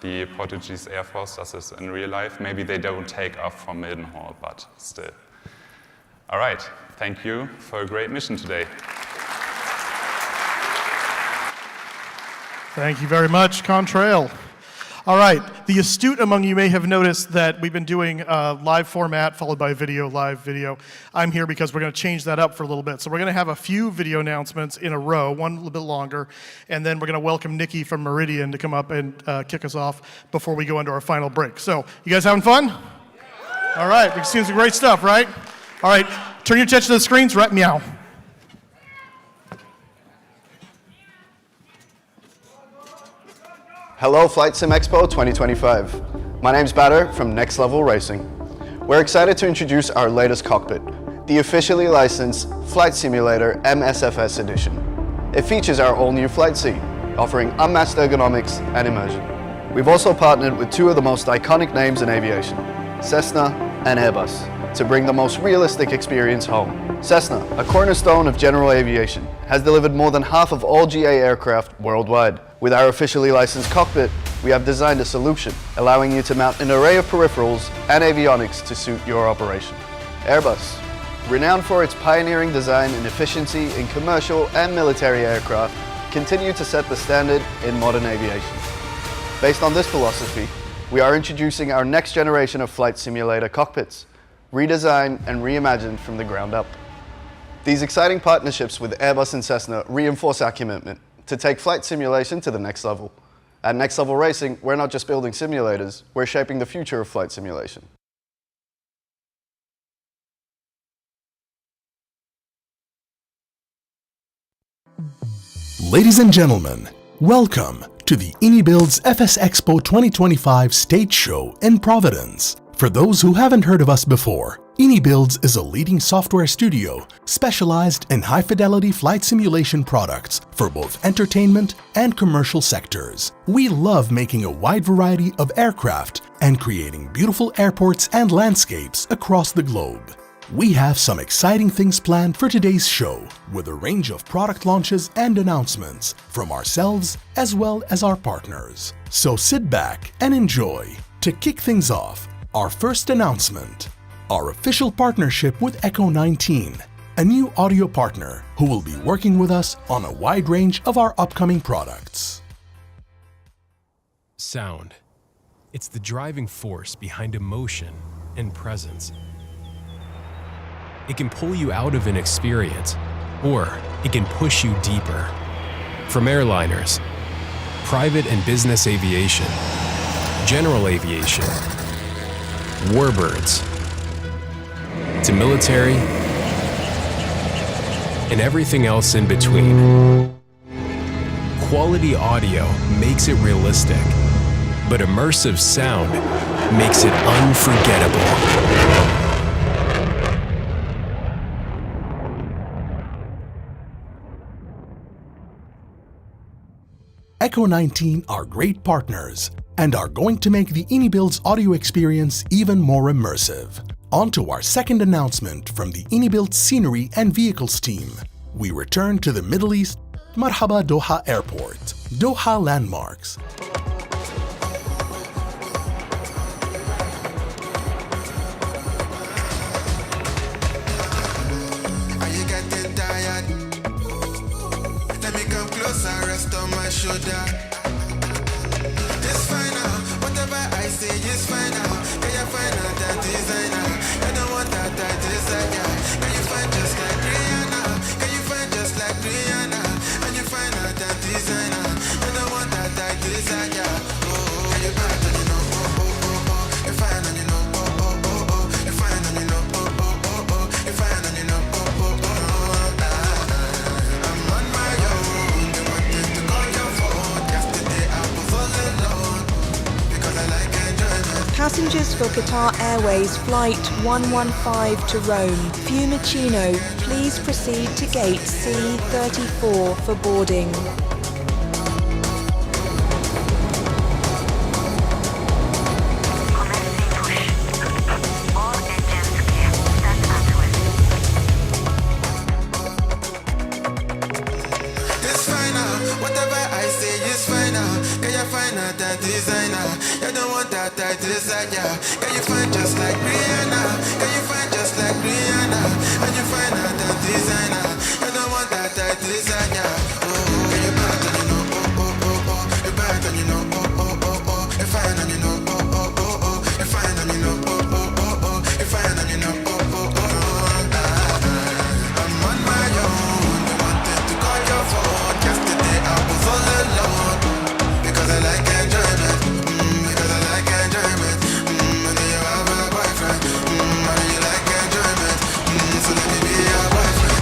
the Portuguese Air Force does this in real life. Maybe they don't take off from Mildenhall, but still. All right, thank you for a great mission today. Thank you very much, Contrail. All right, the astute among you may have noticed that we've been doing live format followed by video, live video. I'm here because we're going to change that up for a little bit. So we're going to have a few video announcements in a row, one a little bit longer, and then we're going to welcome Nikki from Meridian to come up and kick us off before we go into our final break. So, you guys having fun? All right, we've seen some great stuff, right? All right, turn your attention to the screens, right? Meow. Hello, FlightSimExpo 2025. My name's Bader from Next Level Racing. We're excited to introduce our latest cockpit, the officially licensed Flight Simulator MSFS Edition. It features our all-new flight seat, offering unmatched ergonomics and immersion. We've also partnered with two of the most iconic names in aviation, Cessna and Airbus, to bring the most realistic experience home. Cessna, a cornerstone of general aviation, has delivered more than half of all GA aircraft worldwide. With our officially licensed cockpit, we have designed a solution, allowing you to mount an array of peripherals and avionics to suit your operation. Airbus, renowned for its pioneering design and efficiency in commercial and military aircraft, continue to set the standard in modern aviation. Based on this philosophy, we are introducing our next generation of flight simulator cockpits, redesigned and reimagined from the ground up. These exciting partnerships with Airbus and Cessna reinforce our commitment to take flight simulation to the next level. At Next Level Racing, we're not just building simulators, we're shaping the future of flight simulation. Ladies and gentlemen, welcome to the IniBuild's FS Expo 2025 stage show in Providence. For those who haven't heard of us before, IniBuilds is a leading software studio specialized in high-fidelity flight simulation products for both entertainment and commercial sectors. We love making a wide variety of aircraft and creating beautiful airports and landscapes across the globe. We have some exciting things planned for today's show, with a range of product launches and announcements from ourselves as well as our partners. So sit back and enjoy. To kick things off, our first announcement, our official partnership with Echo 19, a new audio partner who will be working with us on a wide range of our upcoming products. Sound. It's the driving force behind emotion and presence. It can pull you out of an experience, or it can push you deeper. From airliners, private and business aviation, general aviation, warbirds, to military, and everything else in between. Quality audio makes it realistic, but immersive sound makes it unforgettable. Echo 19 are great partners and are going to make the IniBuild's audio experience even more immersive. On to our second announcement from the IniBuild Scenery and Vehicles team. We return to the Middle East, Marhaba Doha Airport, Doha Landmarks. Rest on my shoulder. It's fine now. Whatever I say is fine now. Can you find out that designer? I don't want that designer. Can you find just like Rihanna? Can you find just like Rihanna? And you find out that designer. I don't want that designer. Oh, can you find and you know? Oh, oh, oh, oh. You find and you know? Oh, oh, oh, oh. You find and you know? Oh, oh, oh, oh. You find and you know? Oh, oh, oh, oh. I'm on my own. Passengers for Qatar Airways Flight 115 to Rome, Fiumicino, please proceed to gate C34 for boarding. It's fine now, whatever I say is fine now. Can you find out that designer? Can you find just like Rihanna? Can you find just like Rihanna? And you find out that designer. You don't want that designer. Can you buy it and you know, you buy it and you know, you find and you know, you find and you know, you find and you know, I'm on my own. You wanted to call your phone. Yesterday I was all alone. Because I like enjoyment. Because I like enjoyment. And then you have a boyfriend. And then you like enjoyment. So let me be your boyfriend.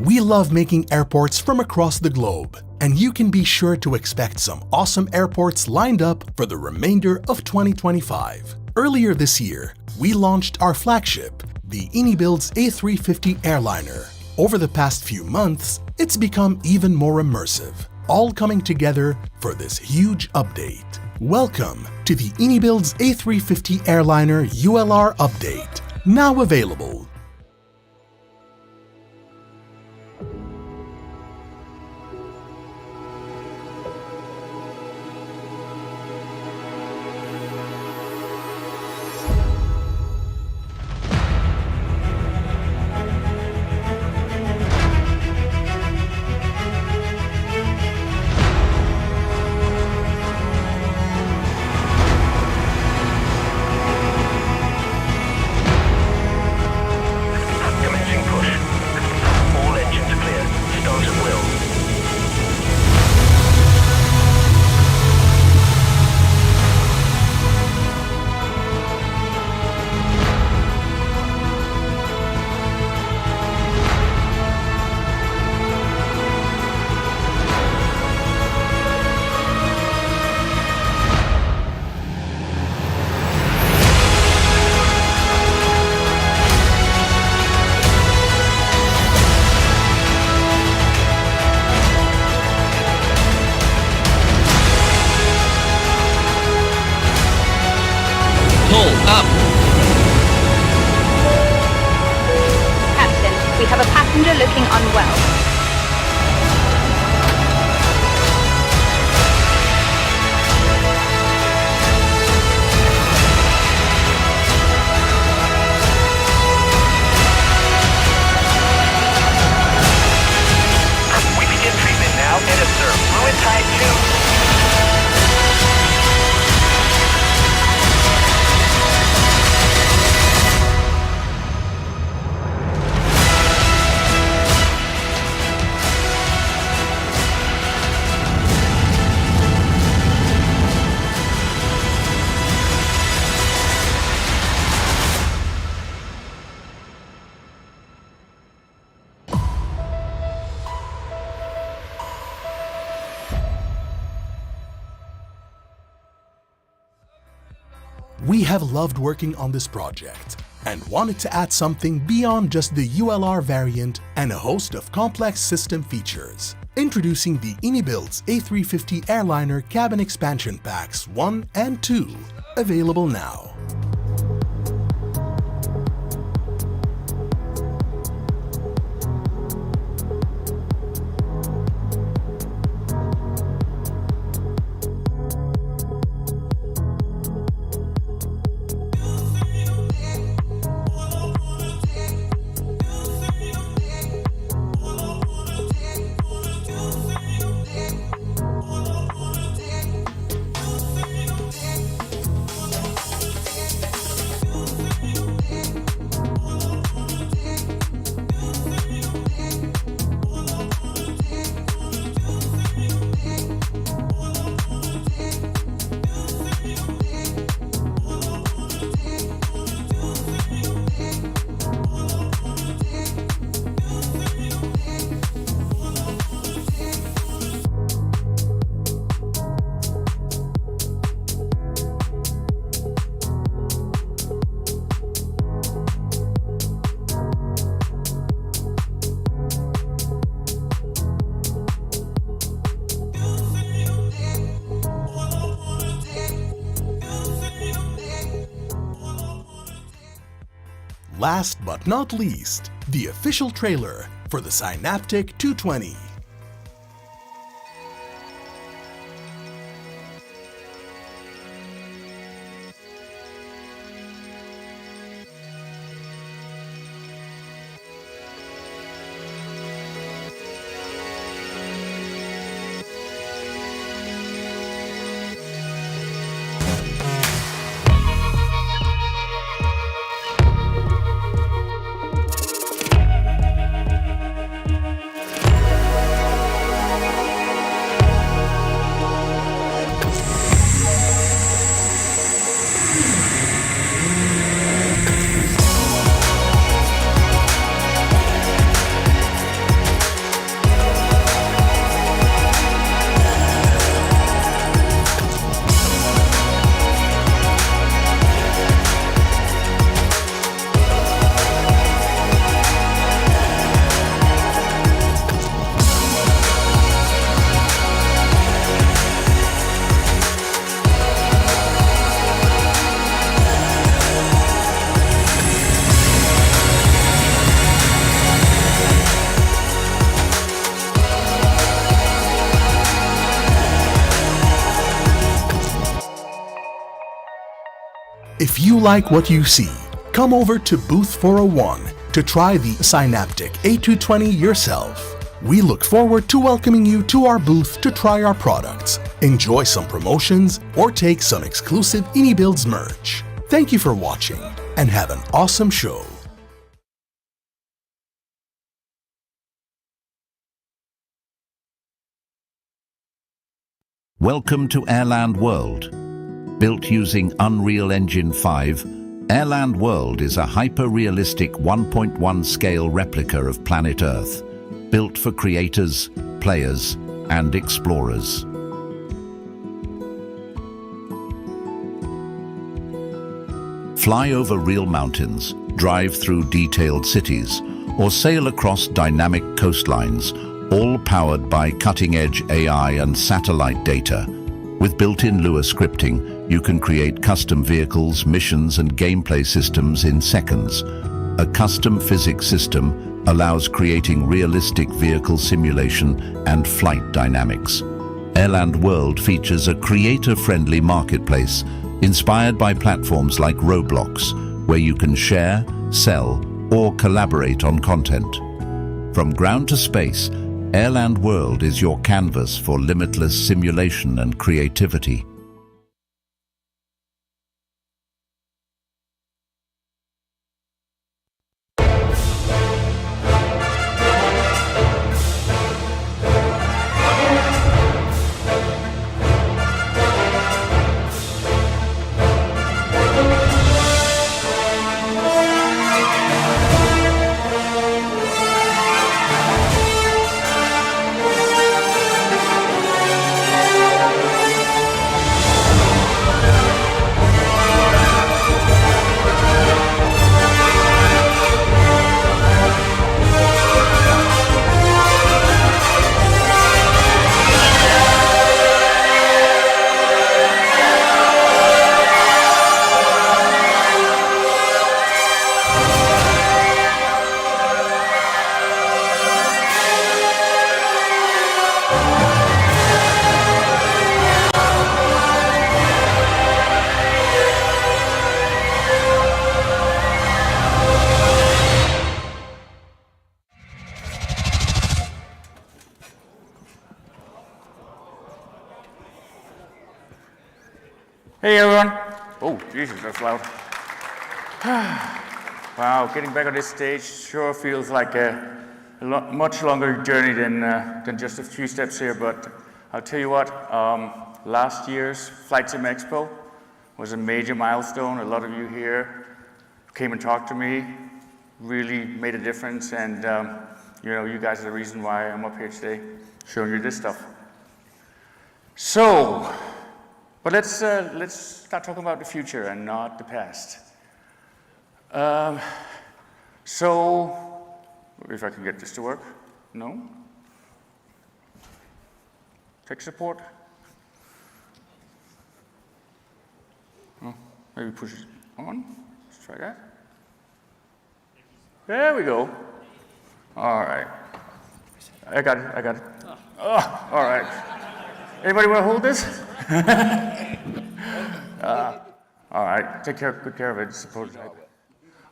We love making airports from across the globe, and you can be sure to expect some awesome airports lined up for the remainder of 2025. Earlier this year, we launched our flagship, the IniBuild's A350 airliner. Over the past few months, it's become even more immersive, all coming together for this huge update. Welcome to the IniBuild's A350 airliner ULR update, now available. Captain, we have a passenger looking unwell. We begin treatment now and observe fluid tide 2. We have loved working on this project and wanted to add something beyond just the ULR variant and a host of complex system features. Introducing the IniBuild's A350 Airliner Cabin Expansion Packs 1 and 2, available now. last but not least, the official trailer for the Synaptic 220. If you like what you see, come over to Booth 401 to try the Synaptic A220 yourself. We look forward to welcoming you to our booth to try our products, enjoy some promotions, or take some exclusive InnyBuilds merch. Thank you for watching, and have an awesome show. Welcome to Airland World. Built using Unreal Engine 5, Airland World is a hyper-realistic 1.1 scale replica of planet Earth, built for creators, players, and explorers. Fly over real mountains, drive through detailed cities, or sail across dynamic coastlines, all powered by cutting-edge AI and satellite data. With built-in Lua scripting, you can create custom vehicles, missions, and gameplay systems in seconds. A custom physics system allows creating realistic vehicle simulation and flight dynamics. Airland World features a creator-friendly marketplace inspired by platforms like Roblox, where you can share, sell, or collaborate on content. From ground to space, Airland World is your canvas for limitless simulation and creativity. Hey everyone. Oh, Jesus, that's loud. Wow, getting back on this stage sure feels like a much longer journey than just a few steps here, but I'll tell you what, last year's FlightSimExpo was a major milestone. A lot of you here came and talked to me, really made a difference, and you know, you guys are the reason why I'm up here today showing you this stuff. So, but let's start talking about the future and not the past. So, if I can get this to work, no? Tech support? Oh, maybe push it on, let's try that. There we go. All right. I got it. Oh, all right. Anybody want to hold this? All right, good care of it. It's a prototype.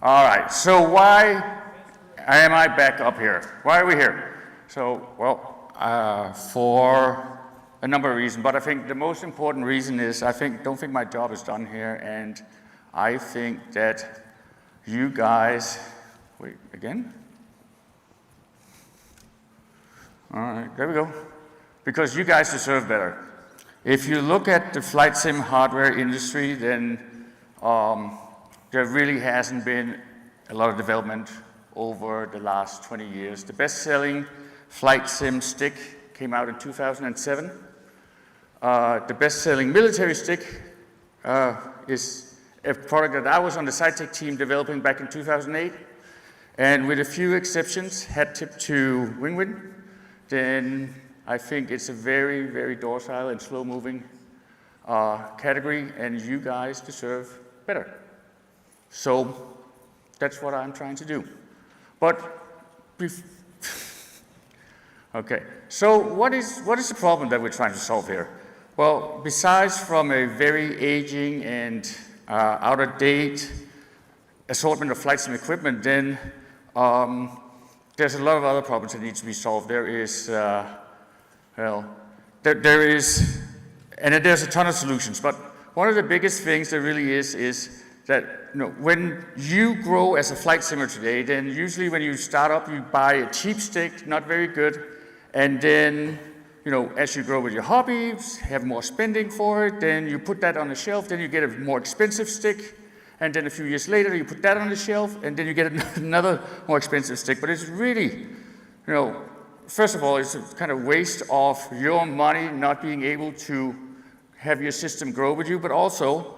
All right, so why am I back up here? Why are we here? So, well, for a number of reasons, but I think the most important reason is don't think my job is done here, and I think that you guys, wait, again? All right, there we go. Because you guys deserve better. If you look at the flight sim hardware industry, then there really hasn't been a lot of development over the last 20 years. The best-selling flight sim stick came out in 2007. The best-selling military stick is a product that I was on the SciTech team developing back in 2008. And with a few exceptions, head tip to wing-wing, then I think it's a very, very docile and slow-moving category, and you guys deserve better. So that's what I'm trying to do. But, okay, so what is the problem that we're trying to solve here? Well, besides from a very aging and out-of-date assortment of flight sim equipment, then there's a lot of other problems that need to be solved. There is, there's a ton of solutions, but one of the biggest things there really is that when you grow as a flight simmer today, then usually when you start up, you buy a cheap stick, not very good, and then as you grow with your hobbies, have more spending for it, then you put that on the shelf, then you get a more expensive stick, and then a few years later you put that on the shelf, and then you get another more expensive stick. But it's really, first of all, it's a kind of waste of your money not being able to have your system grow with you, but also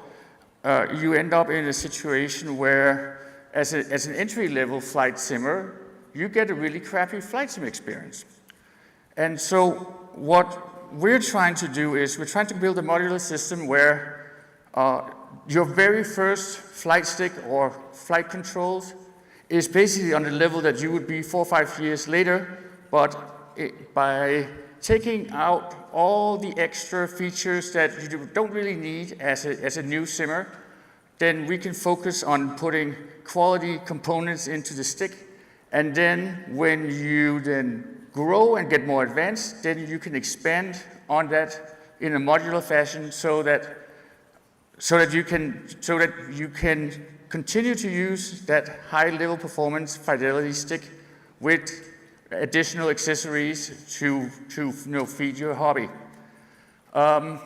you end up in a situation where, as an entry-level flight simmer, you get a really crappy flight sim experience. And so what we're trying to do is we're trying to build a modular system where your very first flight stick or flight controls is basically on the level that you would be 4 or 5 years later, but by taking out all the extra features that you don't really need as a new simmer, then we can focus on putting quality components into the stick, and then when you then grow and get more advanced, then you can expand on that in a modular fashion so that you can continue to use that high-level performance fidelity stick with additional accessories to feed your hobby. Okay.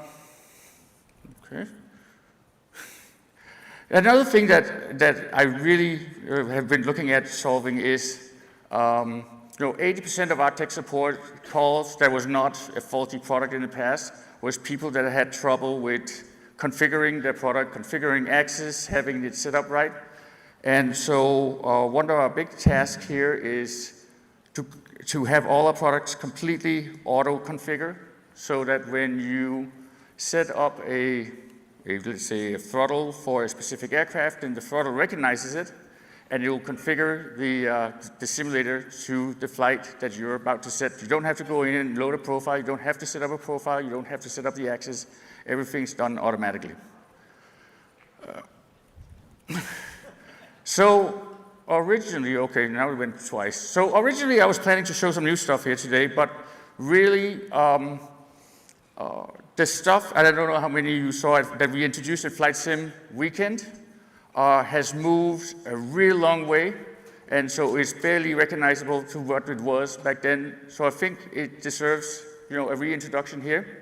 Another thing that I really have been looking at solving is 80% of our tech support calls that was not a faulty product in the past was people that had trouble with configuring their product, configuring access, having it set up right. And so one of our big tasks here is to have all our products completely auto-configure so that when you set up let's say a throttle for a specific aircraft, then the throttle recognizes it, and it will configure the simulator to the flight that you're about to set. You don't have to go in and load a profile. You don't have to set up a profile. You don't have to set up the axis. Everything's done automatically. So originally, okay, now we went twice. So originally I was planning to show some new stuff here today, but really the stuff, I don't know how many of you saw it, that we introduced at Flight Sim Weekend has moved a real long way, and so it's barely recognizable to what it was back then. So I think it deserves, a reintroduction here.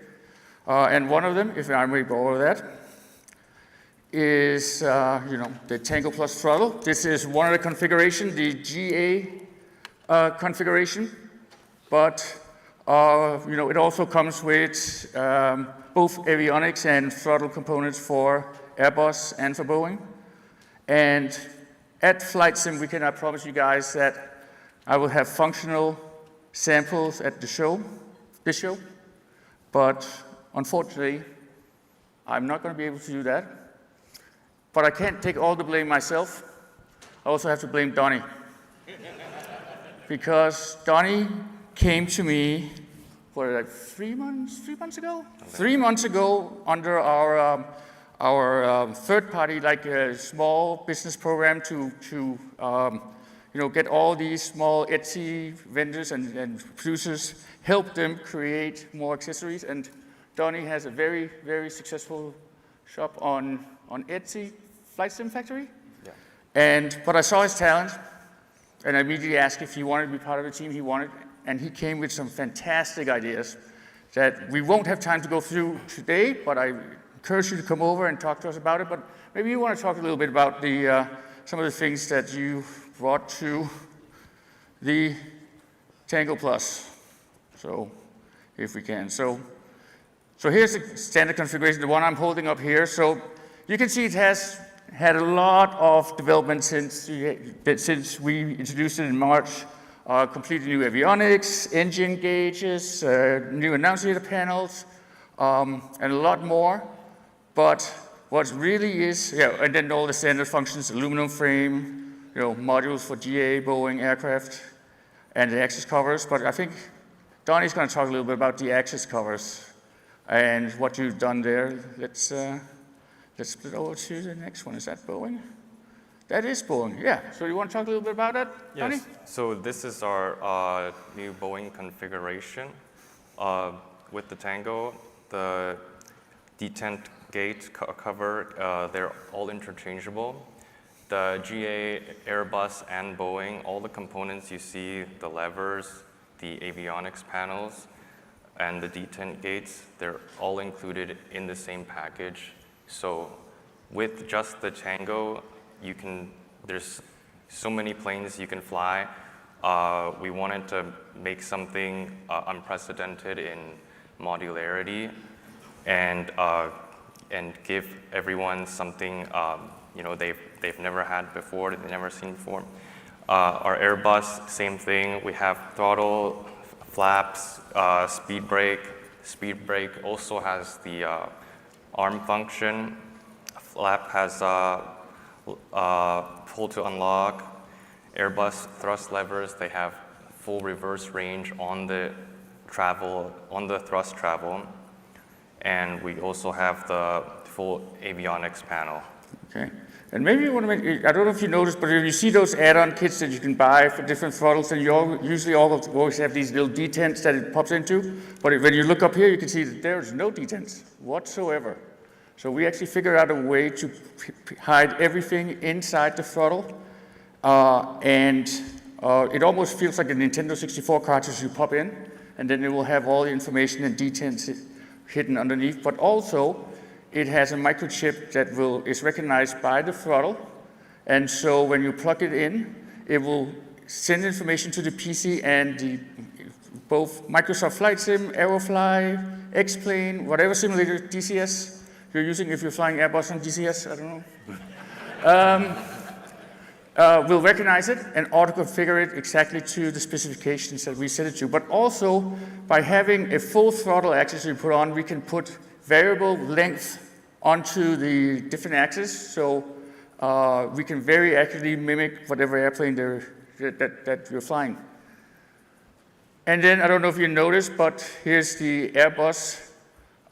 And one of them, if I may borrow that, is the Tango Plus throttle. This is one of the configurations, the GA configuration, but it also comes with both avionics and throttle components for Airbus and for Boeing. And at Flight Sim Weekend, I promise you guys that I will have functional samples at this show, but unfortunately, I'm not going to be able to do that. But I can't take all the blame myself. I also have to blame Donnie. because Donnie came to me, like 3 months ago? 3 months ago under our third-party, like a small business program to get all these small Etsy vendors and producers, help them create more accessories. And Donnie has a very, very successful shop on Etsy, Flight Sim Factory. Yeah. But I saw his talent, and I immediately asked if he wanted to be part of the team. He wanted, and he came with some fantastic ideas that we won't have time to go through today, but I encourage you to come over and talk to us about it. But maybe you want to talk a little bit about some of the things that you brought to the Tango Plus. So, if we can. So here's the standard configuration, the one I'm holding up here. So you can see it has had a lot of development since we introduced it in March. Completely new avionics, engine gauges, new annunciator panels, and a lot more. But what really is, and then all the standard functions, aluminum frame, modules for GA, Boeing aircraft, and the access covers. But I think Donnie's going to talk a little bit about the access covers and what you've done there. Let's split over to the next one. Is that Boeing? That is Boeing, yeah. So you want to talk a little bit about that, Donnie? Yes. So this is our new Boeing configuration. With the Tango, the detent gate cover, they're all interchangeable. The GA, Airbus, and Boeing, all the components you see, the levers, the avionics panels, and the detent gates, they're all included in the same package. So with just the Tango, there's so many planes you can fly. We wanted to make something unprecedented in modularity and give everyone something they've never had before, that they've never seen before. Our Airbus, same thing. We have throttle, flaps, speed brake. Speed brake also has the arm function. Flap has pull to unlock. Airbus thrust levers, they have full reverse range on the thrust travel. And we also have the full avionics panel. Okay. And maybe you want to make, I don't know if you noticed, but if you see those add-on kits that you can buy for different throttles, and you usually always have these little detents that it pops into. But when you look up here, you can see that there's no detents whatsoever. So we actually figured out a way to hide everything inside the throttle. It almost feels like a Nintendo 64 cartridge you pop in, and then it will have all the information and detents hidden underneath. But also, it has a microchip that is recognized by the throttle. And so when you plug it in, it will send information to the PC and both Microsoft Flight Sim, Aerofly, X-Plane, whatever simulator, DCS you're using, if you're flying Airbus on DCS, I don't know. Will recognize it and auto-configure it exactly to the specifications that we set it to. But also, by having a full throttle axis we put on, we can put variable length onto the different axes, so we can very accurately mimic whatever airplane that you're flying. And then, I don't know if you noticed, but here's the Airbus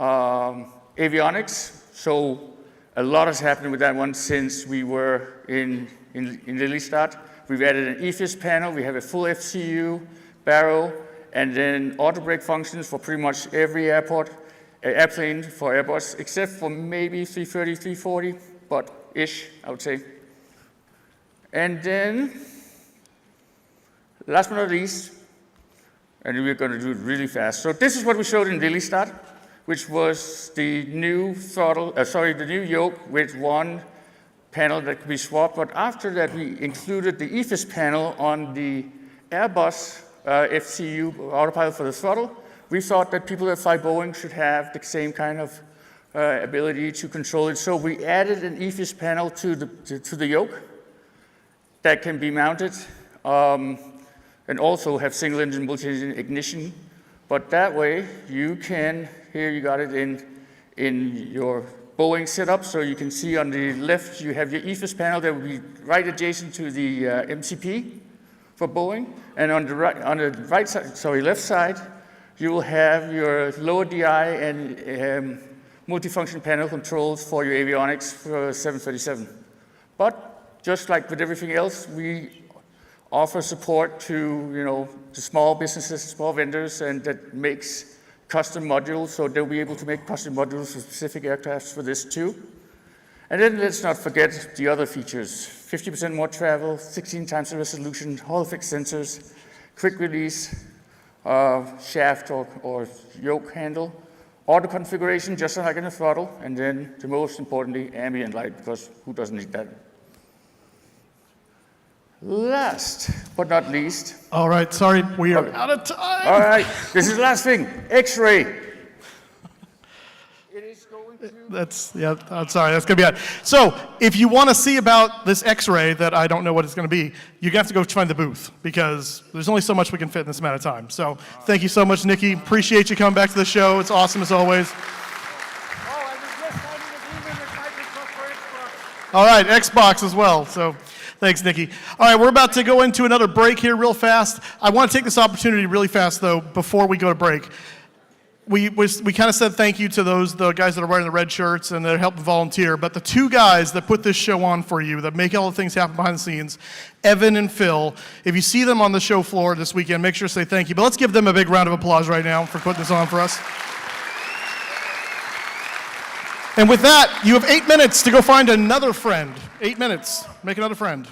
avionics. So a lot has happened with that one since we were in Lily Start. We've added an EFIS panel, we have a full FCU, barrel, and then auto brake functions for pretty much every airplane for Airbus, except for maybe 330, 340, but ish, I would say. And then, last but not least, and we're going to do it really fast. So this is what we showed in Lily Start, which was the new the new yoke with one panel that could be swapped. But after that, we included the EFIS panel on the Airbus FCU autopilot for the throttle. We thought that people that fly Boeing should have the same kind of ability to control it. So we added an EFIS panel to the yoke that can be mounted and also have single engine, multi-engine ignition. But that way you can, here you got it in your Boeing setup. So you can see on the left you have your EFIS panel that will be right adjacent to the MCP. for Boeing. And on the right side, sorry, left side, you will have your lower DI and multifunction panel controls for your avionics for 737. But just like with everything else, we offer support to the small businesses, small vendors, and that makes custom modules, so they'll be able to make custom modules for specific aircrafts for this too. And then let's not forget the other features. 50% more travel, 16 times the resolution, Hall fixed sensors, quick release, shaft or yoke handle, auto configuration just like in the throttle, and then the most importantly, ambient light, because who doesn't need that? Last but not least. All right, sorry, we are out of time. All right, this is the last thing, X-ray. I'm sorry, that's gonna be it. So, if you want to see about this X-ray that I don't know what it's gonna be, you're gonna have to go find the booth because there's only so much we can fit in this amount of time. So, thank you so much, Nikki. Appreciate you coming back to the show. It's awesome as always. All right, Xbox as well. So, thanks, Nikki. All right, we're about to go into another break here real fast. I want to take this opportunity really fast, though, before we go to break. We kind of said thank you to the guys that are wearing the red shirts and that helped volunteer, but the two guys that put this show on for you, that make all the things happen behind the scenes, Evan and Phil, if you see them on the show floor this weekend, make sure to say thank you. But let's give them a big round of applause right now for putting this on for us. And with that, you have 8 minutes to go find another friend. 8 minutes. Make another friend.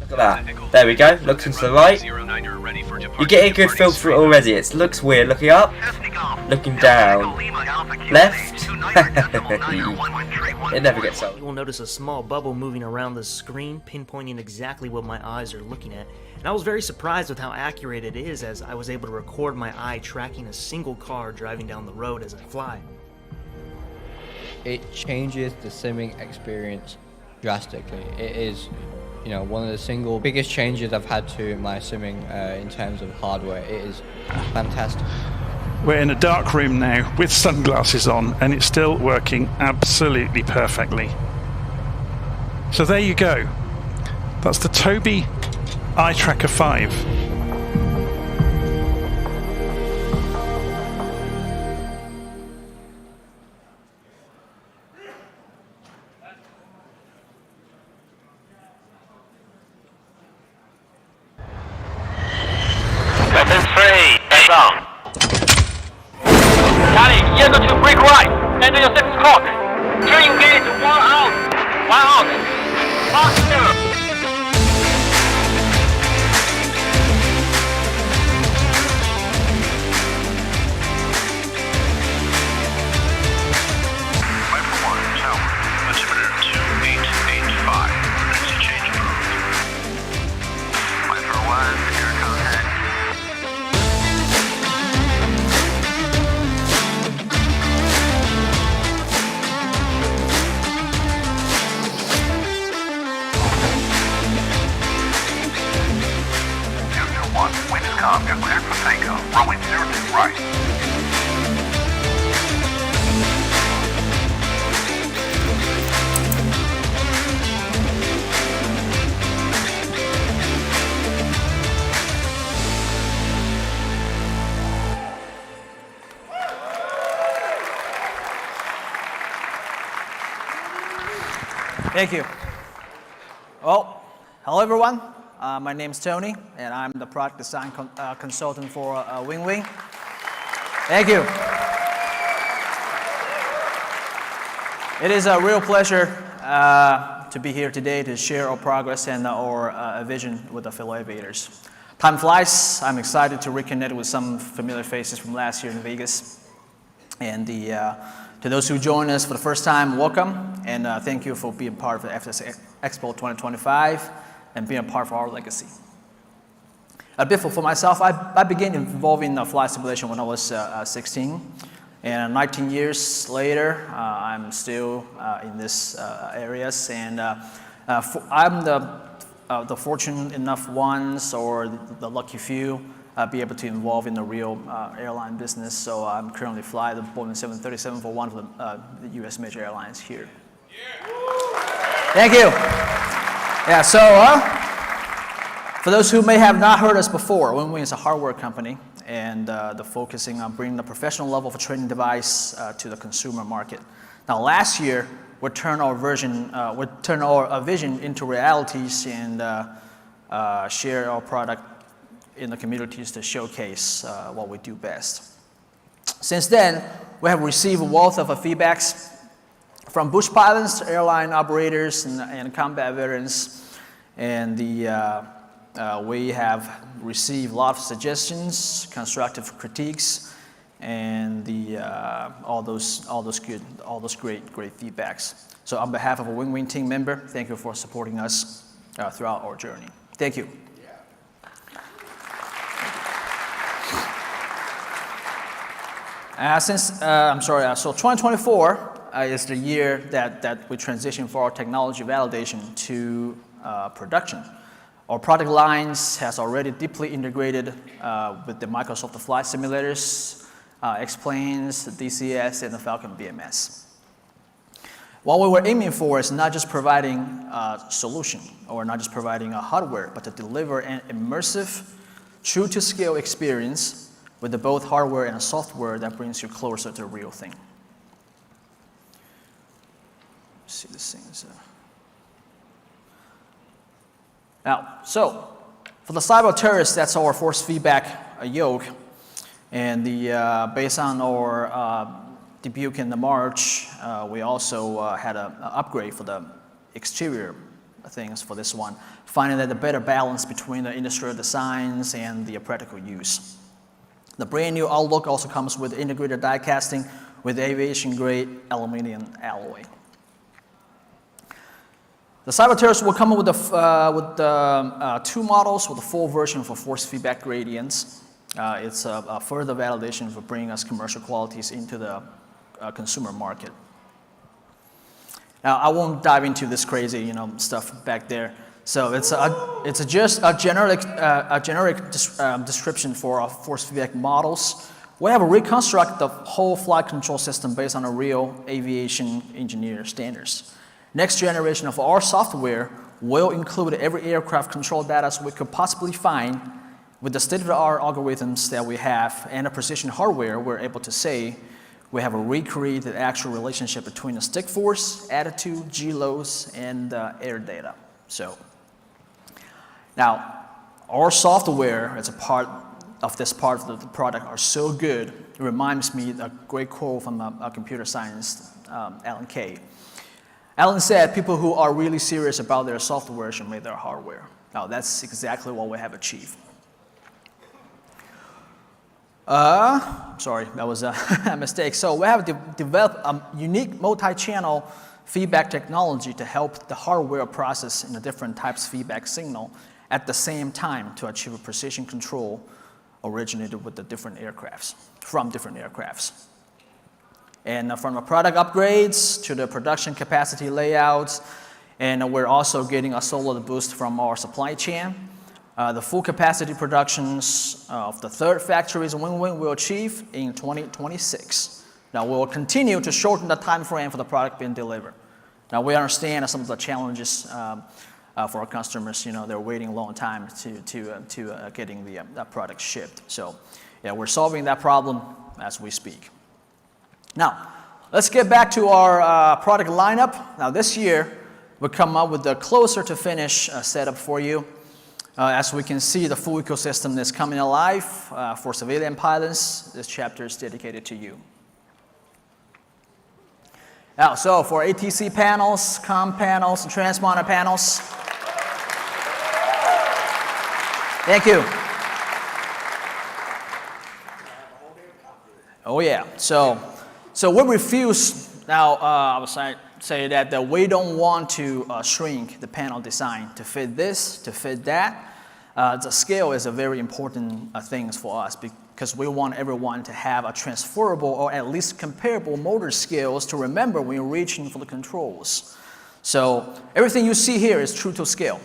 Look at that. There we go. Looks into the right. You're getting a good feel for it already. It looks weird. Looking up. Looking down. Left. It never gets old. You will notice a small bubble moving around the screen, pinpointing exactly what my eyes are looking at. And I was very surprised with how accurate it is, as I was able to record my eye tracking a single car driving down the road as I fly. It changes the simming experience drastically. It is, you know, one of the single biggest changes I've had to my simming in terms of hardware. It is fantastic. We're in a dark room now with sunglasses on, and it's still working absolutely perfectly. So there you go. That's the Tobii Eye Tracker 5. Weapons free. Heads on. Charlie, you're going to break right. Enter your second court. Train gate, one out. One out. Faster. You're cleared for takeoff. Runway 02 right. Thank you. Well, hello everyone. My name is Tony, and I'm the product design consultant for Wing. Thank you. It is a real pleasure to be here today to share our progress and our vision with the fellow aviators. Time flies. I'm excited to reconnect with some familiar faces from last year in Vegas. And to those who join us for the first time, welcome, and thank you for being part of the FS Expo 2025. And being a part of our legacy. A bit for myself, I began involving flight simulation when I was 16, and 19 years later, I'm still in this areas, and I'm the fortunate enough ones, or the lucky few, be able to involve in the real airline business. So I'm currently flying the Boeing 737 for one of the U.S. major airlines here. Yeah. Thank you. Yeah, so for those who may have not heard us before, Wing is a hardware company, and the focusing on bringing the professional level of a training device to the consumer market. Now, last year, we turned our vision into realities and share our product in the communities to showcase what we do best. Since then, we have received a wealth of feedbacks from bush pilots, airline operators, and combat veterans, and we have received a lot of suggestions, constructive critiques, and all those great feedbacks. So on behalf of a Wing team member, thank you for supporting us throughout our journey. Thank you. So 2024 is the year that we transition for our technology validation to production. Our product lines has already deeply integrated with the Microsoft flight simulators, X-Planes, the DCS, and the Falcon BMS. What we were aiming for is not just providing a solution or not just providing a hardware, but to deliver an immersive, true-to-scale experience with the both hardware and software that brings you closer to the real thing. See this thing. Now, so for the cyber terrorists, that's our force feedback yoke, and based on our debut in the March, we also had an upgrade for the exterior things for this one, finding that the better balance between the industrial designs and the practical use. The brand new Outlook also comes with integrated die casting with aviation-grade aluminum alloy. The Cyberterrorist will come with two models with a full version for force feedback gradients. It's a further validation for bringing us commercial qualities into the consumer market. Now, I won't dive into this crazy, stuff back there. So it's just a generic description for force feedback models. We have reconstructed the whole flight control system based on a real aviation engineer standards. Next generation of our software will include every aircraft control data we could possibly find. With the state-of-the-art algorithms that we have and the precision hardware, we're able to say we have recreated the actual relationship between the stick force, attitude, G-loads, and air data. So now, our software as a part of this part of the product are so good, it reminds me of a great quote from a computer scientist, Alan Kay. Alan said, people who are really serious about their software should make their hardware. Now, that's exactly what we have achieved. Sorry, that was a mistake. So we have developed a unique multi-channel feedback technology to help the hardware process in the different types of feedback signal at the same time to achieve a precision control originated with the different aircrafts, from different aircrafts. And from the product upgrades to the production capacity layouts, and we're also getting a solid boost from our supply chain. The full capacity productions of the third factory's win-win will achieve in 2026. Now, we will continue to shorten the time frame for the product being delivered. Now, we understand some of the challenges for our customers. They're waiting a long time to getting that product shipped. So, yeah, we're solving that problem as we speak. Now, let's get back to our product lineup. Now, this year, we'll come up with a closer to finish setup for you. As we can see, the full ecosystem is coming alive for civilian pilots. This chapter is dedicated to you. Now, so for ATC panels, comm panels, and transponder panels. Thank you. Oh yeah, so we refuse, now I would say that we don't want to shrink the panel design to fit this, to fit that. The scale is a very important thing for us because we want everyone to have a transferable or at least comparable motor skills to remember when you're reaching for the controls. So everything you see here is true to scale.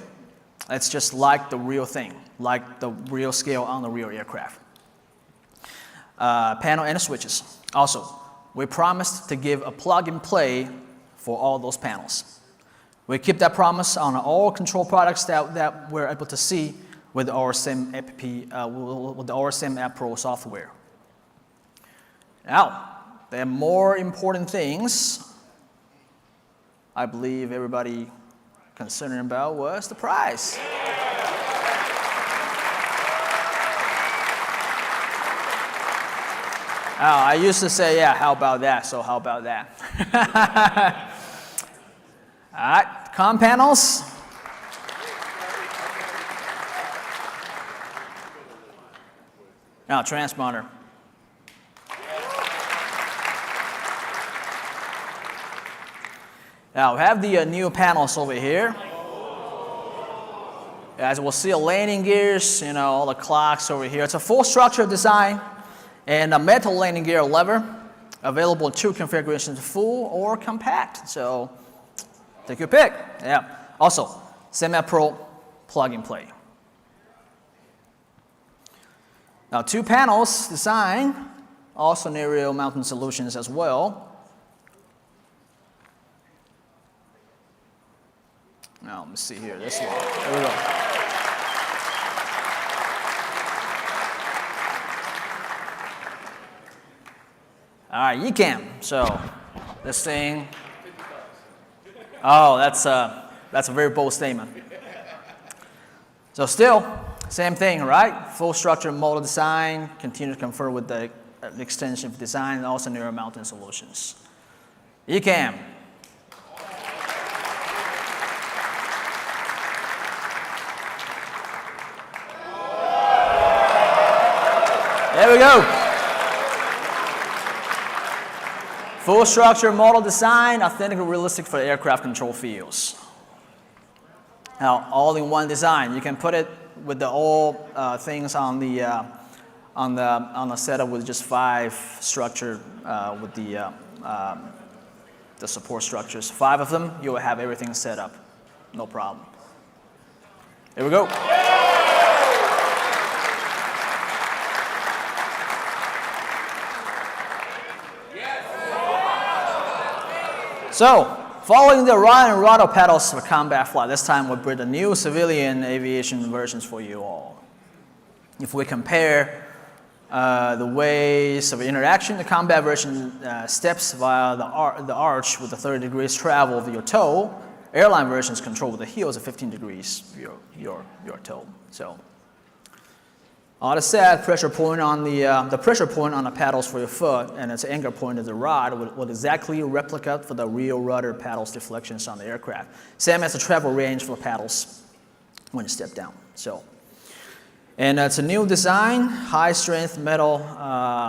It's just like the real thing, like the real scale on the real aircraft. Panel and switches. Also, we promised to give a plug-and-play for all those panels. We keep that promise on all control products that we're able to see with our SimApp Pro software. Now, the more important things I believe everybody concerned about was the price. I used to say, yeah, how about that? So how about that? All right, comm panels. Now, transponder. Now, we have the new panels over here. As we'll see, landing gears, all the clocks over here. It's a full structure design and a metal landing gear lever available in two configurations, full or compact. So, take your pick. Yeah. Also, SimApp Pro plug and play. Now, two panels design, all scenario mounting solutions as well. Now, let me see here, this one. There we go. All right, ECAM. So, this thing. Oh, that's a very bold statement. So, still, same thing, right? Full structure model design, continue to confer with the extension of design, and also scenario mounting solutions. ECAM. There we go. Full structure model design, authentically realistic for the aircraft control fields. Now, all-in-one design. You can put it with the all things on the setup with just 5 structure with the support structures. 5 of them, you will have everything set up, no problem. Here we go. So, following the rod and rudder pedals for combat flight, this time we'll bring the new civilian aviation versions for you all. If we compare the ways of interaction, the combat version steps via the arch with the 30 degrees travel of your toe. Airline versions control with the heels at 15 degrees your toe. So, all that said, pressure point on the pressure point on the paddles for your foot and its anchor point of the rod will exactly replicate for the real rudder paddles deflections on the aircraft. Same as the travel range for paddles when you step down. So, and it's a new design, high strength metal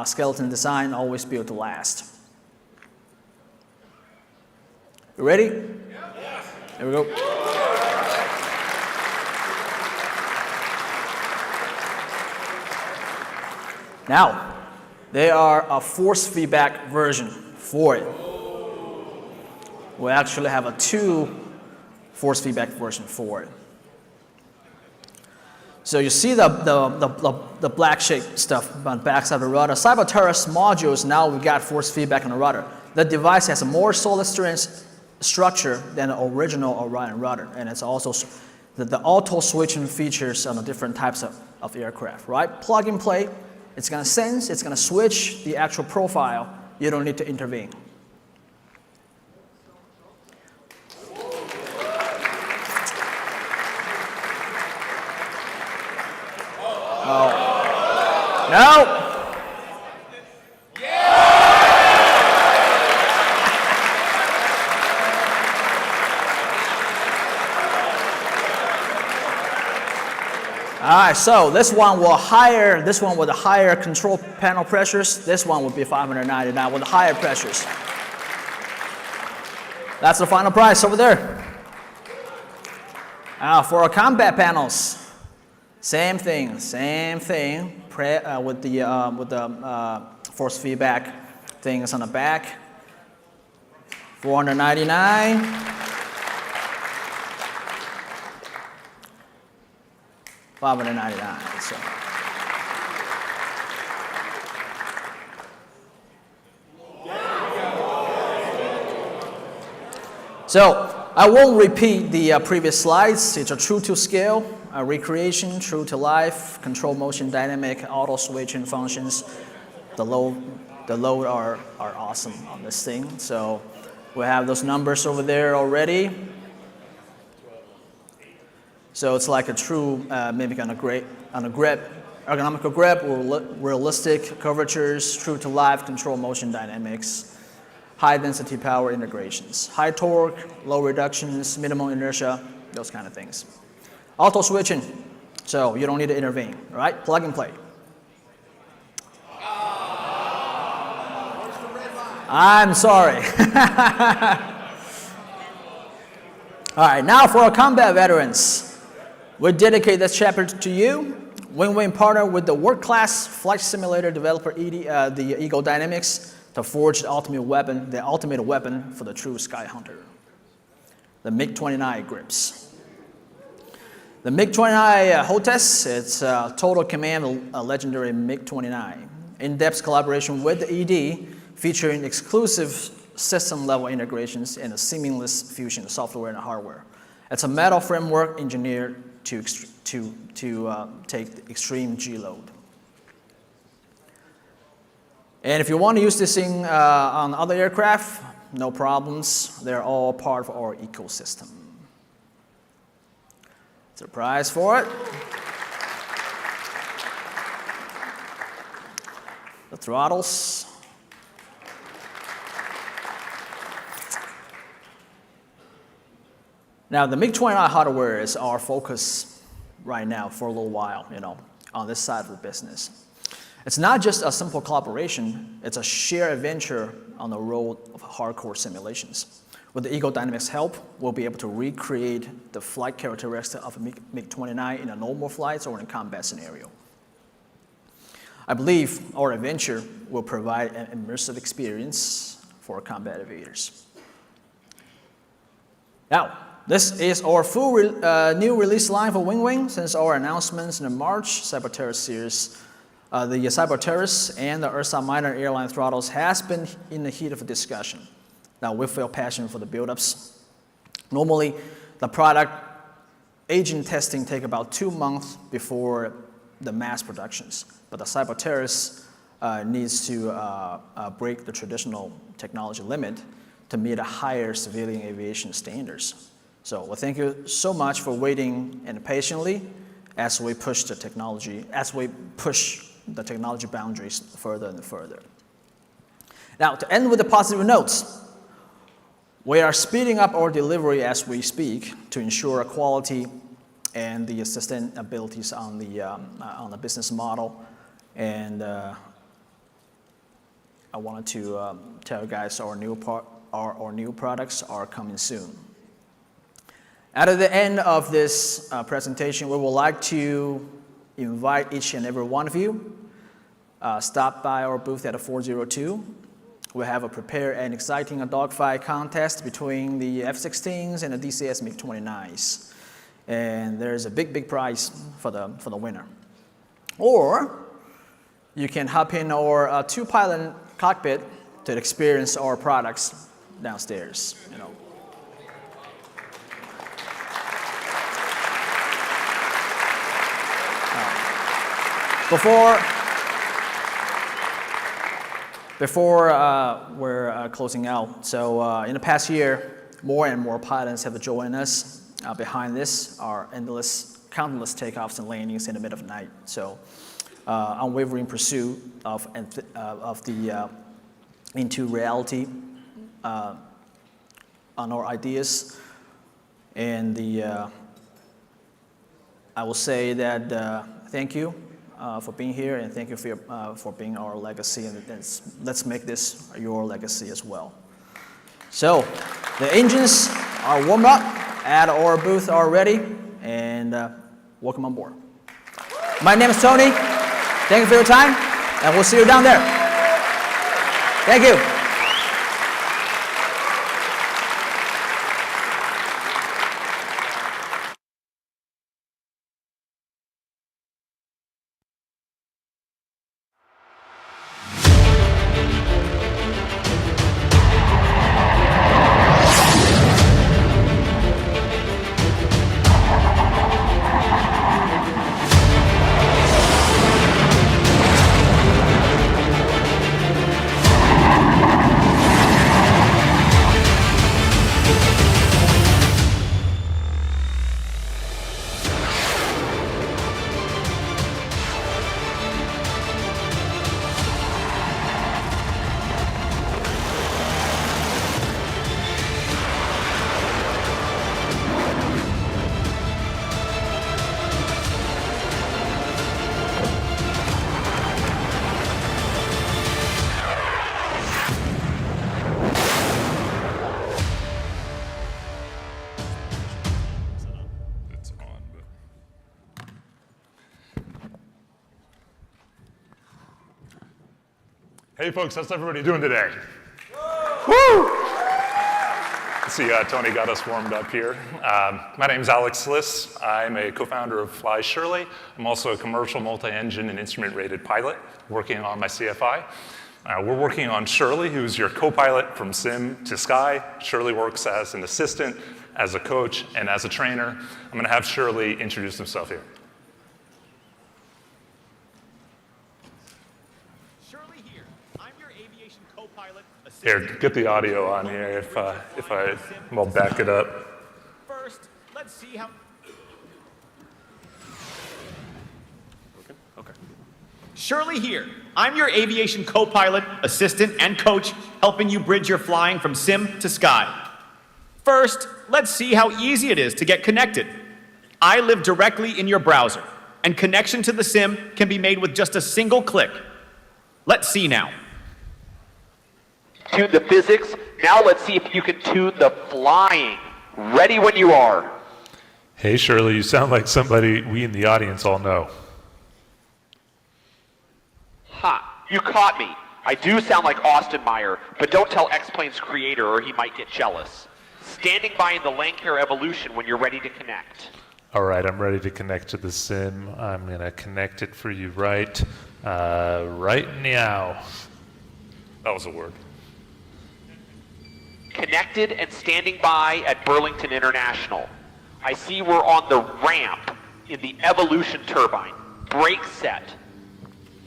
skeleton design, always built to last. You ready? Yeah. Here we go. Now, they are a force feedback version for it. We actually have a 2 force feedback version for it. So you see the black shaped stuff on the backside of the rudder. Cyberterra's modules, now we got force feedback on the rudder. The device has a more solid strength structure than the original Orion rudder, and it's also the auto switching features on the different types of aircraft, right? Plug and play. It's going to sense, it's going to switch the actual profile. You don't need to intervene. Oh. No! All right, so this one with the higher control panel pressures. This one would be $599 with the higher pressures. That's the final price over there. For our combat panels, same thing with the force feedback things on the back. $499. $599. So I won't repeat the previous slides. It's a true to scale, recreation, true to life, control motion dynamic, auto switching functions. The load are awesome on this thing. So we have those numbers over there already. So it's like a true mimic on a grip, ergonomical grip, realistic curvatures, true to life, control motion dynamics, high density power integrations, high torque, low reductions, minimal inertia, those kind of things. Auto switching, so you don't need to intervene, right? Plug and play. I'm sorry. All right, now for our combat veterans. We dedicate this chapter to you. Win-win partner with the world-class flight simulator developer the Eagle Dynamics to forge the ultimate weapon for the true sky hunter. The MiG-29 grips. The MiG-29 HOTAS, it's total command of a legendary MiG-29. In-depth collaboration with the ED, featuring exclusive system-level integrations and a seamless fusion of software and hardware. It's a metal framework engineered to take the extreme G load. And if you want to use this thing on other aircraft, no problems. They're all part of our ecosystem. It's a prize for it. The throttles. Now, the MiG-29 hardware is our focus right now for a little while, on this side of the business. It's not just a simple collaboration, it's a shared adventure on the road of hardcore simulations. With the Eagle Dynamics' help, we'll be able to recreate the flight characteristics of a MiG-29 in a normal flights or in a combat scenario. I believe our adventure will provide an immersive experience for combat aviators. Now, this is our full new release line for Wing since our announcements in the March Cyberterrorist series. The Cyberterrorist and the Ursa Minor airline throttles has been in the heat of discussion. Now, we feel passion for the build-ups. Normally, the product agent testing take about 2 months before the mass productions, but the Cyberterrorist needs to break the traditional technology limit to meet a higher civilian aviation standards. So, well, thank you so much for waiting and patiently as we push the technology boundaries further and further. Now, to end with the positive notes, we are speeding up our delivery as we speak to ensure quality and the sustainabilities on the business model. And I wanted to tell you guys our new products are coming soon. At the end of this presentation, we would like to invite each and every one of you stop by our booth at 402. We have a prepared and exciting dogfight contest between the F-16s and the DCS MiG-29s. And there's a big prize for the winner. Or you can hop in our two-pilot cockpit to experience our products downstairs. Before we're closing out, so in the past year, more and more pilots have joined us. Behind this are countless takeoffs and landings in the middle of the night. So unwavering pursuit of the into reality on our ideas. And I will say that thank you for being here, and thank you for being our legacy, and let's make this your legacy as well. So the engines are warmed up at our booth already, and welcome on board. My name is Tony. Thank you for your time, and we'll see you down there. Thank you. Hey folks, how's everybody doing today? Woo! See, Tony got us warmed up here. My name's Alex Liss. I'm a co-founder of Fly Shirley. I'm also a commercial multi-engine and instrument-rated pilot working on my CFI. We're working on Shirley, who's your co-pilot from sim to sky. Shirley works as an assistant, as a coach, and as a trainer. I'm going to have Shirley introduce himself here. Here, get the audio on here if I'll back it up. First, let's see how. Okay. Shirley here. I'm your aviation co-pilot, assistant, and coach, helping you bridge your flying from sim to sky. First, let's see how easy it is to get connected. I live directly in your browser, and connection to the sim can be made with just a single click. Let's see now. Tune the physics. Now let's see if you can tune the flying. Ready when you are. Hey, Shirley, you sound like somebody we in the audience all know. Ha, you caught me. I do sound like Austin Meyer, but don't tell X-Plane's creator or he might get jealous. Standing by in the Landcare Evolution when you're ready to connect. All right, I'm ready to connect to the sim. I'm going to connect it for you right now. That was a word. Connected and standing by at Burlington International. I see we're on the ramp in the Evolution turbine. Brake set.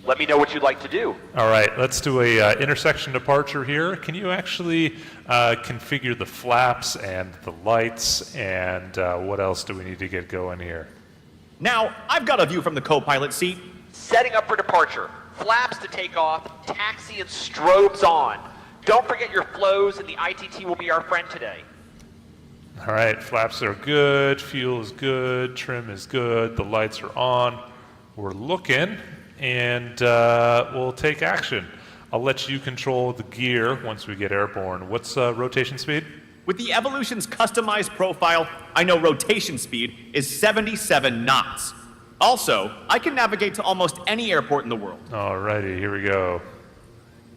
Let me know what you'd like to do. All right, let's do a intersection departure here. Can you actually configure the flaps and the lights, and what else do we need to get going here? Now, I've got a view from the co-pilot seat. Setting up for departure. Flaps to take off, taxi and strobes on. Don't forget your flows, and the ITT will be our friend today. All right, flaps are good, fuel is good, trim is good, the lights are on. We're looking, and we'll take action. I'll let you control the gear once we get airborne. What's rotation speed? With the Evolution's customized profile, I know rotation speed is 77 knots. Also, I can navigate to almost any airport in the world. All righty, here we go.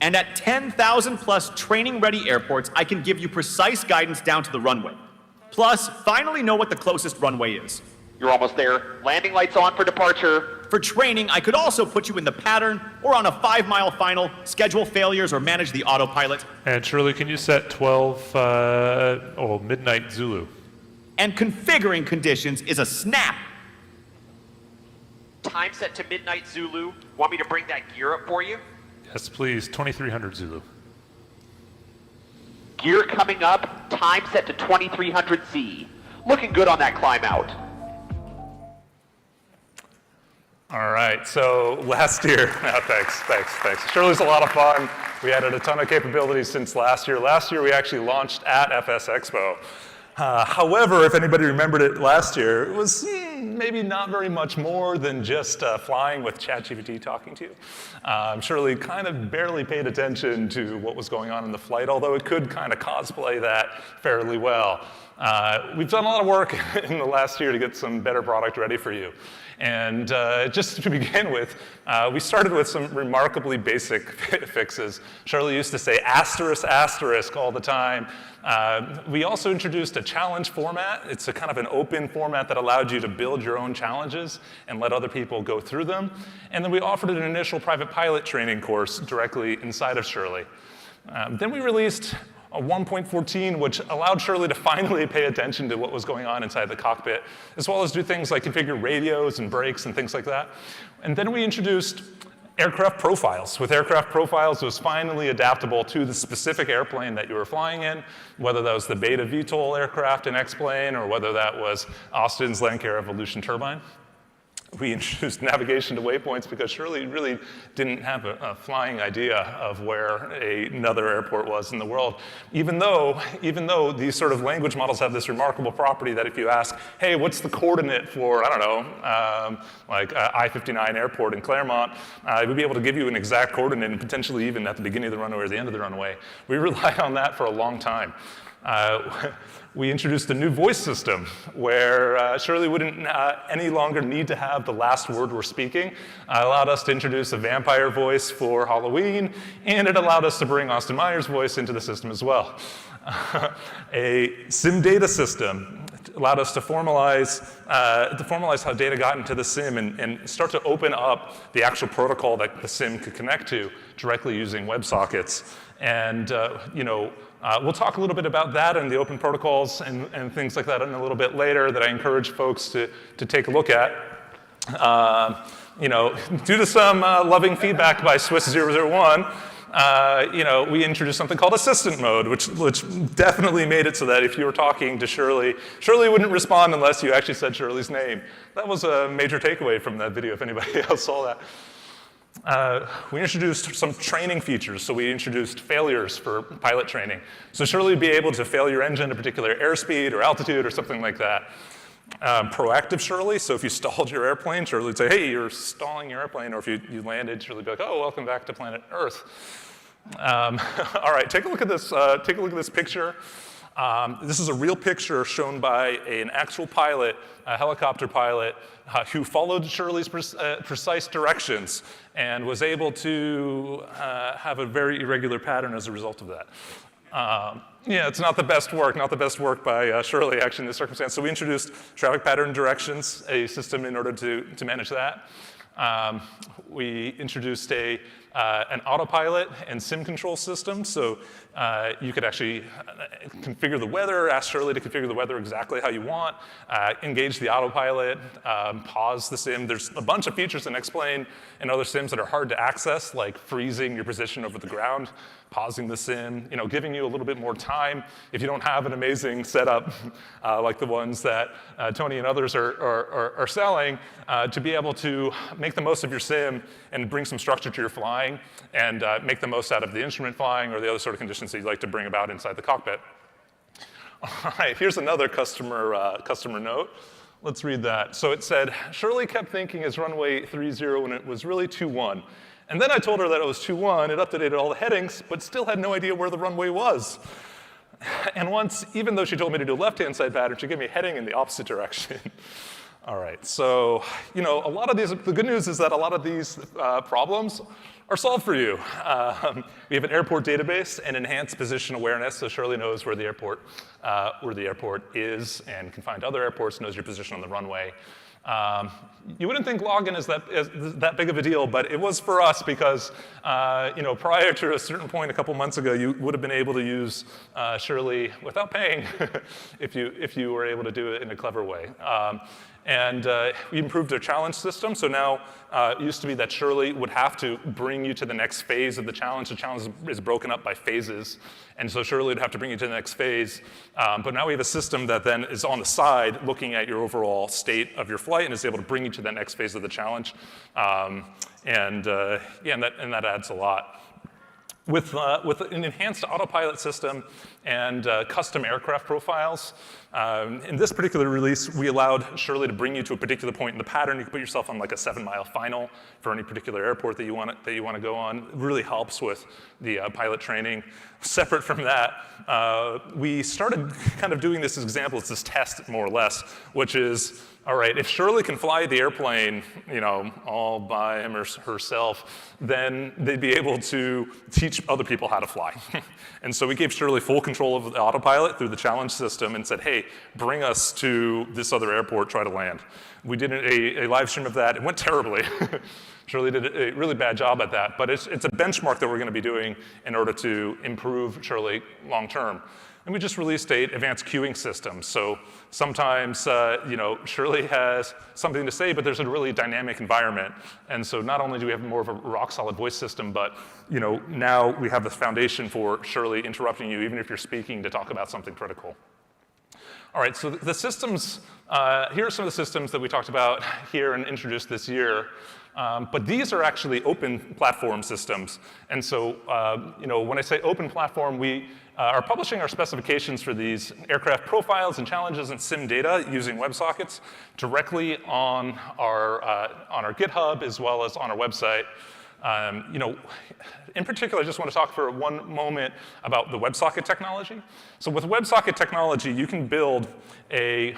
And at 10,000 plus training-ready airports, I can give you precise guidance down to the runway. Plus, finally know what the closest runway is. You're almost there. Landing lights on for departure. For training, I could also put you in the pattern or on a 5-mile final, schedule failures, or manage the autopilot. And Shirley, can you set 12, midnight Zulu? And configuring conditions is a snap. Time set to midnight Zulu. Want me to bring that gear up for you? Yes, please, 2300 Zulu. Gear coming up, time set to 2300 Z. Looking good on that climb out. All right, so last year, thanks. Shirley's a lot of fun. We added a ton of capabilities since last year. Last year we actually launched at FS Expo. However, if anybody remembered it last year, it was maybe not very much more than just flying with ChatGPT talking to you. Shirley kind of barely paid attention to what was going on in the flight, although it could kind of cosplay that fairly well. We've done a lot of work in the last year to get some better product ready for you. And just to begin with, we started with some remarkably basic fixes. Shirley used to say asterisk all the time. We also introduced a challenge format. It's a kind of an open format that allowed you to build your own challenges and let other people go through them. And then we offered an initial private pilot training course directly inside of Shirley. Then we released a 1.14, which allowed Shirley to finally pay attention to what was going on inside the cockpit, as well as do things like configure radios and brakes and things like that. And then we introduced aircraft profiles. With aircraft profiles, it was finally adaptable to the specific airplane that you were flying in, whether that was the Beta VTOL aircraft in X-Plane or whether that was Austin's Landcare Evolution turbine. We introduced navigation to waypoints because Shirley really didn't have a flying idea of where another airport was in the world, even though these sort of language models have this remarkable property that if you ask, hey, what's the coordinate for, I don't know, I-59 airport in Claremont, it would be able to give you an exact coordinate and potentially even at the beginning of the runway or the end of the runway. We relied on that for a long time. We introduced a new voice system where Shirley wouldn't any longer need to have the last word we're speaking. Allowed us to introduce a vampire voice for Halloween, and it allowed us to bring Austin Meyer's voice into the system as well. A sim data system allowed us to formalize how data got into the sim and start to open up the actual protocol that the sim could connect to directly using WebSockets. And we'll talk a little bit about that and the open protocols and things like that in a little bit later that I encourage folks to take a look at. Due to some loving feedback by Swiss001, we introduced something called assistant mode, which definitely made it so that if you were talking to Shirley, Shirley wouldn't respond unless you actually said Shirley's name. That was a major takeaway from that video if anybody else saw that. We introduced some training features. So we introduced failures for pilot training. So Shirley would be able to fail your engine at a particular airspeed or altitude or something like that. Proactive Shirley, so if you stalled your airplane, Shirley would say, hey, you're stalling your airplane, or if you landed, Shirley would be like, oh, welcome back to planet Earth. All right, take a look at this picture. This is a real picture shown by an actual pilot, a helicopter pilot, who followed Shirley's precise directions and was able to have a very irregular pattern as a result of that. Yeah, it's not the best work by Shirley, actually, in this circumstance. So we introduced traffic pattern directions, a system in order to manage that. We introduced an autopilot and sim control system, so you could actually configure the weather, ask Shirley to configure the weather exactly how you want, engage the autopilot, pause the sim. There's a bunch of features in X-Plane and other sims that are hard to access, like freezing your position over the ground, pausing the sim, giving you a little bit more time if you don't have an amazing setup like the ones that Tony and others are selling, to be able to make the most of your sim and bring some structure to your flying and make the most out of the instrument flying or the other sort of conditions that you'd like to bring about inside the cockpit. All right, here's another customer note. Let's read that. So it said, Shirley kept thinking it's runway 30 when it was really 21. And then I told her that it was 21, it updated all the headings, but still had no idea where the runway was. And once, even though she told me to do a left-hand side pattern, she gave me a heading in the opposite direction. All right, so, a lot of these, the good news is that a lot of these problems are solved for you. We have an airport database and enhanced position awareness, so Shirley knows where the airport is and can find other airports, knows your position on the runway. You wouldn't think login is that big of a deal, but it was for us because, prior to a certain point a couple months ago, you would have been able to use Shirley without paying if you were able to do it in a clever way. And we improved our challenge system. So now it used to be that Shirley would have to bring you to the next phase of the challenge. The challenge is broken up by phases. And so Shirley would have to bring you to the next phase. But now we have a system that then is on the side looking at your overall state of your flight and is able to bring you to the next phase of the challenge. And that adds a lot. With an enhanced autopilot system and custom aircraft profiles, in this particular release, we allowed Shirley to bring you to a particular point in the pattern. You can put yourself on like a 7-mile final for any particular airport that you want to go on. It really helps with the pilot training. Separate from that, we started kind of doing this example. It's this test, more or less, which is, all right, if Shirley can fly the airplane, all by him or herself, then they'd be able to teach other people how to fly. And so we gave Shirley full control of the autopilot through the challenge system and said, hey, bring us to this other airport, try to land. We did a live stream of that. It went terribly. Shirley did a really bad job at that, but it's a benchmark that we're going to be doing in order to improve Shirley long term. And we just released an advanced queuing system. So sometimes, Shirley has something to say, but there's a really dynamic environment. And so not only do we have more of a rock-solid voice system, but now we have the foundation for Shirley interrupting you, even if you're speaking, to talk about something critical. All right, so the systems, here are some of the systems that we talked about here and introduced this year. But these are actually open platform systems. And so, when I say open platform, we are publishing our specifications for these aircraft profiles and challenges and sim data using WebSockets directly on our GitHub as well as on our website. In particular, I just want to talk for one moment about the WebSocket technology. So with WebSocket technology, you can build a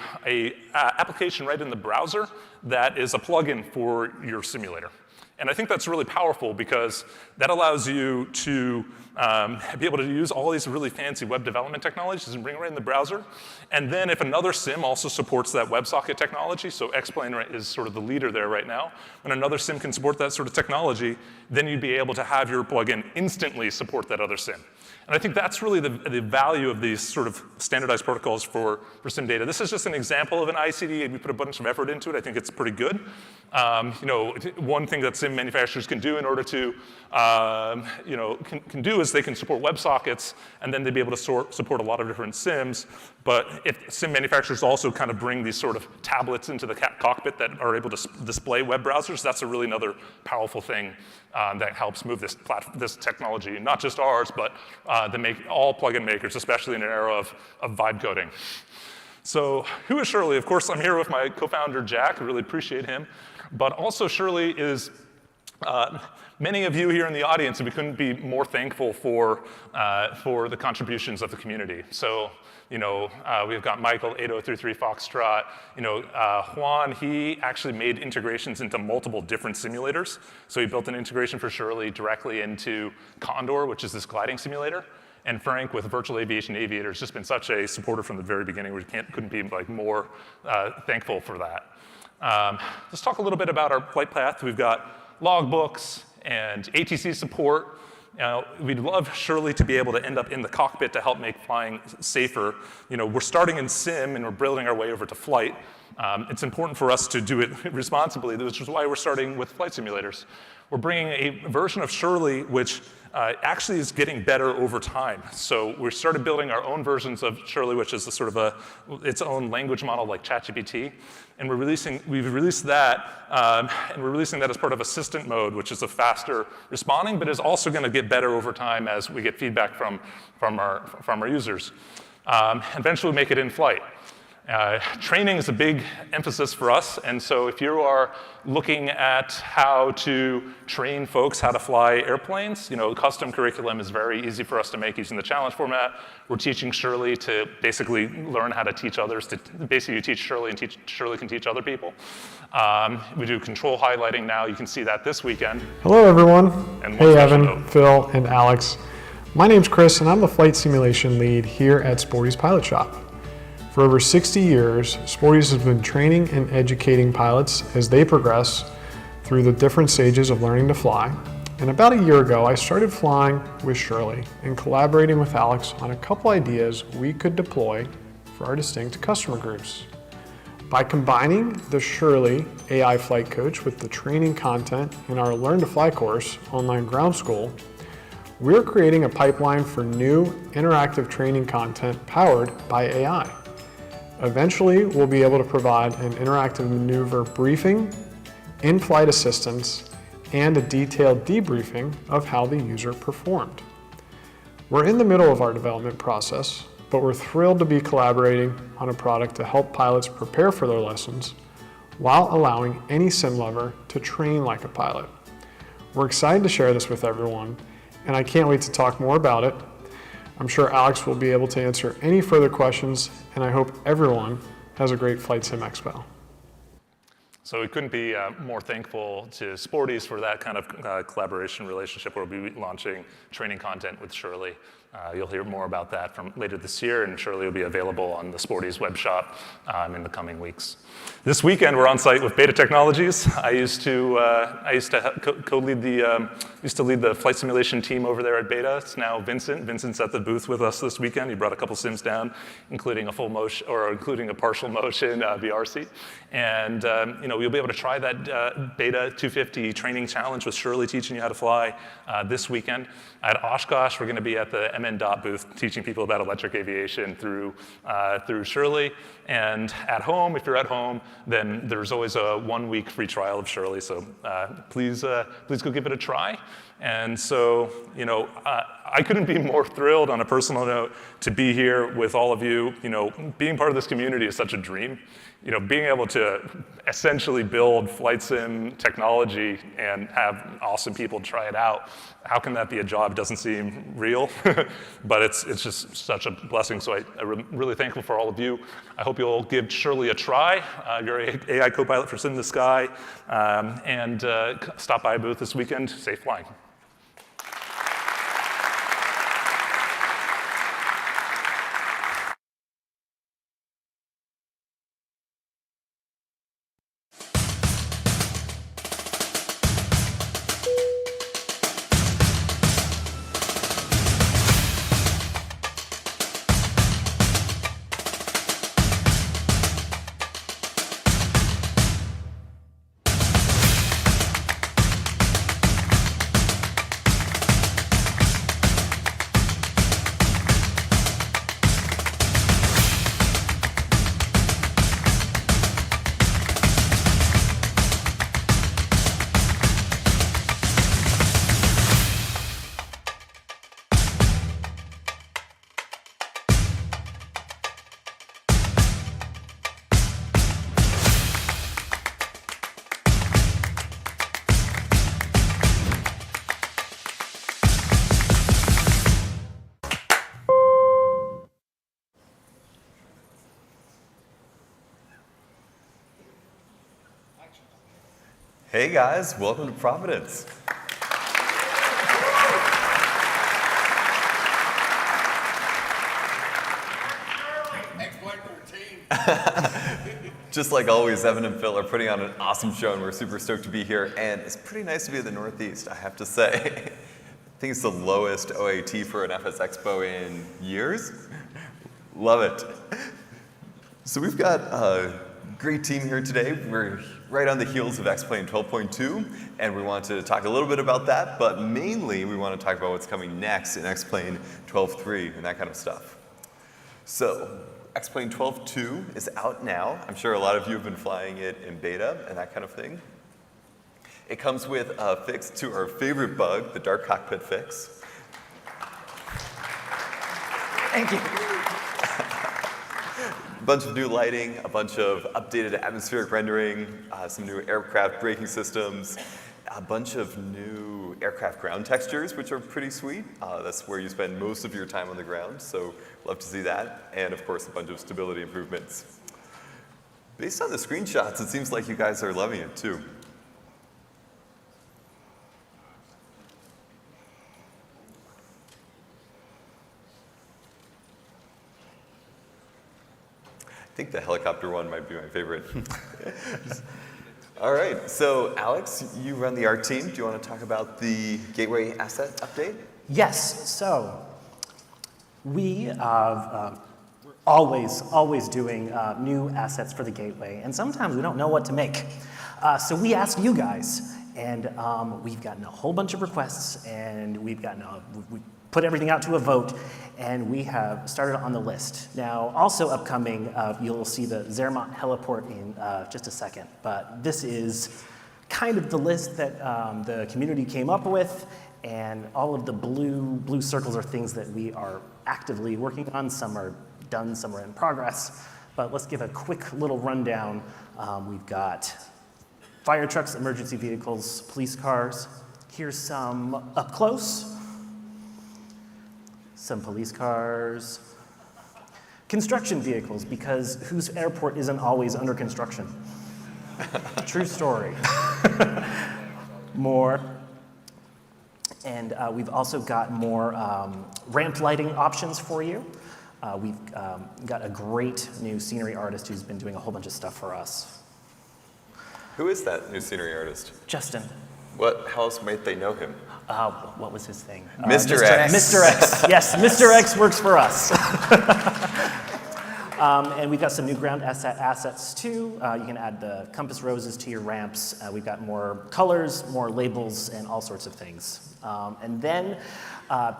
application right in the browser that is a plugin for your simulator. And I think that's really powerful because that allows you to be able to use all these really fancy web development technologies and bring it right in the browser. And then if another sim also supports that WebSocket technology, so X-Plane is sort of the leader there right now, when another sim can support that sort of technology, then you'd be able to have your plugin instantly support that other sim. And I think that's really the value of these sort of standardized protocols for sim data. This is just an example of an ICD, and we put a bunch of effort into it. I think it's pretty good. One thing that sim manufacturers can do in order to, can do is they can support WebSockets, and then they'd be able to support a lot of different sims. But if sim manufacturers also kind of bring these sort of tablets into the cockpit that are able to display web browsers, that's really another powerful thing that helps move this technology, not just ours, but all plugin makers, especially in an era of vibe coding. So who is Shirley? Of course, I'm here with my co-founder, Jack. I really appreciate him. But also Shirley is many of you here in the audience, and we couldn't be more thankful for the contributions of the community. So, we've got Michael, 8033 Foxtrot. Juan, he actually made integrations into multiple different simulators. So he built an integration for Shirley directly into Condor, which is this gliding simulator. And Frank, with Virtual Aviation Aviator, has just been such a supporter from the very beginning. We couldn't be more thankful for that. Let's talk a little bit about our flight path. We've got logbooks and ATC support. We'd love Shirley to be able to end up in the cockpit to help make flying safer. We're starting in sim and we're building our way over to flight. It's important for us to do it responsibly, which is why we're starting with flight simulators. We're bringing a version of Shirley which actually is getting better over time. So we started building our own versions of Shirley, which is its own language model like ChatGPT. And we've released that, and we're releasing that as part of assistant mode, which is a faster responding, but is also going to get better over time as we get feedback from our users. Eventually, we'll make it in flight. Training is a big emphasis for us, and so if you are looking at how to train folks how to fly airplanes, custom curriculum is very easy for us to make using the challenge format. We're teaching Shirley to basically learn how to teach others. Basically, you teach Shirley, and Shirley can teach other people. We do control highlighting now. You can see that this weekend. Hello, everyone. And hey, Evan, Phil, and Alex. My name's Chris, and I'm the flight simulation lead here at Sporty's Pilot Shop. For over 60 years, Sporty's has been training and educating pilots as they progress through the different stages of learning to fly. And about a year ago, I started flying with Shirley and collaborating with Alex on a couple ideas we could deploy for our distinct customer groups. By combining the Shirley AI Flight Coach with the training content in our Learn to Fly course, online ground school, we're creating a pipeline for new interactive training content powered by AI. Eventually, we'll be able to provide an interactive maneuver briefing, in-flight assistance, and a detailed debriefing of how the user performed. We're in the middle of our development process, but we're thrilled to be collaborating on a product to help pilots prepare for their lessons while allowing any sim lover to train like a pilot. We're excited to share this with everyone, and I can't wait to talk more about it. I'm sure Alex will be able to answer any further questions, and I hope everyone has a great FlightSimExpo. So we couldn't be more thankful to Sporty's for that kind of collaboration relationship where we'll be launching training content with Shirley. You'll hear more about that from later this year, and Shirley will be available on the Sporty's web shop in the coming weeks. This weekend, we're on site with Beta Technologies. I used to lead the flight simulation team over there at Beta. It's now Vincent. Vincent's at the booth with us this weekend. He brought a couple sims down, including a full motion or including a partial motion VR seat. And you'll be able to try that Beta 250 training challenge with Shirley teaching you how to fly this weekend. At Oshkosh, we're going to be at the MN.DOT booth teaching people about electric aviation through Shirley. And at home, if you're at home, then there's always a 1-week free trial of Shirley. So please go give it a try. And so, I couldn't be more thrilled on a personal note to be here with all of you. Being part of this community is such a dream. Being able to essentially build flight sim technology and have awesome people try it out, how can that be a job? It doesn't seem real, but it's just such a blessing. So I'm really thankful for all of you. I hope you'll give Shirley a try. You're AI co-pilot for Sim in the Sky, and stop by a booth this weekend. Safe flying. Hey guys, welcome to Providence. Just like always, Evan and Phil are putting on an awesome show and we're super stoked to be here. And it's pretty nice to be in the Northeast, I have to say. I think it's the lowest OAT for an FS Expo in years. Love it. So we've got a great team here today. We're right on the heels of X-Plane 12.2, and we want to talk a little bit about that, but mainly we want to talk about what's coming next in X-Plane 12.3 and that kind of stuff. So X-Plane 12.2 is out now. I'm sure a lot of you have been flying it in beta and that kind of thing. It comes with a fix to our favorite bug, the dark cockpit fix. Thank you. A bunch of new lighting, a bunch of updated atmospheric rendering, some new aircraft braking systems, a bunch of new aircraft ground textures, which are pretty sweet. That's where you spend most of your time on the ground, so love to see that. And of course, a bunch of stability improvements. Based on the screenshots, it seems like you guys are loving it too. I think the helicopter one might be my favorite. All right, so Alex, you run the art team. Do you want to talk about the Gateway asset update? Yes, so we are always doing new assets for the Gateway, and sometimes we don't know what to make. So we asked you guys, and we've gotten a whole bunch of requests, and we put everything out to a vote, and we have started on the list. Now, also upcoming, you'll see the Zermatt heliport in just a second, but this is kind of the list that the community came up with, and all of the blue circles are things that we are actively working on. Some are done, some are in progress, but let's give a quick little rundown. We've got fire trucks, emergency vehicles, police cars. Here's some up close. Some police cars, construction vehicles, because whose airport isn't always under construction? True story. More. And we've also got more ramp lighting options for you. We've got a great new scenery artist who's been doing a whole bunch of stuff for us. Who is that new scenery artist? Justin. How else might they know him? What was his thing? Mr. X. Mr. X. Yes, Mr. X works for us. And we've got some new ground assets too. You can add the compass roses to your ramps. We've got more colors, more labels, and all sorts of things. And then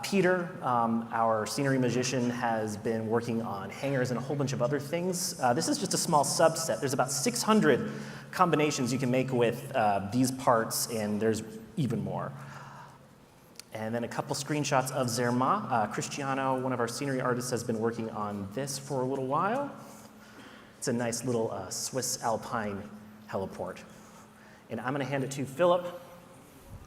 Peter, our scenery magician, has been working on hangars and a whole bunch of other things. This is just a small subset. There's about 600 combinations you can make with these parts, and there's even more. And then a couple screenshots of Zermatt. Cristiano, one of our scenery artists, has been working on this for a little while. It's a nice little Swiss Alpine heliport. And I'm going to hand it to Philip.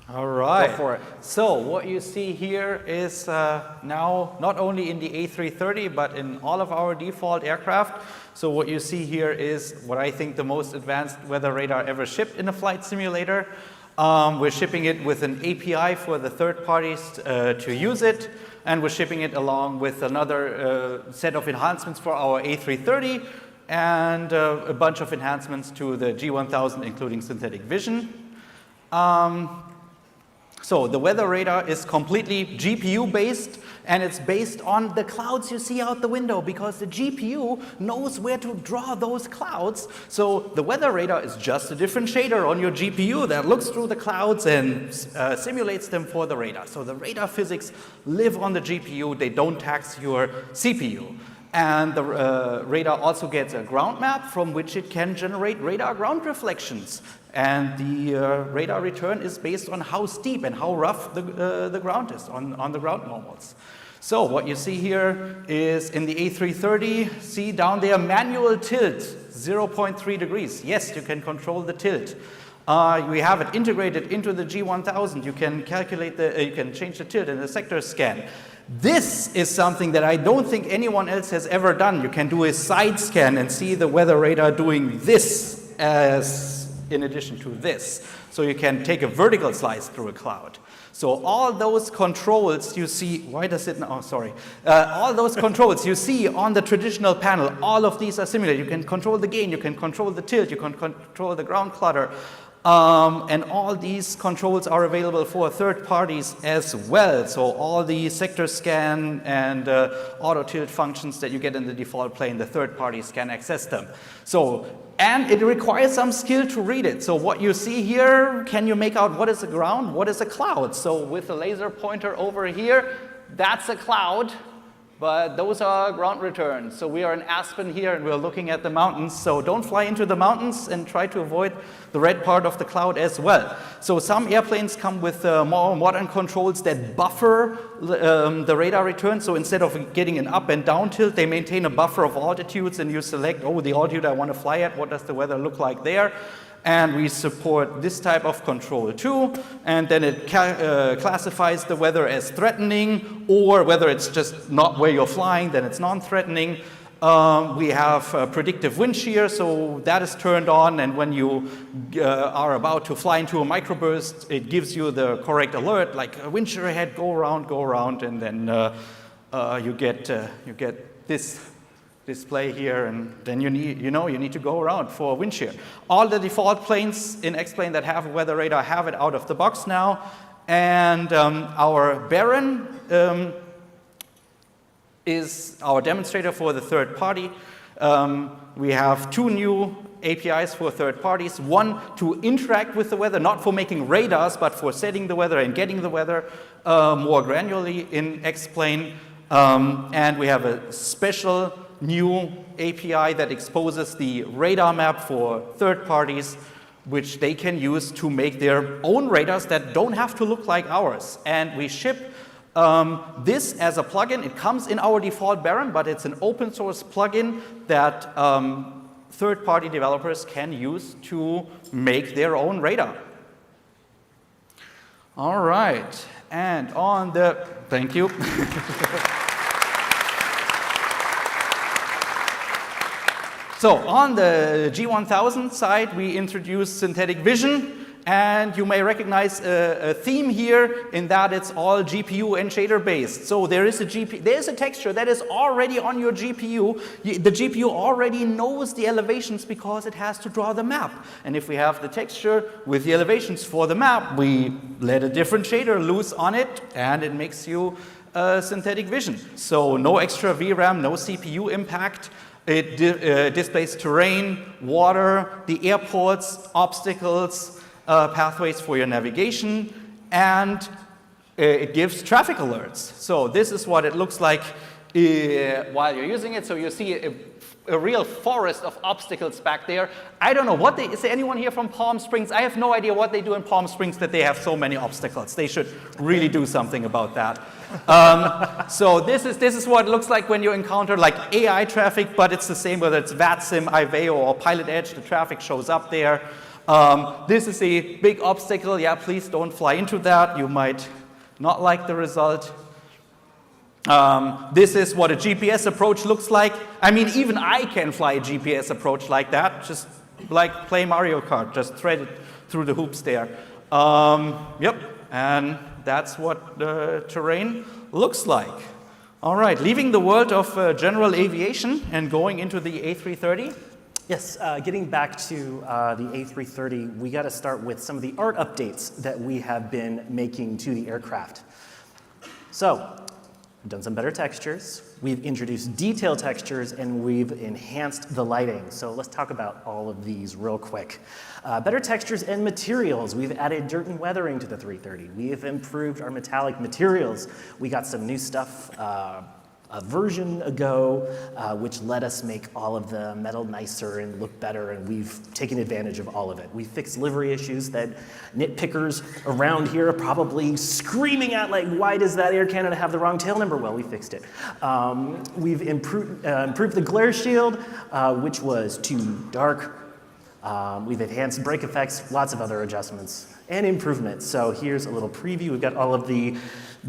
All right. Go for it. So what you see here is now not only in the A330, but in all of our default aircraft. So what you see here is what I think the most advanced weather radar ever shipped in a flight simulator. We're shipping it with an API for the third parties to use it, and we're shipping it along with another set of enhancements for our A330 and a bunch of enhancements to the G1000, including synthetic vision. So the weather radar is completely GPU based, and it's based on the clouds you see out the window, because the GPU knows where to draw those clouds. So the weather radar is just a different shader on your GPU that looks through the clouds and simulates them for the radar. So the radar physics live on the GPU, they don't tax your CPU. And the radar also gets a ground map from which it can generate radar ground reflections. And the radar return is based on how steep and how rough the ground is on the ground normals. So what you see here is in the A330, see down there, manual tilt, 0.3 degrees. Yes, you can control the tilt. We have it integrated into the G1000. You can calculate you can change the tilt in the sector scan. This is something that I don't think anyone else has ever done. You can do a side scan and see the weather radar doing this as in addition to this. So you can take a vertical slice through a cloud. So all those controls you see, why does it, oh sorry. All those controls you see on the traditional panel, all of these are simulated. You can control the gain, you can control the tilt, you can control the ground clutter. And all these controls are available for third parties as well. So all the sector scan and auto tilt functions that you get in the default plane, the third parties can access them. So, and it requires some skill to read it. So what you see here, can you make out what is a ground, what is a cloud? So with the laser pointer over here, that's a cloud. But those are ground returns. So we are in Aspen here and we're looking at the mountains. So don't fly into the mountains and try to avoid the red part of the cloud as well. So some airplanes come with more modern controls that buffer the radar return. So instead of getting an up and down tilt, they maintain a buffer of altitudes and you select, oh, the altitude I want to fly at, what does the weather look like there? And we support this type of control too. And then it classifies the weather as threatening, or whether it's just not where you're flying, then it's non-threatening. We have predictive wind shear, so that is turned on, and when you are about to fly into a microburst, it gives you the correct alert, like wind shear ahead, go around, and then you get this display here, and then you need to go around for wind shear. All the default planes in X-Plane that have a weather radar have it out of the box now, and our Baron is our demonstrator for the third party. We have 2 new APIs for third parties, one to interact with the weather, not for making radars, but for setting the weather and getting the weather more granularly in X-Plane. And we have a special new API that exposes the radar map for third parties, which they can use to make their own radars that don't have to look like ours. And we ship this as a plugin. It comes in our default Baron, but it's an open source plugin that third-party developers can use to make their own radar. All right, and on the, thank you. So on the G1000 side, we introduced synthetic vision, and you may recognize a theme here in that it's all GPU and shader based. So there is a texture that is already on your GPU. The GPU already knows the elevations because it has to draw the map. And if we have the texture with the elevations for the map, we let a different shader loose on it, and it makes you synthetic vision. So no extra VRAM, no CPU impact. It displays terrain, water, the airports, obstacles, pathways for your navigation, and it gives traffic alerts. So this is what it looks like while you're using it. So you see a real forest of obstacles back there. I don't know is there anyone here from Palm Springs? I have no idea what they do in Palm Springs that they have so many obstacles. They should really do something about that. So this is what it looks like when you encounter like AI traffic, but it's the same whether it's VATSIM, IVEO, or Pilot Edge, the traffic shows up there. This is a big obstacle. Yeah, please don't fly into that. You might not like the result. This is what a GPS approach looks like. I mean, even I can fly a GPS approach like that, just like play Mario Kart, just thread it through the hoops there. Yep, and that's what the terrain looks like. All right, leaving the world of general aviation and going into the A330. Yes, getting back to the A330, we got to start with some of the art updates that we have been making to the aircraft. So, we've done some better textures, we've introduced detail textures, and we've enhanced the lighting. So let's talk about all of these real quick. Better textures and materials. We've added dirt and weathering to the 330. We have improved our metallic materials. We got some new stuff a version ago, which let us make all of the metal nicer and look better, and we've taken advantage of all of it. We fixed livery issues that nitpickers around here are probably screaming at, like, why does that Air Canada have the wrong tail number? Well, we fixed it. We've improved the glare shield, which was too dark. We've enhanced brake effects, lots of other adjustments. and improvements. So here's a little preview. We've got all of the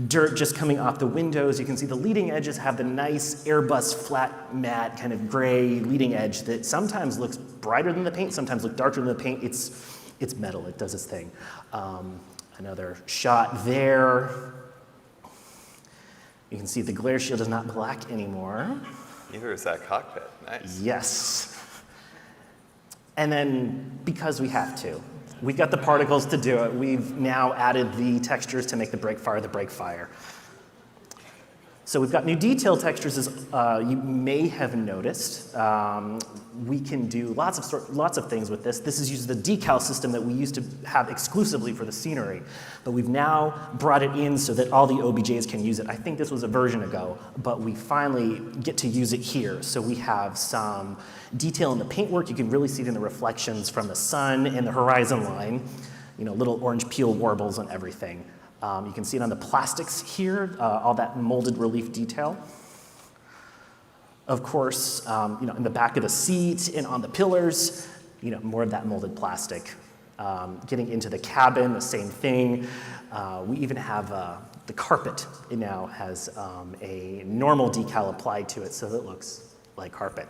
dirt just coming off the windows. You can see the leading edges have the nice Airbus flat matte kind of gray leading edge that sometimes looks brighter than the paint, sometimes looks darker than the paint. It's metal, it does its thing. Another shot there. You can see the glare shield is not black anymore. Neither is that cockpit. Nice. Yes. And then, because we have to, we've got the particles to do it. We've now added the textures to make the brake fire. So we've got new detail textures, as you may have noticed. We can do lots of things with this. This is using the decal system that we used to have exclusively for the scenery, but we've now brought it in so that all the OBJs can use it. I think this was a version ago, but we finally get to use it here. So we have some detail in the paintwork. You can really see it in the reflections from the sun and the horizon line. You know, little orange peel warbles on everything. You can see it on the plastics here, all that molded relief detail. Of course, you know, in the back of the seat and on the pillars, you know, more of that molded plastic. Getting into the cabin, the same thing. We even have the carpet. It now has a normal decal applied to it so that it looks like carpet.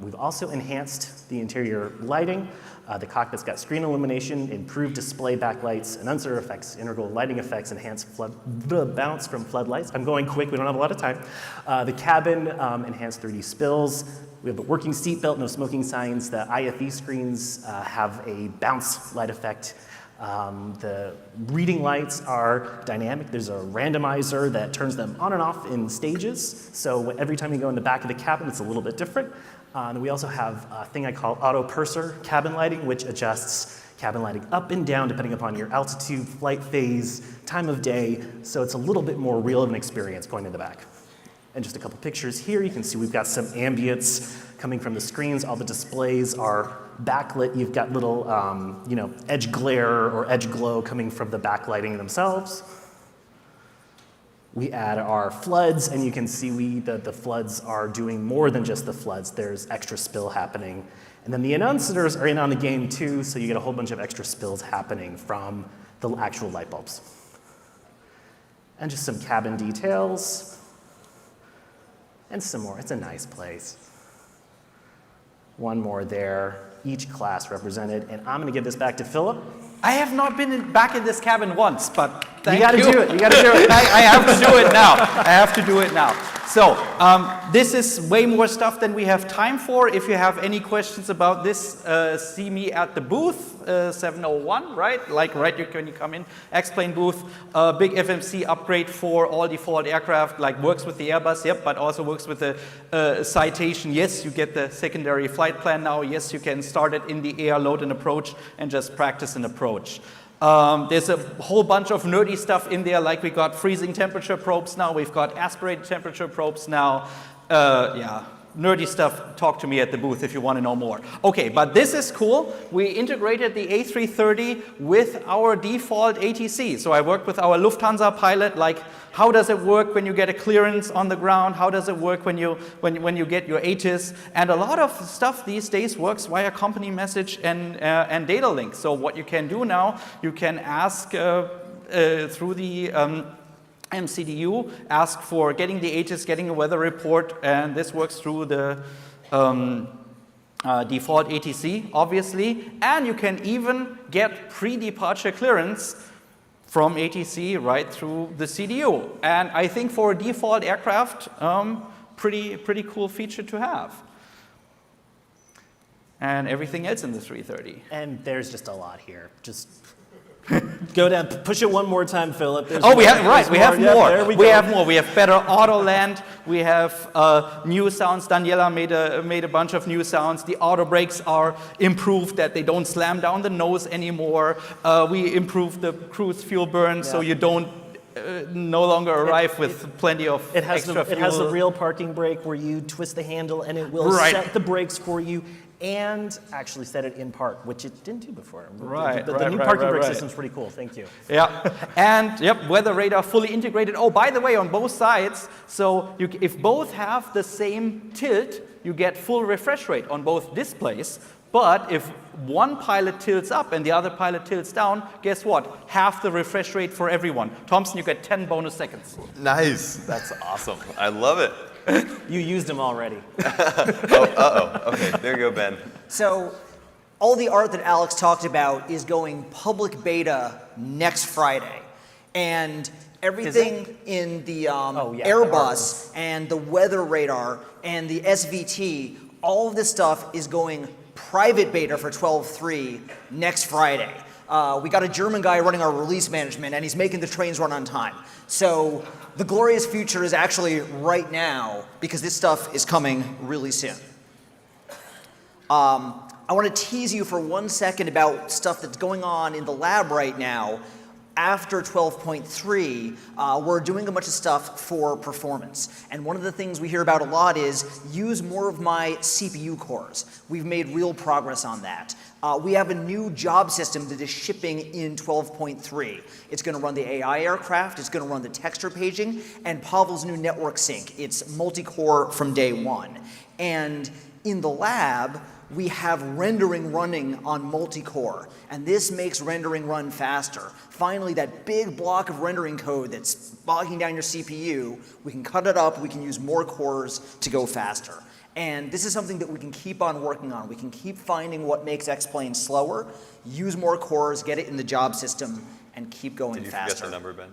We've also enhanced the interior lighting. The cockpit's got screen illumination, improved display backlights, enhancer effects, integral lighting effects, enhanced bounce from floodlights. I'm going quick, we don't have a lot of time. The cabin, enhanced 3D spills. We have a working seat belt, no smoking signs. The IFE screens have a bounce light effect. The reading lights are dynamic. There's a randomizer that turns them on and off in stages. So every time you go in the back of the cabin, it's a little bit different. And we also have a thing I call auto purser cabin lighting, which adjusts cabin lighting up and down depending upon your altitude, flight phase, time of day. So it's a little bit more real of an experience going in the back. And just a couple pictures here. You can see we've got some ambience coming from the screens. All the displays are backlit. You've got little, you know, edge glare or edge glow coming from the backlighting themselves. We add our floods, and you can see the floods are doing more than just the floods. There's extra spill happening. And then the annunciators are in on the game too, so you get a whole bunch of extra spills happening from the actual light bulbs. And just some cabin details. And some more. It's a nice place. One more there. Each class represented. And I'm going to give this back to Philip. I have not been back in this cabin once, but thank you. You got to do it. You got to do it. I have to do it now. I have to do it now. So this is way more stuff than we have time for. If you have any questions about this, see me at the booth 701, right? Like right when you come in, explain booth. Big FMC upgrade for all default aircraft, like works with the Airbus, yep, but also works with the citation. Yes, you get the secondary flight plan now. Yes, you can start it in the air, load and approach, and just practice an approach. There's a whole bunch of nerdy stuff in there, like we got freezing temperature probes now, we've got aspirated temperature probes now. Yeah, nerdy stuff, talk to me at the booth if you want to know more. Okay, but this is cool. We integrated the A330 with our default ATC. So I worked with our Lufthansa pilot, like how does it work when you get a clearance on the ground? How does it work when you get your ATIS? And a lot of stuff these days works via company message and data links. So what you can do now, you can ask through the MCDU, ask for getting the ATIS, getting a weather report, and this works through the default ATC, obviously. And you can even get pre-departure clearance from ATC right through the CDU. And I think for a default aircraft, pretty cool feature to have. And everything else in the 330. And there's just a lot here. Just go down, push it one more time, Philip. We have more. Yeah, we have more. We have better auto land. We have new sounds. Daniela made a bunch of new sounds. The auto brakes are improved, that they don't slam down the nose anymore. We improved the cruise fuel burn, so you don't no longer arrive with plenty of extra fuel. It has a real parking brake where you twist the handle and it will set the brakes for you and actually set it in park, which it didn't do before. Right, The new parking brake system's pretty cool. Thank you. Yeah, and yep, weather radar fully integrated. Oh, by the way, on both sides, so if both have the same tilt, you get full refresh rate on both displays. But if one pilot tilts up and the other pilot tilts down, guess what? Half the refresh rate for everyone. Thompson, you get 10 bonus seconds. Nice. That's awesome. I love it. You used them already. Okay, there you go, Ben. So all the art that Alex talked about is going public beta next Friday. And everything in the Airbus and the weather radar and the SVT, all of this stuff is going private beta for 12.3 next Friday. We got a German guy running our release management, and he's making the trains run on time. So the glorious future is actually right now, because this stuff is coming really soon. I want to tease you for 1 second about stuff that's going on in the lab right now. After 12.3, we're doing a bunch of stuff for performance. And one of the things we hear about a lot is use more of my CPU cores. We've made real progress on that. We have a new job system that is shipping in 12.3. It's going to run the AI aircraft, it's going to run the texture paging, and Pavel's new network sync. It's multi-core from day one. And in the lab, we have rendering running on multi-core, and this makes rendering run faster. Finally, that big block of rendering code that's bogging down your CPU, we can cut it up, we can use more cores to go faster. And this is something that we can keep on working on. We can keep finding what makes X-Plane slower, use more cores, get it in the job system, and keep going faster. Did you forget the number, Ben?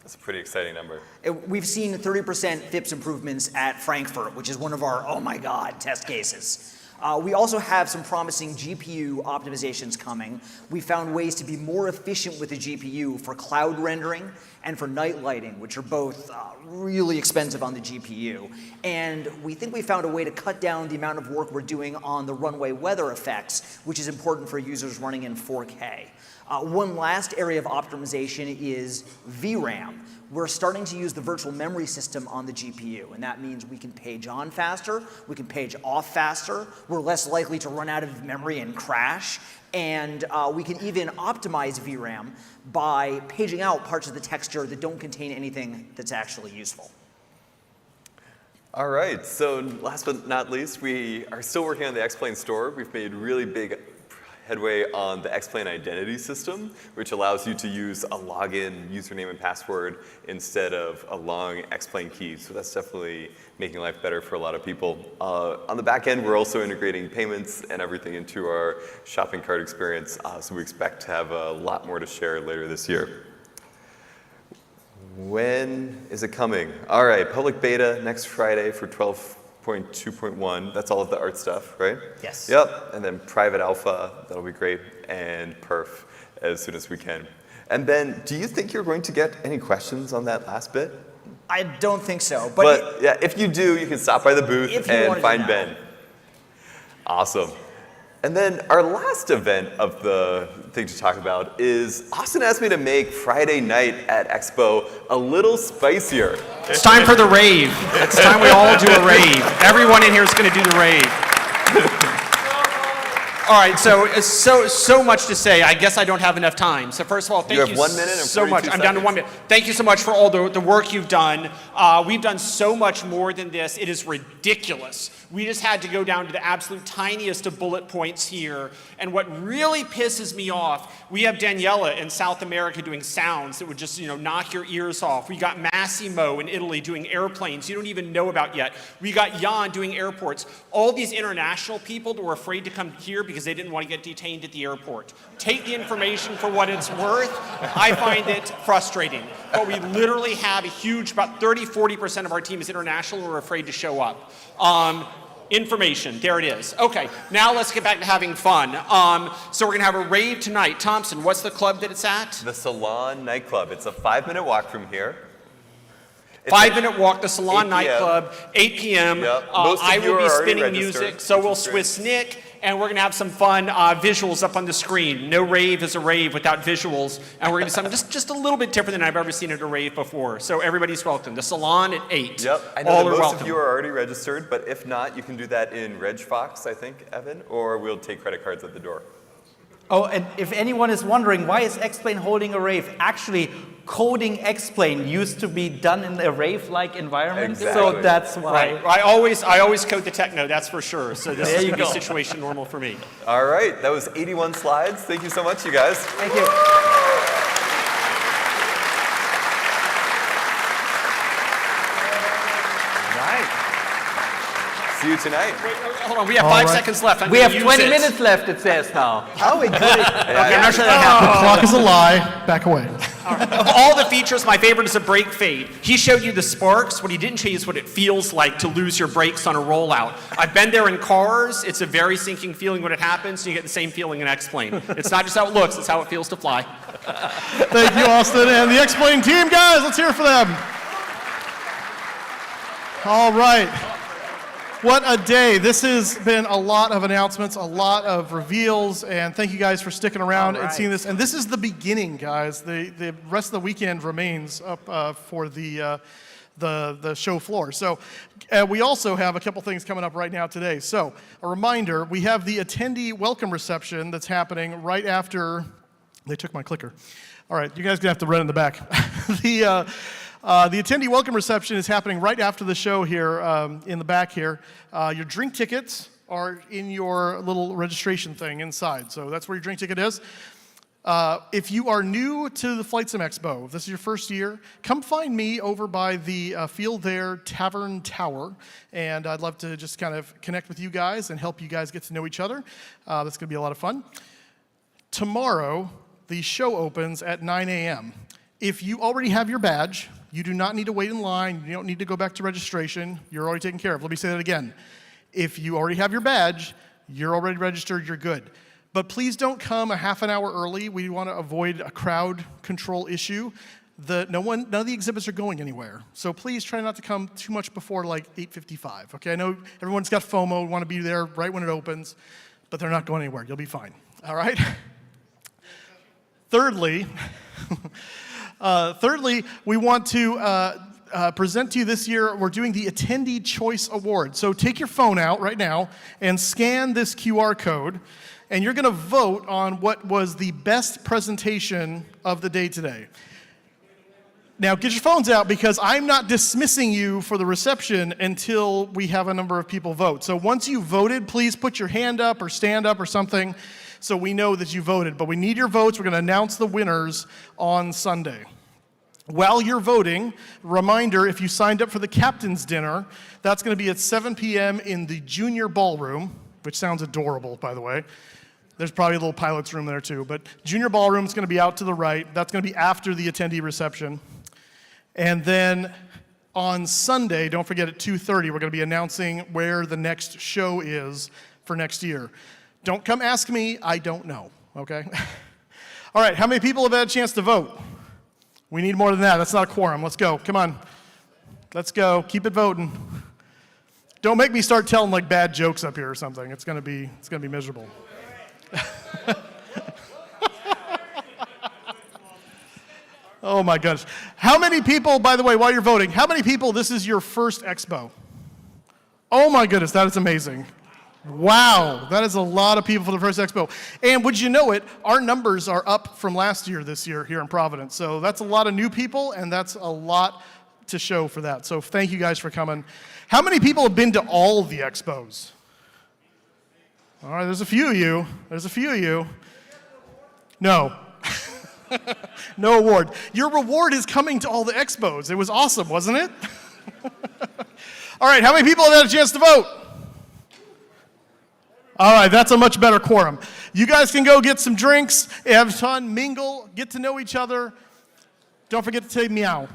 That's a pretty exciting number. We've seen 30% FIPS improvements at Frankfurt, which is one of our, oh my God, test cases. We also have some promising GPU optimizations coming. We found ways to be more efficient with the GPU for cloud rendering and for night lighting, which are both really expensive on the GPU. And we think we found a way to cut down the amount of work we're doing on the runway weather effects, which is important for users running in 4K. One last area of optimization is VRAM. We're starting to use the virtual memory system on the GPU, and that means we can page on faster, we can page off faster, we're less likely to run out of memory and crash, and we can even optimize VRAM by paging out parts of the texture that don't contain anything that's actually useful. All right, so last but not least, we are still working on the X-Plane store. We've made really big headway on the X-Plane identity system, which allows you to use a login username and password instead of a long X-Plane key. So that's definitely making life better for a lot of people. On the back end, we're also integrating payments and everything into our shopping cart experience. So we expect to have a lot more to share later this year. When is it coming? All right, public beta next Friday for 12.2.1, that's all of the art stuff, right? Yes. Yep, and then private alpha, that'll be great, and perf as soon as we can. And Ben, do you think you're going to get any questions on that last bit? I don't think so, but yeah, if you do, you can stop by the booth and find Ben. Awesome. And then our last event of the thing to talk about is Austin asked me to make Friday night at Expo a little spicier. It's time for the rave. It's time we all do a rave. Everyone in here is going to do the rave. All right, so much to say. I guess I don't have enough time. So first of all, thank you, have 1 minute and so much. I'm down to 1 minute. Thank you so much for all the work you've done. We've done so much more than this. It is ridiculous. We just had to go down to the absolute tiniest of bullet points here. And what really pisses me off, we have Daniela in South America doing sounds that would just knock your ears off. We got Massimo in Italy doing airplanes you don't even know about yet. We got Jan doing airports. All these international people that were afraid to come here because they didn't want to get detained at the airport. Take the information for what it's worth. I find it frustrating. But we literally have a huge, about 30-40% of our team is international and we're afraid to show up. Information, there it is. Okay, now let's get back to having fun. So we're gonna have a rave tonight. Thompson, what's the club that it's at? The Salon Nightclub. It's a 5-minute walk from here. 5-minute walk, the Salon Nightclub, 8 p.m. Yep. I will be spinning music, so will Swiss Nick, and we're going to have some fun visuals up on the screen. No rave is a rave without visuals, and we're going to do something just a little bit different than I've ever seen at a rave before. So everybody's welcome. The salon at 8. Yep, I know All that are most welcome. of you are already registered, but if not, you can do that in RegFox, I think, Evan, or we'll take credit cards at the door. Oh, and if anyone is wondering, why is X-Plane holding a rave? Actually, coding X-Plane used to be done in a rave-like environment, so that's why. Right. I always code the techno, that's for sure. So this There is you going to be go. situation normal for me. All right, that was 81 slides. Thank you so much, you guys. Thank you. See you tonight. Wait, hold on, we have 5 seconds left. We have 20 minutes left, it says now. Oh, we did it. Okay, I'm not sure that happened. The clock is a lie. Back away. Of all the features, my favorite is a brake fade. He showed you the sparks. What he didn't show you is what it feels like to lose your brakes on a rollout. I've been there in cars. It's a very sinking feeling when it happens, and you get the same feeling in X-Plane. It's not just how it looks, it's how it feels to fly. Thank you, Austin. And the X-Plane team, guys, let's hear it for them. All right. What a day. This has been a lot of announcements, a lot of reveals, and thank you guys for sticking around and seeing this. And this is the beginning, guys. The rest of the weekend remains up for the show floor. So we also have a couple things coming up right now today. So a reminder, we have the attendee welcome reception that's happening right after, they took my clicker. All right, you guys are gonna have to run in the back. The attendee welcome reception is happening right after the show here in the back here. Your drink tickets are in your little registration thing inside, so that's where your drink ticket is. If you are new to the FlightSimExpo, if this is your first year, come find me over by the Field There Tavern Tower, and I'd love to just kind of connect with you guys and help you guys get to know each other. That's going to be a lot of fun. Tomorrow, the show opens at 9 a.m. If you already have your badge, you do not need to wait in line. You don't need to go back to registration. You're already taken care of. Let me say that again. If you already have your badge, you're already registered, you're good. But please don't come a half an hour early. We want to avoid a crowd control issue. None of the exhibits are going anywhere. So please try not to come too much before like 8:55. Okay, I know everyone's got FOMO, want to be there right when it opens, but they're not going anywhere. You'll be fine. All right? Thirdly, we want to present to you this year, we're doing the Attendee Choice Award. So take your phone out right now and scan this QR code, and you're going to vote on what was the best presentation of the day today. Now, get your phones out because I'm not dismissing you for the reception until we have a number of people vote. So once you voted, please put your hand up or stand up or something so we know that you voted. But we need your votes. We're going to announce the winners on Sunday. While you're voting, reminder, if you signed up for the captain's dinner, that's going to be at 7 p.m. in the junior ballroom, which sounds adorable, by the way. There's probably a little pilot's room there too, but junior ballroom is going to be out to the right. That's going to be after the attendee reception. And then on Sunday, don't forget at 2:30, we're going to be announcing where the next show is for next year. Don't come ask me, I don't know, okay? All right, how many people have had a chance to vote? We need more than that. That's not a quorum. Let's go. Come on. Let's go. Keep it voting. Don't make me start telling like bad jokes up here or something. It's gonna be miserable. Oh my gosh. How many people, by the way, while you're voting, how many people, this is your first expo? Oh my goodness, that is amazing. Wow, that is a lot of people for the first expo. And would you know it, our numbers are up from last year this year here in Providence. So that's a lot of new people, and that's a lot to show for that. So thank you guys for coming. How many people have been to all the expos? All right, there's a few of you. There's a few of you. No. No award. Your reward is coming to all the expos. It was awesome, wasn't it? All right, how many people have had a chance to vote? All right, that's a much better quorum. You guys can go get some drinks, have fun, mingle, get to know each other. Don't forget to say meow.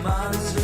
Might as